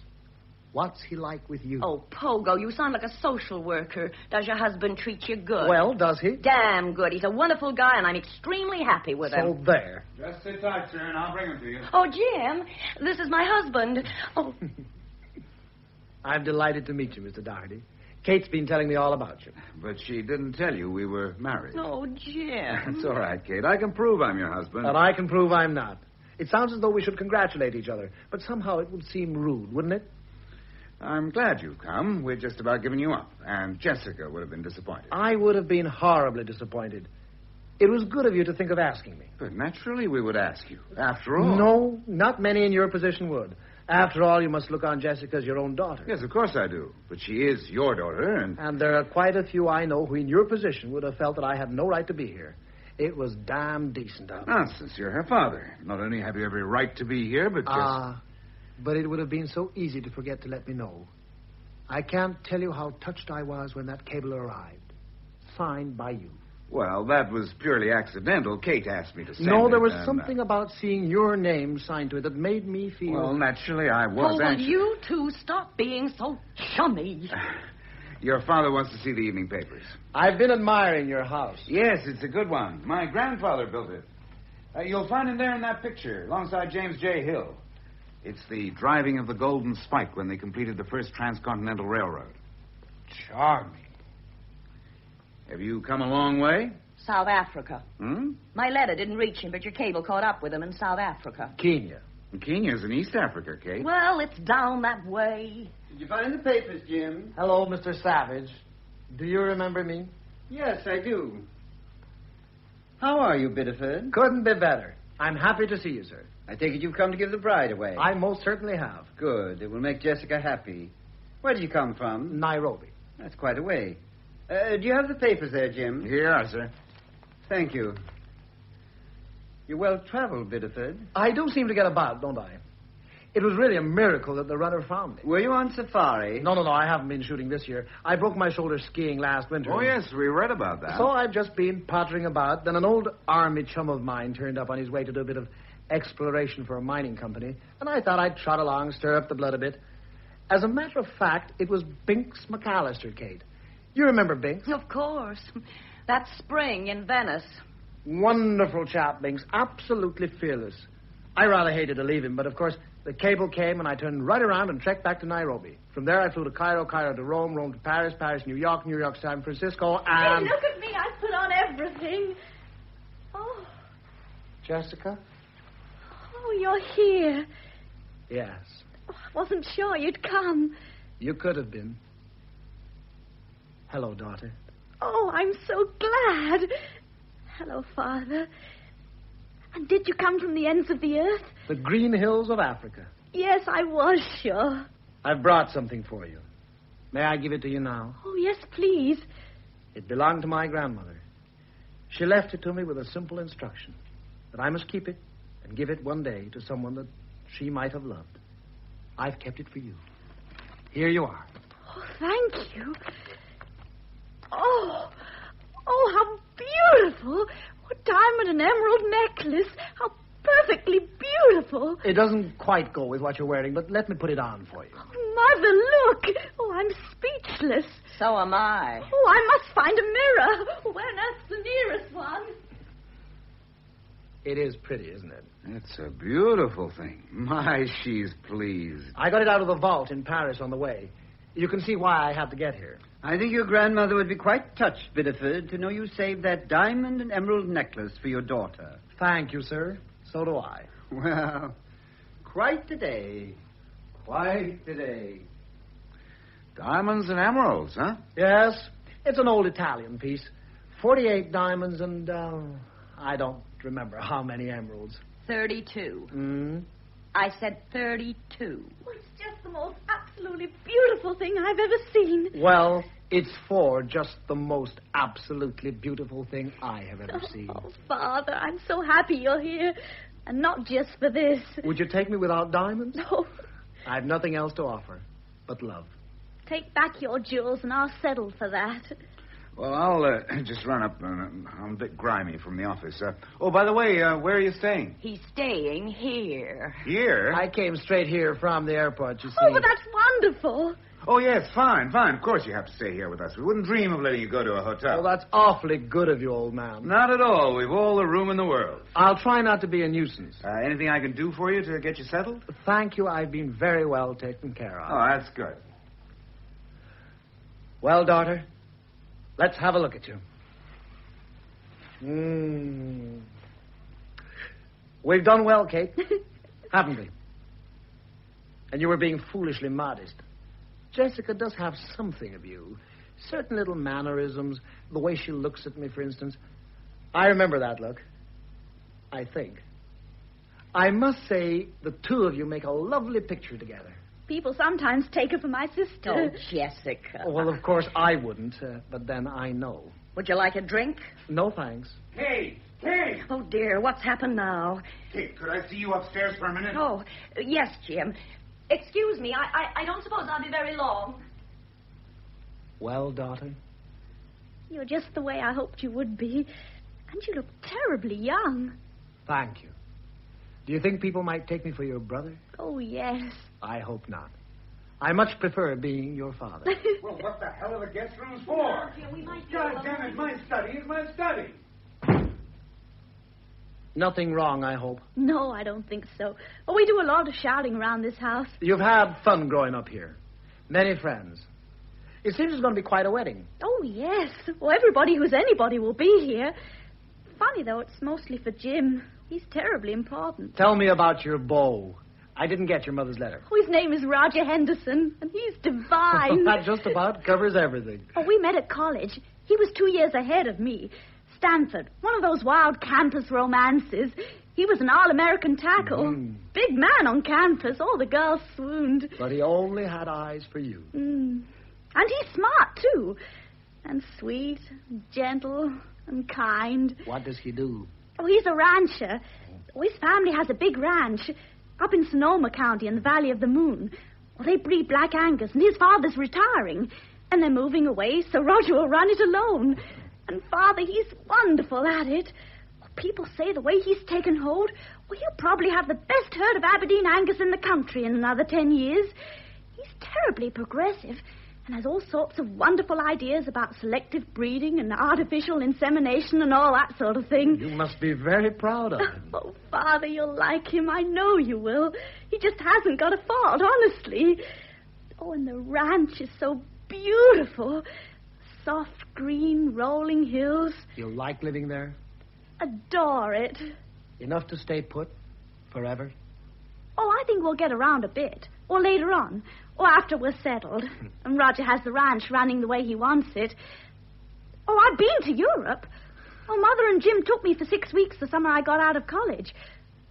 What's he like with you? Oh, Pogo, you sound like a social worker. Does your husband treat you good? Well, does he? Damn good. He's a wonderful guy, and I'm extremely happy with him. So there. Just sit tight, sir, and I'll bring him to you. Oh, Jim, this is my husband. Oh. I'm delighted to meet you, Mr. Doherty. Kate's been telling me all about you. But she didn't tell you we were married. Oh, Jim. It's all right, Kate. I can prove I'm your husband. And I can prove I'm not. It sounds as though we should congratulate each other, but somehow it would seem rude, wouldn't it? I'm glad you've come. We're just about giving you up. And Jessica would have been disappointed. I would have been horribly disappointed. It was good of you to think of asking me. But naturally we would ask you. After all... No, not many in your position would. After all, you must look on Jessica as your own daughter. Yes, of course I do. But she is your daughter, and... And there are quite a few I know who in your position would have felt that I had no right to be here. It was damn decent of you. Nonsense, you're her father. Not only have you every right to be here, but just... But it would have been so easy to forget to let me know. I can't tell you how touched I was when that cable arrived. Signed by you. Well, that was purely accidental. Kate asked me to send it. No, there was something about seeing your name signed to it that made me feel... Well, naturally, I was anxious. Will you two stop being so chummy? Your father wants to see the evening papers. I've been admiring your house. Yes, it's a good one. My grandfather built it. You'll find him there in that picture, alongside James J. Hill. It's the driving of the Golden Spike when they completed the first transcontinental railroad. Charming. Have you come a long way? South Africa. Hmm? My letter didn't reach him, but your cable caught up with him in South Africa. Kenya. Kenya's in East Africa, Kate. Well, it's down that way. Did you find the papers, Jim? Hello, Mr. Savage. Do you remember me? Yes, I do. How are you, Biddeford? Couldn't be better. I'm happy to see you, sir. I take it you've come to give the bride away. I most certainly have. Good. It will make Jessica happy. Where did you come from? Nairobi. That's quite a way. Do you have the papers there, Jim? Here are, sir. Thank you. You're well-traveled, Biddeford. I do seem to get about, don't I? It was really a miracle that the runner found me. Were you on safari? No, I haven't been shooting this year. I broke my shoulder skiing last winter. Oh, yes, we read about that. So I've just been pottering about. Then an old army chum of mine turned up on his way to do a bit of exploration for a mining company, and I thought I'd trot along, stir up the blood a bit. As a matter of fact, it was Binks McAllister, Kate. You remember Binks? Of course. That spring in Venice. Wonderful chap, Binks. Absolutely fearless. I rather hated to leave him, but of course, The cable came, and I turned right around and trekked back to Nairobi. From there, I flew to Cairo, Cairo to Rome, Rome to Paris, Paris, New York, New York, San Francisco, and... Hey, look at me. I put on everything. Oh. Jessica? Oh, you're here. Yes. Oh, I wasn't sure you'd come. You could have been. Hello, daughter. Oh, I'm so glad. Hello, Father. And did you come from the ends of the earth? The green hills of Africa. Yes, I was sure. I've brought something for you. May I give it to you now? Oh, yes, please. It belonged to my grandmother. She left it to me with a simple instruction that I must keep it and give it one day to someone that she might have loved. I've kept it for you. Here you are. Oh, thank you. Oh, how beautiful. What diamond and emerald necklace. How perfectly beautiful. It doesn't quite go with what you're wearing, but let me put it on for you. Oh, Mother, look. Oh, I'm speechless. So am I. Oh, I must find a mirror. Oh, where on earth's the nearest one? It is pretty, isn't it? It's a beautiful thing. My, she's pleased. I got it out of the vault in Paris on the way. You can see why I had to get here. I think your grandmother would be quite touched, Bideford, to know you saved that diamond and emerald necklace for your daughter. Thank you, sir. So do I. Well, quite a day. Quite a day. Diamonds and emeralds, huh? Yes. It's an old Italian piece. 48 diamonds and, I don't remember how many emeralds. 32. I said 32. Oh, it's just the most absolutely beautiful thing I've ever seen. Well, it's for just the most absolutely beautiful thing I have ever seen. Oh, Father, I'm so happy you're here. And not just for this. Would you take me without diamonds? No. I've nothing else to offer but love. Take back your jewels and I'll settle for that. Well, I'll just run up. I'm a bit grimy from the office. Oh, by the way, where are you staying? He's staying here. Here? I came straight here from the airport, you see. Oh, but that's wonderful. Oh, yes, fine. Of course you have to stay here with us. We wouldn't dream of letting you go to a hotel. Well, that's awfully good of you, old man. Not at all. We've all the room in the world. I'll try not to be a nuisance. Anything I can do for you to get you settled? Thank you. I've been very well taken care of. Oh, that's good. Well, daughter, let's have a look at you. We've done well, Kate, haven't we? And you were being foolishly modest. Jessica does have something of you. Certain little mannerisms, the way she looks at me, for instance. I remember that look. I think. I must say the two of you make a lovely picture together. People sometimes take her for my sister. Oh, Jessica. Well, of course, I wouldn't, but then I know. Would you like a drink? No, thanks. Kate! Oh, dear, what's happened now? Kate, could I see you upstairs for a minute? Oh, yes, Jim. Excuse me, I don't suppose I'll be very long. Well, daughter? You're just the way I hoped you would be. And you look terribly young. Thank you. Do you think people might take me for your brother? Oh, yes. I hope not. I much prefer being your father. Well, what the hell are the guest rooms for? God damn it, my study is my study. Nothing wrong, I hope. No, I don't think so. Oh, we do a lot of shouting around this house. You've had fun growing up here. Many friends. It seems it's going to be quite a wedding. Oh, yes. Well, everybody who's anybody will be here. Funny, though, it's mostly for Jim. He's terribly important. Tell me about your beau. I didn't get your mother's letter. Oh, his name is Roger Henderson, and he's divine. That just about covers everything. Oh, we met at college. He was 2 years ahead of me. Stanford, one of those wild campus romances. He was an all-American tackle. Big man on campus. All the girls swooned. But he only had eyes for you. And he's smart, too. And sweet, and gentle, and kind. What does he do? Oh, he's a rancher. Oh, his family has a big ranch up in Sonoma County in the Valley of the Moon. Well, they breed Black Angus, and his father's retiring. And they're moving away, so Roger will run it alone. And Father, he's wonderful at it. People say the way he's taken hold, well, he'll probably have the best herd of Aberdeen Angus in the country in another 10 years. He's terribly progressive, and has all sorts of wonderful ideas about selective breeding and artificial insemination and all that sort of thing. You must be very proud of him. Oh, Father, you'll like him. I know you will. He just hasn't got a fault, honestly. Oh, and the ranch is so beautiful. Soft, green, rolling hills. You'll like living there? Adore it. Enough to stay put forever? Oh, I think we'll get around a bit. Or later on. Or after we're settled. And Roger has the ranch running the way he wants it. Oh, I've been to Europe. Oh, Mother and Jim took me for 6 weeks the summer I got out of college.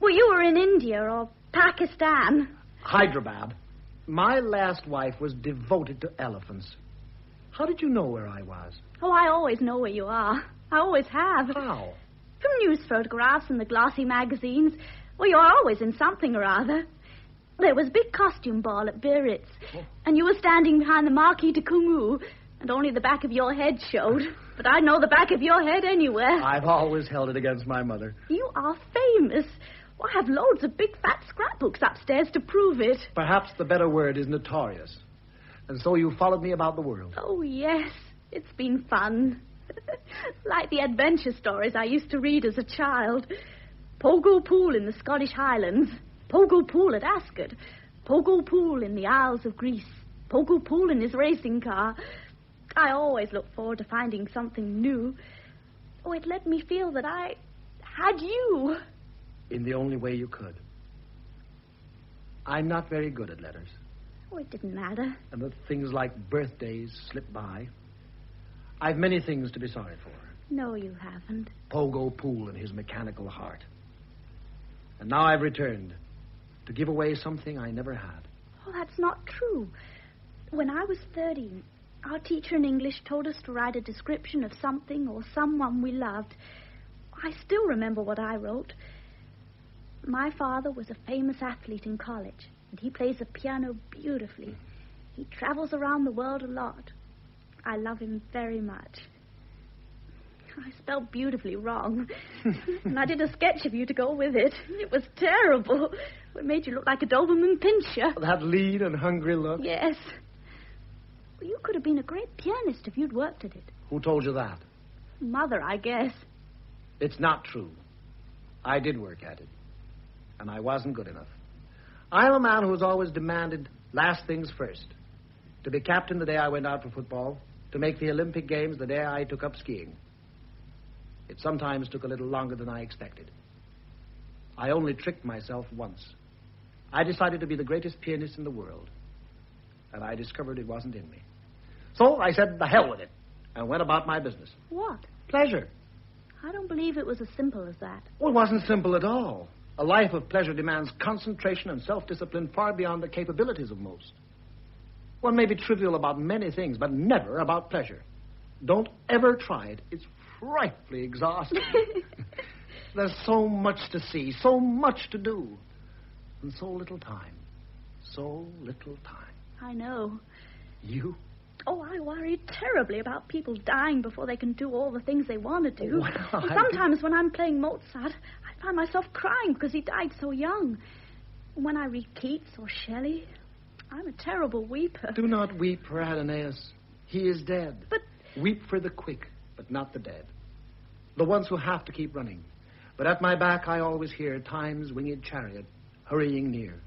Well, you were in India or Pakistan. Hyderabad. My last wife was devoted to elephants. How did you know where I was? Oh, I always know where you are. I always have. How? From news photographs and the glossy magazines. Well, you're always in something or other. There was a big costume ball at Biarritz, and you were standing behind the Marquis de Cumou, and only the back of your head showed. But I know the back of your head anywhere. I've always held it against my mother. You are famous. Well, I have loads of big fat scrapbooks upstairs to prove it. Perhaps the better word is notorious. And so you followed me about the world. Oh, yes. It's been fun. Like the adventure stories I used to read as a child. Pogo Pool in the Scottish Highlands. Pogo Pool at Ascot. Pogo Pool in the Isles of Greece. Pogo Pool in his racing car. I always look forward to finding something new. Oh, it let me feel that I had you. In the only way you could. I'm not very good at letters. Oh, it didn't matter. And the things like birthdays slip by. I've many things to be sorry for. No, you haven't. Pogo Pool and his mechanical heart. And now I've returned to give away something I never had. Oh, that's not true. When I was 13, our teacher in English told us to write a description of something or someone we loved. I still remember what I wrote. My father was a famous athlete in college, and he plays the piano beautifully. He travels around the world a lot. I love him very much. I spelled beautifully wrong. And I did a sketch of you to go with it. It was terrible. It made you look like a Doberman Pinscher. That lean and hungry look? Yes. Well, you could have been a great pianist if you'd worked at it. Who told you that? Mother, I guess. It's not true. I did work at it. And I wasn't good enough. I'm a man who has always demanded last things first. To be captain the day I went out for football. To make the Olympic Games the day I took up skiing. It sometimes took a little longer than I expected. I only tricked myself once. I decided to be the greatest pianist in the world. And I discovered it wasn't in me. So I said, the hell with it. And went about my business. What? Pleasure. I don't believe it was as simple as that. Well, it wasn't simple at all. A life of pleasure demands concentration and self-discipline far beyond the capabilities of most. One may be trivial about many things, but never about pleasure. Don't ever try it. It's frightfully exhausting. There's so much to see, so much to do, and so little time. So little time. I know. You? Oh, I worry terribly about people dying before they can do all the things they want to do. Well, and sometimes when I'm playing Mozart, I find myself crying because he died so young. When I read Keats or Shelley, I'm a terrible weeper. Do not weep for Adonais. He is dead. But... Weep for the quick, but not the dead. The ones who have to keep running. But at my back I always hear Time's winged chariot hurrying near.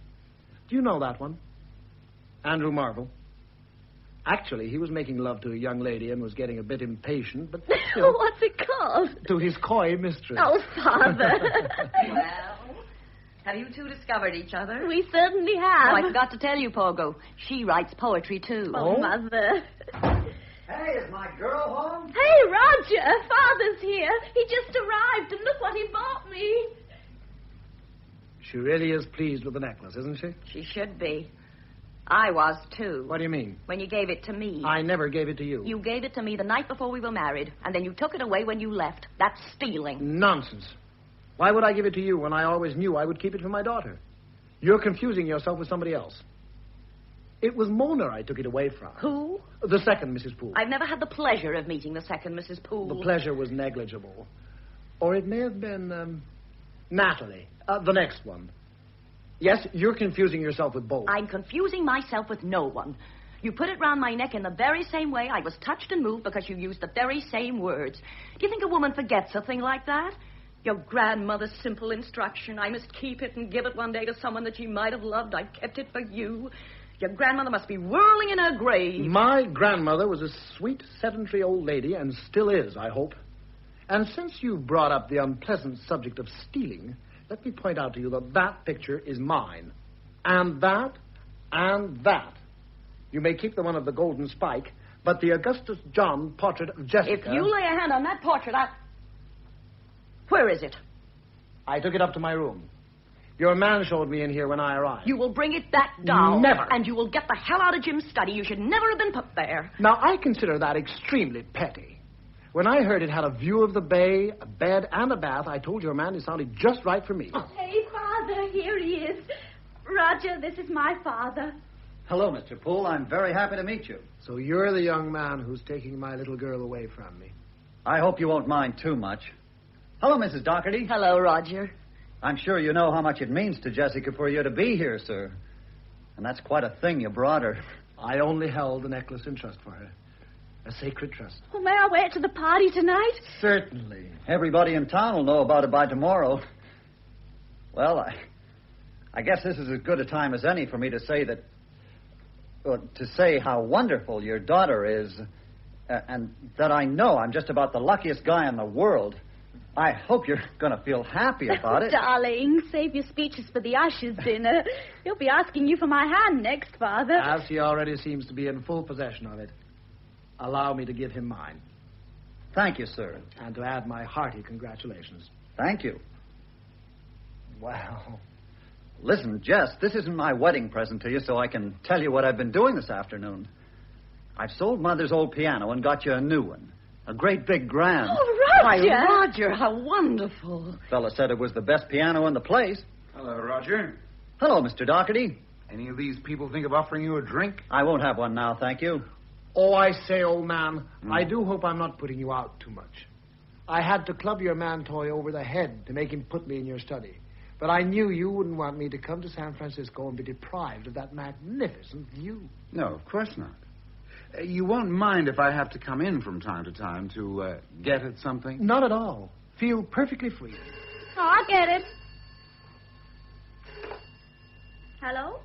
Do you know that one? Andrew Marvell. Actually, he was making love to a young lady and was getting a bit impatient, but still... What's it called? To his coy mistress. Oh, Father. Well, have you two discovered each other? We certainly have. Oh, I forgot to tell you, Pogo. She writes poetry, too. Oh, Mother. Hey, is my girl home? Hey, Roger, Father's here. He just arrived, and look what he bought me. She really is pleased with the necklace, isn't she? She should be. I was, too. What do you mean? When you gave it to me. I never gave it to you. You gave it to me the night before we were married, and then you took it away when you left. That's stealing. Nonsense. Why would I give it to you when I always knew I would keep it for my daughter? You're confusing yourself with somebody else. It was Mona I took it away from. Who? The second Mrs. Poole. I've never had the pleasure of meeting the second Mrs. Poole. The pleasure was negligible. Or it may have been, Natalie, the next one. Yes, you're confusing yourself with both. I'm confusing myself with no one. You put it round my neck in the very same way. I was touched and moved because you used the very same words. Do you think a woman forgets a thing like that? Your grandmother's simple instruction. I must keep it and give it one day to someone that she might have loved. I kept it for you. Your grandmother must be whirling in her grave. My grandmother was a sweet, sedentary old lady, and still is, I hope. And since you brought up the unpleasant subject of stealing, let me point out to you that that picture is mine. And that, and that. You may keep the one of the golden spike, but the Augustus John portrait of Jessica... If you lay a hand on that portrait, Where is it? I took it up to my room. Your man showed me in here when I arrived. You will bring it back down. Never. And you will get the hell out of Jim's study. You should never have been put there. Now, I consider that extremely petty. When I heard it had a view of the bay, a bed, and a bath, I told your man it sounded just right for me. Hey, Father, here he is. Roger, this is my father. Hello, Mr. Poole. I'm very happy to meet you. So you're the young man who's taking my little girl away from me. I hope you won't mind too much. Hello, Mrs. Doherty. Hello, Roger. I'm sure you know how much it means to Jessica for you to be here, sir. And that's quite a thing you brought her. I only held the necklace in trust for her. A sacred trust. Oh, may I wear it to the party tonight? Certainly. Everybody in town will know about it by tomorrow. Well, I guess this is as good a time as any for me to say that... to say how wonderful your daughter is, and that I know I'm just about the luckiest guy in the world. I hope you're going to feel happy about it. Darling, save your speeches for the Ushers' dinner. He'll be asking you for my hand next, Father. As he already seems to be in full possession of it, allow me to give him mine. Thank you, sir. And to add my hearty congratulations. Thank you. Well... Listen, Jess, this isn't my wedding present to you, so I can tell you what I've been doing this afternoon. I've sold Mother's old piano and got you a new one. A great big grand. Oh, Roger! Why, Roger, how wonderful. Fella said it was the best piano in the place. Hello, Roger. Hello, Mr. Doherty. Any of these people think of offering you a drink? I won't have one now, thank you. Oh, I say, old man, I do hope I'm not putting you out too much. I had to club your man toy over the head to make him put me in your study. But I knew you wouldn't want me to come to San Francisco and be deprived of that magnificent view. No, of course not. You won't mind if I have to come in from time to time to get at something? Not at all. Feel perfectly free. Oh, I'll get it. Hello?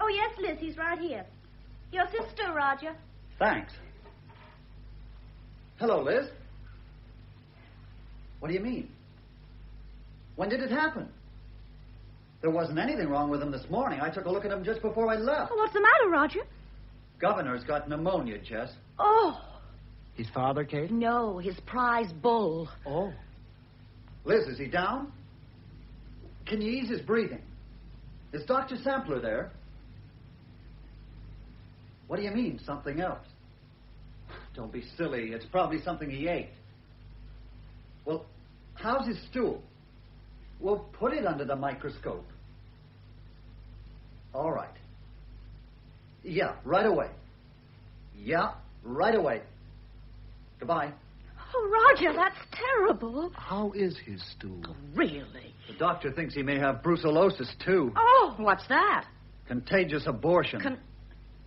Oh, yes, Liz, he's right here. Your sister, Roger. Thanks. Hello, Liz. What do you mean? When did it happen? There wasn't anything wrong with him this morning. I took a look at him just before I left. Oh, what's the matter, Roger? Governor's got pneumonia, Jess. Oh. His father, Kate? No, his prize bull. Oh. Liz, is he down? Can you ease his breathing? Is Dr. Sampler there? What do you mean, something else? Don't be silly. It's probably something he ate. Well, how's his stool? Well, put it under the microscope. All right. Yeah, right away. Yeah, right away. Goodbye. Oh, Roger, that's terrible. How is his stool? Oh, really? The doctor thinks he may have brucellosis, too. Oh, what's that? Contagious abortion.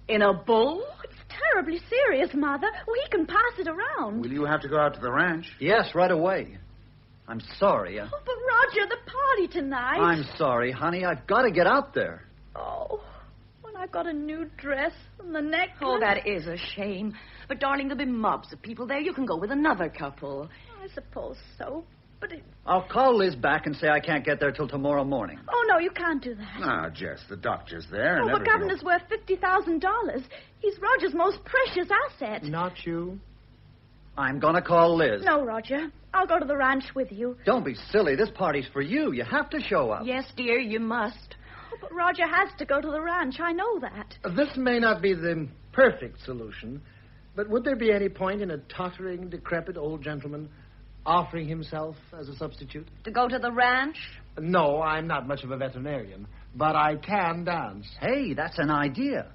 In a bull? It's terribly serious, Mother. Oh, he can pass it around. Will you have to go out to the ranch? Yes, right away. I'm sorry. Oh, but Roger, the party tonight. I'm sorry, honey. I've got to get out there. Oh, when I've got a new dress and the necklace. Oh, that is a shame. But, darling, there'll be mobs of people there. You can go with another couple. I suppose so, but it... I'll call Liz back and say I can't get there till tomorrow morning. Oh, no, you can't do that. Ah, Jess, the doctor's there. Oh, the governor's worth $50,000. He's Roger's most precious asset. Not you. I'm going to call Liz. No, Roger. I'll go to the ranch with you. Don't be silly. This party's for you. You have to show up. Yes, dear, you must. Oh, but Roger has to go to the ranch. I know that. This may not be the perfect solution, but would there be any point in a tottering, decrepit old gentleman offering himself as a substitute? To go to the ranch? No, I'm not much of a veterinarian, but I can dance. Hey, that's an idea.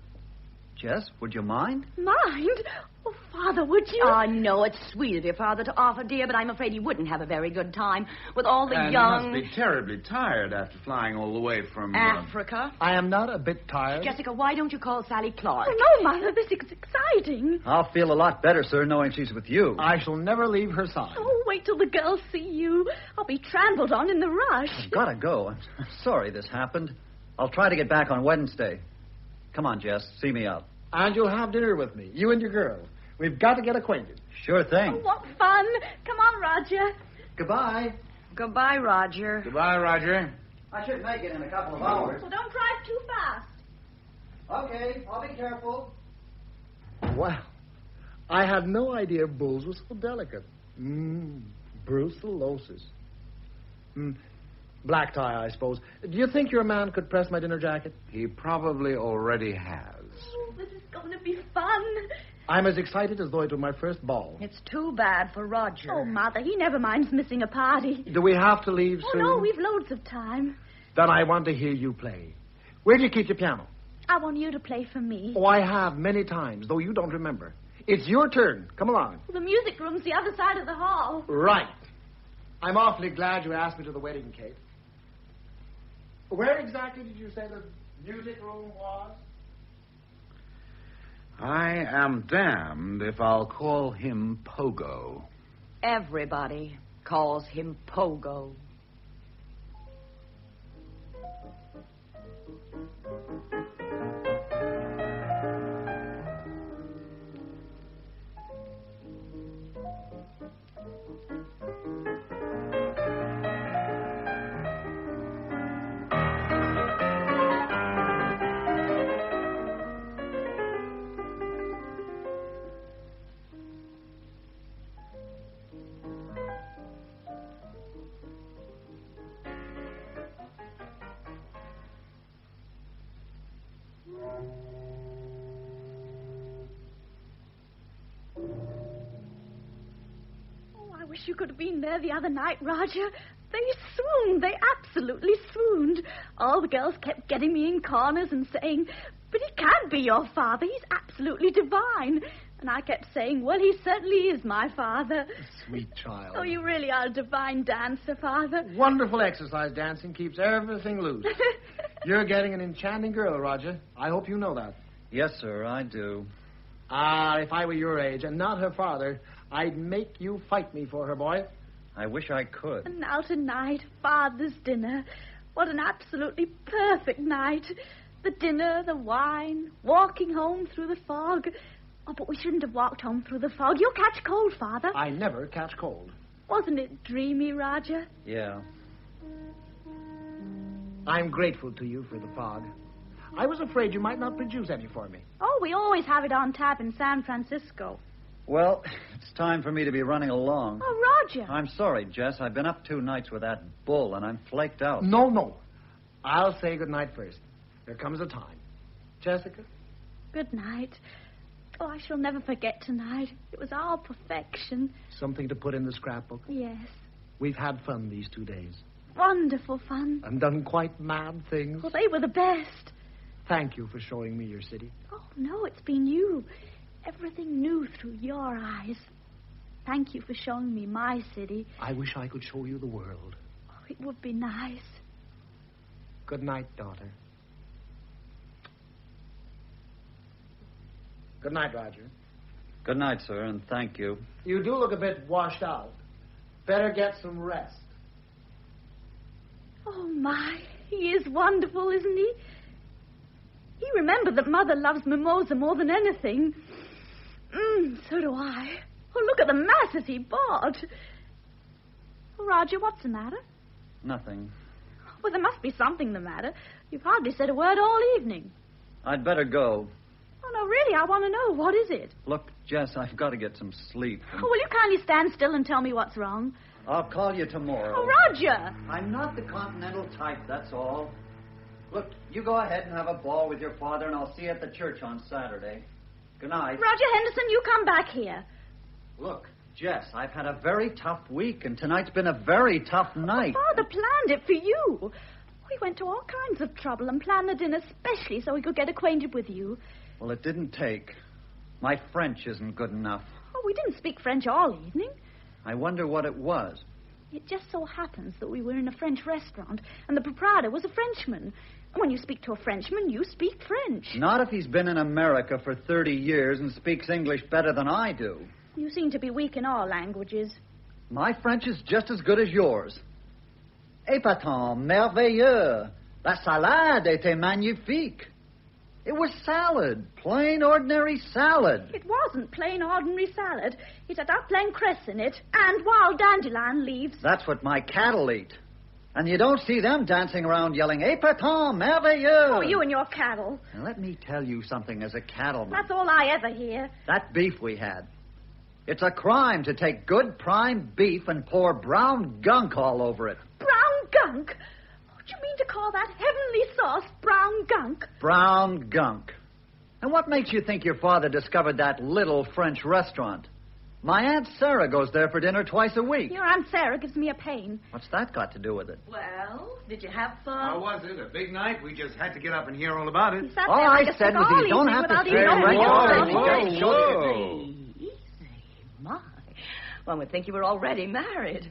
Jess, would you mind? Mind? Oh, Father, would you? Oh, no, it's sweet of your father to offer, dear, but I'm afraid he wouldn't have a very good time with all the young... He must be terribly tired after flying all the way from... Africa. I am not a bit tired. Jessica, why don't you call Sally Clark? Oh, no, Mother, this is exciting. I'll feel a lot better, sir, knowing she's with you. I shall never leave her side. Oh, wait till the girls see you. I'll be trampled on in the rush. I've got to go. I'm sorry this happened. I'll try to get back on Wednesday. Come on, Jess, see me out. And you'll have dinner with me, you and your girl. We've got to get acquainted. Sure thing. Oh, what fun. Come on, Roger. Goodbye. Goodbye, Roger. Goodbye, Roger. I should make it in a couple of hours. Well, don't drive too fast. Okay, I'll be careful. Wow. I had no idea bulls were so delicate. Brucellosis. Black tie, I suppose. Do you think your man could press my dinner jacket? He probably already has. Oh, this is going to be fun. I'm as excited as though it were my first ball. It's too bad for Roger. Oh, Mother, he never minds missing a party. Do we have to leave soon? Oh, no, we've loads of time. Then I want to hear you play. Where do you keep your piano? I want you to play for me. Oh, I have many times, though you don't remember. It's your turn. Come along. The music room's the other side of the hall. Right. I'm awfully glad you asked me to the wedding, Kate. Where exactly did you say the music room was? I am damned if I'll call him Pogo. Everybody calls him Pogo. I wish you could have been there the other night, Roger. They swooned. They absolutely swooned. All the girls kept getting me in corners and saying, but he can't be your father. He's absolutely divine. And I kept saying, well, he certainly is my father. Sweet child. Oh, you really are a divine dancer, Father. Wonderful exercise. Dancing keeps everything loose. You're getting an enchanting girl, Roger. I hope you know that. Yes, sir, I do. If I were your age and not her father, I'd make you fight me for her, boy. I wish I could. And now tonight, Father's dinner. What an absolutely perfect night. The dinner, the wine, walking home through the fog. Oh, but we shouldn't have walked home through the fog. You'll catch cold, Father. I never catch cold. Wasn't it dreamy, Roger? Yeah. I'm grateful to you for the fog. I was afraid you might not produce any for me. Oh, we always have it on tap in San Francisco. Well, it's time for me to be running along. Oh, Roger. I'm sorry, Jess. I've been up 2 nights with that bull, and I'm flaked out. No. I'll say good night first. There comes a time. Jessica? Good night. Oh, I shall never forget tonight. It was all perfection. Something to put in the scrapbook? Yes. We've had fun these 2 days. Wonderful fun. And done quite mad things. Well, they were the best. Thank you for showing me your city. Oh, no, it's been you. Everything new through your eyes. Thank you for showing me my city. I wish I could show you the world. Oh, it would be nice. Good night, daughter. Good night, Roger. Good night, sir, and thank you. You do look a bit washed out. Better get some rest. Oh, my. He is wonderful, isn't he? He remembered that Mother loves mimosa more than anything. So do I. Oh, look at the masses he bought. Oh, Roger, what's the matter? Nothing. Well, there must be something the matter. You've hardly said a word all evening. I'd better go. Oh, no, really, I want to know. What is it? Look, Jess, I've got to get some sleep. Oh, will you kindly stand still and tell me what's wrong? I'll call you tomorrow. Oh, Roger! I'm not the continental type, that's all. Look, you go ahead and have a ball with your father, and I'll see you at the church on Saturday. Good night. Roger Henderson, you come back here. Look, Jess, I've had a very tough week, and tonight's been a very tough night. Father planned it for you. We went to all kinds of trouble and planned the dinner specially so he could get acquainted with you. Well, it didn't take. My French isn't good enough. Oh, we didn't speak French all evening. I wonder what it was. It just so happens that we were in a French restaurant, and the proprietor was a Frenchman. And when you speak to a Frenchman, you speak French. Not if he's been in America for 30 years and speaks English better than I do. You seem to be weak in all languages. My French is just as good as yours. Épatant, merveilleux. La salade était magnifique. It was salad, plain ordinary salad. It wasn't plain ordinary salad. It had a plain cress in it, and wild dandelion leaves. That's what my cattle eat. And you don't see them dancing around yelling, Épatant, merveilleux. Oh, you and your cattle. Now, let me tell you something as a cattleman. That's all I ever hear. That beef we had. It's a crime to take good prime beef and pour brown gunk all over it. Brown gunk? What do you mean to call that heavenly sauce brown gunk? Brown gunk. And what makes you think your father discovered that little French restaurant? My Aunt Sarah goes there for dinner twice a week. Your Aunt Sarah gives me a pain. What's that got to do with it? Well, did you have fun? How was it? A big night? We just had to get up and hear all about it. All I said was you don't have to say Whoa. Easy. My. One would think you were already married.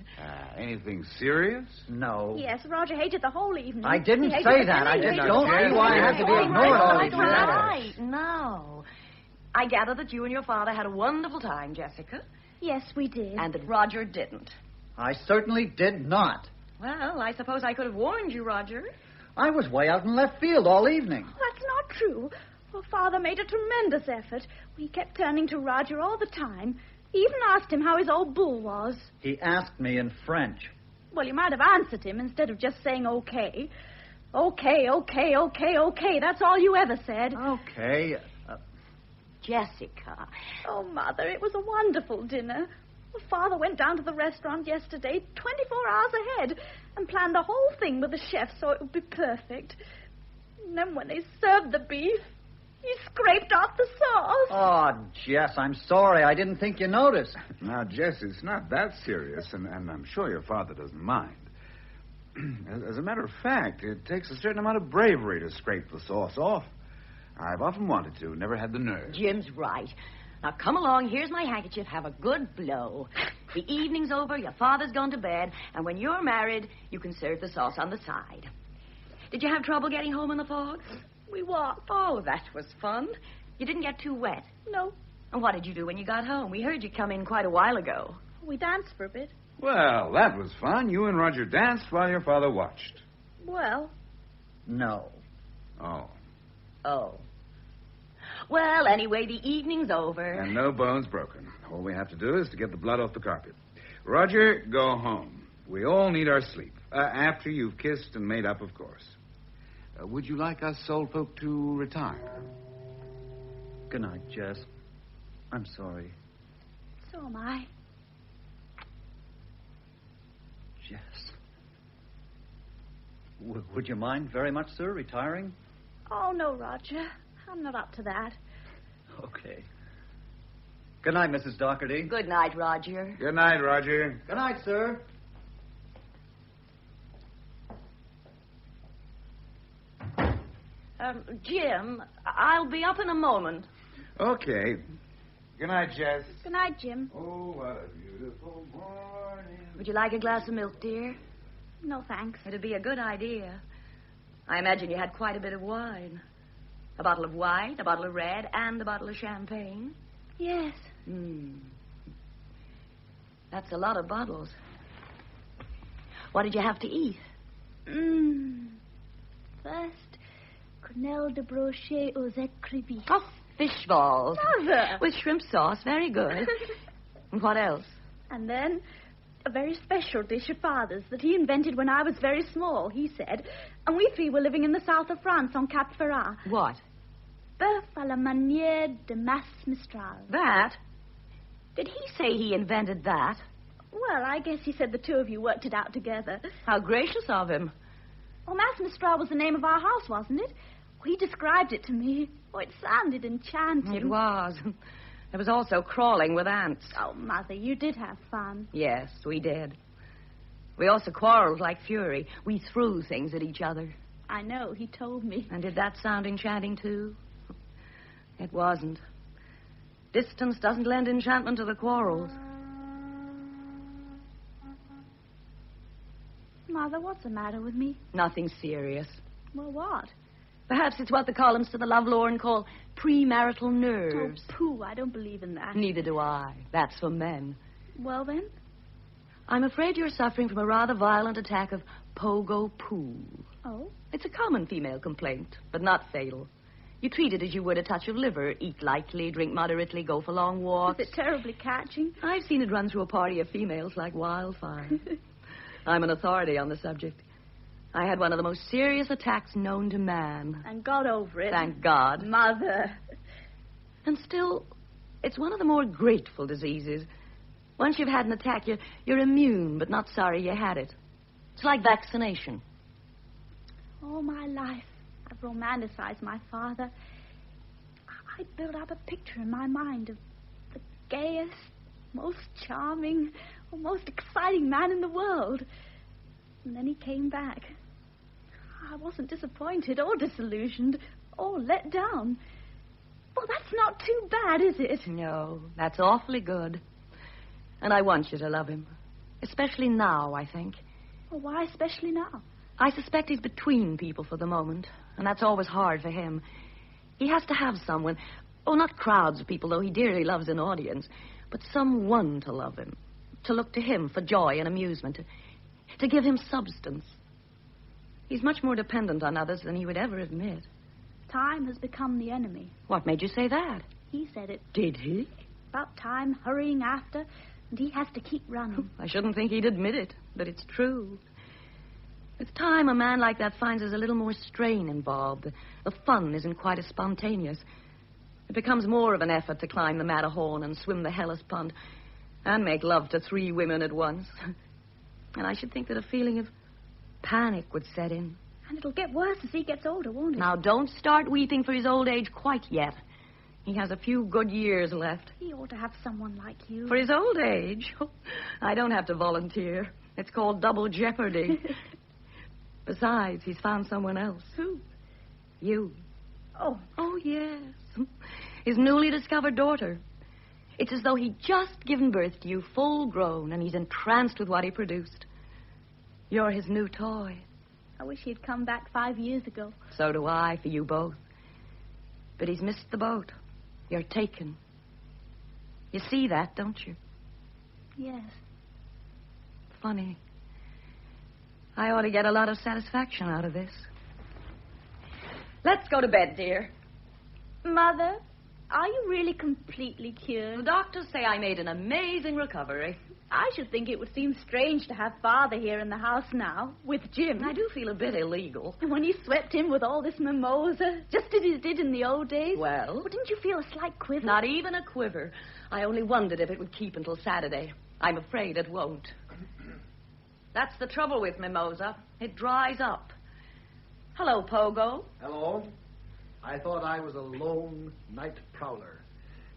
Anything serious? No. Yes, Roger hated the whole evening. I didn't say that. I just don't see why it has to be ignored all evening. Right. No. I gather that you and your father had a wonderful time, Jessica. Yes, we did. And that Roger didn't. I certainly did not. Well, I suppose I could have warned you, Roger. I was way out in left field all evening. That's not true. Well, Father made a tremendous effort. We kept turning to Roger all the time. He even asked him how his old bull was. He asked me in French. Well, you might have answered him instead of just saying okay. Okay, okay, okay, okay. That's all you ever said. Okay. Jessica. Oh, Mother, it was a wonderful dinner. Well, Father went down to the restaurant yesterday 24 hours ahead and planned the whole thing with the chef so it would be perfect. And then when they served the beef, he scraped off the sauce. Oh, Jess, I'm sorry. I didn't think you noticed. Now, Jess, it's not that serious, and I'm sure your father doesn't mind. As a matter of fact, it takes a certain amount of bravery to scrape the sauce off. I've often wanted to, never had the nerve. Jim's right. Now, come along. Here's my handkerchief. Have a good blow. The evening's over. Your father's gone to bed. And when you're married, you can serve the sauce on the side. Did you have trouble getting home in the fog? We walked. Oh, that was fun. You didn't get too wet? No. And what did you do when you got home? We heard you come in quite a while ago. We danced for a bit. Well, that was fun. You and Roger danced while your father watched. Well. No. Oh. Oh. Well, anyway, the evening's over. And no bones broken. All we have to do is to get the blood off the carpet. Roger, go home. We all need our sleep. After you've kissed and made up, of course. Would you like us old folk to retire? Good night, Jess. I'm sorry. So am I. Jess. Would you mind very much, sir, retiring? Oh, no, Roger. I'm not up to that. Okay. Good night, Mrs. Doherty. Good night, Roger. Good night, Roger. Good night, sir. Jim, I'll be up in a moment. Okay. Good night, Jess. Good night, Jim. Oh, what a beautiful morning. Would you like a glass of milk, dear? No, thanks. It'd be a good idea. I imagine you had quite a bit of wine. A bottle of white, a bottle of red, and a bottle of champagne. Yes. That's a lot of bottles. What did you have to eat? First, quenelle de brochet aux écrivis. Oh, fish balls. Mother! With shrimp sauce. Very good. And what else? And then a very special dish of Father's that he invented when I was very small, he said. And we three were living in the south of France on Cap Ferrat. What? Bœuf à la manière de Mas Mistral. That? Did he say he invented that? Well, I guess he said the two of you worked it out together. How gracious of him. Well, Mas Mistral was the name of our house, wasn't it? Well, he described it to me. Oh, it sounded enchanting. It was. It was also crawling with ants. Oh, Mother, you did have fun. Yes, we did. We also quarreled like fury. We threw things at each other. I know, he told me. And did that sound enchanting, too? It wasn't. Distance doesn't lend enchantment to the quarrels. Mother, what's the matter with me? Nothing serious. Well, what? Perhaps it's what the columns to the Lovelorn call premarital nerves. Oh, pooh, I don't believe in that. Neither do I. That's for men. Well, then? I'm afraid you're suffering from a rather violent attack of pogo poo. Oh? It's a common female complaint, but not fatal. You treat it as you would a touch of liver. Eat lightly, drink moderately, go for long walks. Is it terribly catching? I've seen it run through a party of females like wildfire. I'm an authority on the subject. I had one of the most serious attacks known to man. And got over it. Thank God. Mother. And still, it's one of the more grateful diseases. Once you've had an attack, you're immune, but not sorry you had it. It's like vaccination. All my life, I've romanticized my father. I built up a picture in my mind of the gayest, most charming, or most exciting man in the world. And then he came back. I wasn't disappointed or disillusioned or let down. Well, that's not too bad, is it? No, that's awfully good. And I want you to love him. Especially now, I think. Well, why especially now? I suspect he's between people for the moment, and that's always hard for him. He has to have someone, not crowds of people, though he dearly loves an audience, but someone to love him, to look to him for joy and amusement, to give him substance. He's much more dependent on others than he would ever admit. Time has become the enemy. What made you say that? He said it. Did he? About time, hurrying after, and he has to keep running. I shouldn't think he'd admit it, but it's true. With time, a man like that finds there's a little more strain involved. The fun isn't quite as spontaneous. It becomes more of an effort to climb the Matterhorn and swim the Hellespont and make love to 3 women at once. And I should think that a feeling of panic would set in. And it'll get worse as he gets older, won't it? Now, don't start weeping for his old age quite yet. He has a few good years left. He ought to have someone like you. For his old age? I don't have to volunteer. It's called double jeopardy. Besides, he's found someone else. Who? You. Oh. Oh, yes. His newly discovered daughter. It's as though he'd just given birth to you full grown, and he's entranced with what he produced. You're his new toy. I wish he'd come back 5 years ago. So do I, for you both. But he's missed the boat. You're taken. You see that, don't you? Yes. Funny. I ought to get a lot of satisfaction out of this. Let's go to bed, dear. Mother, are you really completely cured? The doctors say I made an amazing recovery. I should think it would seem strange to have Father here in the house now, with Jim. I do feel a bit illegal. And when you swept him with all this mimosa, just as you did in the old days. Well? Didn't you feel a slight quiver? Not even a quiver. I only wondered if it would keep until Saturday. I'm afraid it won't. That's the trouble with mimosa. It dries up. Hello, Pogo. Hello. I thought I was a lone night prowler.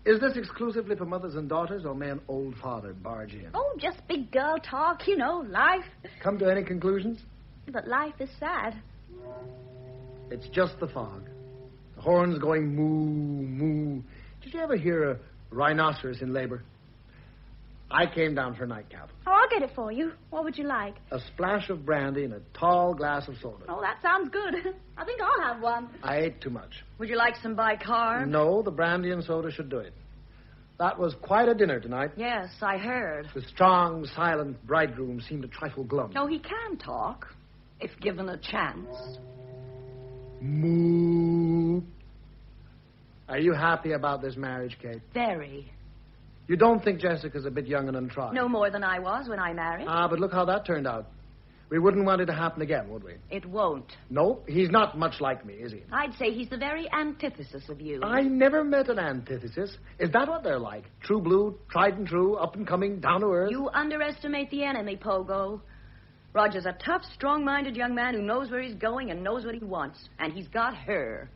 Is this exclusively for mothers and daughters, or may an old father barge in? Oh, just big girl talk, life. Come to any conclusions? But life is sad. It's just the fog. The horns going moo, moo. Did you ever hear a rhinoceros in labor? I came down for a nightcap. Oh, I'll get it for you. What would you like? A splash of brandy and a tall glass of soda. Oh, that sounds good. I think I'll have one. I ate too much. Would you like some bicarb? No, the brandy and soda should do it. That was quite a dinner tonight. Yes, I heard. The strong, silent bridegroom seemed a trifle glum. No, he can talk, if given a chance. Moo. Are you happy about this marriage, Kate? Very. You don't think Jessica's a bit young and untried? No more than I was when I married. But look how that turned out. We wouldn't want it to happen again, would we? It won't. No, he's not much like me, is he? I'd say he's the very antithesis of you. I never met an antithesis. Is that what they're like? True blue, tried and true, up and coming, down to earth? You underestimate the enemy, Pogo. Roger's a tough, strong-minded young man who knows where he's going and knows what he wants. And he's got her.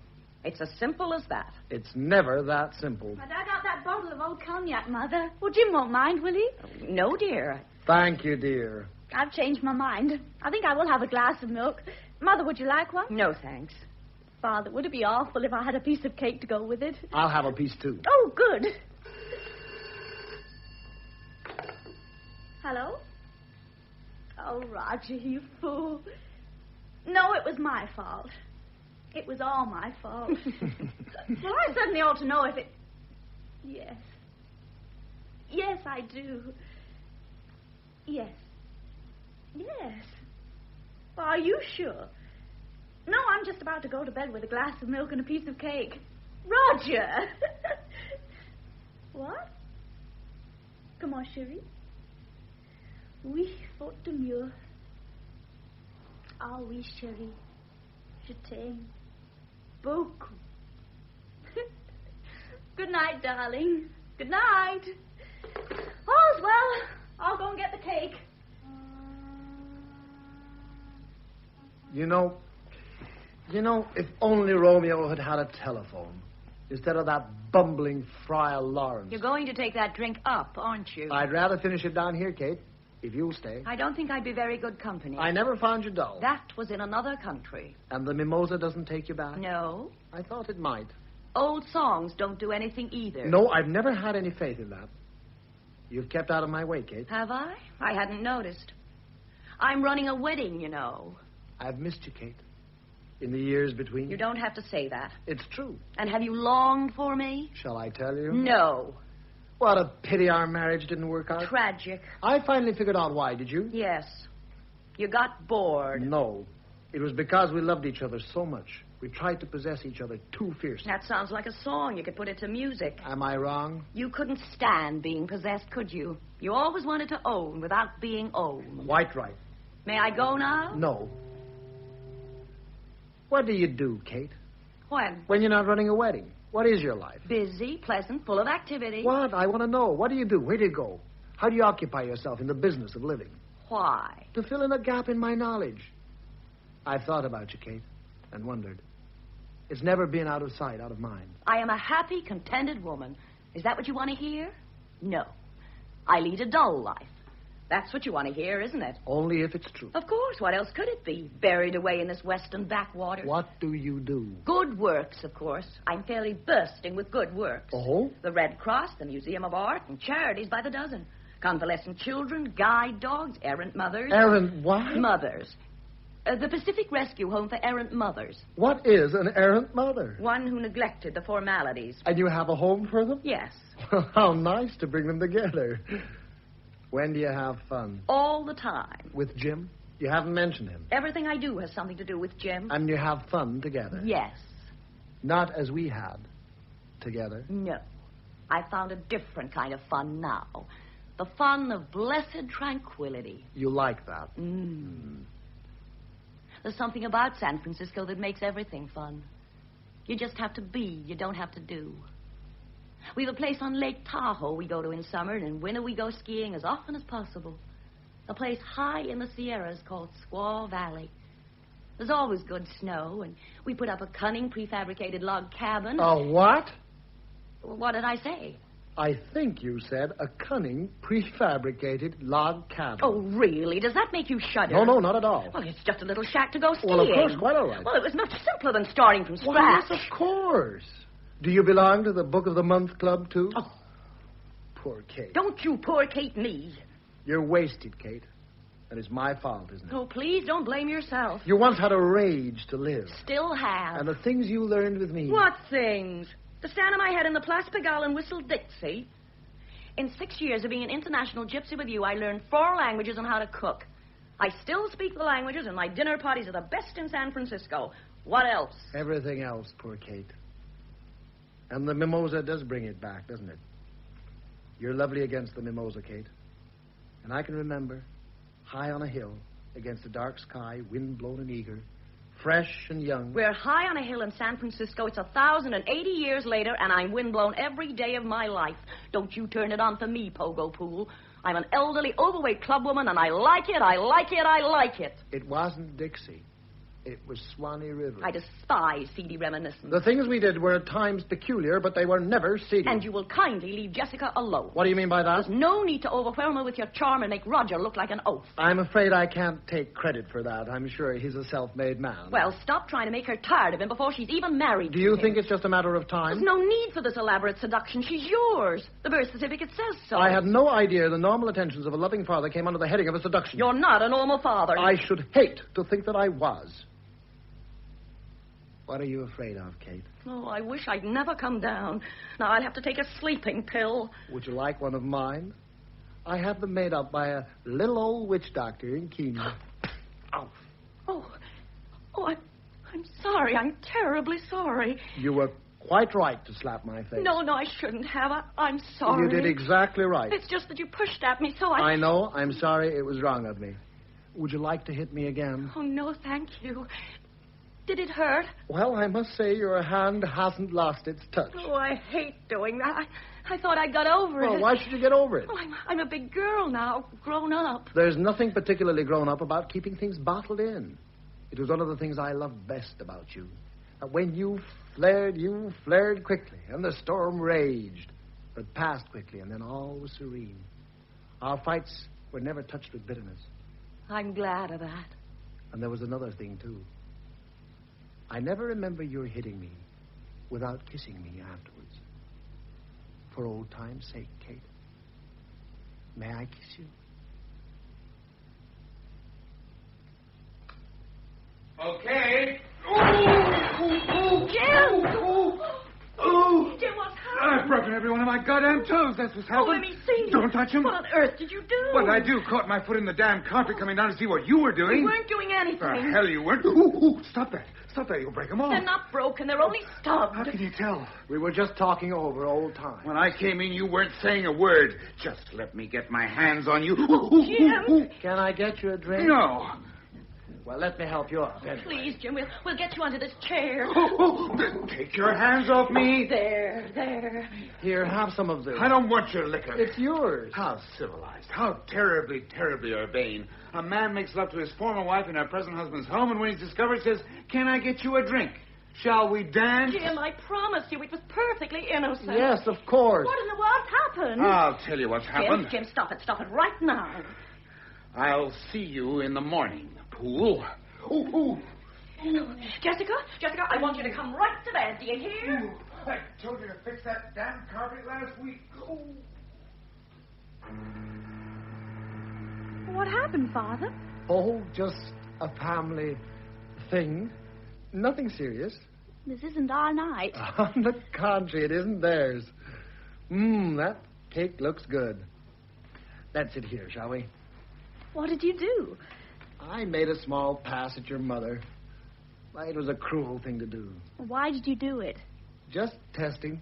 It's as simple as that. It's never that simple. I dug out that bottle of old cognac, Mother. Well, Jim won't mind, will he? No, dear. Thank you, dear. I've changed my mind. I think I will have a glass of milk. Mother, would you like one? No, thanks. Father, would it be awful if I had a piece of cake to go with it? I'll have a piece, too. Oh, good. Hello? Oh, Roger, you fool. No, it was my fault. It was all my fault. Well, I certainly ought to know if it... Yes. Yes, I do. Yes. Yes. Well, are you sure? No, I'm just about to go to bed with a glass of milk and a piece of cake. Roger! What? Comment, chérie? Oui, faute de mieux. Ah oui, chérie. Je t'aime. Beaucoup. Good night, darling. Good night. All's well. I'll go and get the cake. You know, if only Romeo had had a telephone instead of that bumbling Friar Lawrence. You're going to take that drink up, aren't you? I'd rather finish it down here, Kate, if you'll stay. I don't think I'd be very good company. I never found you dull. That was in another country. And the mimosa doesn't take you back? No. I thought it might. Old songs don't do anything either. No, I've never had any faith in that. You've kept out of my way, Kate. Have I? I hadn't noticed. I'm running a wedding, you know. I've missed you, Kate. In the years between. You don't have to say that. It's true. And have you longed for me? Shall I tell you? No. What a pity our marriage didn't work out. Tragic. I finally figured out why, did you? Yes. You got bored. No. It was because we loved each other so much. We tried to possess each other too fiercely. That sounds like a song. You could put it to music. Am I wrong? You couldn't stand being possessed, could you? You always wanted to own without being owned. Quite right. May I go now? No. What do you do, Kate? When? When you're not running a wedding. What is your life? Busy, pleasant, full of activity. What? I want to know. What do you do? Where do you go? How do you occupy yourself in the business of living? Why? To fill in a gap in my knowledge. I've thought about you, Kate, and wondered. It's never been out of sight, out of mind. I am a happy, contented woman. Is that what you want to hear? No. I lead a dull life. That's what you want to hear, isn't it? Only if it's true. Of course. What else could it be? Buried away in this western backwater. What do you do? Good works, of course. I'm fairly bursting with good works. Oh? The Red Cross, the Museum of Art, and charities by the dozen. Convalescent children, guide dogs, errant mothers. Errant what? Mothers. The Pacific Rescue Home for Errant Mothers. What is an errant mother? One who neglected the formalities. And you have a home for them? Yes. Well, how nice to bring them together. When do you have fun? All the time. With Jim? You haven't mentioned him. Everything I do has something to do with Jim. And you have fun together? Yes. Not as we had together? No. I found a different kind of fun now. The fun of blessed tranquility. You like that? There's something about San Francisco that makes everything fun. You just have to be. You don't have to do. We have a place on Lake Tahoe we go to in summer, and in winter we go skiing as often as possible. A place high in the Sierras called Squaw Valley. There's always good snow, and we put up a cunning prefabricated log cabin. A what? What did I say? I think you said a cunning prefabricated log cabin. Oh, really? Does that make you shudder? No, not at all. Well, it's just a little shack to go skiing. Well, of course, quite all right. Well, it was much simpler than starting from scratch. Well, yes, of course. Do you belong to the Book of the Month Club, too? Oh. Poor Kate. Don't you poor Kate me. You're wasted, Kate. And it's my fault, isn't it? Oh, please don't blame yourself. You once had a rage to live. Still have. And the things you learned with me. What things? To stand on my head in the Place Pigalle and whistle Dixie. In 6 years of being an international gypsy with you, I learned 4 languages and how to cook. I still speak the languages, and my dinner parties are the best in San Francisco. What else? Everything else, poor Kate. And the mimosa does bring it back, doesn't it? You're lovely against the mimosa, Kate. And I can remember, high on a hill, against a dark sky, wind-blown and eager, fresh and young. We're high on a hill in San Francisco. It's 1,080 years later, and I'm windblown every day of my life. Don't you turn it on for me, Pogo Pool. I'm an elderly, overweight clubwoman, and I like it, I like it, I like it. It wasn't Dixie. It was Swanee River. I despise seedy reminiscence. The things we did were at times peculiar, but they were never seedy. And you will kindly leave Jessica alone. What do you mean by that? There's no need to overwhelm her with your charm and make Roger look like an oaf. I'm afraid I can't take credit for that. I'm sure he's a self-made man. Well, stop trying to make her tired of him before she's even married Do you to him. think it's just a matter of time? There's no need for this elaborate seduction. She's yours. The birth certificate says so. I had no idea the normal attentions of a loving father came under the heading of a seduction. You're not a normal father. I should hate to think that I was. What are you afraid of, Kate? Oh, I wish I'd never come down. Now I'll have to take a sleeping pill. Would you like one of mine? I have them made up by a little old witch doctor in Kenya. Ow. I'm sorry. I'm terribly sorry. You were quite right to slap my face. No, I shouldn't have. I'm sorry. You did exactly right. It's just that you pushed at me, so I know. I'm sorry. It was wrong of me. Would you like to hit me again? Oh, no, thank you. Did it hurt? Well, I must say your hand hasn't lost its touch. Oh, I hate doing that. I thought I got over it. Well, why should you get over it? Oh, I'm a big girl now, grown up. There's nothing particularly grown up about keeping things bottled in. It was one of the things I loved best about you. When you flared quickly, and the storm raged, but passed quickly, and then all was serene. Our fights were never touched with bitterness. I'm glad of that. And there was another thing, too. I never remember your hitting me without kissing me afterwards. For old time's sake, Kate, may I kiss you? Okay. Jim! Jim, what's happened? I've broken every one of my goddamn toes. That's what's happened. Let me see. Don't touch him. What on earth did you do? What did I do? Caught my foot in the damn carpet coming down to see what you were doing. We weren't doing anything. The hell you weren't. Stop that. Stop that. You'll break them off. They're not broken. They're only stubbed. How can you tell? We were just talking over old times. When I came in, you weren't saying a word. Just let me get my hands on you. Jim! Can I get you a drink? No. Well, let me help you up. Anyway. Please, Jim, we'll get you under this chair. Take your hands off me. There. Here, have some of this. I don't want your liquor. It's yours. How civilized. How terribly, terribly urbane. A man makes love to his former wife in her present husband's home, and when he's discovered, says, "Can I get you a drink? Shall we dance?" Jim, I promise you it was perfectly innocent. Yes, of course. What in the world happened? I'll tell you what's happened. Jim, stop it right now. I'll see you in the morning, Pool. Jessica, I want you to come right to bed. Do you hear? I told you to fix that damn carpet last week. What happened, Father? Oh, just a family thing. Nothing serious. This isn't our night. On the contrary, it isn't theirs. That cake looks good. Let's sit here, shall we? What did you do? I made a small pass at your mother. It was a cruel thing to do. Why did you do it? Just testing.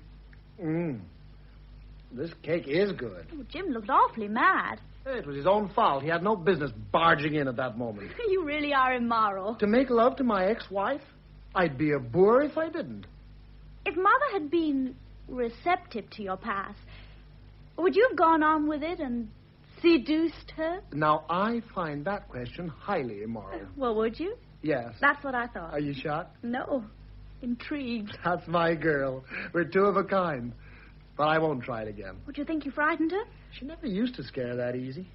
This cake is good. Oh, Jim looked awfully mad. It was his own fault. He had no business barging in at that moment. You really are immoral. To make love to my ex-wife? I'd be a boor if I didn't. If Mother had been receptive to your pass, would you have gone on with it and seduced her? Now, I find that question highly immoral. Well, would you? Yes. That's what I thought. Are you shocked? No. Intrigued. That's my girl. We're two of a kind. But I won't try it again. Would you think you frightened her? She never used to scare that easy.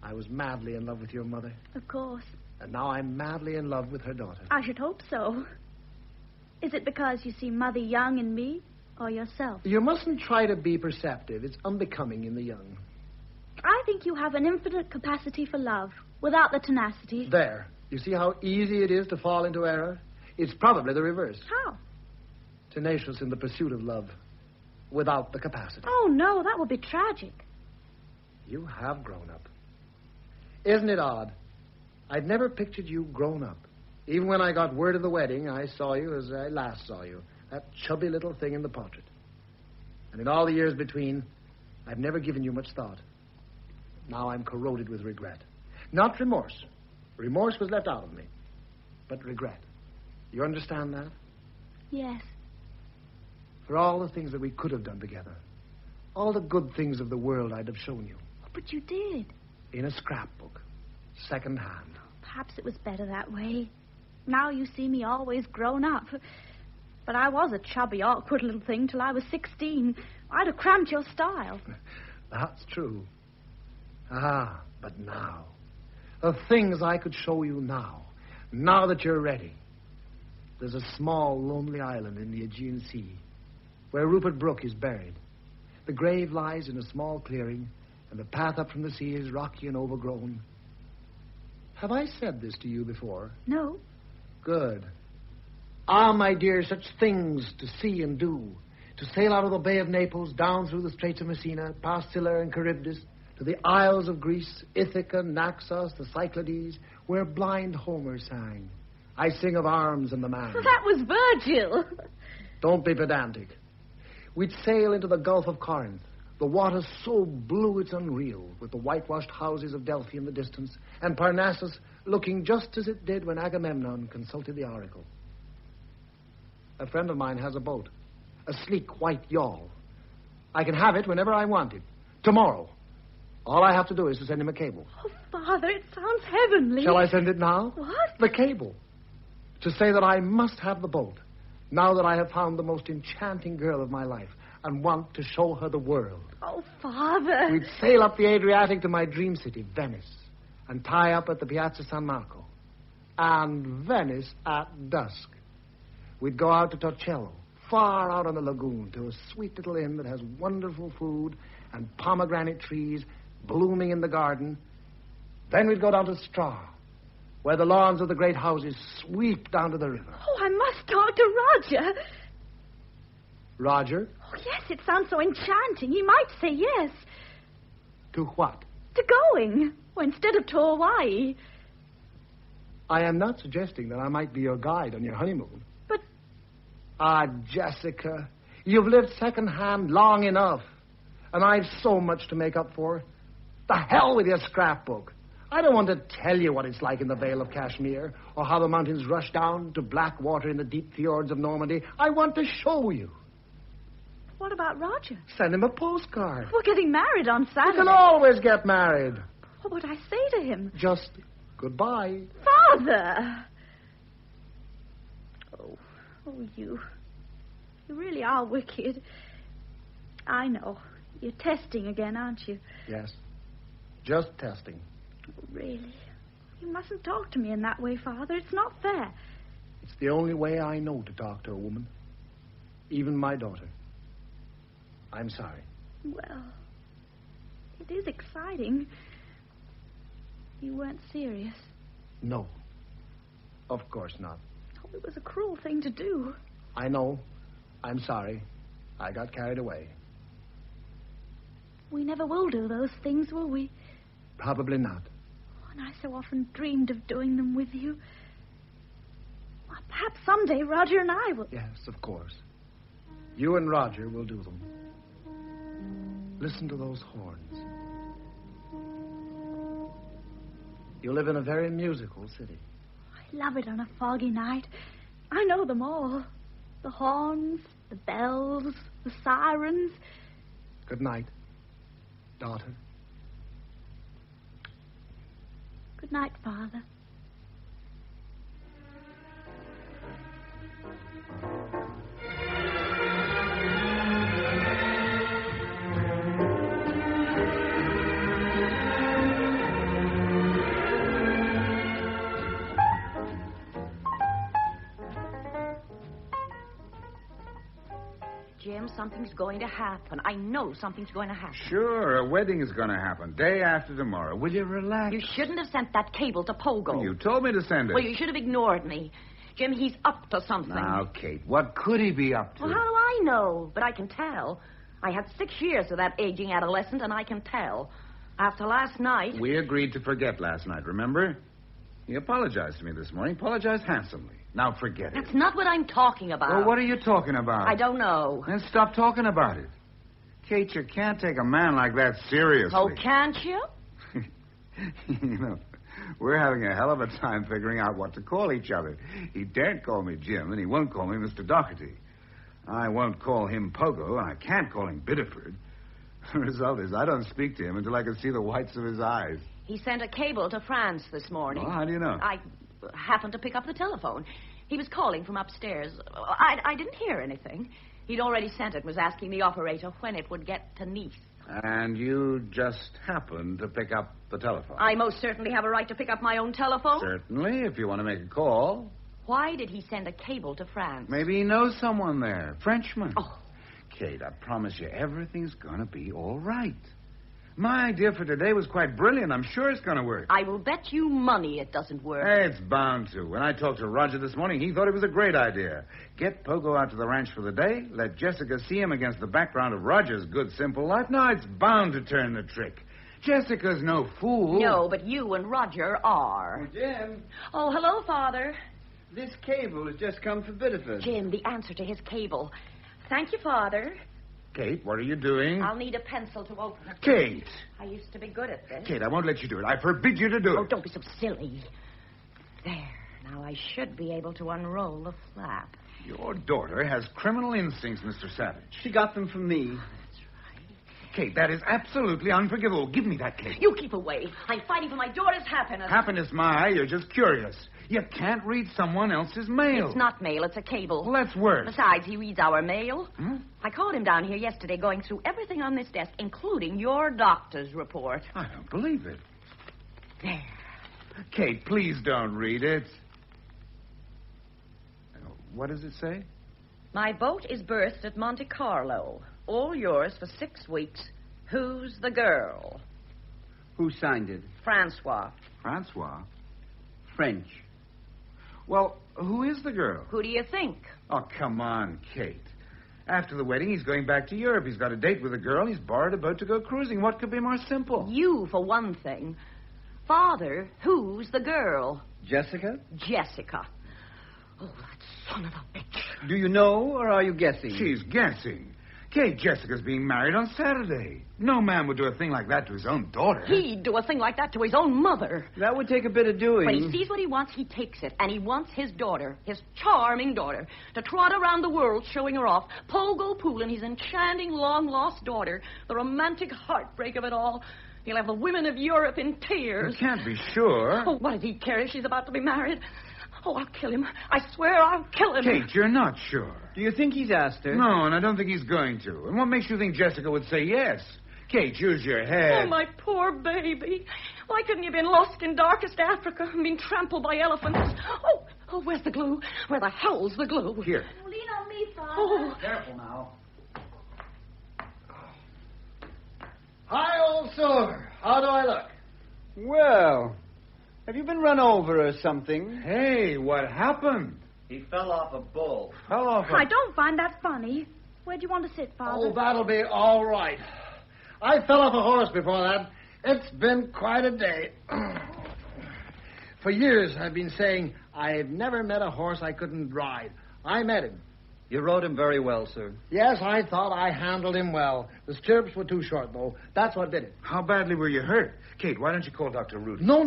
I was madly in love with your mother. Of course. And now I'm madly in love with her daughter. I should hope so. Is it because you see Mother young in me or yourself? You mustn't try to be perceptive. It's unbecoming in the young. I think you have an infinite capacity for love without the tenacity. There. You see how easy it is to fall into error? It's probably the reverse. How? Tenacious in the pursuit of love without the capacity. Oh, no, that would be tragic. You have grown up. Isn't it odd? I'd never pictured you grown up. Even when I got word of the wedding, I saw you as I last saw you. That chubby little thing in the portrait. And in all the years between, I've never given you much thought. Now I'm corroded with regret. Not remorse. Remorse was left out of me. But regret. You understand that? Yes. For all the things that we could have done together. All the good things of the world I'd have shown you. But you did. In a scrapbook. Second hand. Perhaps it was better that way. Now you see me always grown up. But I was a chubby, awkward little thing till I was 16. I'd have cramped your style. That's true. But now. The things I could show you now. Now that you're ready. There's a small, lonely island in the Aegean Sea where Rupert Brooke is buried. The grave lies in a small clearing, and the path up from the sea is rocky and overgrown. Have I said this to you before? No. Good. Ah, my dear, such things to see and do. To sail out of the Bay of Naples, down through the Straits of Messina, past Scylla and Charybdis, to the Isles of Greece, Ithaca, Naxos, the Cyclades, where blind Homer sang. I sing of arms and the man. That was Virgil. Don't be pedantic. We'd sail into the Gulf of Corinth. The water's so blue it's unreal, with the whitewashed houses of Delphi in the distance, and Parnassus looking just as it did when Agamemnon consulted the oracle. A friend of mine has a boat, a sleek white yawl. I can have it whenever I want it. Tomorrow. All I have to do is to send him a cable. Oh, Father, it sounds heavenly. Shall I send it now? What? The cable. To say that I must have the boat, now that I have found the most enchanting girl of my life, and want to show her the world. Oh, Father. We'd sail up the Adriatic to my dream city, Venice, and tie up at the Piazza San Marco. And Venice at dusk. We'd go out to Torcello, far out on the lagoon, to a sweet little inn that has wonderful food and pomegranate trees blooming in the garden. Then we'd go down to Straw, where the lawns of the great houses sweep down to the river. Oh, I must talk to Roger. Roger? Oh, yes, it sounds so enchanting. He might say yes. To what? To going. Well, instead of to Hawaii. I am not suggesting that I might be your guide on your honeymoon. But... Jessica, you've lived second-hand long enough. And I've so much to make up for. The hell with your scrapbook. I don't want to tell you what it's like in the Vale of Kashmir, or how the mountains rush down to black water in the deep fjords of Normandy. I want to show you. What about Roger? Send him a postcard. We're getting married on Saturday. You can always get married. What would I say to him? Just goodbye. Father! Oh, you really are wicked. I know. You're testing again, aren't you? Yes. Just testing. Oh, really? You mustn't talk to me in that way, Father. It's not fair. It's the only way I know to talk to a woman. Even my daughter. I'm sorry. Well, it is exciting. You weren't serious. No. Of course not. Oh, it was a cruel thing to do. I know. I'm sorry. I got carried away. We never will do those things, will we? Probably not. Oh, and I so often dreamed of doing them with you. Well, perhaps someday Roger and I will... Yes, of course. You and Roger will do them. Listen to those horns. You live in a very musical city. I love it on a foggy night. I know them all. The horns, the bells, the sirens. Good night, daughter. Good night, Father. Jim, something's going to happen. I know something's going to happen. Sure, a wedding is going to happen day after tomorrow. Will you relax? You shouldn't have sent that cable to Pogo. You told me to send it. Well, you should have ignored me. Jim, he's up to something. Now, Kate, what could he be up to? Well, how do I know? But I can tell. I had 6 years of that aging adolescent, and I can tell. After last night... We agreed to forget last night, remember? He apologized to me this morning. Apologized handsomely. Now forget it. That's not what I'm talking about. Well, what are you talking about? I don't know. Then stop talking about it. Kate, you can't take a man like that seriously. Oh, can't you? You know, we're having a hell of a time figuring out what to call each other. He daren't call me Jim, and he won't call me Mr. Doherty. I won't call him Pogo, and I can't call him Biddeford. The result is I don't speak to him until I can see the whites of his eyes. He sent a cable to France this morning. Well, how do you know? I happened to pick up the telephone. He was calling from upstairs. I didn't hear anything. He'd already sent it, was asking the operator when it would get to Nice. And you just happened to pick up the telephone. I most certainly have a right to pick up my own telephone. Certainly, if you want to make a call. Why did he send a cable to France? Maybe he knows someone there. Frenchman. Oh. Kate, I promise you, everything's going to be all right. My idea for today was quite brilliant. I'm sure it's going to work. I will bet you money it doesn't work. It's bound to. When I talked to Roger this morning, he thought it was a great idea. Get Pogo out to the ranch for the day, let Jessica see him against the background of Roger's good, simple life. Now, it's bound to turn the trick. Jessica's no fool. No, but you and Roger are. Oh, Jim. Oh, hello, Father. This cable has just come for Biddeford. Jim, the answer to his cable. Thank you, Father. Kate, what are you doing? I'll need a pencil to open it. Kate! I used to be good at this. Kate, I won't let you do it. I forbid you to do it. Oh, don't be so silly. There. Now I should be able to unroll the flap. Your daughter has criminal instincts, Mr. Savage. She got them from me. Kate, that is absolutely unforgivable. Give me that, Kate. You keep away. I'm fighting for my daughter's happiness. Happiness, my, you're just curious. You can't read someone else's mail. It's not mail, it's a cable. Well, that's worse. Besides, he reads our mail. Hmm? I called him down here yesterday going through everything on this desk, including your doctor's report. I don't believe it. There. Kate, please don't read it. What does it say? My boat is berthed at Monte Carlo. All yours for 6 weeks. Who's the girl? Who signed it? Francois. Francois? French. Well, who is the girl? Who do you think? Oh, come on, Kate. After the wedding, he's going back to Europe. He's got a date with a girl, and he's borrowed a boat to go cruising. What could be more simple? You, for one thing. Father, who's the girl? Jessica? Jessica. Oh, that son of a bitch. Do you know, or are you guessing? She's guessing. Kate, Jessica's being married on Saturday. No man would do a thing like that to his own daughter. He'd do a thing like that to his own mother. That would take a bit of doing. When he sees what he wants, he takes it. And he wants his daughter, his charming daughter, to trot around the world showing her off, pogo pooling his enchanting long-lost daughter, the romantic heartbreak of it all. He'll have the women of Europe in tears. You can't be sure. Oh, what does he care if she's about to be married? Oh, I'll kill him. I swear I'll kill him. Kate, you're not sure. Do you think he's asked her? No, and I don't think he's going to. And what makes you think Jessica would say yes? Kate, use your head. Oh, my poor baby. Why couldn't you have been lost in darkest Africa and been trampled by elephants? Oh, where's the glue? Where the hell's the glue? Here. Lean on me, Father. Oh. Careful now. Hi, old Silver. How do I look? Well, have you been run over or something? Hey, what happened? He fell off a bull. Fell off I don't find that funny. Where do you want to sit, Father? Oh, that'll be all right. I fell off a horse before that. It's been quite a day. For years, I've been saying I've never met a horse I couldn't ride. I met him. You rode him very well, sir. Yes, I thought I handled him well. The stirrups were too short, though. That's what did it. How badly were you hurt? Kate, why don't you call Dr. Rudy? No.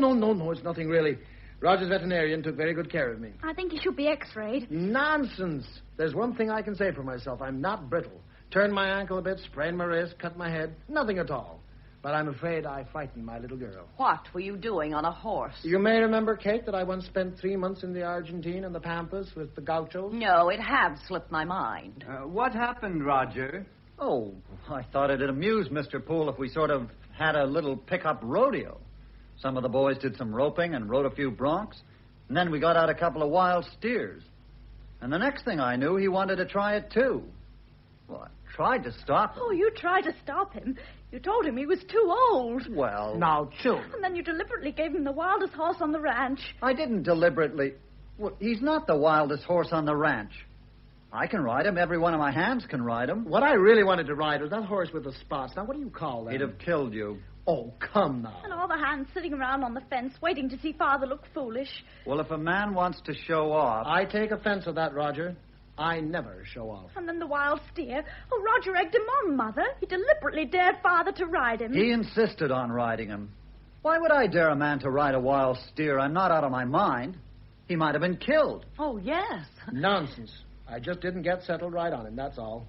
It's nothing really. Roger's veterinarian took very good care of me. I think he should be x-rayed. Nonsense. There's one thing I can say for myself. I'm not brittle. Turned my ankle a bit, sprained my wrist, cut my head. Nothing at all. But I'm afraid I frightened my little girl. What were you doing on a horse? You may remember, Kate, that I once spent 3 months in the Argentine and the Pampas with the gauchos. No, it had slipped my mind. What happened, Roger? Oh, I thought it'd amuse Mr. Poole if we sort of had a little pickup rodeo. Some of the boys did some roping and rode a few broncs, and then we got out a couple of wild steers. And the next thing I knew, he wanted to try it, too. Well, I tried to stop him. Oh, you tried to stop him. You told him he was too old. Well... Now, children. And then you deliberately gave him the wildest horse on the ranch. I didn't deliberately... Well, he's not the wildest horse on the ranch. I can ride him. Every one of my hands can ride him. What I really wanted to ride was that horse with the spots. Now, what do you call that? He'd have killed you. Oh, come now. And all the hands sitting around on the fence waiting to see Father look foolish. Well, if a man wants to show off... I take offense at that, Roger. I never show off. And then the wild steer. Oh, Roger egged him on, Mother. He deliberately dared Father to ride him. He insisted on riding him. Why would I dare a man to ride a wild steer? I'm not out of my mind. He might have been killed. Oh, yes. Nonsense. I just didn't get settled right on him, that's all.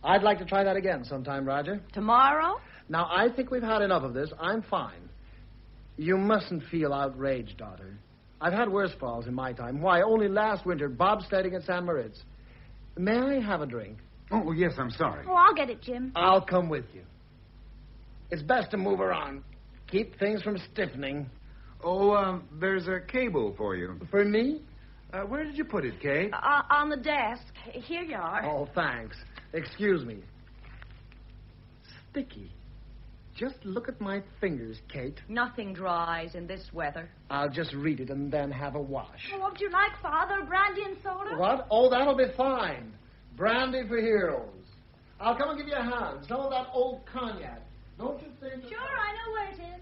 I'd like to try that again sometime, Roger. Tomorrow? Now, I think we've had enough of this. I'm fine. You mustn't feel outraged, daughter. I've had worse falls in my time. Why, only last winter, bobsledding at San Moritz. May I have a drink? Oh, yes, I'm sorry. Oh, I'll get it, Jim. I'll come with you. It's best to move around. Keep things from stiffening. Oh, there's a cable for you. For me? Where did you put it, Kate? On the desk. Here you are. Oh, thanks. Excuse me. Sticky. Just look at my fingers, Kate. Nothing dries in this weather. I'll just read it and then have a wash. Oh, what would you like, Father? Brandy and soda? What? Oh, that'll be fine. Brandy for heroes. I'll come and give you a hand. Some of that old cognac. Don't you think... Sure, I know where it is.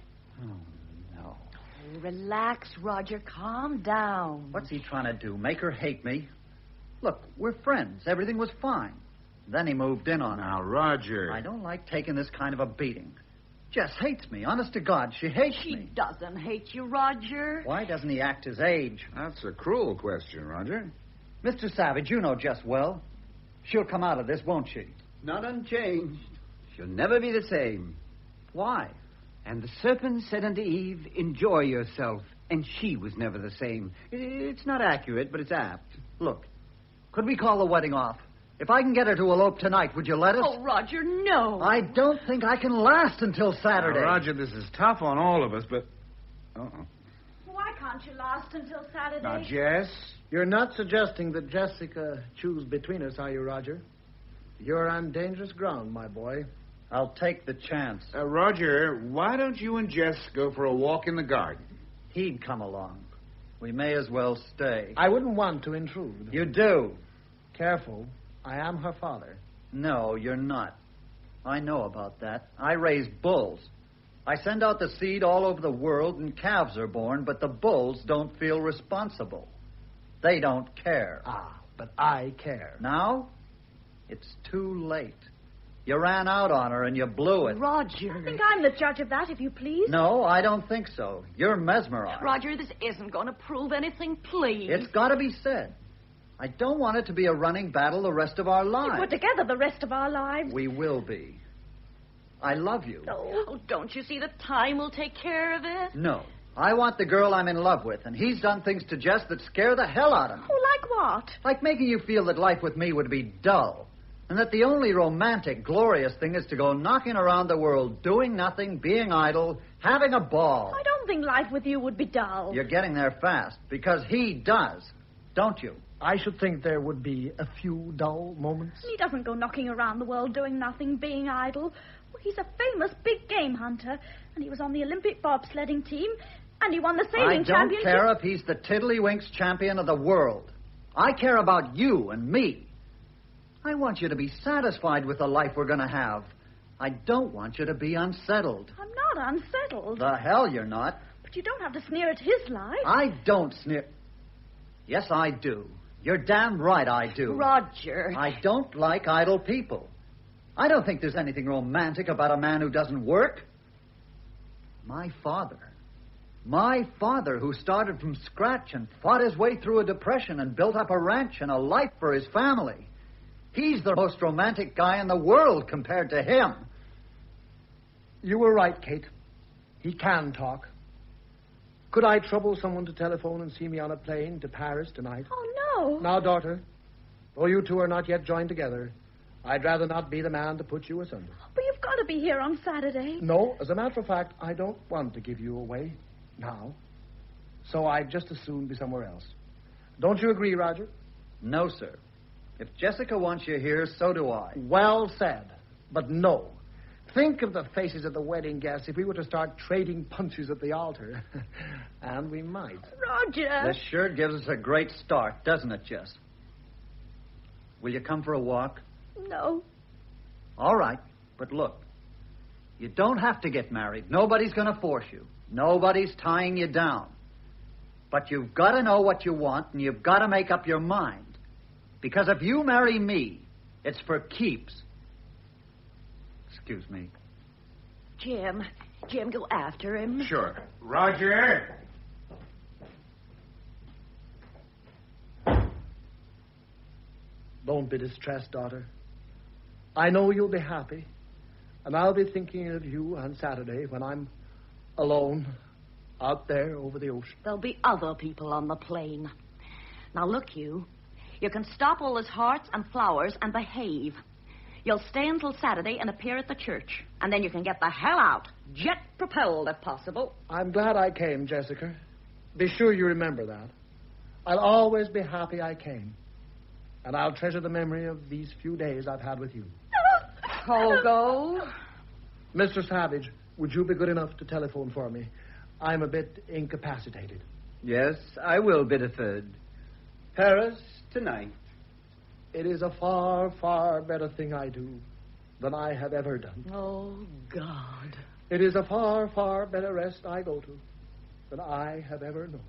No. Relax, Roger. Calm down. What's he trying to do? Make her hate me? Look, we're friends. Everything was fine. Then he moved in on her. Now, Roger. I don't like taking this kind of a beating. Jess hates me. Honest to God, she hates me. She doesn't hate you, Roger. Why doesn't he act his age? That's a cruel question, Roger. Mr. Savage, you know Jess well. She'll come out of this, won't she? Not unchanged. She'll never be the same. Why? And the serpent said unto Eve, enjoy yourself. And she was never the same. It's not accurate, but it's apt. Look, could we call the wedding off? If I can get her to elope tonight, would you let us? Oh, Roger, no. I don't think I can last until Saturday. Now, Roger, this is tough on all of us, but... Why can't you last until Saturday? Now, Jess... You're not suggesting that Jessica choose between us, are you, Roger? You're on dangerous ground, my boy. I'll take the chance. Roger, why don't you and Jess go for a walk in the garden? He'd come along. We may as well stay. I wouldn't want to intrude. You do. Careful. I am her father. No, you're not. I know about that. I raise bulls. I send out the seed all over the world and calves are born, but the bulls don't feel responsible. They don't care. Ah, but I care. Now? It's too late. You ran out on her and you blew it. Roger. I think I'm the judge of that, if you please. No, I don't think so. You're mesmerized. Roger, this isn't going to prove anything, please. It's got to be said. I don't want it to be a running battle the rest of our lives. We're together the rest of our lives. We will be. I love you. Oh, don't you see that time will take care of it? No. I want the girl I'm in love with, and he's done things to Jess that scare the hell out of me. Oh, like what? Like making you feel that life with me would be dull, and that the only romantic, glorious thing is to go knocking around the world, doing nothing, being idle, having a ball. I don't think life with you would be dull. You're getting there fast, because he does, don't you? I should think there would be a few dull moments. He doesn't go knocking around the world doing nothing, being idle. He's a famous big game hunter, and he was on the Olympic bobsledding team, and he won the sailing championship. I don't care if he's the Tiddlywinks champion of the world. I care about you and me. I want you to be satisfied with the life we're going to have. I don't want you to be unsettled. I'm not unsettled. The hell you're not. But you don't have to sneer at his life. I don't sneer. Yes, I do. You're damn right I do. Roger. I don't like idle people. I don't think there's anything romantic about a man who doesn't work. My father, who started from scratch and fought his way through a depression and built up a ranch and a life for his family. He's the most romantic guy in the world compared to him. You were right, Kate. He can talk. Could I trouble someone to telephone and see me on a plane to Paris tonight? Oh, no. Now, daughter, though you two are not yet joined together, I'd rather not be the man to put you asunder. But you've got to be here on Saturday. No, as a matter of fact, I don't want to give you away now. So I'd just as soon be somewhere else. Don't you agree, Roger? No, sir. If Jessica wants you here, so do I. Well said. But no. Think of the faces of the wedding guests if we were to start trading punches at the altar. And we might. Roger! This sure gives us a great start, doesn't it, Jess? Will you come for a walk? No. All right. But look, you don't have to get married. Nobody's going to force you. Nobody's tying you down. But you've got to know what you want, and you've got to make up your mind. Because if you marry me, it's for keeps. Excuse me. Jim, go after him. Sure. Roger! Don't be distressed, daughter. I know you'll be happy, and I'll be thinking of you on Saturday when I'm alone out there over the ocean. There'll be other people on the plane. Now, look, you can stop all his hearts and flowers and behave. You'll stay until Saturday and appear at the church, and then you can get the hell out, jet-propelled if possible. I'm glad I came, Jessica. Be sure you remember that. I'll always be happy I came, and I'll treasure the memory of these few days I've had with you. Pogo. Mr. Savage, would you be good enough to telephone for me? I'm a bit incapacitated. Yes, I will, Biddeford. Paris tonight. It is a far, far better thing I do than I have ever done. Oh, God. It is a far, far better rest I go to than I have ever known.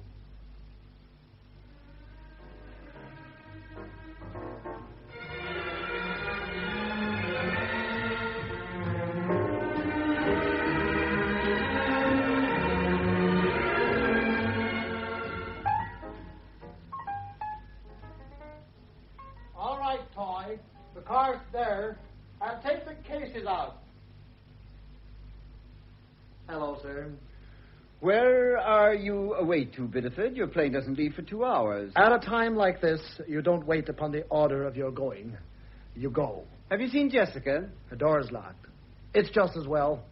All right, Toy. The car's there. I'll take the cases out. Hello, sir. Where are you away to, Biddeford? Your plane doesn't leave for 2 hours. At a time like this, you don't wait upon the order of your going. You go. Have you seen Jessica? The door's locked. It's just as well.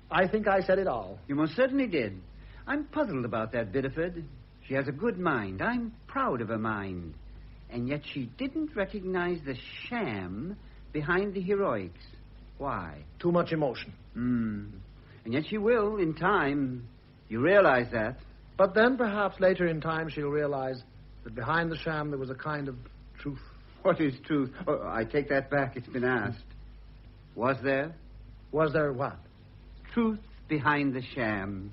I think I said it all. You most certainly did. I'm puzzled about that, Biddeford. She has a good mind. I'm proud of her mind. And yet she didn't recognize the sham behind the heroics. Why? Too much emotion. And yet she will, in time. You realize that. But then perhaps later in time she'll realize that behind the sham there was a kind of truth. What is truth? Oh, I take that back. It's been asked. Was there? Was there what? Truth behind the sham.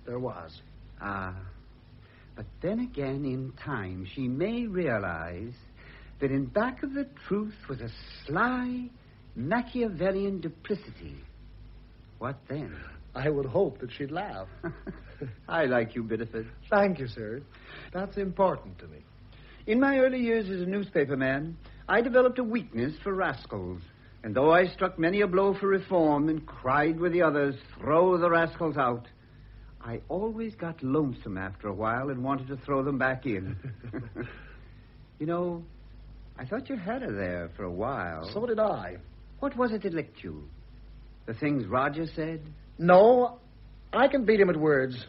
There was. Ah. But then again, in time, she may realize that in back of the truth was a sly, Machiavellian duplicity. What then? I would hope that she'd laugh. I like you, Biddeford. Thank you, sir. That's important to me. In my early years as a newspaper man, I developed a weakness for rascals. And though I struck many a blow for reform and cried with the others, throw the rascals out, I always got lonesome after a while and wanted to throw them back in. You know, I thought you had her there for a while. So did I. What was it that licked you? The things Roger said? No, I can beat him at words.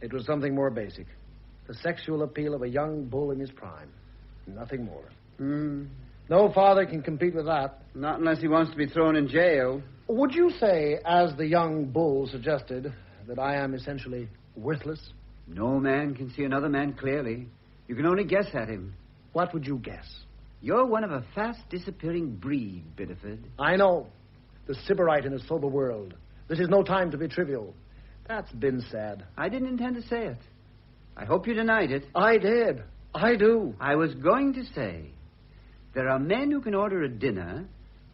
It was something more basic. The sexual appeal of a young bull in his prime. Nothing more. No father can compete with that. Not unless he wants to be thrown in jail. Would you say, as the young bull suggested, that I am essentially worthless? No man can see another man clearly. You can only guess at him. What would you guess? You're one of a fast-disappearing breed, Biddeford. I know. The sybarite in a sober world. This is no time to be trivial. That's been said. I didn't intend to say it. I hope you denied it. I did. I do. I was going to say, there are men who can order a dinner,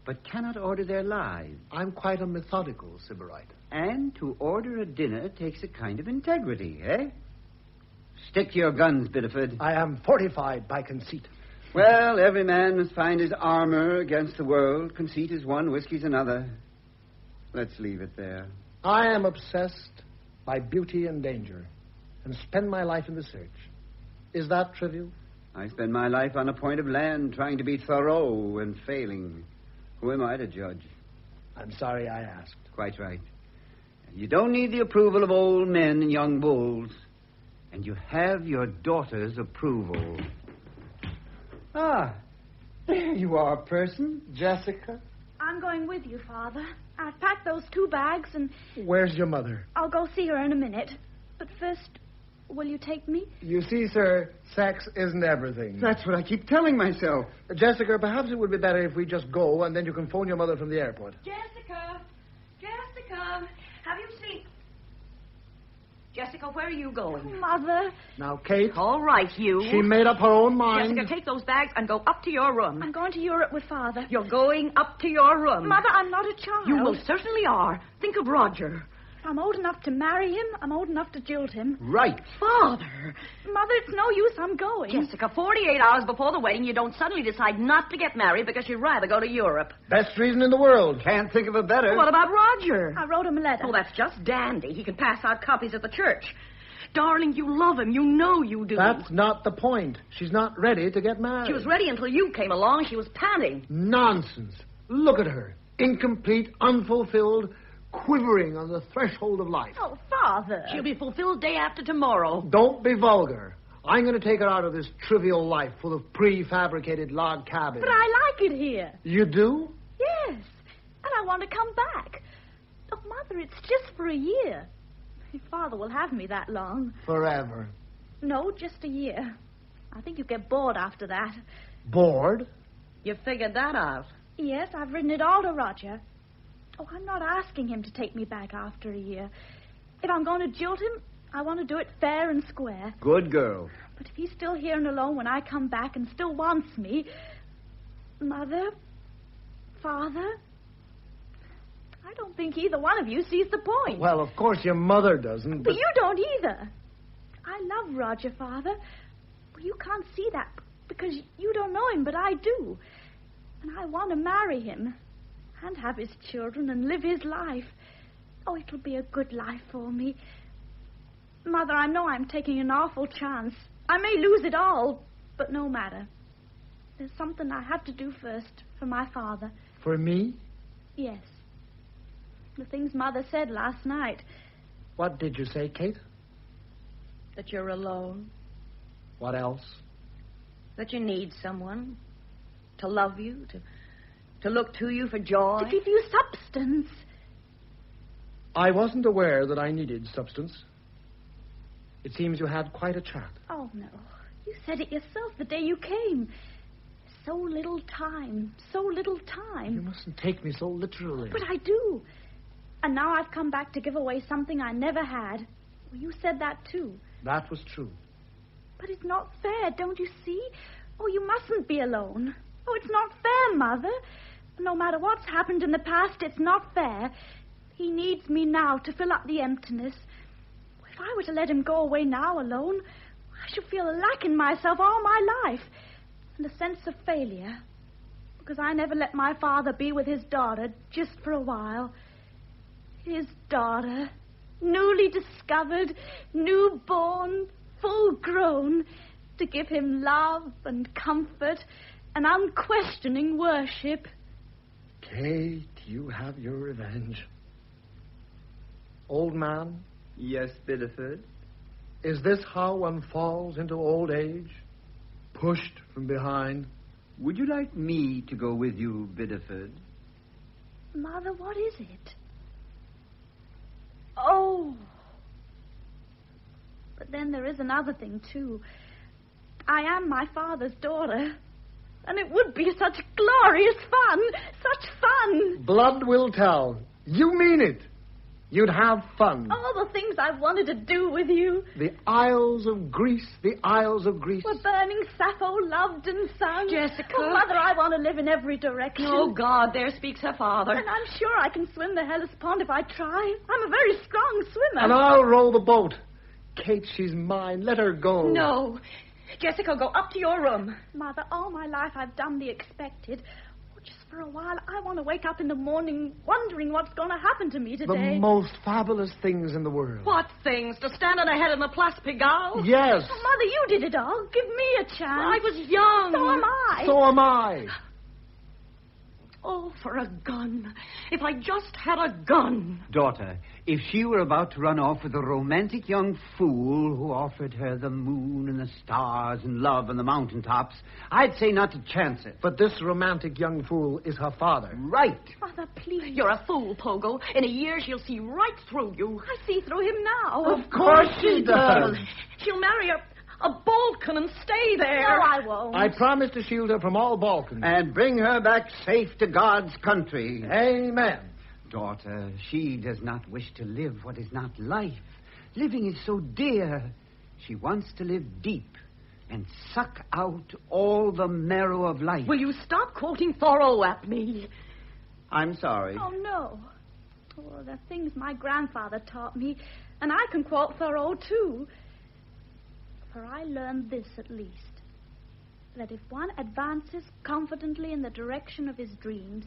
but cannot order their lives. I'm quite a methodical sybarite. And to order a dinner takes a kind of integrity, eh? Stick to your guns, Biddeford. I am fortified by conceit. Well, every man must find his armor against the world. Conceit is one, whiskey's another. Let's leave it there. I am obsessed by beauty and danger, and spend my life in the search. Is that trivial? I spend my life on a point of land, trying to be thorough and failing. Who am I to judge? I'm sorry I asked. Quite right. You don't need the approval of old men and young bulls. And you have your daughter's approval. Ah, there you are, Person. Jessica. I'm going with you, Father. I've packed those 2 bags and... Where's your mother? I'll go see her in a minute. But first, will you take me? You see, sir, sex isn't everything. That's what I keep telling myself. Jessica, perhaps it would be better if we just go, and then you can phone your mother from the airport. Jessica! Jessica! Have you seen... Jessica, where are you going? Mother. Now, Kate. All right, you. She made up her own mind. Jessica, take those bags and go up to your room. I'm going to Europe with Father. You're going up to your room. Mother, I'm not a child. You most certainly are. Think of Roger. If I'm old enough to marry him, I'm old enough to jilt him. Right. Father! Mother, it's no use. I'm going. Jessica, 48 hours before the wedding, you don't suddenly decide not to get married because you'd rather go to Europe. Best reason in the world. Can't think of a better. What about Roger? I wrote him a letter. Oh, that's just dandy. He can pass out copies at the church. Darling, you love him. You know you do. That's not the point. She's not ready to get married. She was ready until you came along. She was panting. Nonsense. Look at her. Incomplete, unfulfilled, quivering on the threshold of life. Oh, Father. She'll be fulfilled day after tomorrow. Don't be vulgar. I'm going to take her out of this trivial life full of prefabricated log cabins. But I like it here. You do? Yes. And I want to come back. Oh, Mother, it's just for a year. Your father will have me that long. Forever. No, just a year. I think you get bored after that. Bored? You figured that out. Yes, I've written it all to Roger. Oh, I'm not asking him to take me back after a year. If I'm going to jilt him, I want to do it fair and square. Good girl. But if he's still here and alone when I come back and still wants me... Mother? Father? I don't think either one of you sees the point. Well, of course your mother doesn't, But you don't either. I love Roger, Father. Well, you can't see that because you don't know him, but I do. And I want to marry him and have his children and live his life. Oh, it'll be a good life for me. Mother, I know I'm taking an awful chance. I may lose it all, but no matter. There's something I have to do first for my father. For me? Yes. The things Mother said last night. What did you say, Kate? That you're alone. What else? That you need someone to love you, to look to you for joy. To give you substance. I wasn't aware that I needed substance. It seems you had quite a chat. Oh, no. You said it yourself the day you came. So little time. So little time. You mustn't take me so literally. But I do. And now I've come back to give away something I never had. Well, you said that, too. That was true. But it's not fair, don't you see? Oh, you mustn't be alone. Oh, it's not fair, Mother. No matter what's happened in the past, it's not fair. He needs me now to fill up the emptiness. If I were to let him go away now alone, I should feel a lack in myself all my life. And a sense of failure. Because I never let my father be with his daughter just for a while. His daughter, newly discovered, newborn, full-grown, to give him love and comfort and unquestioning worship. Kate, you have your revenge. Old man? Yes, Bideford? Is this how one falls into old age? Pushed from behind? Would you like me to go with you, Bideford? Mother, what is it? Oh. But then there is another thing, too. I am my father's daughter. And it would be such glorious fun. Such fun. Blood will tell. You mean it. You'd have fun. All the things I've wanted to do with you. The Isles of Greece, the Isles of Greece. We're burning Sappho, loved and sung. Jessica. Oh, Mother, I want to live in every direction. Oh, God, there speaks her father. And I'm sure I can swim the Hellespont if I try. I'm a very strong swimmer. And I'll row the boat. Kate, she's mine. Let her go. No. Jessica, go up to your room. Mother, all my life I've done the expected. Just for a while, I want to wake up in the morning wondering what's going to happen to me today. The most fabulous things in the world. What things? To stand on the head of the Place Pigalle? Yes. Oh, Mother, you did it all. Give me a chance. I was young. So am I. So am I. Oh, for a gun. If I just had a gun. Daughter, if she were about to run off with a romantic young fool who offered her the moon and the stars and love and the mountaintops, I'd say not to chance it. But this romantic young fool is her father. Right. Mother, please. You're a fool, Pogo. In a year, she'll see right through you. I see through him now. Of course she does. She'll marry a Balkan and stay there. No, I won't. I promise to shield her from all Balkans. And bring her back safe to God's country. Amen. Daughter, she does not wish to live what is not life. Living is so dear. She wants to live deep and suck out all the marrow of life. Will you stop quoting Thoreau at me? I'm sorry. Oh, no. Oh, the things my grandfather taught me, and I can quote Thoreau, too. For I learned this, at least, that if one advances confidently in the direction of his dreams,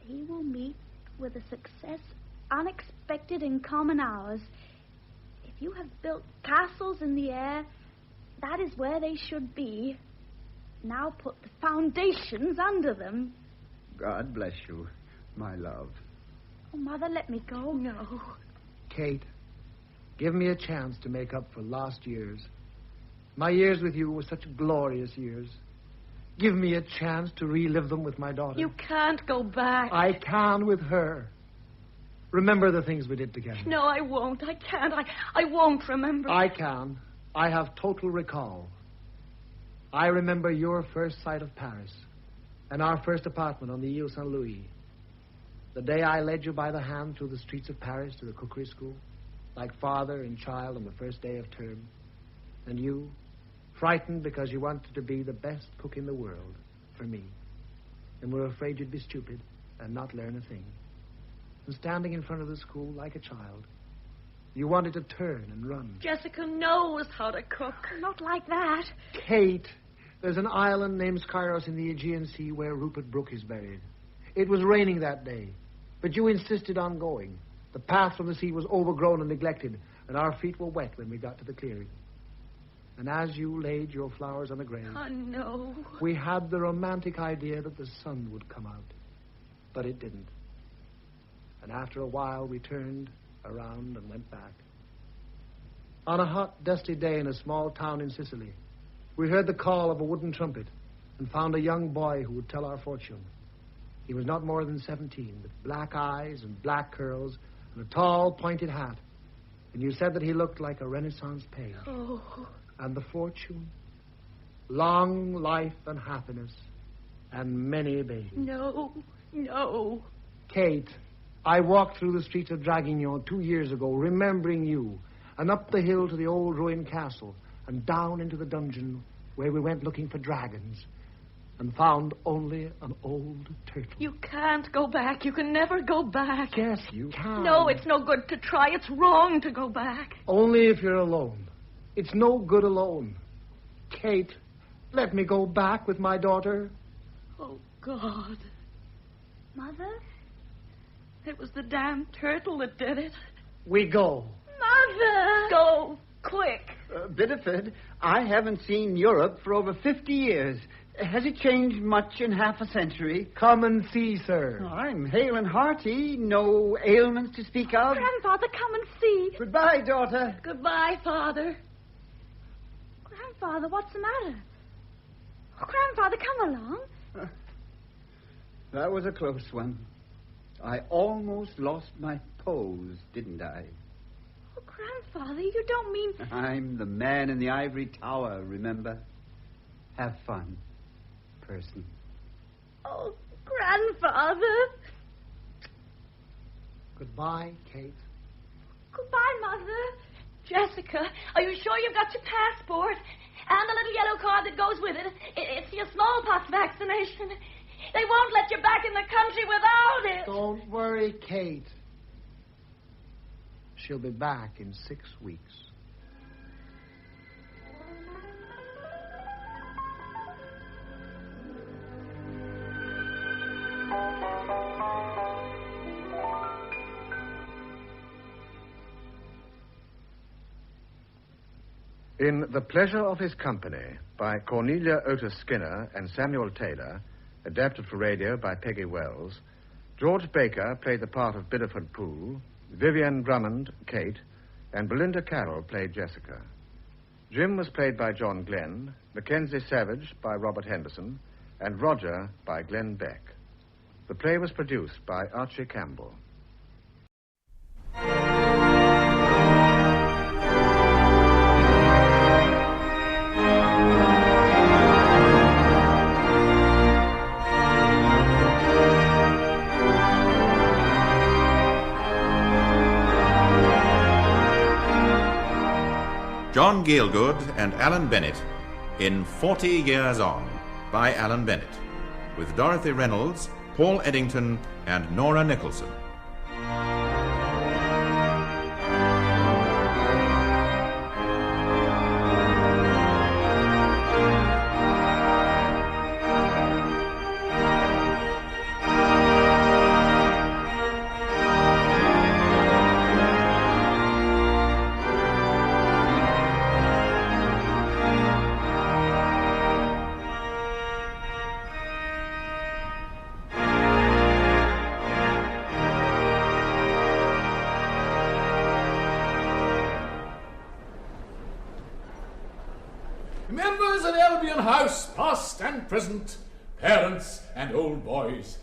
he will meet with a success unexpected in common hours. If you have built castles in the air, that is where they should be. Now put the foundations under them. God bless you, my love. Oh, Mother, let me go. No. Kate, give me a chance to make up for lost years. My years with you were such glorious years. Give me a chance to relive them with my daughter. You can't go back. I can with her. Remember the things we did together. No, I won't. I can't. I won't remember. I can. I have total recall. I remember your first sight of Paris and our first apartment on the Ile Saint Louis. The day I led you by the hand through the streets of Paris to the cookery school, like father and child on the first day of term. And you, frightened because you wanted to be the best cook in the world for me, and were afraid you'd be stupid and not learn a thing. And standing in front of the school like a child, you wanted to turn and run. Jessica knows how to cook. Not like that. Kate, there's an island named Skyros in the Aegean Sea where Rupert Brooke is buried. It was raining that day, but you insisted on going. The path from the sea was overgrown and neglected, and our feet were wet when we got to the clearing. And as you laid your flowers on the grave... Oh, no. We had the romantic idea that the sun would come out. But it didn't. And after a while, we turned around and went back. On a hot, dusty day in a small town in Sicily, we heard the call of a wooden trumpet and found a young boy who would tell our fortune. He was not more than 17, with black eyes and black curls and a tall, pointed hat. And you said that he looked like a Renaissance page. Oh. And the fortune? Long life and happiness and many babies. No. Kate, I walked through the streets of Draguignan 2 years ago, remembering you, and up the hill to the old ruined castle, and down into the dungeon where we went looking for dragons, and found only an old turtle. You can't go back. You can never go back. Yes, you can. No, it's no good to try. It's wrong to go back. Only if you're alone. It's no good alone. Kate, let me go back with my daughter. Oh, God. Mother? It was the damn turtle that did it. We go. Mother! Go, quick. Biddeford, I haven't seen Europe for over 50 years. Has it changed much in half a century? Come and see, sir. Oh, I'm hale and hearty. No ailments to speak of. Grandfather, come and see. Goodbye, daughter. Goodbye, Father. Grandfather, what's the matter? Oh, Grandfather, come along. That was a close one. I almost lost my pose, didn't I? Oh, Grandfather, you don't mean... I'm the man in the ivory tower, remember? Have fun, person. Oh, Grandfather. Goodbye, Kate. Goodbye, Mother. Jessica, are you sure you've got your passport? And the little yellow card that goes with it? It's your smallpox vaccination. They won't let you back in the country without it. Don't worry, Kate. She'll be back in 6 weeks. In The Pleasure of His Company by Cornelia Otis Skinner and Samuel Taylor, adapted for radio by Peggy Wells, George Baker played the part of Biddeford Poole, Vivienne Drummond, Kate, and Belinda Carroll played Jessica. Jim was played by John Glenn, Mackenzie Savage by Robert Henderson, and Roger by Glenn Beck. The play was produced by Archie Campbell. John Gielgud and Alan Bennett in 40 Years On by Alan Bennett, with Dorothy Reynolds, Paul Eddington, and Nora Nicholson. Pupils at Albion House, past and present, parents and old boys.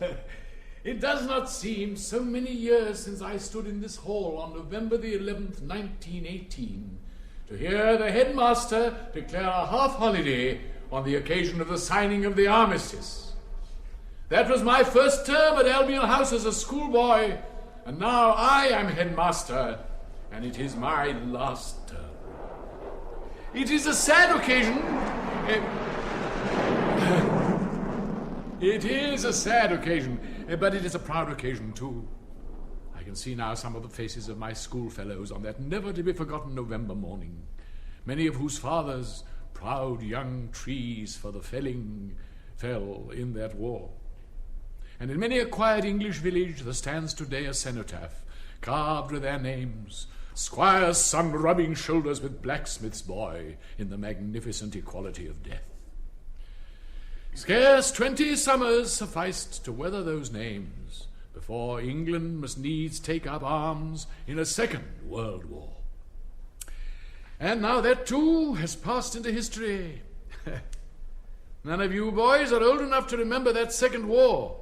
It does not seem so many years since I stood in this hall on November the 11th, 1918, to hear the headmaster declare a half-holiday on the occasion of the signing of the armistice. That was my first term at Albion House as a schoolboy, and now I am headmaster, and it is my last term. It is a sad occasion. It is a sad occasion, but it is a proud occasion too. I can see now some of the faces of my schoolfellows on that never-to-be-forgotten November morning, many of whose fathers, proud young trees for the felling, fell in that war. And in many a quiet English village there stands today a cenotaph, carved with their names, Squire's son rubbing shoulders with blacksmith's boy in the magnificent equality of death. Scarce 20 summers sufficed to weather those names before England must needs take up arms in a second world war. And now that too has passed into history. None of you boys are old enough to remember that second war,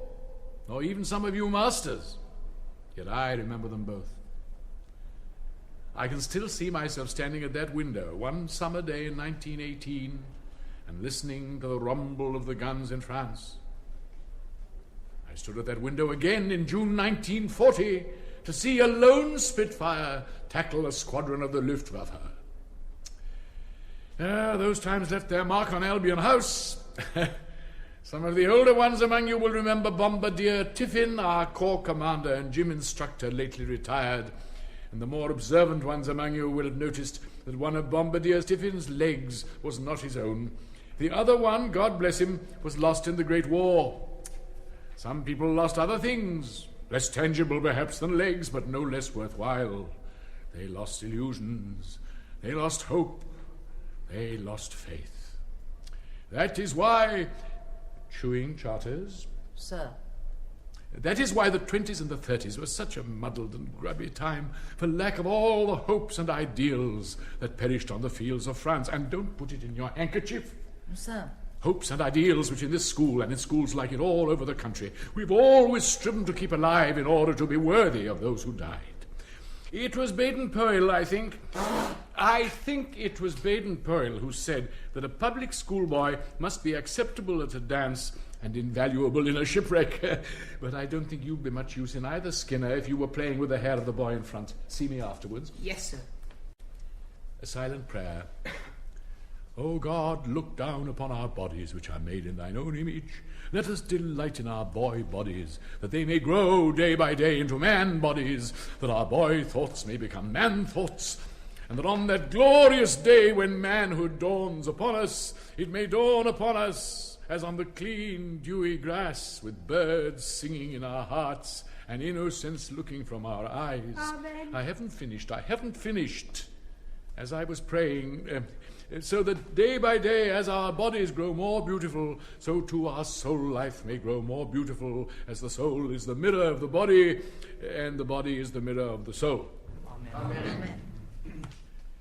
nor even some of you masters, yet I remember them both. I can still see myself standing at that window one summer day in 1918 and listening to the rumble of the guns in France. I stood at that window again in June 1940 to see a lone Spitfire tackle a squadron of the Luftwaffe. Those times left their mark on Albion House. Some of the older ones among you will remember Bombardier Tiffin, our corps commander and gym instructor, lately retired. And the more observant ones among you will have noticed that one of Bombardier Tiffin's legs was not his own. The other one, God bless him, was lost in the Great War. Some people lost other things, less tangible perhaps than legs, but no less worthwhile. They lost illusions. They lost hope. They lost faith. That is why... Chewing charters? Sir. That is why the 20s and the 30s were such a muddled and grubby time, for lack of all the hopes and ideals that perished on the fields of France. And don't put it in your handkerchief. Sir. Hopes and ideals which in this school and in schools like it all over the country we've always striven to keep alive in order to be worthy of those who died. It was Baden-Powell, I think it was Baden-Powell who said that a public schoolboy must be acceptable at a dance and invaluable in a shipwreck. But I don't think you'd be much use in either, Skinner, if you were playing with the hair of the boy in front. See me afterwards. Yes, sir. A silent prayer. O God, look down upon our bodies, which are made in thine own image. Let us delight in our boy bodies, that they may grow day by day into man bodies, that our boy thoughts may become man thoughts, and that on that glorious day when manhood dawns upon us, it may dawn upon us as on the clean, dewy grass, with birds singing in our hearts and innocence looking from our eyes. Amen. I haven't finished. As I was praying, so that day by day, as our bodies grow more beautiful, so too our soul life may grow more beautiful, as the soul is the mirror of the body, and the body is the mirror of the soul. Amen. Amen.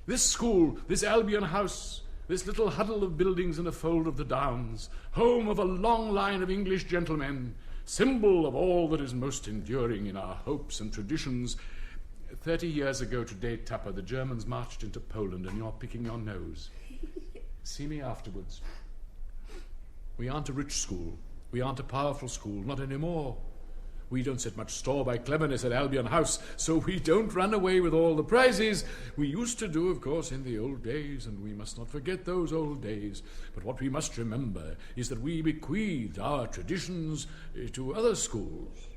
This school, this Albion House, this little huddle of buildings in a fold of the Downs, home of a long line of English gentlemen, symbol of all that is most enduring in our hopes and traditions. 30 years ago today, Tupper, the Germans marched into Poland, and you're picking your nose. See me afterwards. We aren't a rich school. We aren't a powerful school, not anymore. We don't set much store by cleverness at Albion House, so we don't run away with all the prizes. We used to do, of course, in the old days, and we must not forget those old days. But what we must remember is that we bequeathed our traditions to other schools.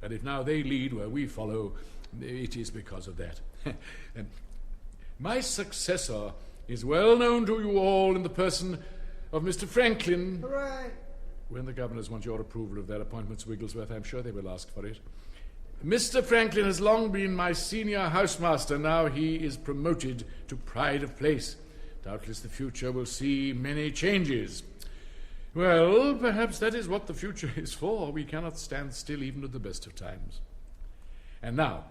And if now they lead where we follow, it is because of that. My successor is well known to you all in the person of Mr. Franklin. Hooray! When the governors want your approval of their appointments, Wigglesworth, I'm sure they will ask for it. Mr. Franklin has long been my senior housemaster. Now he is promoted to pride of place. Doubtless the future will see many changes. Well, perhaps that is what the future is for. We cannot stand still even at the best of times. And now,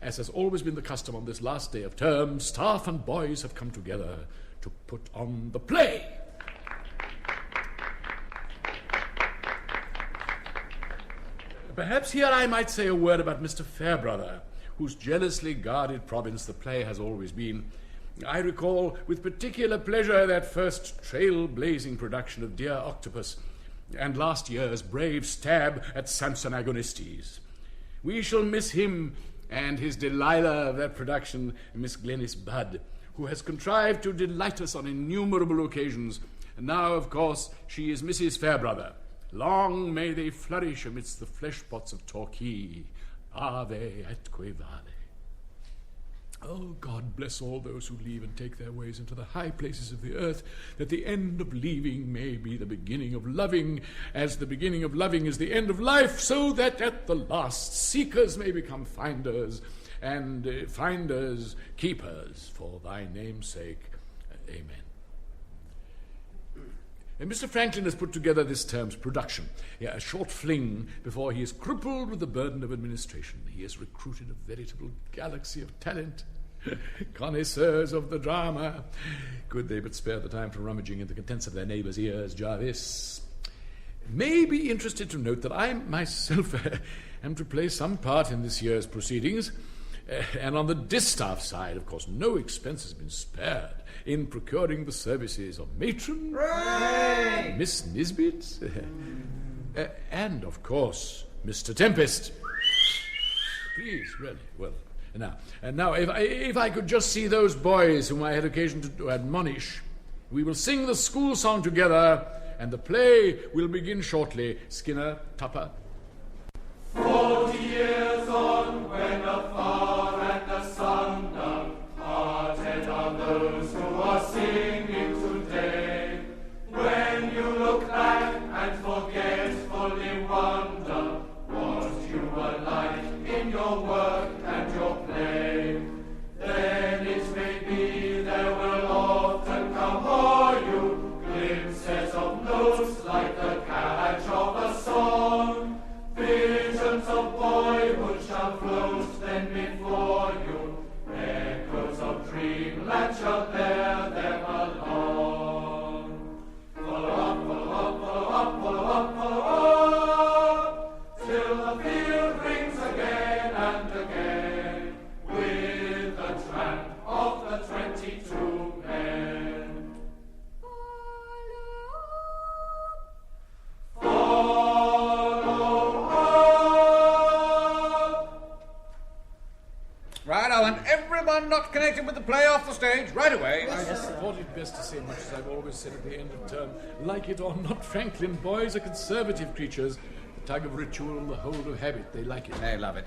as has always been the custom on this last day of term, staff and boys have come together to put on the play. Perhaps here I might say a word about Mr. Fairbrother, whose jealously guarded province the play has always been. I recall with particular pleasure that first trail-blazing production of Dear Octopus, and last year's brave stab at Samson Agonistes. We shall miss him and his Delilah of that production, Miss Glenys Budd, who has contrived to delight us on innumerable occasions. And now, of course, she is Mrs. Fairbrother. Long may they flourish amidst the flesh-pots of Torquay. Ave atque vale. Oh, God bless all those who leave and take their ways into the high places of the earth, that the end of leaving may be the beginning of loving, as the beginning of loving is the end of life, so that at the last seekers may become finders, and finders keepers, for thy name's sake. Amen. And Mr. Franklin has put together this term's production, a short fling before he is crippled with the burden of administration. He has recruited a veritable galaxy of talent, connoisseurs of the drama. Could they but spare the time for rummaging in the contents of their neighbours' ears, Jarvis. May be interested to note that I myself am to play some part in this year's proceedings, and on the distaff side, of course, no expense has been spared in procuring the services of matron, Miss Nisbet, and, of course, Mr. Tempest. Please, really, well, now, if I could just see those boys whom I had occasion to admonish, we will sing the school song together, and the play will begin shortly. Skinner, Tupper. 40 years on, when afar and asunder, parted are those who are singing today. When you look back and forgetfully wonder what you were like in your work and your play, then it may be there will often come o'er you glimpses of notes like the catch of a song. Visions of boyhood shall float then before you, echoes of dreamland shall bear them along. Follow up, follow up, follow up, follow up, follow up, till the field rings again and again, with the tramp of the 22 men. Right, I want everyone not connected with the play off the stage right away. I just thought it best to say much as I've always said at the end of term. Like it or not, Franklin, boys are conservative creatures. The tug of ritual, the hold of habit, they like it. They love it.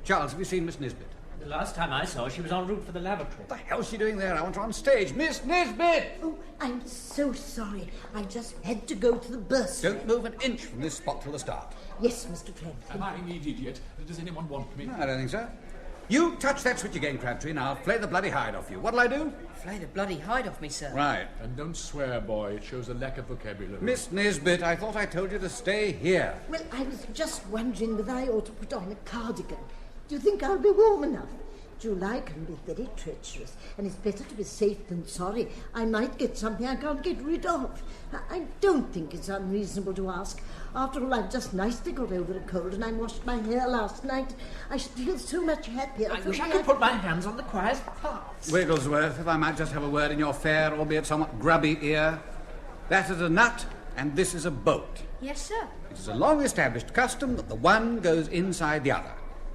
Charles, have you seen Miss Nisbet? The last time I saw her, she was en route for the lavatory. What the hell's she doing there? I want her on stage. Miss Nisbet! Oh, I'm so sorry. I just had to go to the bursary. Don't move an inch from this spot till the start. Yes, Mr. Franklin. Am I needed yet? Does anyone want me? No, I don't think so. You touch that switch again, Crabtree, and I'll flay the bloody hide off you. What'll I do? Flay the bloody hide off me, sir. Right. And don't swear, boy. It shows a lack of vocabulary. Miss Nisbet, I thought I told you to stay here. Well, I was just wondering whether I ought to put on a cardigan. Do you think I'll be warm enough? July can be very treacherous, and it's better to be safe than sorry. I might get something I can't get rid of. I don't think it's unreasonable to ask. After all, I've just nicely got over a cold, and I washed my hair last night. I should feel so much happier. I wish I could put my hands on the choir's parts. Wigglesworth, if I might just have a word in your fair, albeit somewhat grubby ear. That is a nut, and this is a bolt. Yes, sir. It is a long-established custom that the one goes inside the other.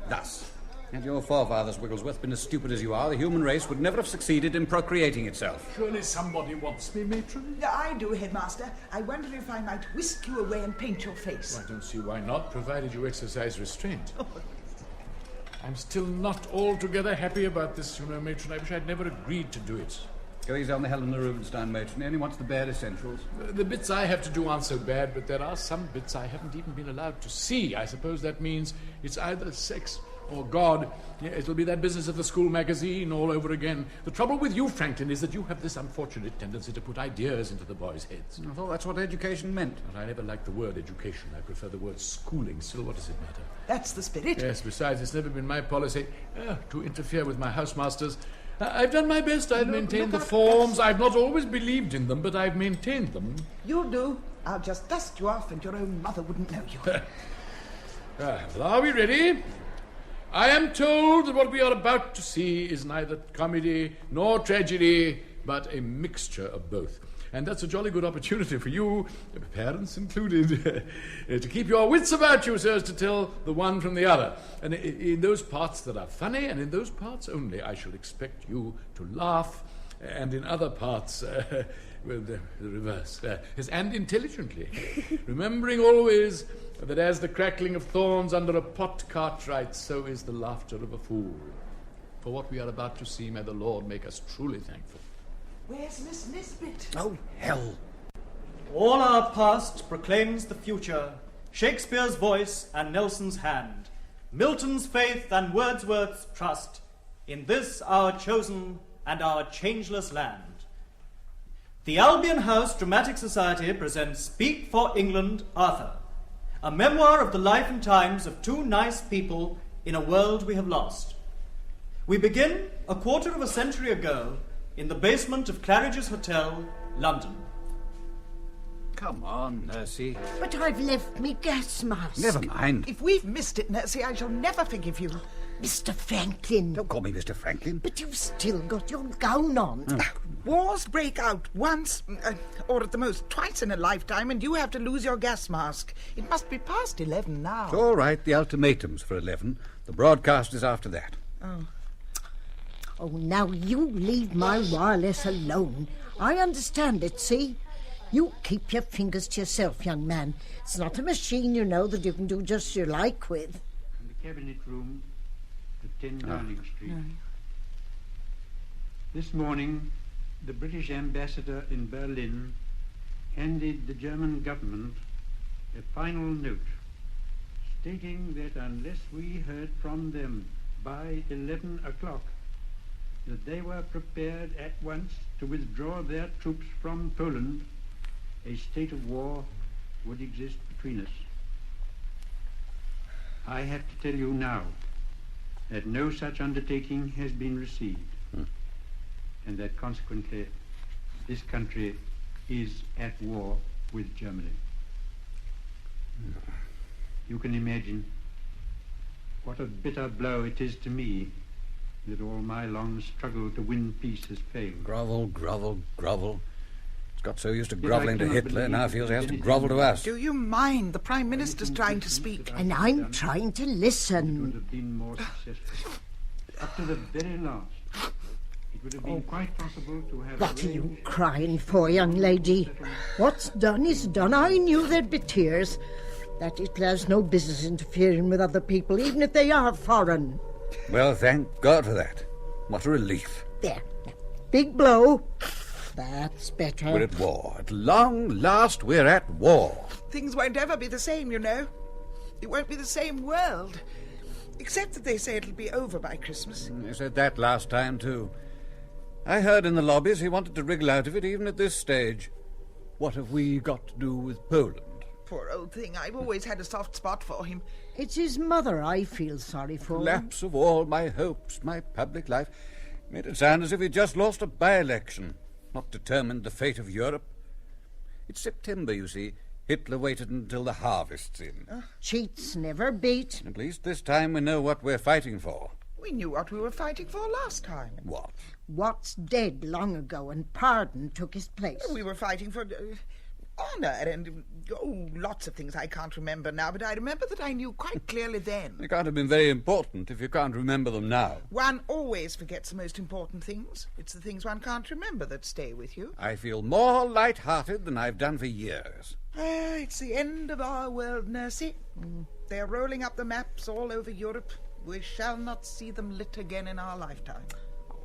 Thus. Had your forefathers, Wigglesworth, been as stupid as you are, the human race would never have succeeded in procreating itself. Surely somebody wants me, matron? I do, headmaster. I wonder if I might whisk you away and paint your face. I don't see why not, provided you exercise restraint. I'm still not altogether happy about this, you know, matron. I wish I'd never agreed to do it. Go easy on the Helena Rubinstein, matron. He only wants the bare essentials. The bits I have to do aren't so bad, but there are some bits I haven't even been allowed to see. I suppose that means it's either sex or God. Yeah, it'll be that business of the school magazine all over again. The trouble with you, Franklin, is that you have this unfortunate tendency to put ideas into the boys' heads. I thought that's what education meant. But I never liked the word education. I prefer the word schooling. Still, what does it matter? That's the spirit. Yes, besides, it's never been my policy to interfere with my housemasters. I've done my best. I've maintained the forms. I've not always believed in them, but I've maintained them. You'll do. I'll just dust you off and your own mother wouldn't know you. Well, are we ready? I am told that what we are about to see is neither comedy nor tragedy, but a mixture of both. And that's a jolly good opportunity for you, parents included, to keep your wits about you so as to tell the one from the other. And in those parts that are funny, and in those parts only, I shall expect you to laugh, and in other parts, well, the reverse, and intelligently, remembering always that as the crackling of thorns under a pot cart right, so is the laughter of a fool. For what we are about to see, may the Lord make us truly thankful. Where's Miss Nisbet? Oh, hell. All our past proclaims the future, Shakespeare's voice and Nelson's hand, Milton's faith and Wordsworth's trust, in this our chosen and our changeless land. The Albion House Dramatic Society presents Speak for England, Arthur, a memoir of the life and times of two nice people in a world we have lost. We begin a quarter of a century ago in the basement of Claridge's Hotel, London. Come on, Nursey. But I've left me gas mask. Never mind. If we've missed it, Nursey, I shall never forgive you. Mr. Franklin. Don't call me Mr. Franklin. But you've still got your gown on. Wars break out once, or at the most twice in a lifetime, and you have to lose your gas mask. It must be past 11 now. It's all right. The ultimatum's for 11. The broadcast is after that. Oh, now you leave my wireless alone. I understand it, see? You keep your fingers to yourself, young man. It's not a machine, you know, that you can do just as you like with. In the cabinet room at 10 Downing Street. This morning, the British ambassador in Berlin handed the German government a final note stating that unless we heard from them by 11 o'clock, that they were prepared at once to withdraw their troops from Poland, a state of war would exist between us. I have to tell you now that no such undertaking has been received, and that consequently this country is at war with Germany. You can imagine what a bitter blow it is to me that all my long struggle to win peace has failed. Grovel, grovel, grovel. It's got so used to grovelling to Hitler, now feels he has to grovel to us. Do you mind? The Prime Minister's trying to speak. And I'm trying to listen. It would have been more successful. Up to the very last, it would have been quite possible to have... What are you crying for, young lady? What's done is done. I knew there'd be tears. That Hitler has no business interfering with other people, even if they are foreign. Well, thank God for that. What a relief. There. Big blow. That's better. We're at war. At long last, we're at war. Things won't ever be the same, you know. It won't be the same world. Except that they say it'll be over by Christmas. They said that last time, too. I heard in the lobbies he wanted to wriggle out of it even at this stage. What have we got to do with Poland? Poor old thing. I've always had a soft spot for him. It's his mother I feel sorry for. Lapse of all my hopes, my public life. Made it sound as if he'd just lost a by-election, not determined the fate of Europe. It's September, you see. Hitler waited until the harvest's in. Cheats never beat. At least this time we know what we're fighting for. We knew what we were fighting for last time. What? What's dead long ago, and pardon took his place. We were fighting for honour and, lots of things I can't remember now, but I remember that I knew quite clearly then. They can't have been very important if you can't remember them now. One always forgets the most important things. It's the things one can't remember that stay with you. I feel more light-hearted than I've done for years. It's the end of our world, Nursey. They're rolling up the maps all over Europe. We shall not see them lit again in our lifetime.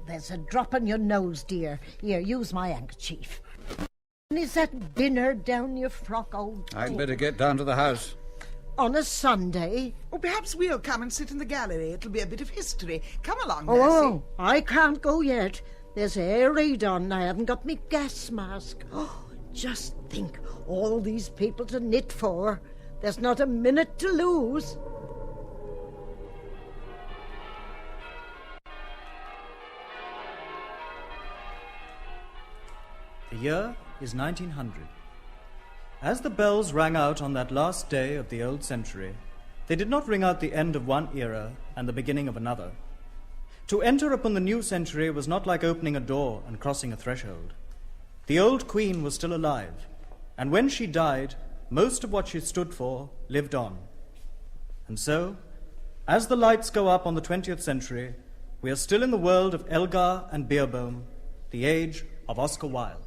There's a drop on your nose, dear. Here, use my handkerchief. Is that dinner down your frock, old... I'd better get down to the house. On a Sunday? Or perhaps we'll come and sit in the gallery. It'll be a bit of history. Come along, Nancy. Oh, I can't go yet. There's air raid on. I haven't got me gas mask. Oh, just think, all these people to knit for. There's not a minute to lose. The year is 1900. As the bells rang out on that last day of the old century, They did not ring out the end of one era and the beginning of another. To enter upon the new century was not like opening a door and crossing a threshold. The old queen was still alive, and when she died, most of what she stood for lived on. And so, as the lights go up on the 20th century, we are still in the world of Elgar and Beerbohm, the age of Oscar Wilde.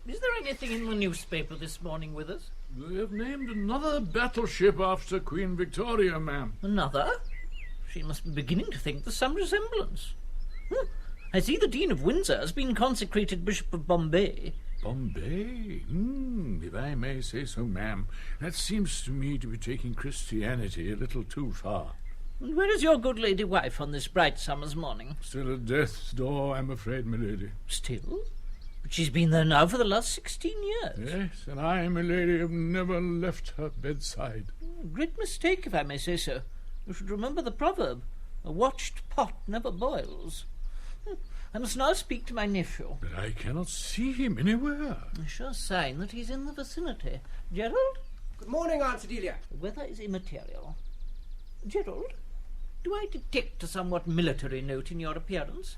Is there anything in the newspaper this morning with us? They have named another battleship after Queen Victoria, ma'am. Another? She must be beginning to think there's some resemblance. I see the Dean of Windsor has been consecrated Bishop of Bombay. Bombay? If I may say so, ma'am, that seems to me to be taking Christianity a little too far. And where is your good lady wife on this bright summer's morning? Still at death's door, I'm afraid, milady. Still? But she's been there now for the last 16 years. Yes, and I, milady, have never left her bedside. Great mistake, if I may say so. You should remember the proverb, a watched pot never boils. I must now speak to my nephew. But I cannot see him anywhere. A sure sign that he's in the vicinity. Gerald? Good morning, Aunt Cedelia. The weather is immaterial. Gerald, do I detect a somewhat military note in your appearance?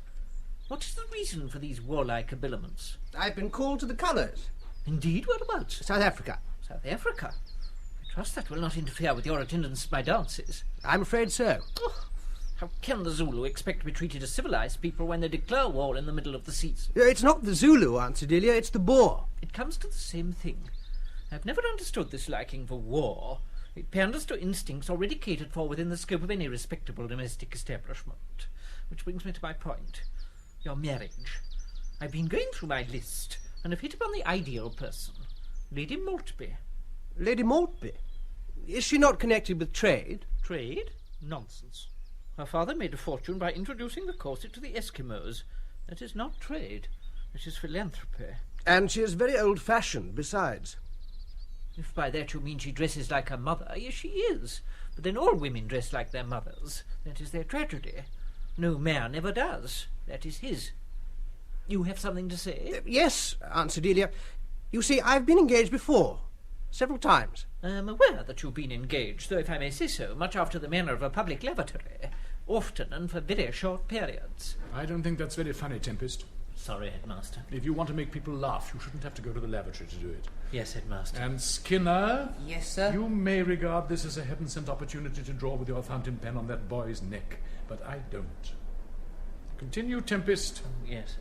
What is the reason for these warlike habiliments? I've been called to the colours. Indeed, whereabouts? South Africa. South Africa? I trust that will not interfere with your attendance at my dances. I'm afraid so. Oh, how can the Zulu expect to be treated as civilized people when they declare war in the middle of the season? It's not the Zulu, Aunt Cedelia, it's the Boer. It comes to the same thing. I've never understood this liking for war. It panders to instincts already catered for within the scope of any respectable domestic establishment. Which brings me to my point. Your marriage. I've been going through my list, and have hit upon the ideal person. Lady Maltby. Lady Maltby? Is she not connected with trade? Trade? Nonsense. Her father made a fortune by introducing the corset to the Eskimos. That is not trade. It is philanthropy. And she is very old-fashioned, besides. If by that you mean she dresses like her mother, yes, she is. But then all women dress like their mothers. That is their tragedy. No man ever does. That is his. You have something to say? Yes, Aunt Cedelia. You see, I've been engaged before. Several times. I am aware that you've been engaged, though if I may say so, much after the manner of a public lavatory. Often and for very short periods. I don't think that's very funny, Tempest. Sorry, Headmaster. If you want to make people laugh, you shouldn't have to go to the lavatory to do it. Yes, Headmaster. And Skinner? Yes, sir? You may regard this as a heaven-sent opportunity to draw with your fountain pen on that boy's neck, but I don't. Continue, Tempest. Yes,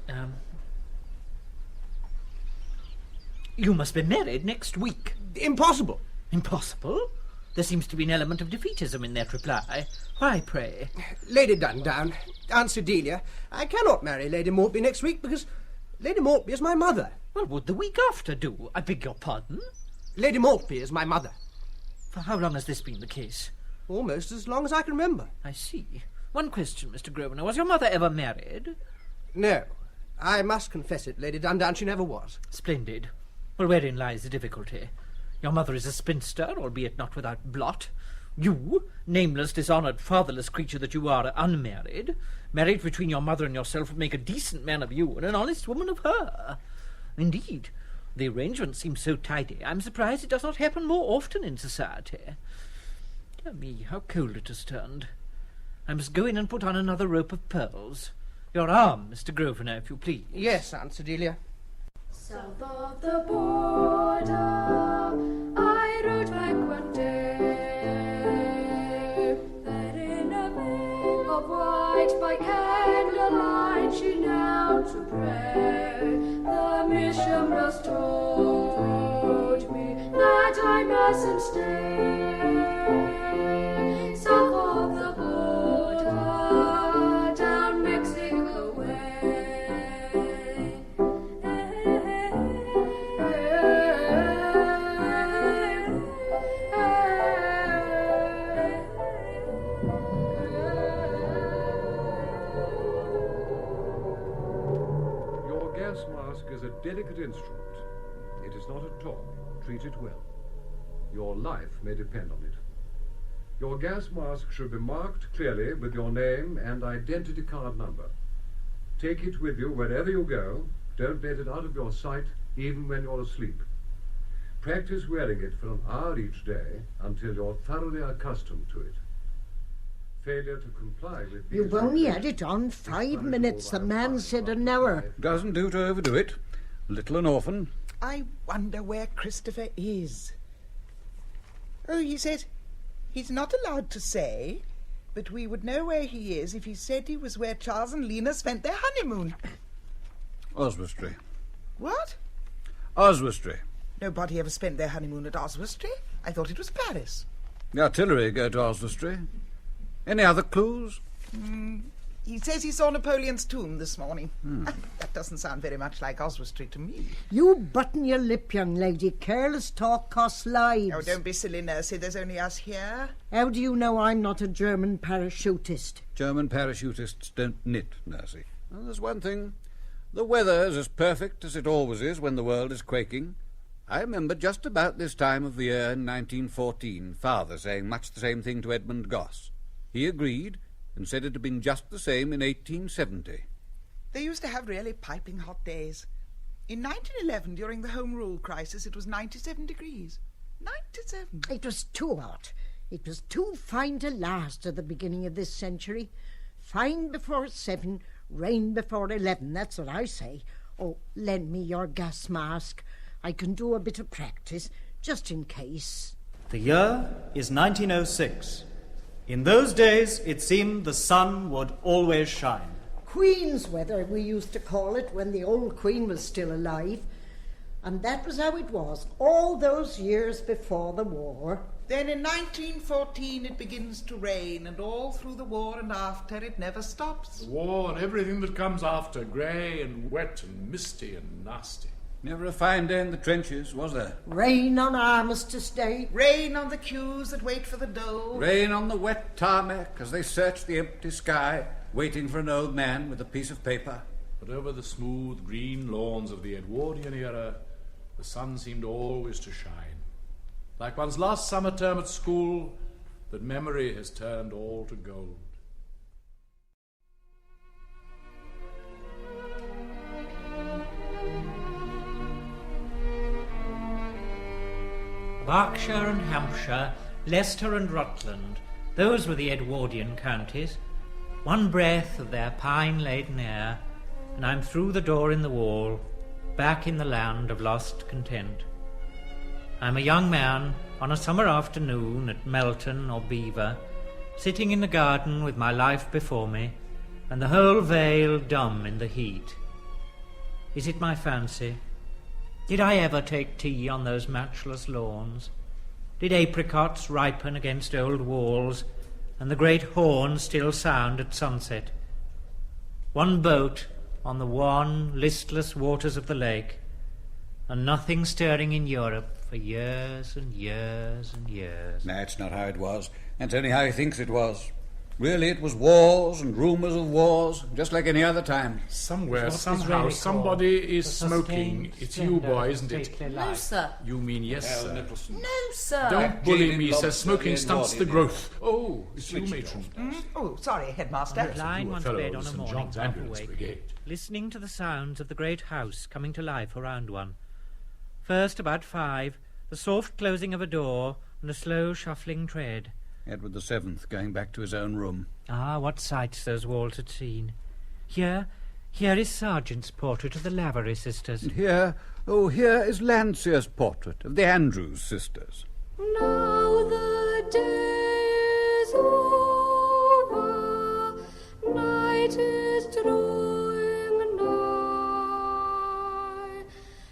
You must be married next week. Impossible. Impossible? There seems to be an element of defeatism in that reply. Why, pray? Lady Dundown, Aunt Cedelia, I cannot marry Lady Maltby next week because Lady Maltby is my mother. Well, would the week after do? I beg your pardon? Lady Maltby is my mother. For how long has this been the case? Almost as long as I can remember. I see. One question, Mr. Grosvenor. Was your mother ever married? No. I must confess it, Lady Dundown, she never was. Splendid. Well, wherein lies the difficulty? Your mother is a spinster, albeit not without blot. You, nameless, dishonoured, fatherless creature that you are, unmarried. Marriage between your mother and yourself would make a decent man of you and an honest woman of her. Indeed, the arrangement seems so tidy, I'm surprised it does not happen more often in society. Dear me, how cold it has turned. I must go in and put on another rope of pearls. Your arm, Mr. Grosvenor, if you please. Yes, Aunt Cedelia. South of the border, I rode back one day. There in a veil of white by candlelight she knelt to pray. The mission bells told me that I mustn't stay. South of the border, down Mexico way. Is a delicate instrument. It is not a toy. Treat it well. Your life may depend on it. Your gas mask should be marked clearly with your name and identity card number. Take it with you wherever you go. Don't let it out of your sight, even when you're asleep. Practice wearing it for an hour each day until you're thoroughly accustomed to it. Failure to comply with... You've only had it on 5 minutes. The man said an hour. Doesn't do to overdo it. Little and orphan. I wonder where Christopher is. Oh, he said he's not allowed to say, but we would know where he is if he said he was where Charles and Lena spent their honeymoon. Oswestry. What? Oswestry. Nobody ever spent their honeymoon at Oswestry. I thought it was Paris. The artillery go to Oswestry. Any other clues? He says he saw Napoleon's tomb this morning. That doesn't sound very much like Oswestry to me. You button your lip, young lady. Careless talk costs lives. Oh, don't be silly, Nursey. There's only us here. How do you know I'm not a German parachutist? German parachutists don't knit, Nursey. Well, there's one thing. The weather's as perfect as it always is when the world is quaking. I remember just about this time of the year in 1914, Father saying much the same thing to Edmund Goss. He agreed and said it had been just the same in 1870. They used to have really piping hot days. In 1911, during the Home Rule crisis, it was 97 degrees. 97. It was too hot. It was too fine to last at the beginning of this century. Fine before 7, rain before 11, that's what I say. Oh, lend me your gas mask. I can do a bit of practice, just in case. The year is 1906. In those days, it seemed the sun would always shine. Queen's weather, we used to call it, when the old Queen was still alive. And that was how it was, all those years before the war. Then in 1914 it begins to rain, and all through the war and after it never stops. The war and everything that comes after, grey and wet and misty and nasty. Never a fine day in the trenches, was there? Rain on Armistice Day. Rain on the queues that wait for the dole. Rain on the wet tarmac as they search the empty sky, waiting for an old man with a piece of paper. But over the smooth green lawns of the Edwardian era, the sun seemed always to shine. Like one's last summer term at school, that memory has turned all to gold. Berkshire and Hampshire, Leicester and Rutland, those were the Edwardian counties. One breath of their pine-laden air, and I'm through the door in the wall, back in the land of lost content. I'm a young man on a summer afternoon at Melton or Belvoir, sitting in the garden with my life before me, and the whole vale dumb in the heat. Is it my fancy? Did I ever take tea on those matchless lawns? Did apricots ripen against old walls, and the great horn still sound at sunset? One boat on the wan, listless waters of the lake, and nothing stirring in Europe for years and years and years. That's not how it was. That's only how he thinks it was. Really, it was wars and rumours of wars, just like any other time. Somewhere, somehow, somebody is smoking. It's you, boy, isn't it? No, sir. You mean yes, sir. No, sir. Don't bully me, sir. Smoking stunts the growth. Oh, it's you, matron. Oh, sorry, headmaster. Lying one's bed on a morning, half awake, listening to the sounds of the great house coming to life around one. First, about 5, the soft closing of a door and a slow shuffling tread. Edward VII going back to his own room. Ah, what sights those walls had seen. Here is Sargent's portrait of the Lavery sisters. And here is Landseer's portrait of the Andrews sisters. Now the day is over, night is drawing nigh,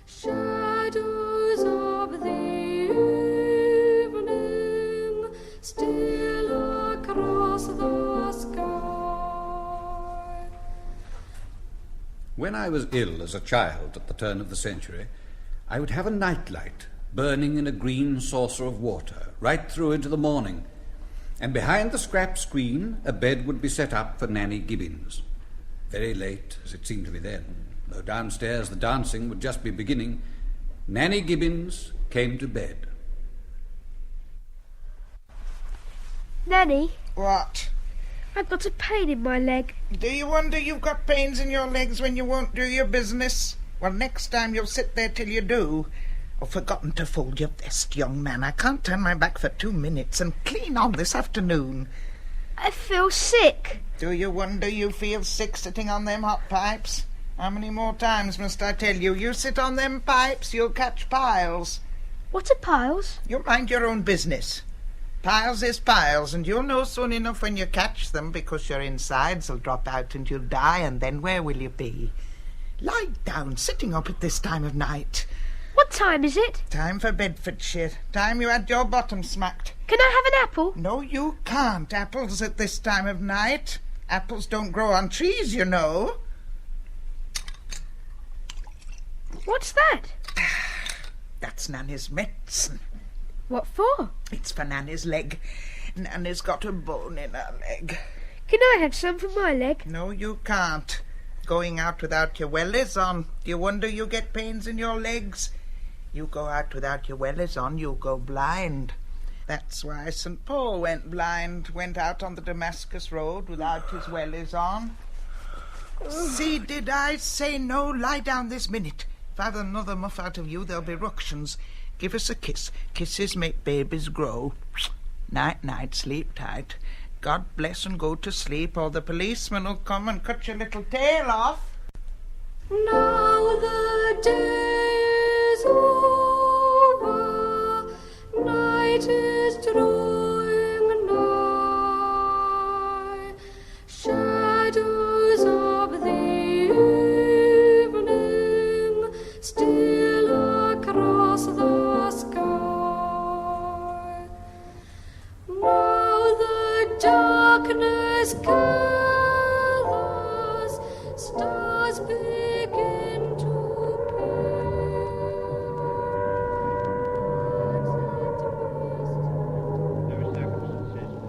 shadows of the evening still across the sky. When I was ill as a child at the turn of the century, I would have a nightlight burning in a green saucer of water right through into the morning, and behind the scrap screen a bed would be set up for Nanny Gibbons. Very late, as it seemed to me then, though downstairs the dancing would just be beginning, Nanny Gibbons came to bed. Nanny? What? I've got a pain in my leg. Do you wonder you've got pains in your legs when you won't do your business? Well, next time you'll sit there till you do. Oh, forgotten to fold your vest, young man. I can't turn my back for 2 minutes and clean on this afternoon. I feel sick. Do you wonder you feel sick sitting on them hot pipes? How many more times must I tell you? You sit on them pipes, you'll catch piles. What are piles? You mind your own business. Piles is piles, and you'll know soon enough when you catch them, because your insides will drop out and you'll die, and then where will you be? Lie down, sitting up at this time of night. What time is it? Time for Bedfordshire. Time you had your bottom smacked. Can I have an apple? No, you can't. Apples at this time of night. Apples don't grow on trees, you know. What's that? That's Nanny's medicine. What for? It's for Nanny's leg. Nanny's got a bone in her leg. Can I have some for my leg? No, you can't. Going out without your wellies on. Do you wonder you get pains in your legs? You go out without your wellies on, you'll go blind. That's why St. Paul went blind, went out on the Damascus Road without his wellies on. See, did I say no? Lie down this minute. If I have another muff out of you, there'll be ructions. Give us a kiss. Kisses make babies grow. Night, night, sleep tight. God bless and go to sleep, or the policeman will come and cut your little tail off. Now the day's over, night is drawing nigh, shadows of the evening still across the sky. Now the darkness gathers, stars begin to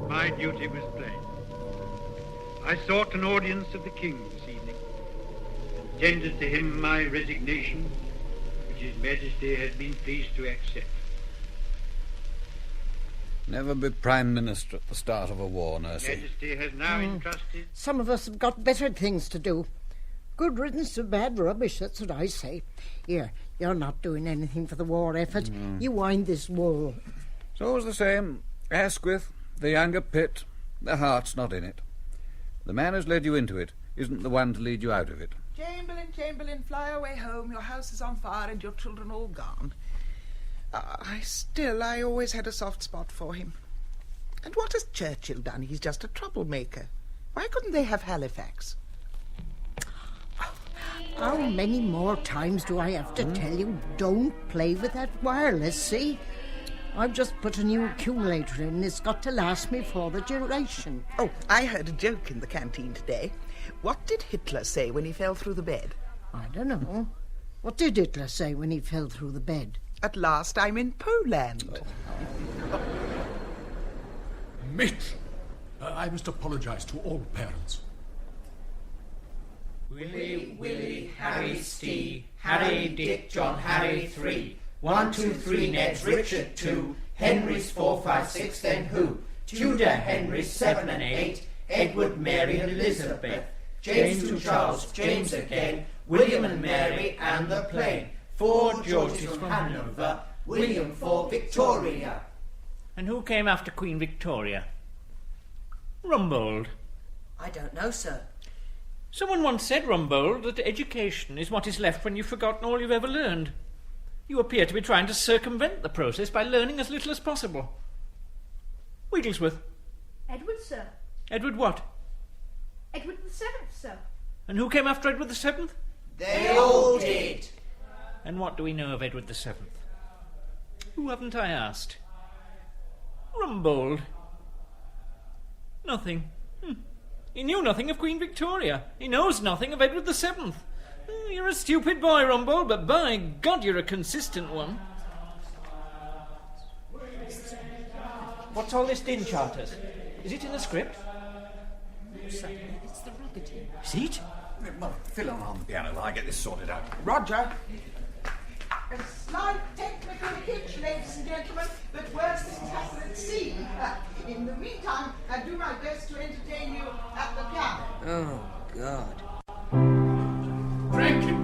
My duty was plain. I sought an audience of the king this evening, and tendered to him my resignation, which his majesty has been pleased to accept. Never be Prime Minister at the start of a war, Nursey. Majesty has now entrusted... Some of us have got better things to do. Good riddance to bad rubbish, that's what I say. Here, you're not doing anything for the war effort. You wind this wool. It's always the same. Asquith, the younger Pitt, their heart's not in it. The man who's led you into it isn't the one to lead you out of it. Chamberlain, Chamberlain, fly away home. Your house is on fire and your children all gone. I always had a soft spot for him. And what has Churchill done? He's just a troublemaker. Why couldn't they have Halifax? How many more times do I have to tell you, don't play with that wireless, see? I've just put a new accumulator in. It's got to last me for the duration. Oh, I heard a joke in the canteen today. What did Hitler say when he fell through the bed? I don't know. What did Hitler say when he fell through the bed? At last I'm in Poland. Mate, I must apologize to all parents. Willie, Willie, Harry, Steve, Harry, Dick, John, Harry, 3. 1, 2, 3, Ned's Richard, 2. Henry's 4, 5, 6, then who? Tudor, Henry's 7 and 8. Edward, Mary, and Elizabeth. James to Charles, James again. William and Mary, and the plane. 4 Georges from Hanover. William for Victoria. And who came after Queen Victoria? Rumbold. I don't know, sir. Someone once said, Rumbold, that education is what is left when you've forgotten all you've ever learned. You appear to be trying to circumvent the process by learning as little as possible. Wigglesworth. Edward, sir. Edward what? Edward the 7th, sir. And who came after Edward the 7th? They all did. And what do we know of Edward the 7th? Who haven't I asked? Rumbold. Nothing. He knew nothing of Queen Victoria. He knows nothing of Edward the 7th. You're a stupid boy, Rumbold, but by God, you're a consistent one. What's all this din, Charters? Is it in the script? It's the rugged. Is it? Well, fill on the piano while I get this sorted out. Roger. A slight technical hitch, ladies and gentlemen, but worse things happen at sea. In the meantime, I do my best to entertain you at the piano. Oh, God.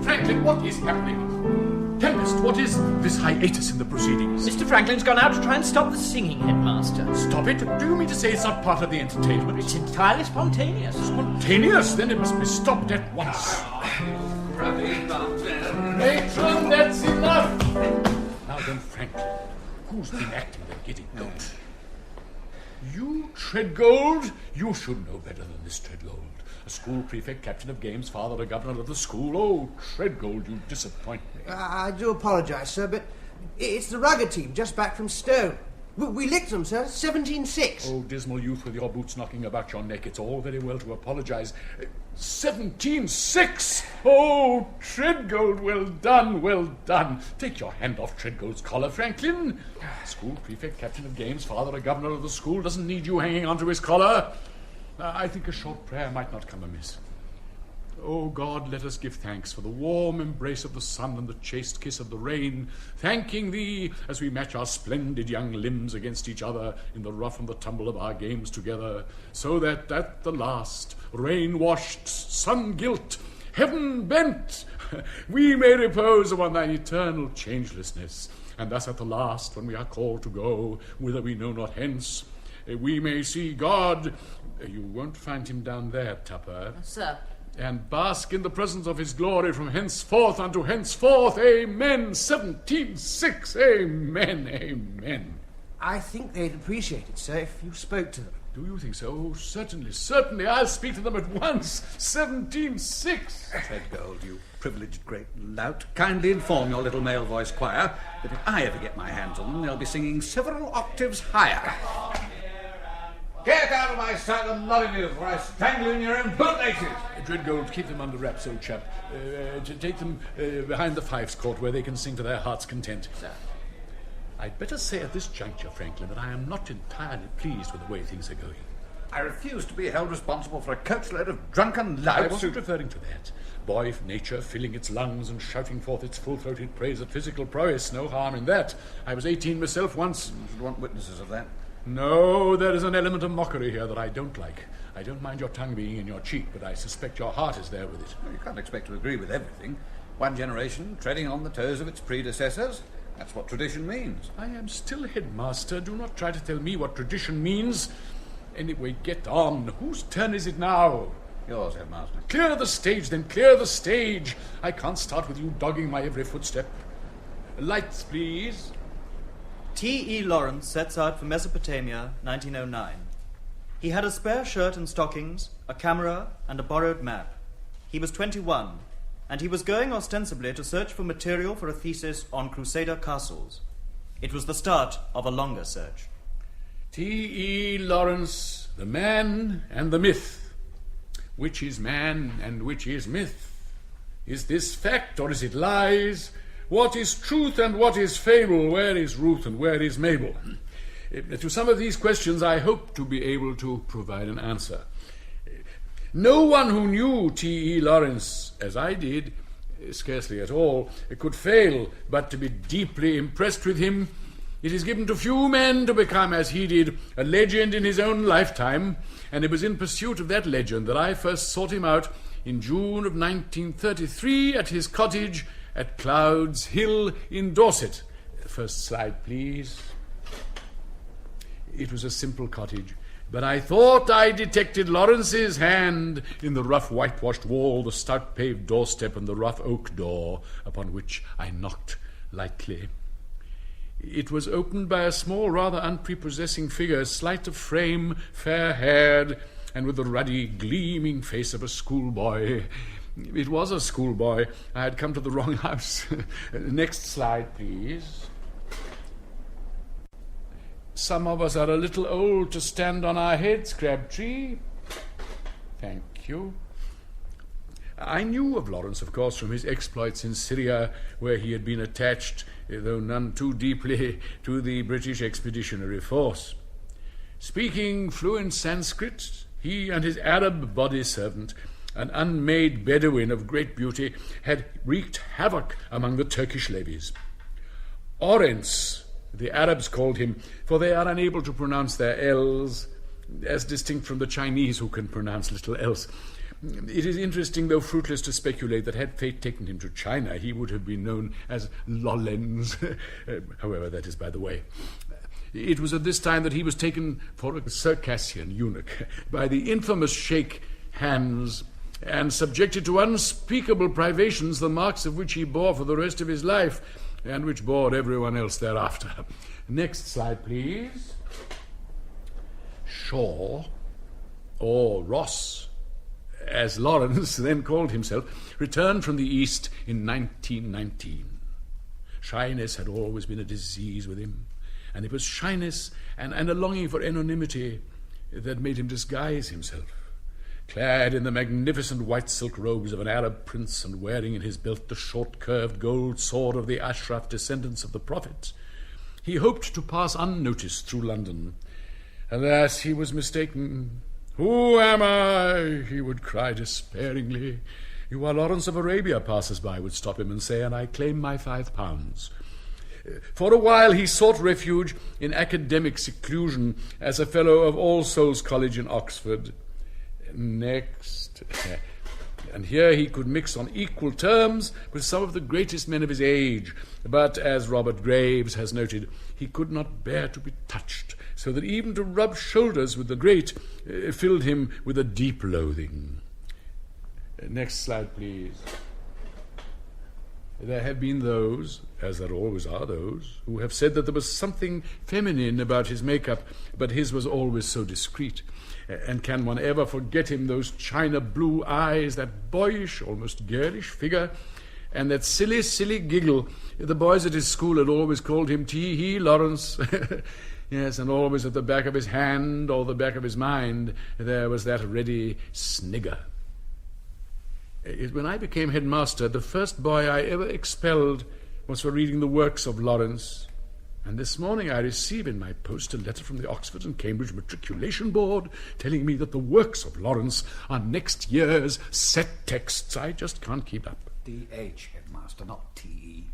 Franklin, what is happening? Tell me, Ernest, what is this hiatus in the proceedings? Mr. Franklin's gone out to try and stop the singing, Headmaster. Stop it? Do you mean to say it's not part of the entertainment? It's entirely spontaneous. Spontaneous? Then it must be stopped at once. Matron, that's enough! Now then, Franklin, who's been acting the giddy goat? You, Treadgold? You should know better than this, Treadgold. A school prefect, captain of games, father, a governor of the school. Oh, Treadgold, you disappoint me. I do apologise, sir, but it's the rugger team just back from Stowe. We licked them, sir, 17-6. Oh, dismal youth with your boots knocking about your neck. It's all very well to apologise. 17-6! Oh, Treadgold, well done, well done. Take your hand off Treadgold's collar, Franklin. School prefect, captain of games, father, a governor of the school, doesn't need you hanging onto his collar. I think a short prayer might not come amiss. Oh, God, let us give thanks for the warm embrace of the sun and the chaste kiss of the rain, thanking Thee as we match our splendid young limbs against each other in the rough and the tumble of our games together, so that at the last, rain-washed, sun-gilt, heaven-bent, we may repose upon Thine eternal changelessness, and thus at the last, when we are called to go, whither we know not hence, we may see God. You won't find him down there, Tupper. Sir. And bask in the presence of his glory from henceforth unto henceforth. Amen. 17-6. Amen. Amen. I think they'd appreciate it, sir, if you spoke to them. Do you think so? Oh, certainly, certainly. I'll speak to them at once. 17-6. Treadgold, you privileged great lout, kindly inform your little male voice choir that if I ever get my hands on them, they'll be singing several octaves higher. Get out of my sight, the nodding youth, or I strangle you in your own bootlaces. Treadgold, keep them under wraps, old chap. Take them behind the Fifes Court where they can sing to their heart's content. Sir. I'd better say at this juncture, Franklin, that I am not entirely pleased with the way things are going. I refuse to be held responsible for a coachload of drunken louts. I wasn't referring to that. Boy nature filling its lungs and shouting forth its full-throated praise at physical prowess. No harm in that. I was 18 myself once. You should want witnesses of that. No, there is an element of mockery here that I don't like. I don't mind your tongue being in your cheek, but I suspect your heart is there with it. Well, you can't expect to agree with everything. One generation treading on the toes of its predecessors. That's what tradition means. I am still headmaster. Do not try to tell me what tradition means. Anyway, get on. Whose turn is it now? Yours, headmaster. Clear the stage, then. Clear the stage. I can't start with you dogging my every footstep. Lights, please. T.E. Lawrence sets out for Mesopotamia, 1909. He had a spare shirt and stockings, a camera, and a borrowed map. He was 21, and he was going ostensibly to search for material for a thesis on Crusader castles. It was the start of a longer search. T.E. Lawrence, the man and the myth. Which is man and which is myth? Is this fact or is it lies? What is truth and what is fable? Where is Ruth and where is Mabel? To some of these questions I hope to be able to provide an answer. No one who knew T.E. Lawrence, as I did, scarcely at all, could fail but to be deeply impressed with him. It is given to few men to become, as he did, a legend in his own lifetime, and it was in pursuit of that legend that I first sought him out in June of 1933 at his cottage at Clouds Hill in Dorset. First slide, please. It was a simple cottage, but I thought I detected Lawrence's hand in the rough whitewashed wall, the stout paved doorstep, and the rough oak door, upon which I knocked lightly. It was opened by a small, rather unprepossessing figure, slight of frame, fair-haired, and with the ruddy, gleaming face of a schoolboy. It was a schoolboy. I had come to the wrong house. Next slide, please. Some of us are a little old to stand on our heads, Crabtree. Thank you. I knew of Lawrence, of course, from his exploits in Syria, where he had been attached, though none too deeply, to the British Expeditionary Force. Speaking fluent Sanskrit, he and his Arab body servant, an unmade Bedouin of great beauty, had wreaked havoc among the Turkish levies. Orens, the Arabs called him, for they are unable to pronounce their L's, as distinct from the Chinese who can pronounce little else. It is interesting, though fruitless, to speculate that had fate taken him to China, he would have been known as Lollens. However, that is by the way. It was at this time that he was taken for a Circassian eunuch by the infamous Sheikh Hans and subjected to unspeakable privations, the marks of which he bore for the rest of his life, and which bore everyone else thereafter. Next slide, please. Shaw, or Ross, as Lawrence then called himself, returned from the East in 1919. Shyness had always been a disease with him, and it was shyness and a longing for anonymity that made him disguise himself. Clad in the magnificent white silk robes of an Arab prince and wearing in his belt the short curved gold sword of the Ashraf descendants of the Prophet, he hoped to pass unnoticed through London. Alas, he was mistaken. "Who am I?" he would cry despairingly. "You are Lawrence of Arabia," passers-by would stop him and say, "and I claim my £5." For a while he sought refuge in academic seclusion as a fellow of All Souls College in Oxford. Next. And here he could mix on equal terms with some of the greatest men of his age. But, as Robert Graves has noted, he could not bear to be touched, so that even to rub shoulders with the great filled him with a deep loathing. Next slide, please. There have been those, as there always are those, who have said that there was something feminine about his makeup, but his was always so discreet. And can one ever forget him, those china blue eyes, that boyish, almost girlish figure, and that silly giggle? The boys at his school had always called him Tee-hee Lawrence. Yes, and always at the back of his hand or the back of his mind there was that ready snigger. When I became headmaster, the first boy I ever expelled was for reading the works of Lawrence. And this morning I receive in my post a letter from the Oxford and Cambridge Matriculation Board telling me that the works of Lawrence are next year's set texts. I just can't keep up. D.H., headmaster, not T.E.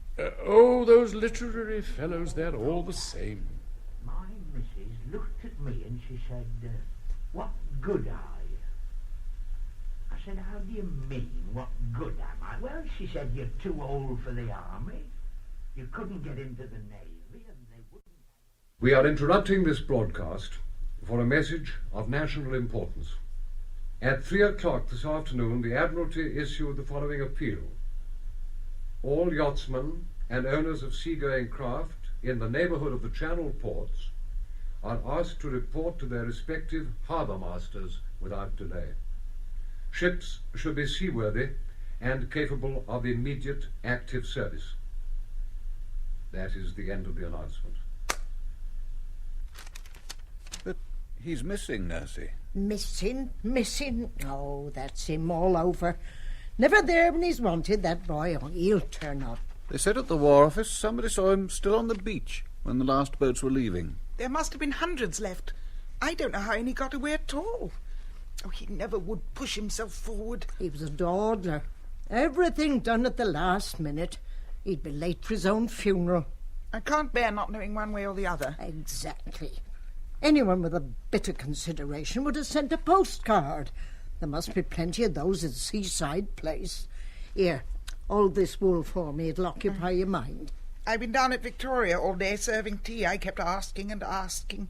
Oh, those literary fellows, they're all the same. My missus looked at me and she said, "What good are you?" I said, "How do you mean, what good am I?" "Well," she said, "you're too old for the army. You couldn't get into the Navy, and they wouldn't..." We are interrupting this broadcast for a message of national importance. At 3 o'clock this afternoon, the Admiralty issued the following appeal. All yachtsmen and owners of seagoing craft in the neighbourhood of the Channel ports are asked to report to their respective harbour masters without delay. Ships should be seaworthy and capable of immediate active service. That is the end of the announcement. But he's missing, Nursey. Missing? Oh, that's him all over. Never there when he's wanted, that boy. Oh, he'll turn up. They said at the War Office somebody saw him still on the beach when the last boats were leaving. There must have been hundreds left. I don't know how any got away at all. Oh, he never would push himself forward. He was a dawdler. Everything done at the last minute. He'd be late for his own funeral. I can't bear not knowing one way or the other. Exactly. Anyone with a bit of consideration would have sent a postcard. There must be plenty of those at the seaside place. Here, hold this wool for me. It'll occupy your mind. I've been down at Victoria all day serving tea. I kept asking and asking.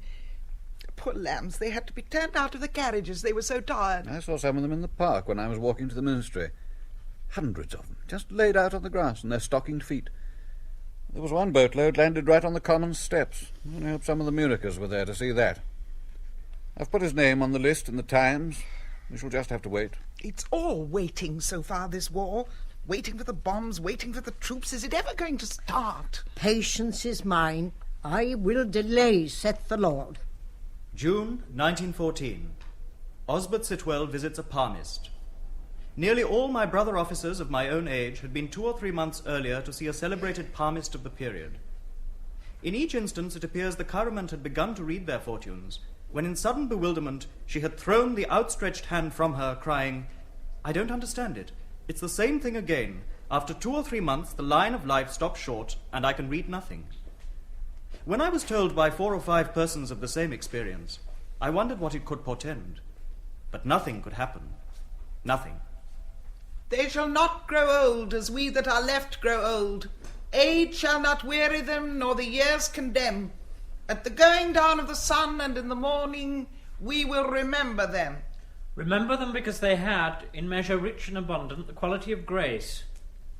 Poor lambs, they had to be turned out of the carriages. They were so tired. I saw some of them in the park when I was walking to the ministry. Hundreds of them, just laid out on the grass in their stockinged feet. There was one boatload landed right on the common steps. I hope some of the Munikers were there to see that. I've put his name on the list in the Times. We shall just have to wait. It's all waiting so far, this war. Waiting for the bombs, waiting for the troops. Is it ever going to start? Patience is mine. I will delay, saith the Lord. June 1914. Osbert Sitwell visits a palmist. Nearly all my brother officers of my own age had been 2 or 3 months earlier to see a celebrated palmist of the period. In each instance, it appears the Currament had begun to read their fortunes, when in sudden bewilderment she had thrown the outstretched hand from her, crying, "I don't understand it. It's the same thing again. After 2 or 3 months, the line of life stops short, and I can read nothing." When I was told by 4 or 5 persons of the same experience, I wondered what it could portend. But nothing could happen. Nothing. They shall not grow old as we that are left grow old. Age shall not weary them, nor the years condemn. At the going down of the sun and in the morning we will remember them. Remember them because they had, in measure rich and abundant, the quality of grace.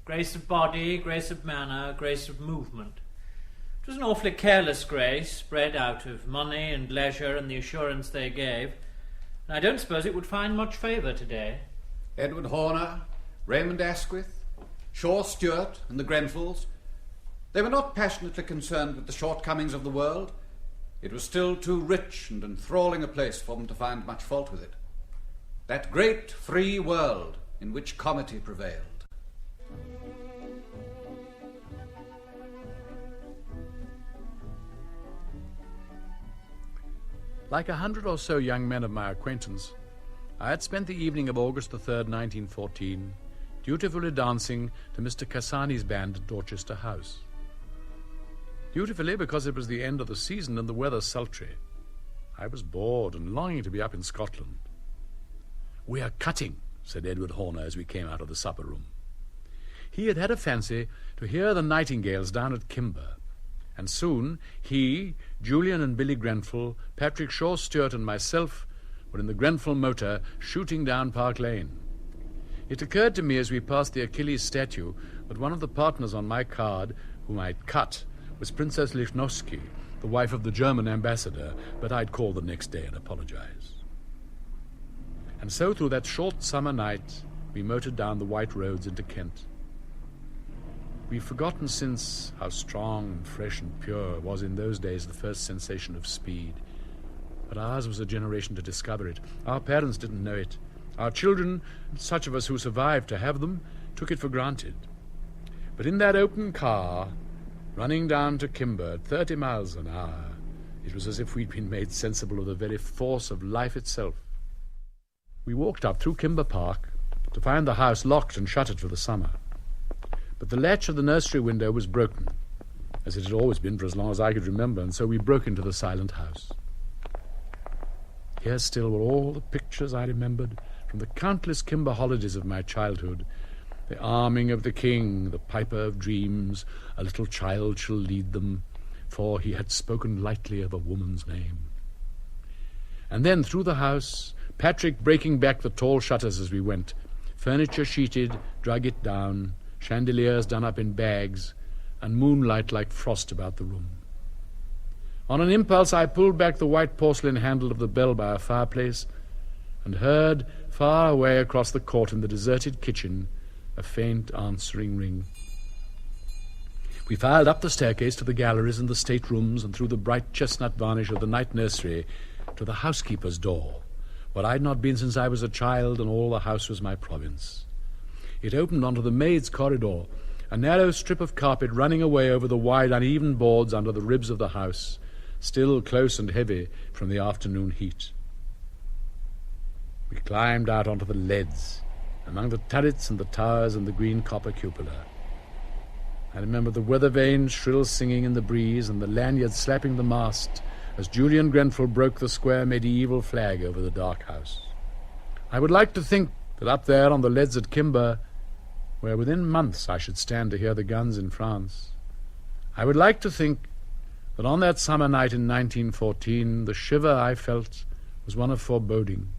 Grace of body, grace of manner, grace of movement. It was an awfully careless grace, spread out of money and leisure and the assurance they gave, and I don't suppose it would find much favour today. Edward Horner, Raymond Asquith, Shaw Stewart and the Grenfells, they were not passionately concerned with the shortcomings of the world. It was still too rich and enthralling a place for them to find much fault with it. That great free world in which comity prevailed. Like 100 or so young men of my acquaintance, I had spent the evening of August the 3rd, 1914, dutifully dancing to Mr. Cassani's band at Dorchester House. Dutifully because it was the end of the season and the weather sultry. I was bored and longing to be up in Scotland. "We are cutting," said Edward Horner as we came out of the supper room. He had had a fancy to hear the nightingales down at Kimber, and soon he, Julian and Billy Grenfell, Patrick Shaw Stewart and myself were in the Grenfell motor shooting down Park Lane. It occurred to me as we passed the Achilles statue that one of the partners on my card whom I'd cut was Princess Lichnowsky, the wife of the German ambassador, but I'd call the next day and apologize. And so through that short summer night we motored down the white roads into Kent. We've forgotten since how strong and fresh and pure was in those days the first sensation of speed. But ours was a generation to discover it. Our parents didn't know it. Our children, such of us who survived to have them, took it for granted. But in that open car, running down to Kimber at 30 miles an hour, it was as if we'd been made sensible of the very force of life itself. We walked up through Kimber Park to find the house locked and shuttered for the summer. But the latch of the nursery window was broken, as it had always been for as long as I could remember, and so we broke into the silent house. Here still were all the pictures I remembered from the countless Kimber holidays of my childhood. The arming of the king, the piper of dreams, a little child shall lead them, for he had spoken lightly of a woman's name. And then through the house, Patrick breaking back the tall shutters as we went, furniture sheeted, drug it down, chandeliers done up in bags, and moonlight like frost about the room. On an impulse I pulled back the white porcelain handle of the bell by our fireplace and heard, far away across the court in the deserted kitchen, a faint answering ring. We filed up the staircase to the galleries and the staterooms and through the bright chestnut varnish of the night nursery to the housekeeper's door, where I'd not been since I was a child and all the house was my province. It opened onto the maid's corridor, a narrow strip of carpet running away over the wide uneven boards under the ribs of the house, still close and heavy from the afternoon heat. We climbed out onto the leads, among the turrets and the towers and the green copper cupola. I remember the weather vanes shrill singing in the breeze and the lanyards slapping the mast as Julian Grenfell broke the square medieval flag over the dark house. I would like to think that up there on the leads at Kimber, where within months I should stand to hear the guns in France, I would like to think that on that summer night in 1914 the shiver I felt was one of foreboding.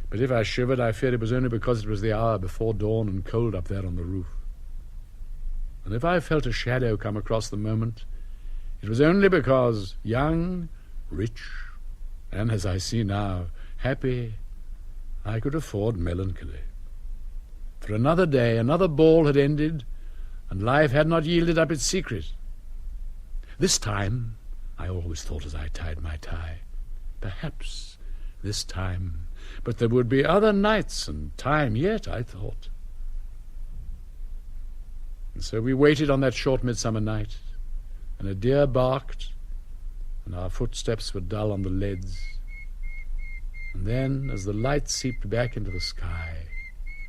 But if I shivered, I feared it was only because it was the hour before dawn and cold up there on the roof. And if I felt a shadow come across the moment, it was only because, young, rich, and, as I see now, happy, I could afford melancholy. For another day, another ball had ended, and life had not yielded up its secret. This time, I always thought as I tied my tie, perhaps this time, but there would be other nights and time yet, I thought. And so we waited on that short midsummer night, and a deer barked, and our footsteps were dull on the leads. And then, as the light seeped back into the sky,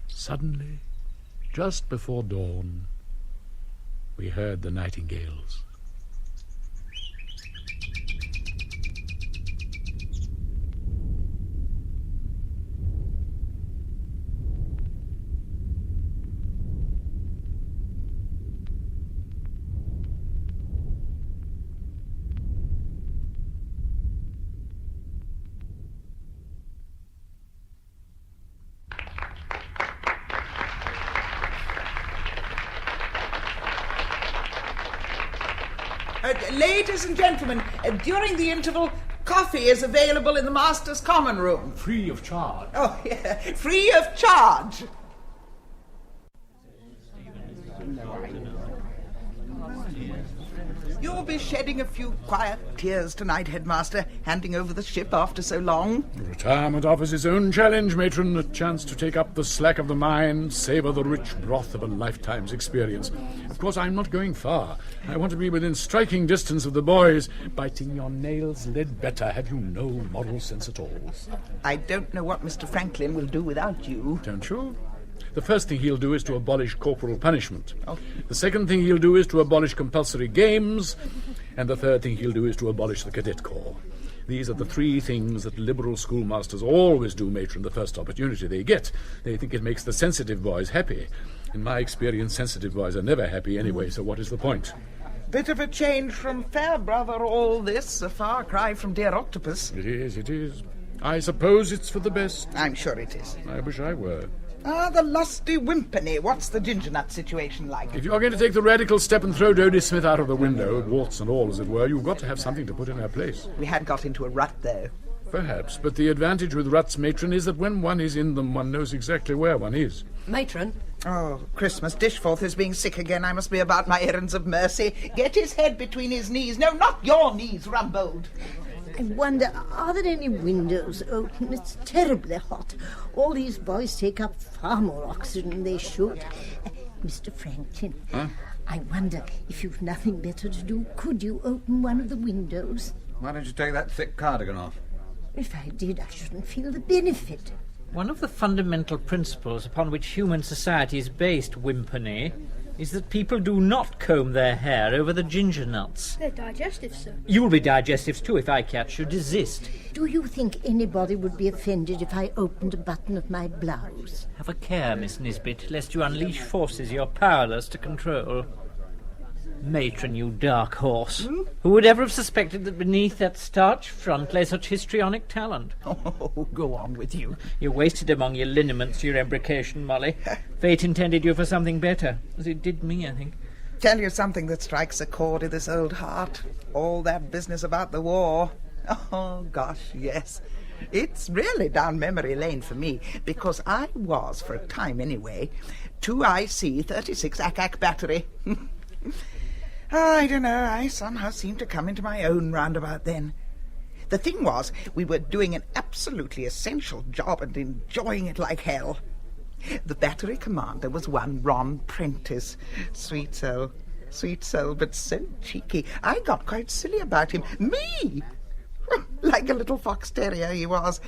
suddenly, just before dawn, we heard the nightingales. Ladies and gentlemen, during the interval, coffee is available in the Master's Common Room. Free of charge. Oh, yeah, free of charge. You'll be shedding a few quiet tears tonight, Headmaster, handing over the ship after so long. Retirement offers its own challenge, matron, a chance to take up the slack of the mind, savour the rich broth of a lifetime's experience. Of course, I'm not going far. I want to be within striking distance of the boys. Biting your nails lead better. Have you no moral sense at all? I don't know what Mr. Franklin will do without you. Don't you? The first thing he'll do is to abolish corporal punishment. Oh. The second thing he'll do is to abolish compulsory games. And the third thing he'll do is to abolish the cadet corps. These are the three things that liberal schoolmasters always do, matron, the first opportunity they get. They think it makes the sensitive boys happy. In my experience, sensitive boys are never happy anyway, so what is the point? Bit of a change from Fairbrother, all this. A far cry from dear Octopus. It is, it is. I suppose it's for the best. I'm sure it is. I wish I were. Ah, the lusty Wimpany. What's the ginger nut situation like? If you're going to take the radical step and throw Dodie Smith out of the window, warts and all, as it were, you've got to have something to put in her place. We had got into a rut, though. Perhaps, but the advantage with ruts, matron, is that when one is in them, one knows exactly where one is. Matron? Oh, Christmas. Dishforth is being sick again. I must be about my errands of mercy. Get his head between his knees. No, not your knees, Rumbold. I wonder, are there any windows open? It's terribly hot. All these boys take up far more oxygen than they should. Mr. Franklin, huh? I wonder if you've nothing better to do, could you open one of the windows? Why don't you take that thick cardigan off? If I did, I shouldn't feel the benefit. One of the fundamental principles upon which human society is based, Wimpany, is that people do not comb their hair over the ginger nuts. They're digestive, sir. You'll be digestives too if I catch you. Desist. Do you think anybody would be offended if I opened a button of my blouse? Have a care, Miss Nisbet, lest you unleash forces you're powerless to control. Matron, you dark horse. Who would ever have suspected that beneath that starched front lay such histrionic talent? Oh, go on with you. You wasted among your lineaments your embrocation, Molly. Fate intended you for something better, as it did me, I think. Tell you something that strikes a chord in this old heart. All that business about the war. Oh, gosh, yes. It's really down memory lane for me, because I was, for a time anyway, 2IC 36 Ack battery. I don't know, I somehow seemed to come into my own roundabout then. The thing was, we were doing an absolutely essential job and enjoying it like hell. The battery commander was one Ron Prentice. Sweet soul, but so cheeky. I got quite silly about him. Me! Like a little fox terrier he was.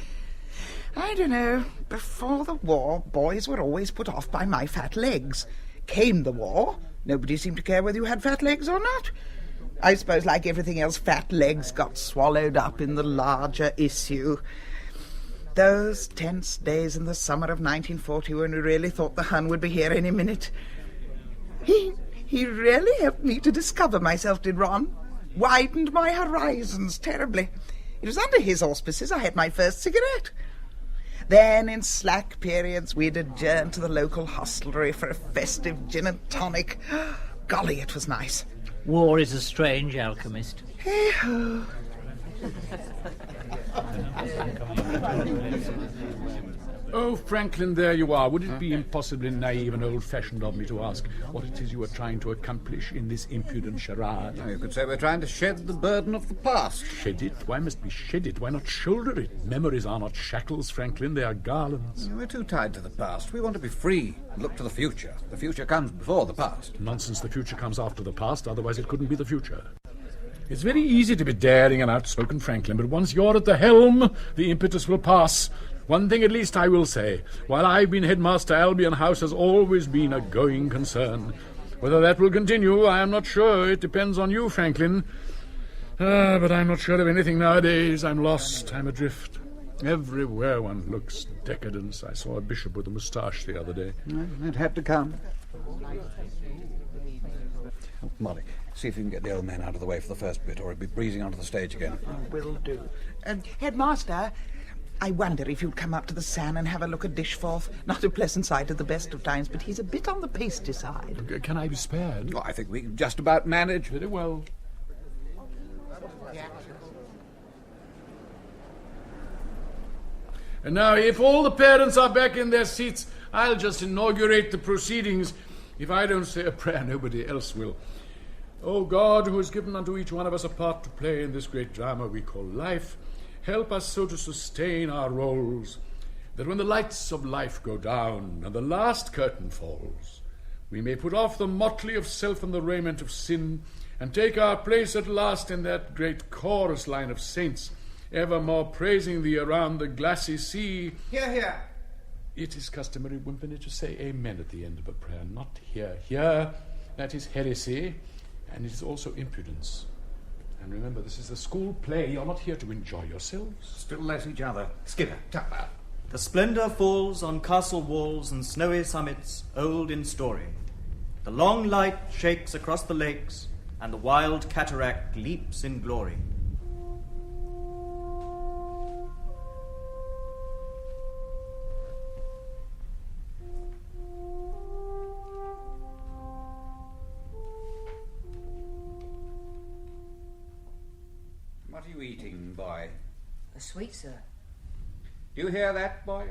I don't know, before the war, boys were always put off by my fat legs. Came the war, nobody seemed to care whether you had fat legs or not. I suppose, like everything else, fat legs got swallowed up in the larger issue. Those tense days in the summer of 1940 when we really thought the Hun would be here any minute. He really helped me to discover myself, did Ron. Widened my horizons terribly. It was under his auspices I had my first cigarette. Then, in slack periods, we'd adjourn to the local hostelry for a festive gin and tonic. Golly, it was nice. War is a strange alchemist. Hey-ho. Oh, Franklin, there you are. Would it be impossibly naive and old-fashioned of me to ask what it is you are trying to accomplish in this impudent charade? You could say we're trying to shed the burden of the past. Shed it? Why must we shed it? Why not shoulder it? Memories are not shackles, Franklin. They are garlands. We're too tied to the past. We want to be free and look to the future. The future comes before the past. Nonsense. The future comes after the past. Otherwise it couldn't be the future. It's very easy to be daring and outspoken, Franklin, but once you're at the helm, the impetus will pass. One thing at least I will say. While I've been headmaster, Albion House has always been a going concern. Whether that will continue, I am not sure. It depends on you, Franklin. But I'm not sure of anything nowadays. I'm lost. I'm adrift. Everywhere one looks decadence. I saw a bishop with a moustache the other day. It had to come. Oh, Molly, see if you can get the old man out of the way for the first bit, or he'll be breezing onto the stage again. Will do. Headmaster, I wonder if you'd come up to the San and have a look at Dishforth. Not a pleasant sight at the best of times, but he's a bit on the pasty side. Can I be spared? Oh, I think we can just about manage. Very well. And now, if all the parents are back in their seats, I'll just inaugurate the proceedings. If I don't say a prayer, nobody else will. O God, who has given unto each one of us a part to play in this great drama we call life, help us so to sustain our roles that when the lights of life go down and the last curtain falls, we may put off the motley of self and the raiment of sin and take our place at last in that great chorus line of saints, evermore praising thee around the glassy sea. Hear, hear. It is customary, Wimpany, to say amen at the end of a prayer, not hear, hear. That is heresy, and it is also impudence. And remember, this is a school play. You're not here to enjoy yourselves. Still less each other. Skipper, tupper. The splendour falls on castle walls and snowy summits old in story. The long light shakes across the lakes, and the wild cataract leaps in glory. What are you eating, boy? A sweet, sir. Do you hear that, boy?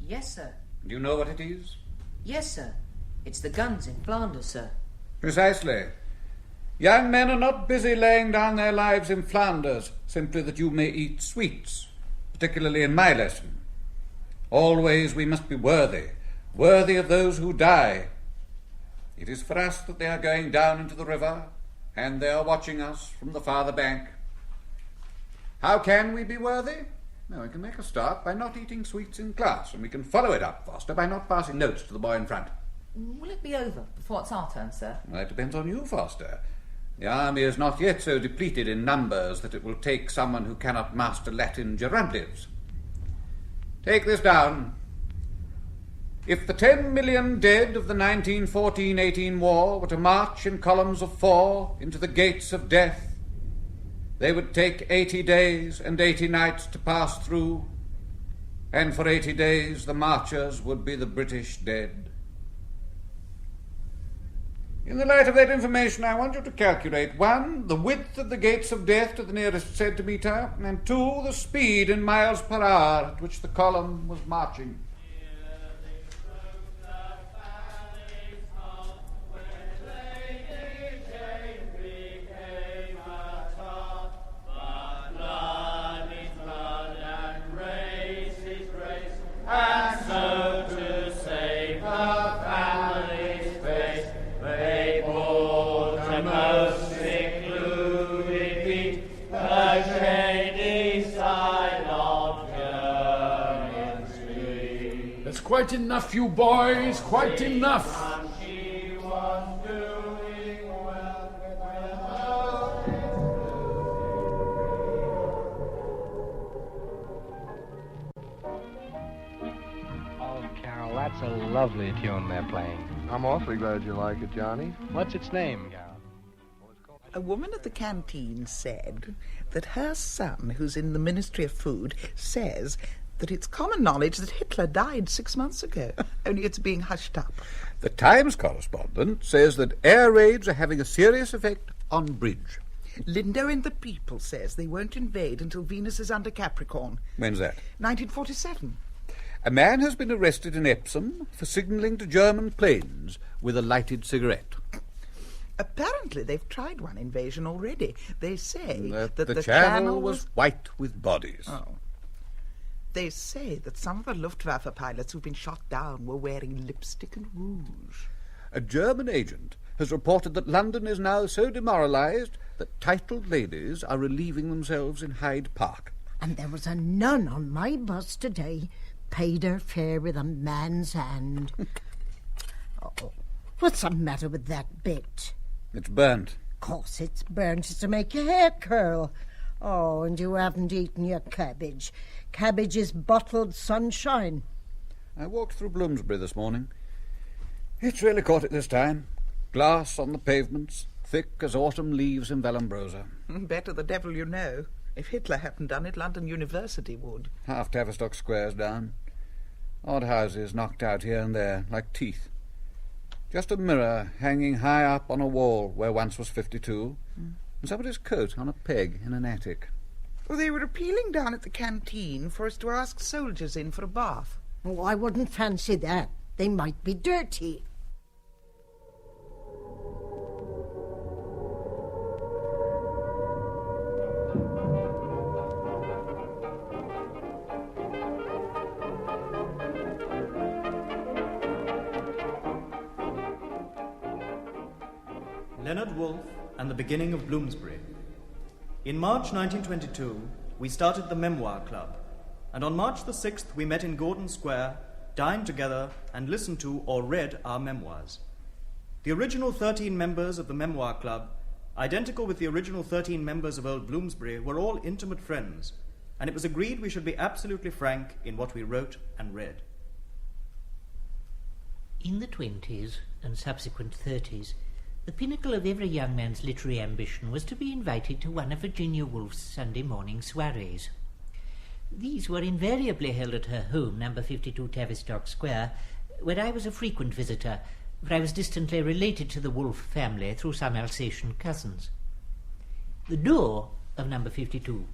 Yes, sir. Do you know what it is? Yes, sir. It's the guns in Flanders, sir. Precisely. Young men are not busy laying down their lives in Flanders simply that you may eat sweets, particularly in my lesson. Always we must be worthy of those who die. It is for us that they are going down into the river, and they are watching us from the farther bank. How can we be worthy? No, we can make a start by not eating sweets in class, and we can follow it up faster by not passing notes to the boy in front. Will it be over before it's our turn, sir? Well, that depends on you, Foster. The army is not yet so depleted in numbers that it will take someone who cannot master Latin gerundives. Take this down. If the 10 million dead of the 1914-18 war were to march in columns of 4 into the gates of death, they would take 80 days and 80 nights to pass through, and for 80 days the marchers would be the British dead. In the light of that information, I want you to calculate, 1, the width of the gates of death to the nearest centimetre, and 2, the speed in miles per hour at which the column was marching. And so to save her family's face, they bought a most secluded beat, the shady side of Jermyn Street. That's quite enough, you boys, quite enough. And she was doing well with her. That's a lovely tune they're playing. I'm awfully glad you like it, Johnny. What's its name, Carol? A woman at the canteen said that her son, who's in the Ministry of Food, says that it's common knowledge that Hitler died 6 months ago, only it's being hushed up. The Times correspondent says that air raids are having a serious effect on bridge. Lindo in the People says they won't invade until Venus is under Capricorn. When's that? 1947. A man has been arrested in Epsom for signalling to German planes with a lighted cigarette. Apparently they've tried one invasion already. They say that the channel was white with bodies. Oh. They say that some of the Luftwaffe pilots who've been shot down were wearing lipstick and rouge. A German agent has reported that London is now so demoralised that titled ladies are relieving themselves in Hyde Park. And there was a nun on my bus today, paid her fare with a man's hand. Oh, what's the matter with that bit? It's burnt. Of course it's burnt. It's to make your hair curl. Oh, and you haven't eaten your cabbage. Cabbage is bottled sunshine. I walked through Bloomsbury this morning. It's really caught it this time. Glass on the pavements, thick as autumn leaves in Vallombrosa. Better the devil you know. If Hitler hadn't done it, London University would. Half Tavistock Square's down. Odd houses knocked out here and there, like teeth. Just a mirror hanging high up on a wall where once was 52. and somebody's coat on a peg in an attic. Well, they were appealing down at the canteen for us to ask soldiers in for a bath. Oh, I wouldn't fancy that. They might be dirty. Leonard Woolf and the Beginning of Bloomsbury. In March 1922, we started the Memoir Club, and on March the 6th we met in Gordon Square, dined together, and listened to or read our memoirs. The original 13 members of the Memoir Club, identical with the original 13 members of Old Bloomsbury, were all intimate friends, and it was agreed we should be absolutely frank in what we wrote and read. In the 20s and subsequent 30s, the pinnacle of every young man's literary ambition was to be invited to one of Virginia Woolf's Sunday morning soirees. These were invariably held at her home, number 52 Tavistock Square, where I was a frequent visitor, for I was distantly related to the Woolf family through some Alsatian cousins. The door of number 52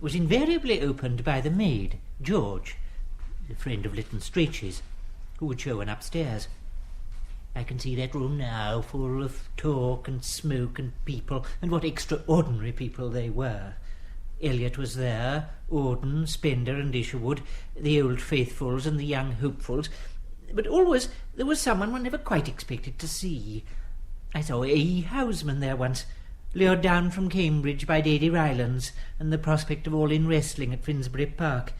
was invariably opened by the maid, George, a friend of Lytton Strachey's, who would show one upstairs. I can see that room now, full of talk and smoke and people, and what extraordinary people they were. Eliot was there, Auden, Spender and Isherwood, the old faithfuls and the young hopefuls, but always there was someone one never quite expected to see. I saw A. Houseman there once, lured down from Cambridge by Dady Rylands and the prospect of all-in wrestling at Finsbury Park.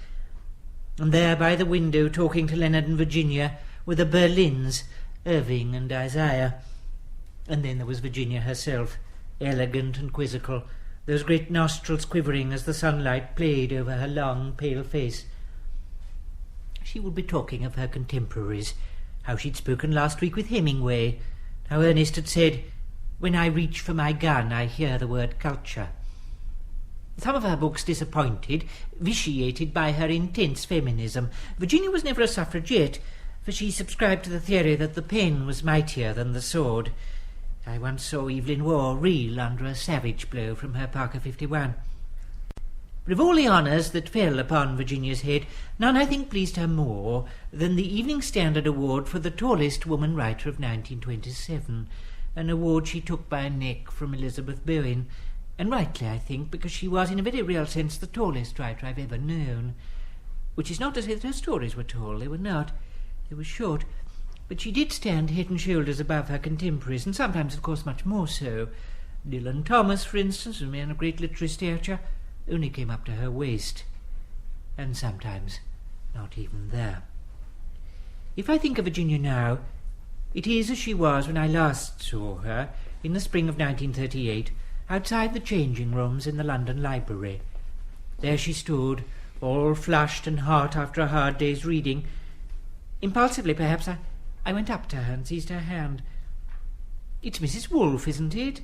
And there by the window, talking to Leonard and Virginia, were the Berlins, Irving and Isaiah. And then there was Virginia herself, elegant and quizzical, those great nostrils quivering as the sunlight played over her long, pale face. She would be talking of her contemporaries, how she'd spoken last week with Hemingway, how Ernest had said, "When I reach for my gun, I hear the word culture." Some of her books disappointed, vitiated by her intense feminism. Virginia was never a suffragette, for she subscribed to the theory that the pen was mightier than the sword. I once saw Evelyn Waugh reel under a savage blow from her Parker 51. But of all the honours that fell upon Virginia's head, none, I think, pleased her more than the Evening Standard Award for the tallest woman writer of 1927, an award she took by a neck from Elizabeth Bowen, and rightly, I think, because she was, in a very real sense, the tallest writer I've ever known. Which is not to say that her stories were tall, they were not. They were short, but she did stand head and shoulders above her contemporaries, and sometimes, of course, much more so. Dylan Thomas, for instance, a man of great literary stature, only came up to her waist, and sometimes not even there. If I think of Virginia now, it is as she was when I last saw her, in the spring of 1938, outside the changing rooms in the London Library. There she stood, all flushed and hot after a hard day's reading. Impulsively, perhaps, I went up to her and seized her hand. "It's Mrs. Woolf, isn't it?"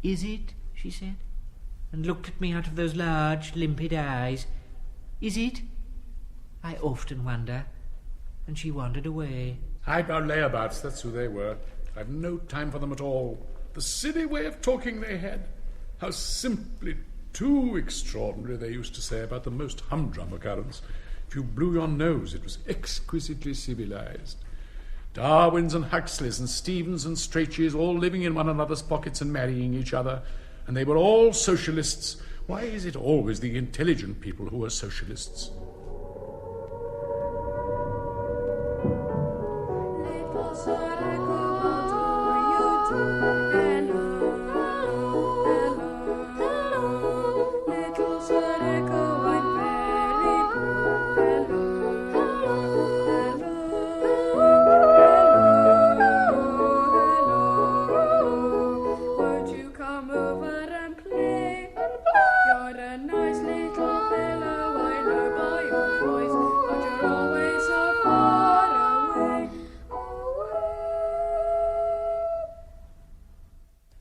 "Is it?" she said, and looked at me out of those large, limpid eyes. "Is it? I often wonder." And she wandered away. Highbrow layabouts, that's who they were. I've no time for them at all. The silly way of talking they had. How simply too extraordinary, they used to say about the most humdrum occurrence. If you blew your nose, it was exquisitely civilized. Darwins and Huxleys and Stevens and Strachey's all living in one another's pockets and marrying each other, and they were all socialists. Why is it always the intelligent people who are socialists?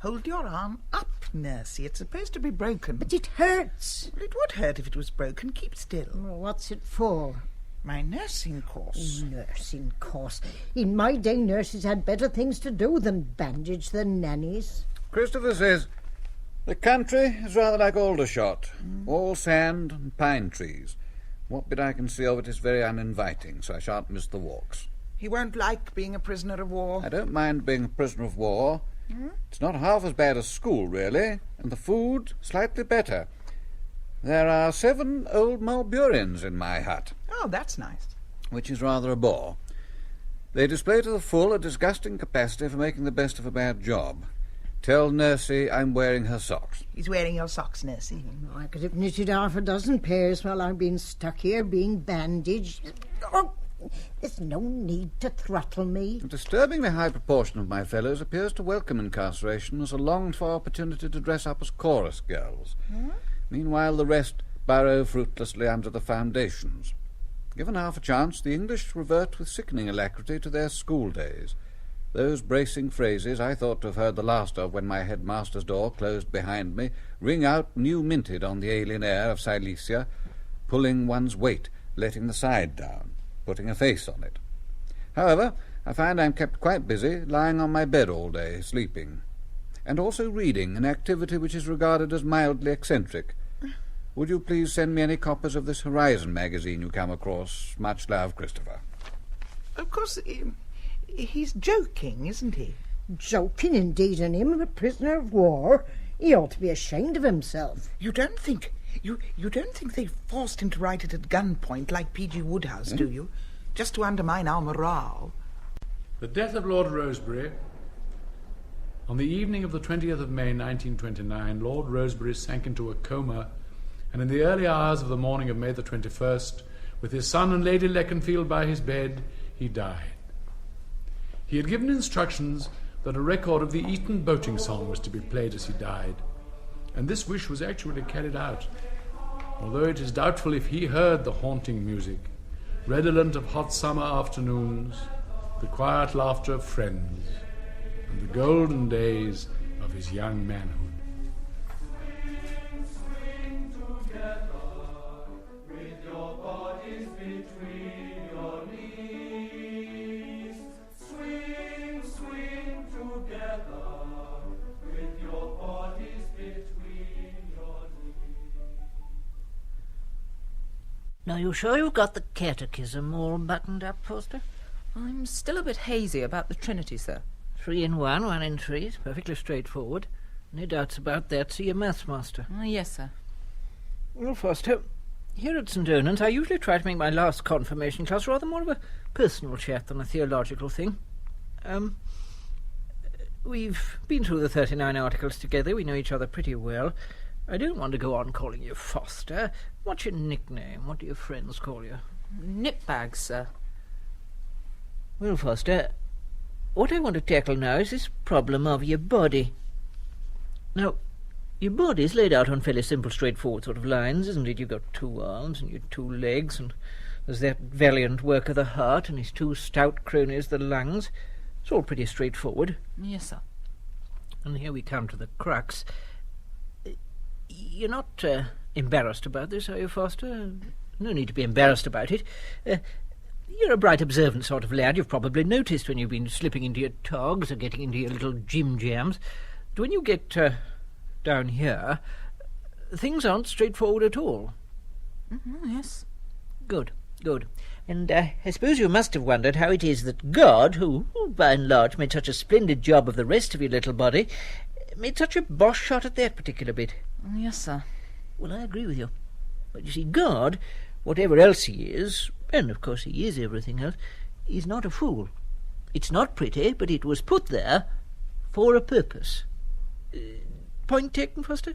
Hold your arm up, Nursey. It's supposed to be broken. But it hurts. Well, it would hurt if it was broken. Keep still. Well, what's it for? My nursing course. Nursing course? In my day, nurses had better things to do than bandage their nannies. Christopher says The country is rather like Aldershot. All sand and pine trees. What bit I can see of it is very uninviting, so I shan't miss the walks. He won't like being a prisoner of war. I don't mind being a prisoner of war. It's not half as bad as school, really, and the food slightly better. There are 7 old Mulburians in my hut. Oh, that's nice. Which is rather a bore. They display to the full a disgusting capacity for making the best of a bad job. Tell Nursey I'm wearing her socks. He's wearing your socks, Nursey. I could have knitted half a dozen pairs while I've been stuck here being bandaged. Oh, there's no need to throttle me. A disturbingly high proportion of my fellows appears to welcome incarceration as a longed-for opportunity to dress up as chorus girls. Meanwhile, the rest burrow fruitlessly under the foundations. Given half a chance, the English revert with sickening alacrity to their school days. Those bracing phrases I thought to have heard the last of when my headmaster's door closed behind me ring out new-minted on the alien air of Silesia, pulling one's weight, letting the side down, putting a face on it. However, I find I'm kept quite busy, lying on my bed all day, sleeping, and also reading, an activity which is regarded as mildly eccentric. Would you please send me any copies of this Horizon magazine you come across? Much love, Christopher. Of course, he's joking, isn't he? Joking indeed, and him a prisoner of war. He ought to be ashamed of himself. You don't think they forced him to write it at gunpoint like P.G. Woodhouse, do you? Just to undermine our morale. The death of Lord Rosebery. On the evening of the 20th of May, 1929, Lord Rosebery sank into a coma, and in the early hours of the morning of May the 21st, with his son and Lady Leconfield by his bed, he died. He had given instructions that a record of the Eton boating song was to be played as he died, and this wish was actually carried out, although it is doubtful if he heard the haunting music, redolent of hot summer afternoons, the quiet laughter of friends, and the golden days of his young manhood. Now, you sure you've got the catechism all buttoned up, Foster? I'm still a bit hazy about the Trinity, sir. 3 in 1, 1 in 3. It's perfectly straightforward. No doubts about that, see your maths master. Yes, sir. Well, Foster, here at St. Onans, I usually try to make my last confirmation class rather more of a personal chat than a theological thing. We've been through the 39 articles together. We know each other pretty well. I don't want to go on calling you Foster. What's your nickname? What do your friends call you? Nipbags, sir. Well, Foster, what I want to tackle now is this problem of your body. Now, your body's laid out on fairly simple, straightforward sort of lines, isn't it? You've got 2 arms and your 2 legs, and there's that valiant work of the heart and his 2 stout cronies, the lungs. It's all pretty straightforward. Yes, sir. And here we come to the crux. You're not embarrassed about this, are you, Foster? No need to be embarrassed about it. You're a bright, observant sort of lad. You've probably noticed when you've been slipping into your togs or getting into your little gym jams that when you get down here, things aren't straightforward at all. Yes. Good. And I suppose you must have wondered how it is that God, who, by and large, made such a splendid job of the rest of your little body, made such a bosh shot at that particular bit. Yes, sir. Well, I agree with you. But you see, God, whatever else he is, and of course he is everything else, is not a fool. It's not pretty, but it was put there for a purpose. Point taken, Foster?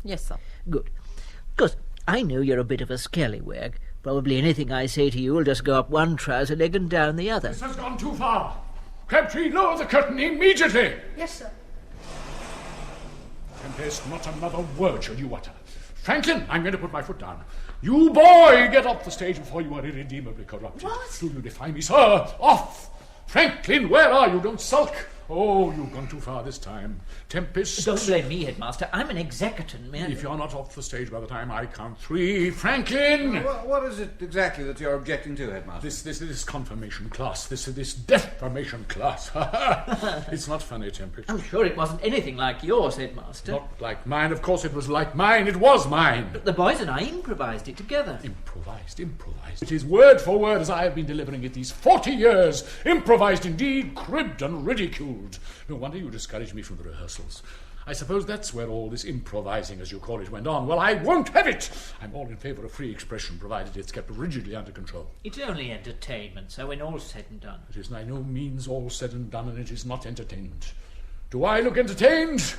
Yes, sir. Good. Because I know you're a bit of a scallywag. Probably anything I say to you will just go up one trouser leg and down the other. This has gone too far. Crabtree, lower the curtain immediately. Yes, sir. Tempest, not another word shall you utter. Franklin, I'm going to put my foot down. You boy, get off the stage before you are irredeemably corrupted. What? Do you defy me, sir? Off! Franklin, where are you? Don't sulk. Oh, you've gone too far this time. Tempest... Don't blame me, Headmaster. I'm an executant, man. If you're not off the stage by the time I count 3... Franklin! What is it exactly that you're objecting to, Headmaster? This confirmation class, this defamation class. It's not funny, Tempest. I'm sure it wasn't anything like yours, Headmaster. Not like mine. Of course it was like mine. It was mine. But the boys and I improvised it together. Improvised. It is word for word as I have been delivering it these 40 years. Improvised indeed, cribbed and ridiculed. No wonder you discouraged me from the rehearsals. I suppose that's where all this improvising, as you call it, went on. Well, I won't have it. I'm all in favour of free expression, provided it's kept rigidly under control. It's only entertainment, so when all's said and done. It is by no means all said and done, and it is not entertainment. Do I look entertained?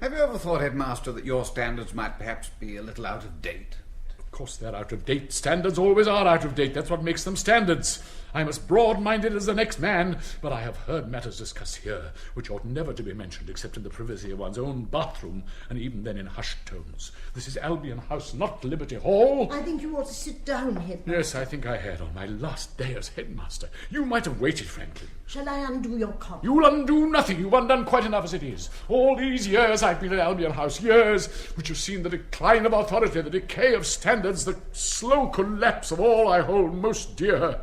Have you ever thought, Headmaster, that your standards might perhaps be a little out of date? Of course they're out of date. Standards always are out of date. That's what makes them standards. I'm as broad-minded as the next man, but I have heard matters discussed here which ought never to be mentioned except in the privacy of one's own bathroom, and even then in hushed tones. This is Albion House, not Liberty Hall. I think you ought to sit down, Headmaster. Yes, I think I had on my last day as headmaster. You might have waited, Franklin. Shall I undo your comment? You'll undo nothing. You've undone quite enough as it is. All these years I've been at Albion House, years which have seen the decline of authority, the decay of standards, the slow collapse of all I hold most dear.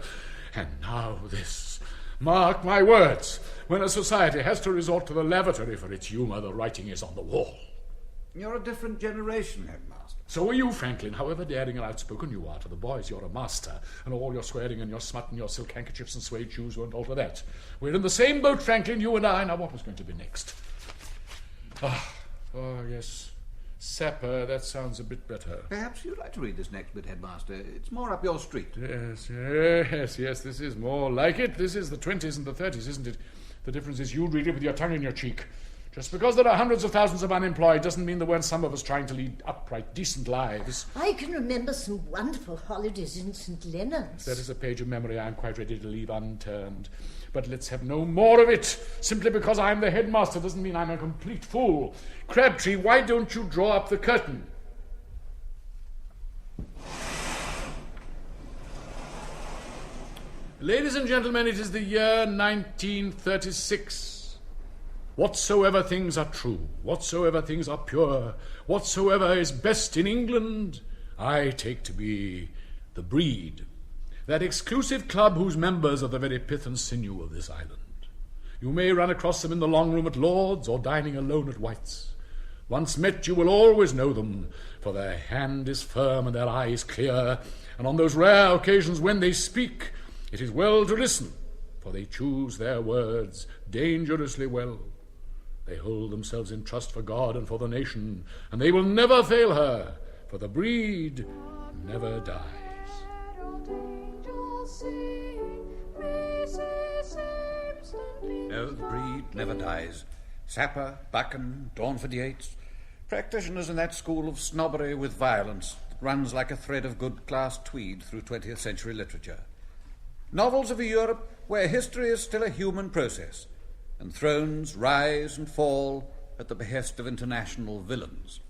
And now this. Mark my words. When a society has to resort to the lavatory for its humour, the writing is on the wall. You're a different generation, Headmaster. So are you, Franklin. However daring and outspoken you are to the boys, you're a master. And all your swearing and your smut and your silk handkerchiefs and suede shoes won't alter that. We're in the same boat, Franklin, you and I. Now, what was going to be next? Yes. Sapper, that sounds a bit better. Perhaps you'd like to read this next bit, Headmaster. It's more up your street. Yes, this is more like it. This is the 20s and the 30s, isn't it? The difference is you read it with your tongue in your cheek. Just because there are hundreds of thousands of unemployed doesn't mean there weren't some of us trying to lead upright, decent lives. I can remember some wonderful holidays in St. Leonard's. That is a page of memory I'm quite ready to leave unturned. But let's have no more of it. Simply because I'm the headmaster doesn't mean I'm a complete fool. Crabtree, why don't you draw up the curtain? Ladies and gentlemen, it is the year 1936. Whatsoever things are true, whatsoever things are pure, whatsoever is best in England, I take to be the Breed, that exclusive club whose members are the very pith and sinew of this island. You may run across them in the long room at Lord's or dining alone at White's. Once met, you will always know them, for their hand is firm and their eye is clear, and on those rare occasions when they speak, it is well to listen, for they choose their words dangerously well. They hold themselves in trust for God and for the nation, and they will never fail her, for the Breed never dies. No, the Breed never dies. Sapper, Buchan, Dawnford Yates, practitioners in that school of snobbery with violence that runs like a thread of good-class tweed through 20th century literature. Novels of a Europe where history is still a human process, and thrones rise and fall at the behest of international villains.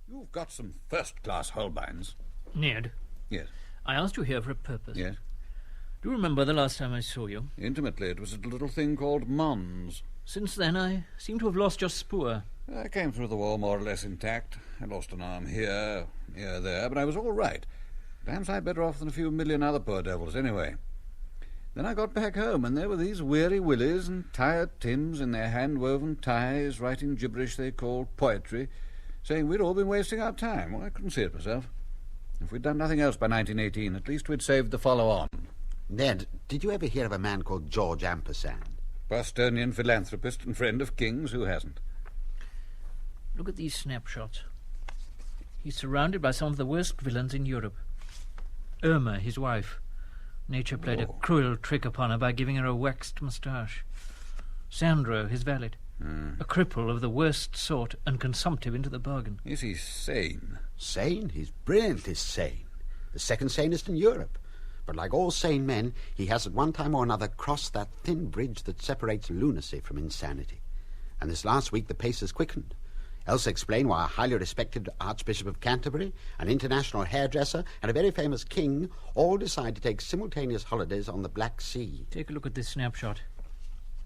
You've got some first-class Holbeins. Ned? Yes? I asked you here for a purpose. Yes? Do you remember the last time I saw you? Intimately. It was at a little thing called Mons. Since then, I seem to have lost your spoor. I came through the war more or less intact. I lost an arm here, there, but I was all right. Damn sight better off than a few million other poor devils, anyway. Then I got back home, and there were these weary Willies and tired Tims in their hand-woven ties, writing gibberish they called poetry, saying we'd all been wasting our time. Well, I couldn't see it myself. If we'd done nothing else by 1918, at least we'd saved the follow-on. Ned, did you ever hear of a man called George Ampersand? Bostonian philanthropist and friend of kings, who hasn't? Look at these snapshots. He's surrounded by some of the worst villains in Europe. Irma, his wife. Nature played a cruel trick upon her by giving her a waxed moustache. Sandro, his valet. A cripple of the worst sort and consumptive into the bargain. Is he sane? Sane? He's brilliantly sane. The second sanest in Europe. But like all sane men, he has at one time or another crossed that thin bridge that separates lunacy from insanity. And this last week the pace has quickened. Else explain why a highly respected Archbishop of Canterbury, an international hairdresser, and a very famous king all decide to take simultaneous holidays on the Black Sea. Take a look at this snapshot.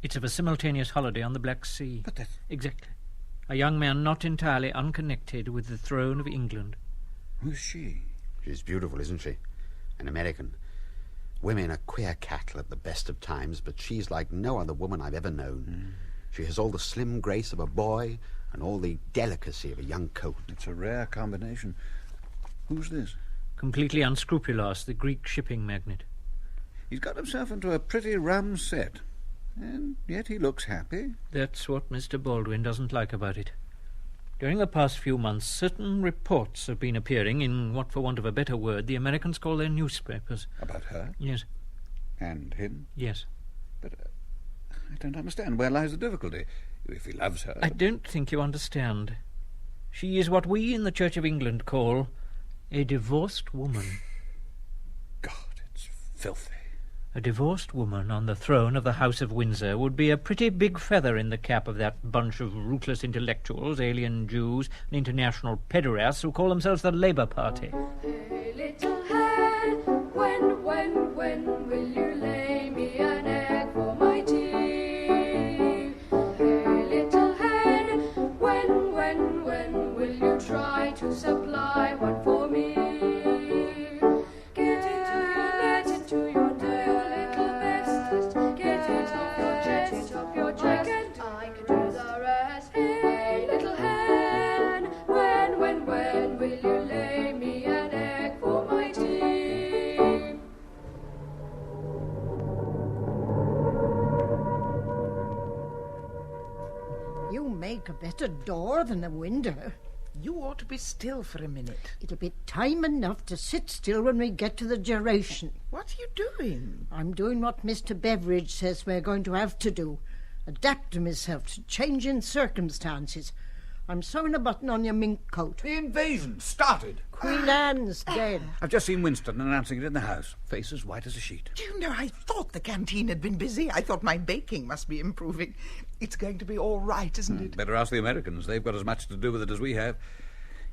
It's of a simultaneous holiday on the Black Sea. But that's... Exactly. A young man not entirely unconnected with the throne of England. Who's she? She's beautiful, isn't she? An American. Women are queer cattle at the best of times, but she's like no other woman I've ever known. She has all the slim grace of a boy and all the delicacy of a young colt. It's a rare combination. Who's this? Completely unscrupulous, the Greek shipping magnate. He's got himself into a pretty rum set, and yet he looks happy. That's what Mr. Baldwin doesn't like about it. During the past few months, certain reports have been appearing in what, for want of a better word, the Americans call their newspapers. About her? Yes. And him? Yes. But I don't understand. Where lies the difficulty? If he loves her... I don't think you understand. She is what we in the Church of England call a divorced woman. God, it's filthy. A divorced woman on the throne of the House of Windsor would be a pretty big feather in the cap of that bunch of rootless intellectuals, alien Jews, and international pederasts who call themselves the Labour Party. Hey, little hen, when will you lay me an egg for my tea? Hey, little hen, when will you try to supply one for me? Get into your dear little best, get it off your chest, and I can do the rest. Hey, little hen, when will you lay me an egg for my tea? You make a better door than a window. You ought to be still for a minute. It'll be time enough to sit still when we get to the duration. What are you doing? I'm doing what Mr. Beveridge says we're going to have to do. Adapting myself to changing circumstances. I'm sewing a button on your mink coat. The invasion started. Queen Anne's dead. I've just seen Winston announcing it in the house. Face as white as a sheet. Do you know, I thought the canteen had been busy. I thought my baking must be improving. It's going to be all right, isn't it? Better ask the Americans. They've got as much to do with it as we have.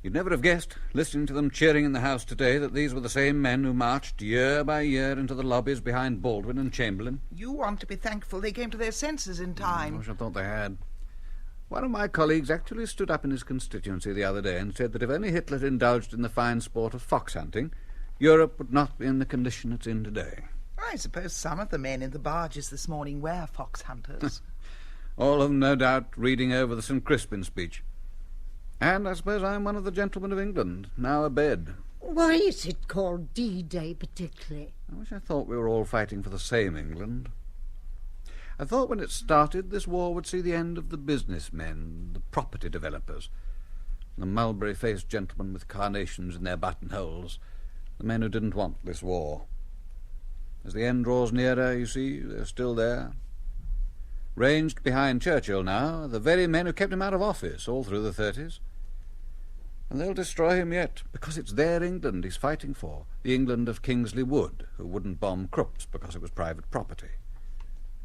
You'd never have guessed, listening to them cheering in the house today, that these were the same men who marched year by year into the lobbies behind Baldwin and Chamberlain. You want to be thankful they came to their senses in time. I wish I thought they had. One of my colleagues actually stood up in his constituency the other day and said that if only Hitler had indulged in the fine sport of fox hunting, Europe would not be in the condition it's in today. I suppose some of the men in the barges this morning were fox hunters. All of them, no doubt, reading over the St. Crispin speech. And I suppose I'm one of the gentlemen of England, now abed. Why is it called D-Day particularly? I wish I thought we were all fighting for the same England. I thought when it started, this war would see the end of the businessmen, the property developers, the mulberry-faced gentlemen with carnations in their buttonholes, the men who didn't want this war. As the end draws nearer, you see, they're still there. Ranged behind Churchill now are the very men who kept him out of office all through the 30s. And they'll destroy him yet, because it's their England he's fighting for, the England of Kingsley Wood, who wouldn't bomb Krupp's because it was private property.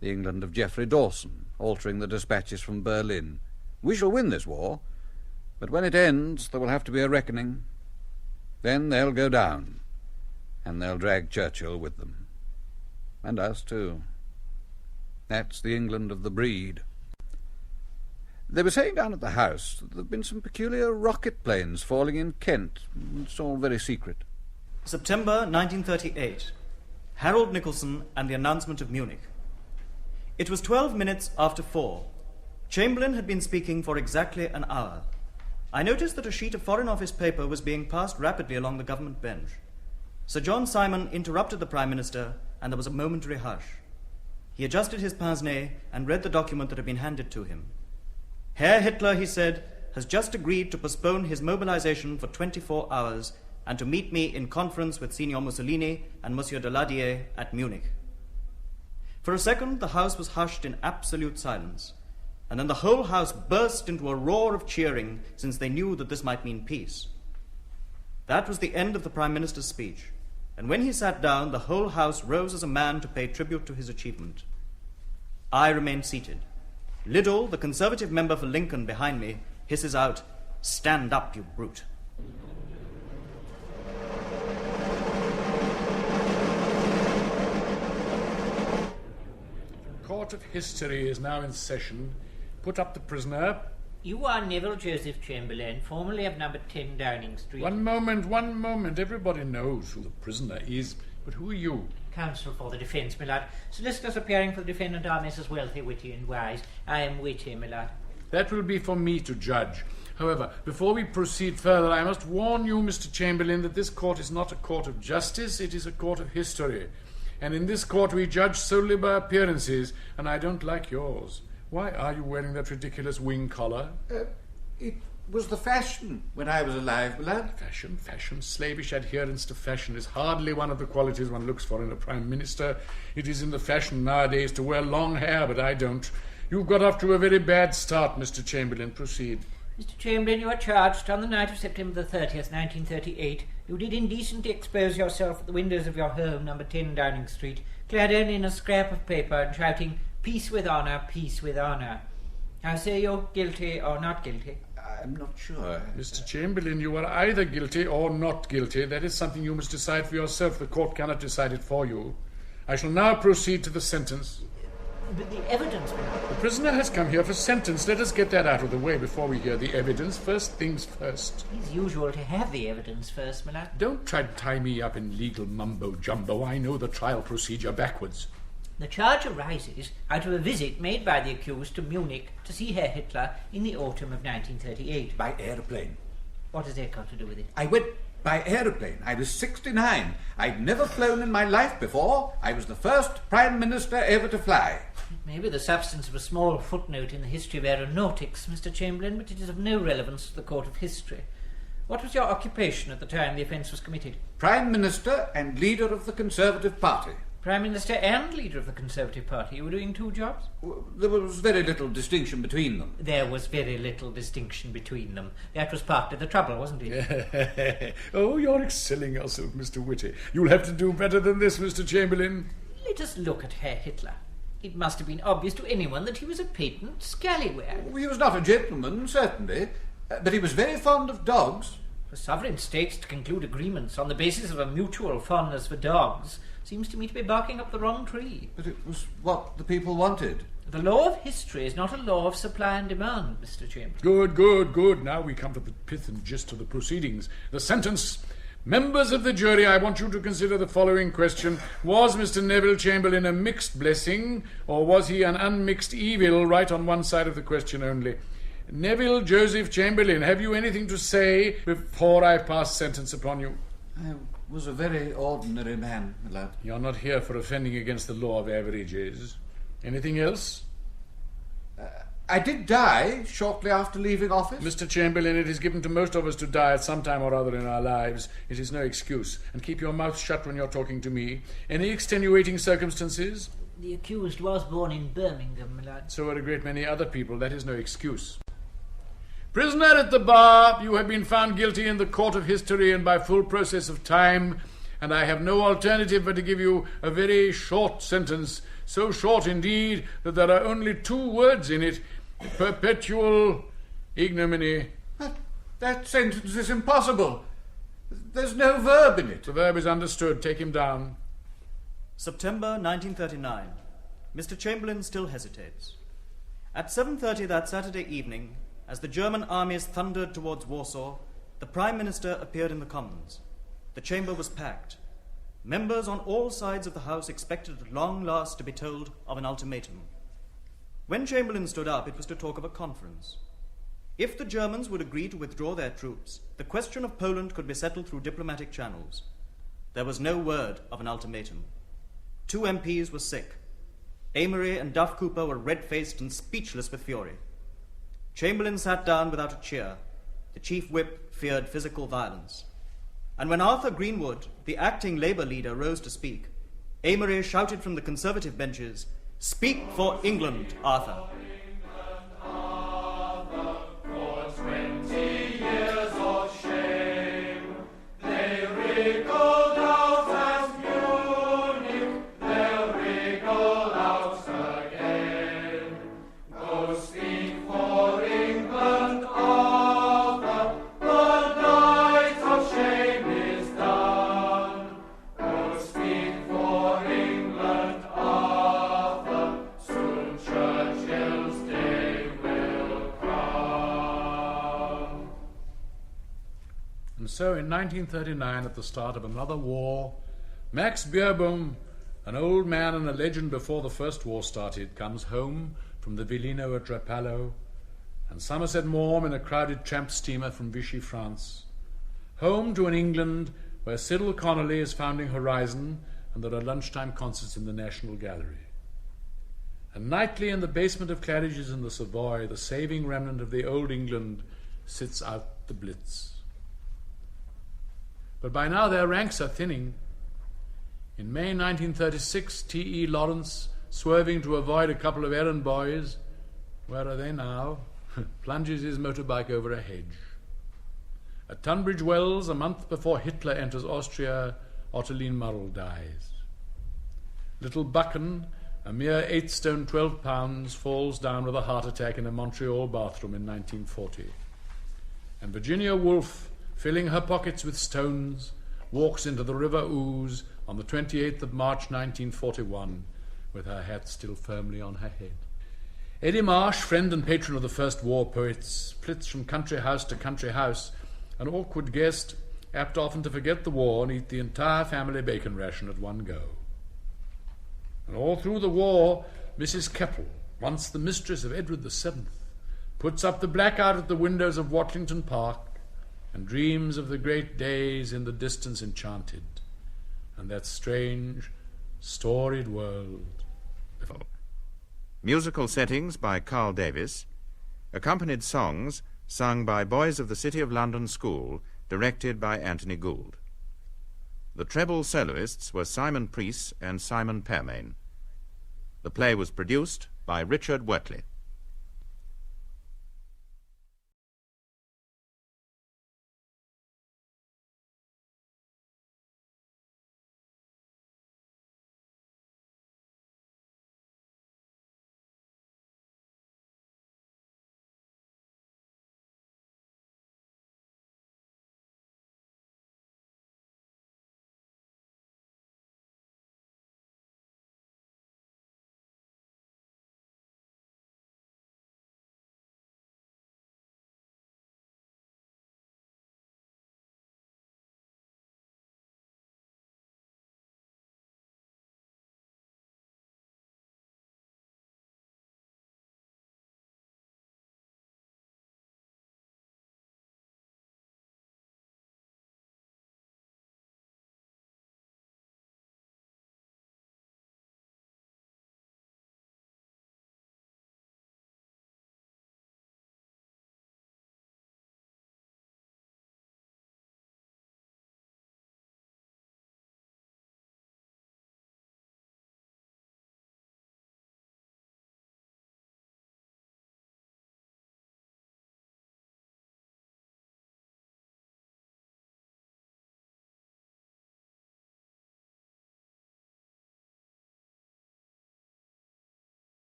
The England of Geoffrey Dawson, altering the dispatches from Berlin. We shall win this war, but when it ends, there will have to be a reckoning. Then they'll go down, and they'll drag Churchill with them. And us, too. That's the England of the breed. They were saying down at the house that there have been some peculiar rocket planes falling in Kent. It's all very secret. September 1938. Harold Nicholson and the announcement of Munich. It was 12 minutes after 4. Chamberlain had been speaking for exactly an hour. I noticed that a sheet of Foreign Office paper was being passed rapidly along the government bench. Sir John Simon interrupted the Prime Minister, and there was a momentary hush. He adjusted his pince-nez and read the document that had been handed to him. Herr Hitler, he said, has just agreed to postpone his mobilization for 24 hours and to meet me in conference with Signor Mussolini and Monsieur Daladier at Munich. For a second, the House was hushed in absolute silence, and then the whole House burst into a roar of cheering, since they knew that this might mean peace. That was the end of the Prime Minister's speech, and when he sat down, the whole House rose as a man to pay tribute to his achievement. I remained seated. Liddell, the Conservative member for Lincoln behind me, hisses out, "Stand up, you brute." Court Court of History is now in session. Put up the prisoner. You are Neville Joseph Chamberlain, formerly of number 10 Downing Street. One moment. Everybody knows who the prisoner is. But who are you? Counsel for the defence, my lord. Solicitors appearing for the defendant are Messrs. Wealthy, Witty and Wise. I am Witty, my lord. That will be for me to judge. However, before we proceed further, I must warn you, Mr. Chamberlain, that this court is not a court of justice, it is a court of history. And in this court we judge solely by appearances, and I don't like yours. Why are you wearing that ridiculous wing collar? It was the fashion when I was alive, my lad. Fashion. Slavish adherence to fashion is hardly one of the qualities one looks for in a Prime Minister. It is in the fashion nowadays to wear long hair, but I don't. You've got off to a very bad start, Mr. Chamberlain. Proceed. Mr. Chamberlain, you are charged on the night of September the 30th, 1938. You did indecently expose yourself at the windows of your home, number 10 Downing Street, clad only in a scrap of paper and shouting, "Peace with honour, peace with honour." Now say you're guilty or not guilty. I'm not sure. Mr. Chamberlain, you are either guilty or not guilty. That is something you must decide for yourself. The court cannot decide it for you. I shall now proceed to the sentence. But the evidence... The prisoner has come here for sentence. Let us get that out of the way before we hear the evidence. First things first. It is usual to have the evidence first, my lord. Don't try to tie me up in legal mumbo-jumbo. I know the trial procedure backwards. The charge arises out of a visit made by the accused to Munich to see Herr Hitler in the autumn of 1938. By aeroplane. What has that got to do with it? I went by aeroplane. I was 69. I'd never flown in my life before. I was the first Prime Minister ever to fly. It may be the substance of a small footnote in the history of aeronautics, Mr. Chamberlain, but it is of no relevance to the court of history. What was your occupation at the time the offence was committed? Prime Minister and leader of the Conservative Party. Prime Minister and leader of the Conservative Party. You were doing two jobs? There was very little distinction between them. There was very little distinction between them. That was part of the trouble, wasn't it? Oh, you're excelling yourself, Mr. Whitty. You'll have to do better than this, Mr. Chamberlain. Let us look at Herr Hitler. It must have been obvious to anyone that he was a patent scallywag. He was not a gentleman, certainly, but he was very fond of dogs. For sovereign states to conclude agreements on the basis of a mutual fondness for dogs seems to me to be barking up the wrong tree. But it was what the people wanted. The law of history is not a law of supply and demand, Mr. Chamberlain. Good. Now we come to the pith and gist of the proceedings. The sentence. Members of the jury, I want you to consider the following question. Was Mr. Neville Chamberlain a mixed blessing, or was he an unmixed evil? Right on one side of the question only. Neville Joseph Chamberlain, have you anything to say before I pass sentence upon you? I was a very ordinary man, my lad. You're not here for offending against the law of averages. Anything else? I did die shortly after leaving office. Mr. Chamberlain, it is given to most of us to die at some time or other in our lives. It is no excuse. And keep your mouth shut when you're talking to me. Any extenuating circumstances? The accused was born in Birmingham, my lord. So are a great many other people. That is no excuse. Prisoner at the bar, you have been found guilty in the court of history and by full process of time, and I have no alternative but to give you a very short sentence, so short indeed that there are only 2 words in it: perpetual ignominy. That sentence is impossible. There's no verb in it. The verb is understood. Take him down. September 1939. Mr. Chamberlain still hesitates. At 7:30 that Saturday evening, as the German armies thundered towards Warsaw, the Prime Minister appeared in the Commons. The chamber was packed. Members on all sides of the House expected at long last to be told of an ultimatum. When Chamberlain stood up, it was to talk of a conference. If the Germans would agree to withdraw their troops, the question of Poland could be settled through diplomatic channels. There was no word of an ultimatum. 2 MPs were sick. Amory and Duff Cooper were red-faced and speechless with fury. Chamberlain sat down without a cheer. The chief whip feared physical violence. And when Arthur Greenwood, the acting Labour leader, rose to speak, Amory shouted from the Conservative benches, "Speak for England, Arthur." Soon And so in 1939, at the start of another war, Max Beerbohm, an old man and a legend before the First War started, comes home from the Villino at Rapallo, and Somerset Maugham in a crowded tramp steamer from Vichy, France. Home to an England where Cyril Connolly is founding Horizon and there are lunchtime concerts in the National Gallery. And nightly in the basement of Claridge's in the Savoy, the saving remnant of the old England sits out the Blitz. But by now their ranks are thinning. In May 1936, T.E. Lawrence, swerving to avoid a couple of errand boys, where are they now? Plunges his motorbike over a hedge. At Tunbridge Wells, a month before Hitler enters Austria, Ottoline Murrell dies. Little Buchan, a mere 8 stone 12 pounds, falls down with a heart attack in a Montreal bathroom in 1940. And Virginia Woolf, filling her pockets with stones, walks into the River Ouse on the 28th of March 1941, with her hat still firmly on her head. Eddie Marsh, friend and patron of the first war poets, flits from country house to country house, an awkward guest, apt often to forget the war and eat the entire family bacon ration at one go. And all through the war, Mrs. Keppel, once the mistress of Edward VII, puts up the blackout at the windows of Watlington Park and dreams of the great days in the distance enchanted, and that strange, storied world. Musical settings by Carl Davis, accompanied songs sung by boys of the City of London School, directed by Anthony Gould. The treble soloists were Simon Preece and Simon Permain. The play was produced by Richard Wortley.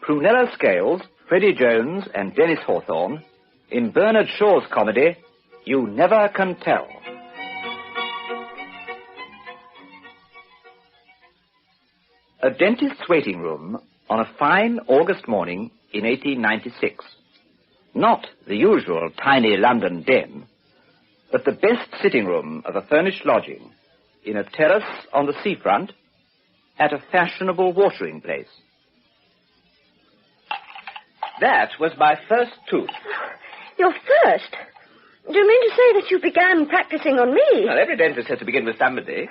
Prunella Scales, Freddie Jones, and Dennis Hawthorne in Bernard Shaw's comedy, You Never Can Tell. A dentist's waiting room on a fine August morning in 1896. Not the usual tiny London den, but the best sitting room of a furnished lodging in a terrace on the seafront at a fashionable watering place. That was my first tooth. Your first? Do you mean to say that you began practicing on me? Well, every dentist has to begin with somebody.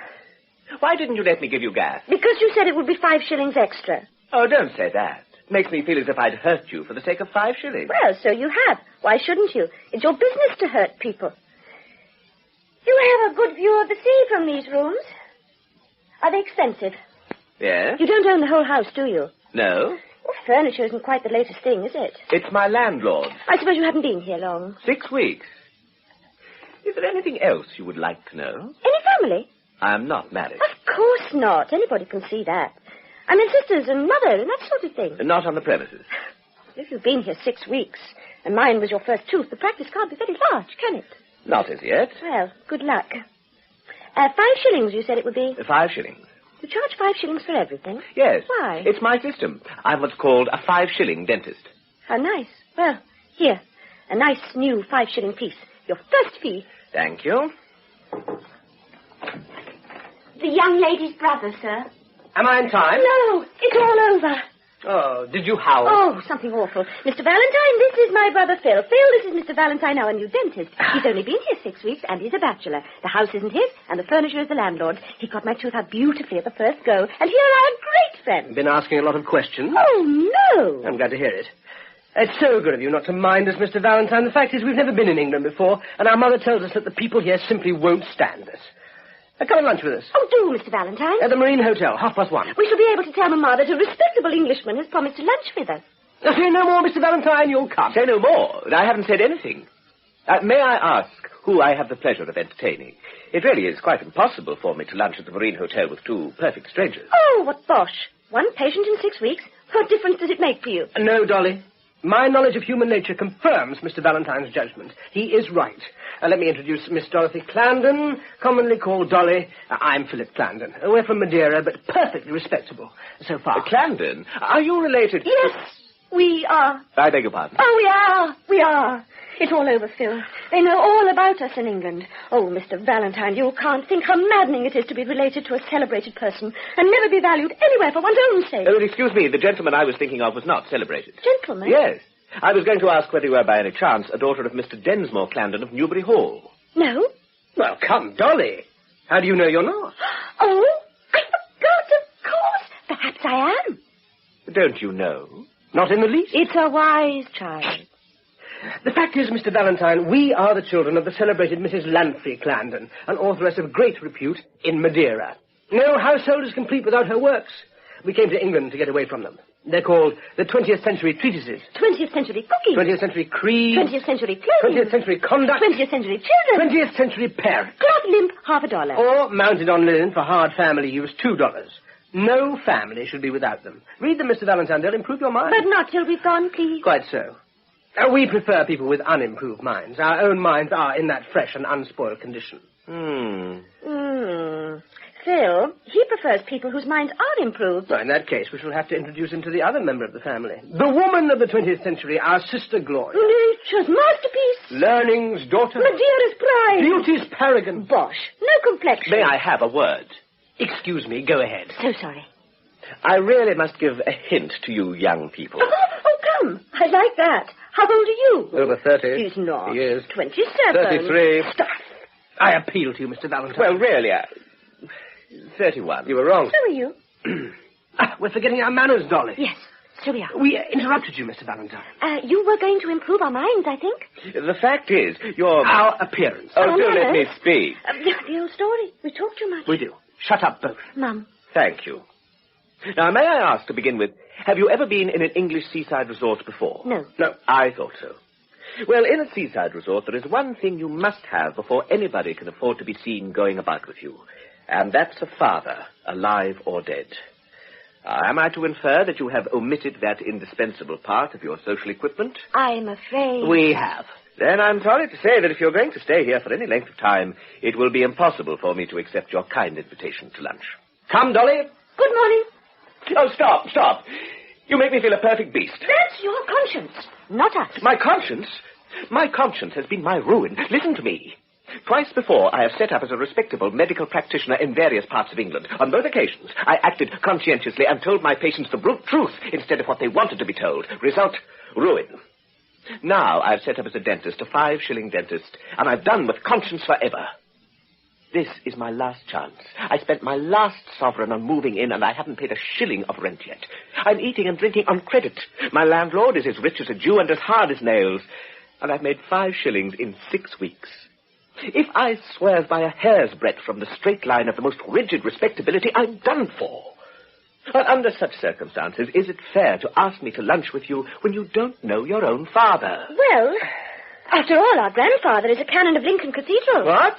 Why didn't you let me give you gas? Because you said it would be 5 shillings extra. Oh, don't say that. It makes me feel as if I'd hurt you for the sake of 5 shillings. Well, so you have. Why shouldn't you? It's your business to hurt people. You have a good view of the sea from these rooms. Are they expensive? Yes? You don't own the whole house, do you? No. Your furniture isn't quite the latest thing, is it? It's my landlord. I suppose you haven't been here long. 6 weeks. Is there anything else you would like to know? Any family? I'm not married. Of course not. Anybody can see that. I mean sisters and mother and that sort of thing. Not on the premises. If you've been here 6 weeks, and mine was your first tooth, the practice can't be very large, can it? Not as yet. Well, good luck. 5 shillings, you said it would be? 5 shillings. You charge 5 shillings for everything? Yes. Why? It's my system. I'm what's called a 5-shilling dentist. How nice. Well, here, a nice new 5-shilling piece. Your first fee. Thank you. The young lady's brother, sir. Am I in time? No, it's all over. Oh, did you howl? Oh, something awful. Mr. Valentine, this is my brother Phil. Phil, this is Mr. Valentine, our new dentist. He's only been here 6 weeks, and he's a bachelor. The house isn't his, and the furniture is the landlord's. He got my tooth out beautifully at the first go, and here are our great friends. Been asking a lot of questions? Oh, no. I'm glad to hear it. It's so good of you not to mind us, Mr. Valentine. The fact is, we've never been in England before, and our mother tells us that the people here simply won't stand us. Come and lunch with us. Oh, do, Mr. Valentine. At the Marine Hotel, 1:30. We shall be able to tell Mamma that a respectable Englishman has promised to lunch with us. Say no more, Mr. Valentine, you'll come. Say no more. I haven't said anything. May I ask who I have the pleasure of entertaining? It really is quite impossible for me to lunch at the Marine Hotel with 2 perfect strangers. Oh, what bosh. 1 patient in 6 weeks? What difference does it make for you? No, Dolly. My knowledge of human nature confirms Mr. Valentine's judgment. He is right. Let me introduce Miss Dorothy Clarendon, commonly called Dolly. I'm Philip Clarendon. We're from Madeira, but perfectly respectable so far. Clarendon? Are you related? Yes, we are. I beg your pardon. Oh, we are. It's all over, Phil. They know all about us in England. Oh, Mr. Valentine, you can't think how maddening it is to be related to a celebrated person and never be valued anywhere for one's own sake. Oh, excuse me, the gentleman I was thinking of was not celebrated. Gentleman? Yes. I was going to ask whether you were by any chance a daughter of Mr. Densmore Clarendon of Newbury Hall. No. Well, come, Dolly. How do you know you're not? Oh, I forgot, of course. Perhaps I am. Don't you know? Not in the least. It's a wise child. The fact is, Mr. Valentine, we are the children of the celebrated Mrs. Lanfrey Clarendon, an authoress of great repute in Madeira. No household is complete without her works. We came to England to get away from them. They're called the 20th Century Treatises. 20th Century Cooking. 20th Century Creed. 20th Century Clothing. 20th Century Conduct. 20th Century Children. 20th Century Parent. Glove limp, $50. Or, mounted on linen for hard family use, $2. No family should be without them. Read them, Mr. Valentine. They'll improve your mind. But not till we've gone, please. Quite so. We prefer people with unimproved minds. Our own minds are in that fresh and unspoiled condition. Phil, he prefers people whose minds are improved. Well, in that case, we shall have to introduce him to the other member of the family. The woman of the 20th century, our sister Gloria. Nature's masterpiece. Learning's daughter. Madeira's pride. Beauty's paragon. Bosh. No complexion. May I have a word? Excuse me, go ahead. So sorry. I really must give a hint to you young people. Oh, come. I like that. How old are you? Over 30. He's not. He is. 27. 33. Stuff. I appeal to you, Mr. Valentine. Well, really, 31. You were wrong. So are you. We're forgetting our manners, Dolly. Yes, so we are. We interrupted you, Mr. Valentine. You were going to improve our minds, I think. The fact is, our appearance. Oh, do let me speak. The old story. We talk too much. We do. Shut up, both. Mum. Thank you. Now, may I ask to begin with, have you ever been in an English seaside resort before? No. No, I thought so. Well, in a seaside resort, there is one thing you must have before anybody can afford to be seen going about with you. And that's a father, alive or dead. Am I to infer that you have omitted that indispensable part of your social equipment? I'm afraid... We have. Then I'm sorry to say that if you're going to stay here for any length of time, it will be impossible for me to accept your kind invitation to lunch. Come, Dolly. Good morning. Oh, stop. You make me feel a perfect beast. That's your conscience, not us. My conscience? My conscience has been my ruin. Listen to me. Twice before, I have set up as a respectable medical practitioner in various parts of England. On both occasions, I acted conscientiously and told my patients the brute truth instead of what they wanted to be told. Result, ruin. Now I've set up as a dentist, a 5-shilling dentist, and I've done with conscience forever. This is my last chance. I spent my last sovereign on moving in, and I haven't paid a shilling of rent yet. I'm eating and drinking on credit. My landlord is as rich as a Jew and as hard as nails, and I've made 5 shillings in 6 weeks. If I swerve by a hair's breadth from the straight line of the most rigid respectability, I'm done for. But under such circumstances, is it fair to ask me to lunch with you when you don't know your own father? Well, after all, our grandfather is a canon of Lincoln Cathedral. What?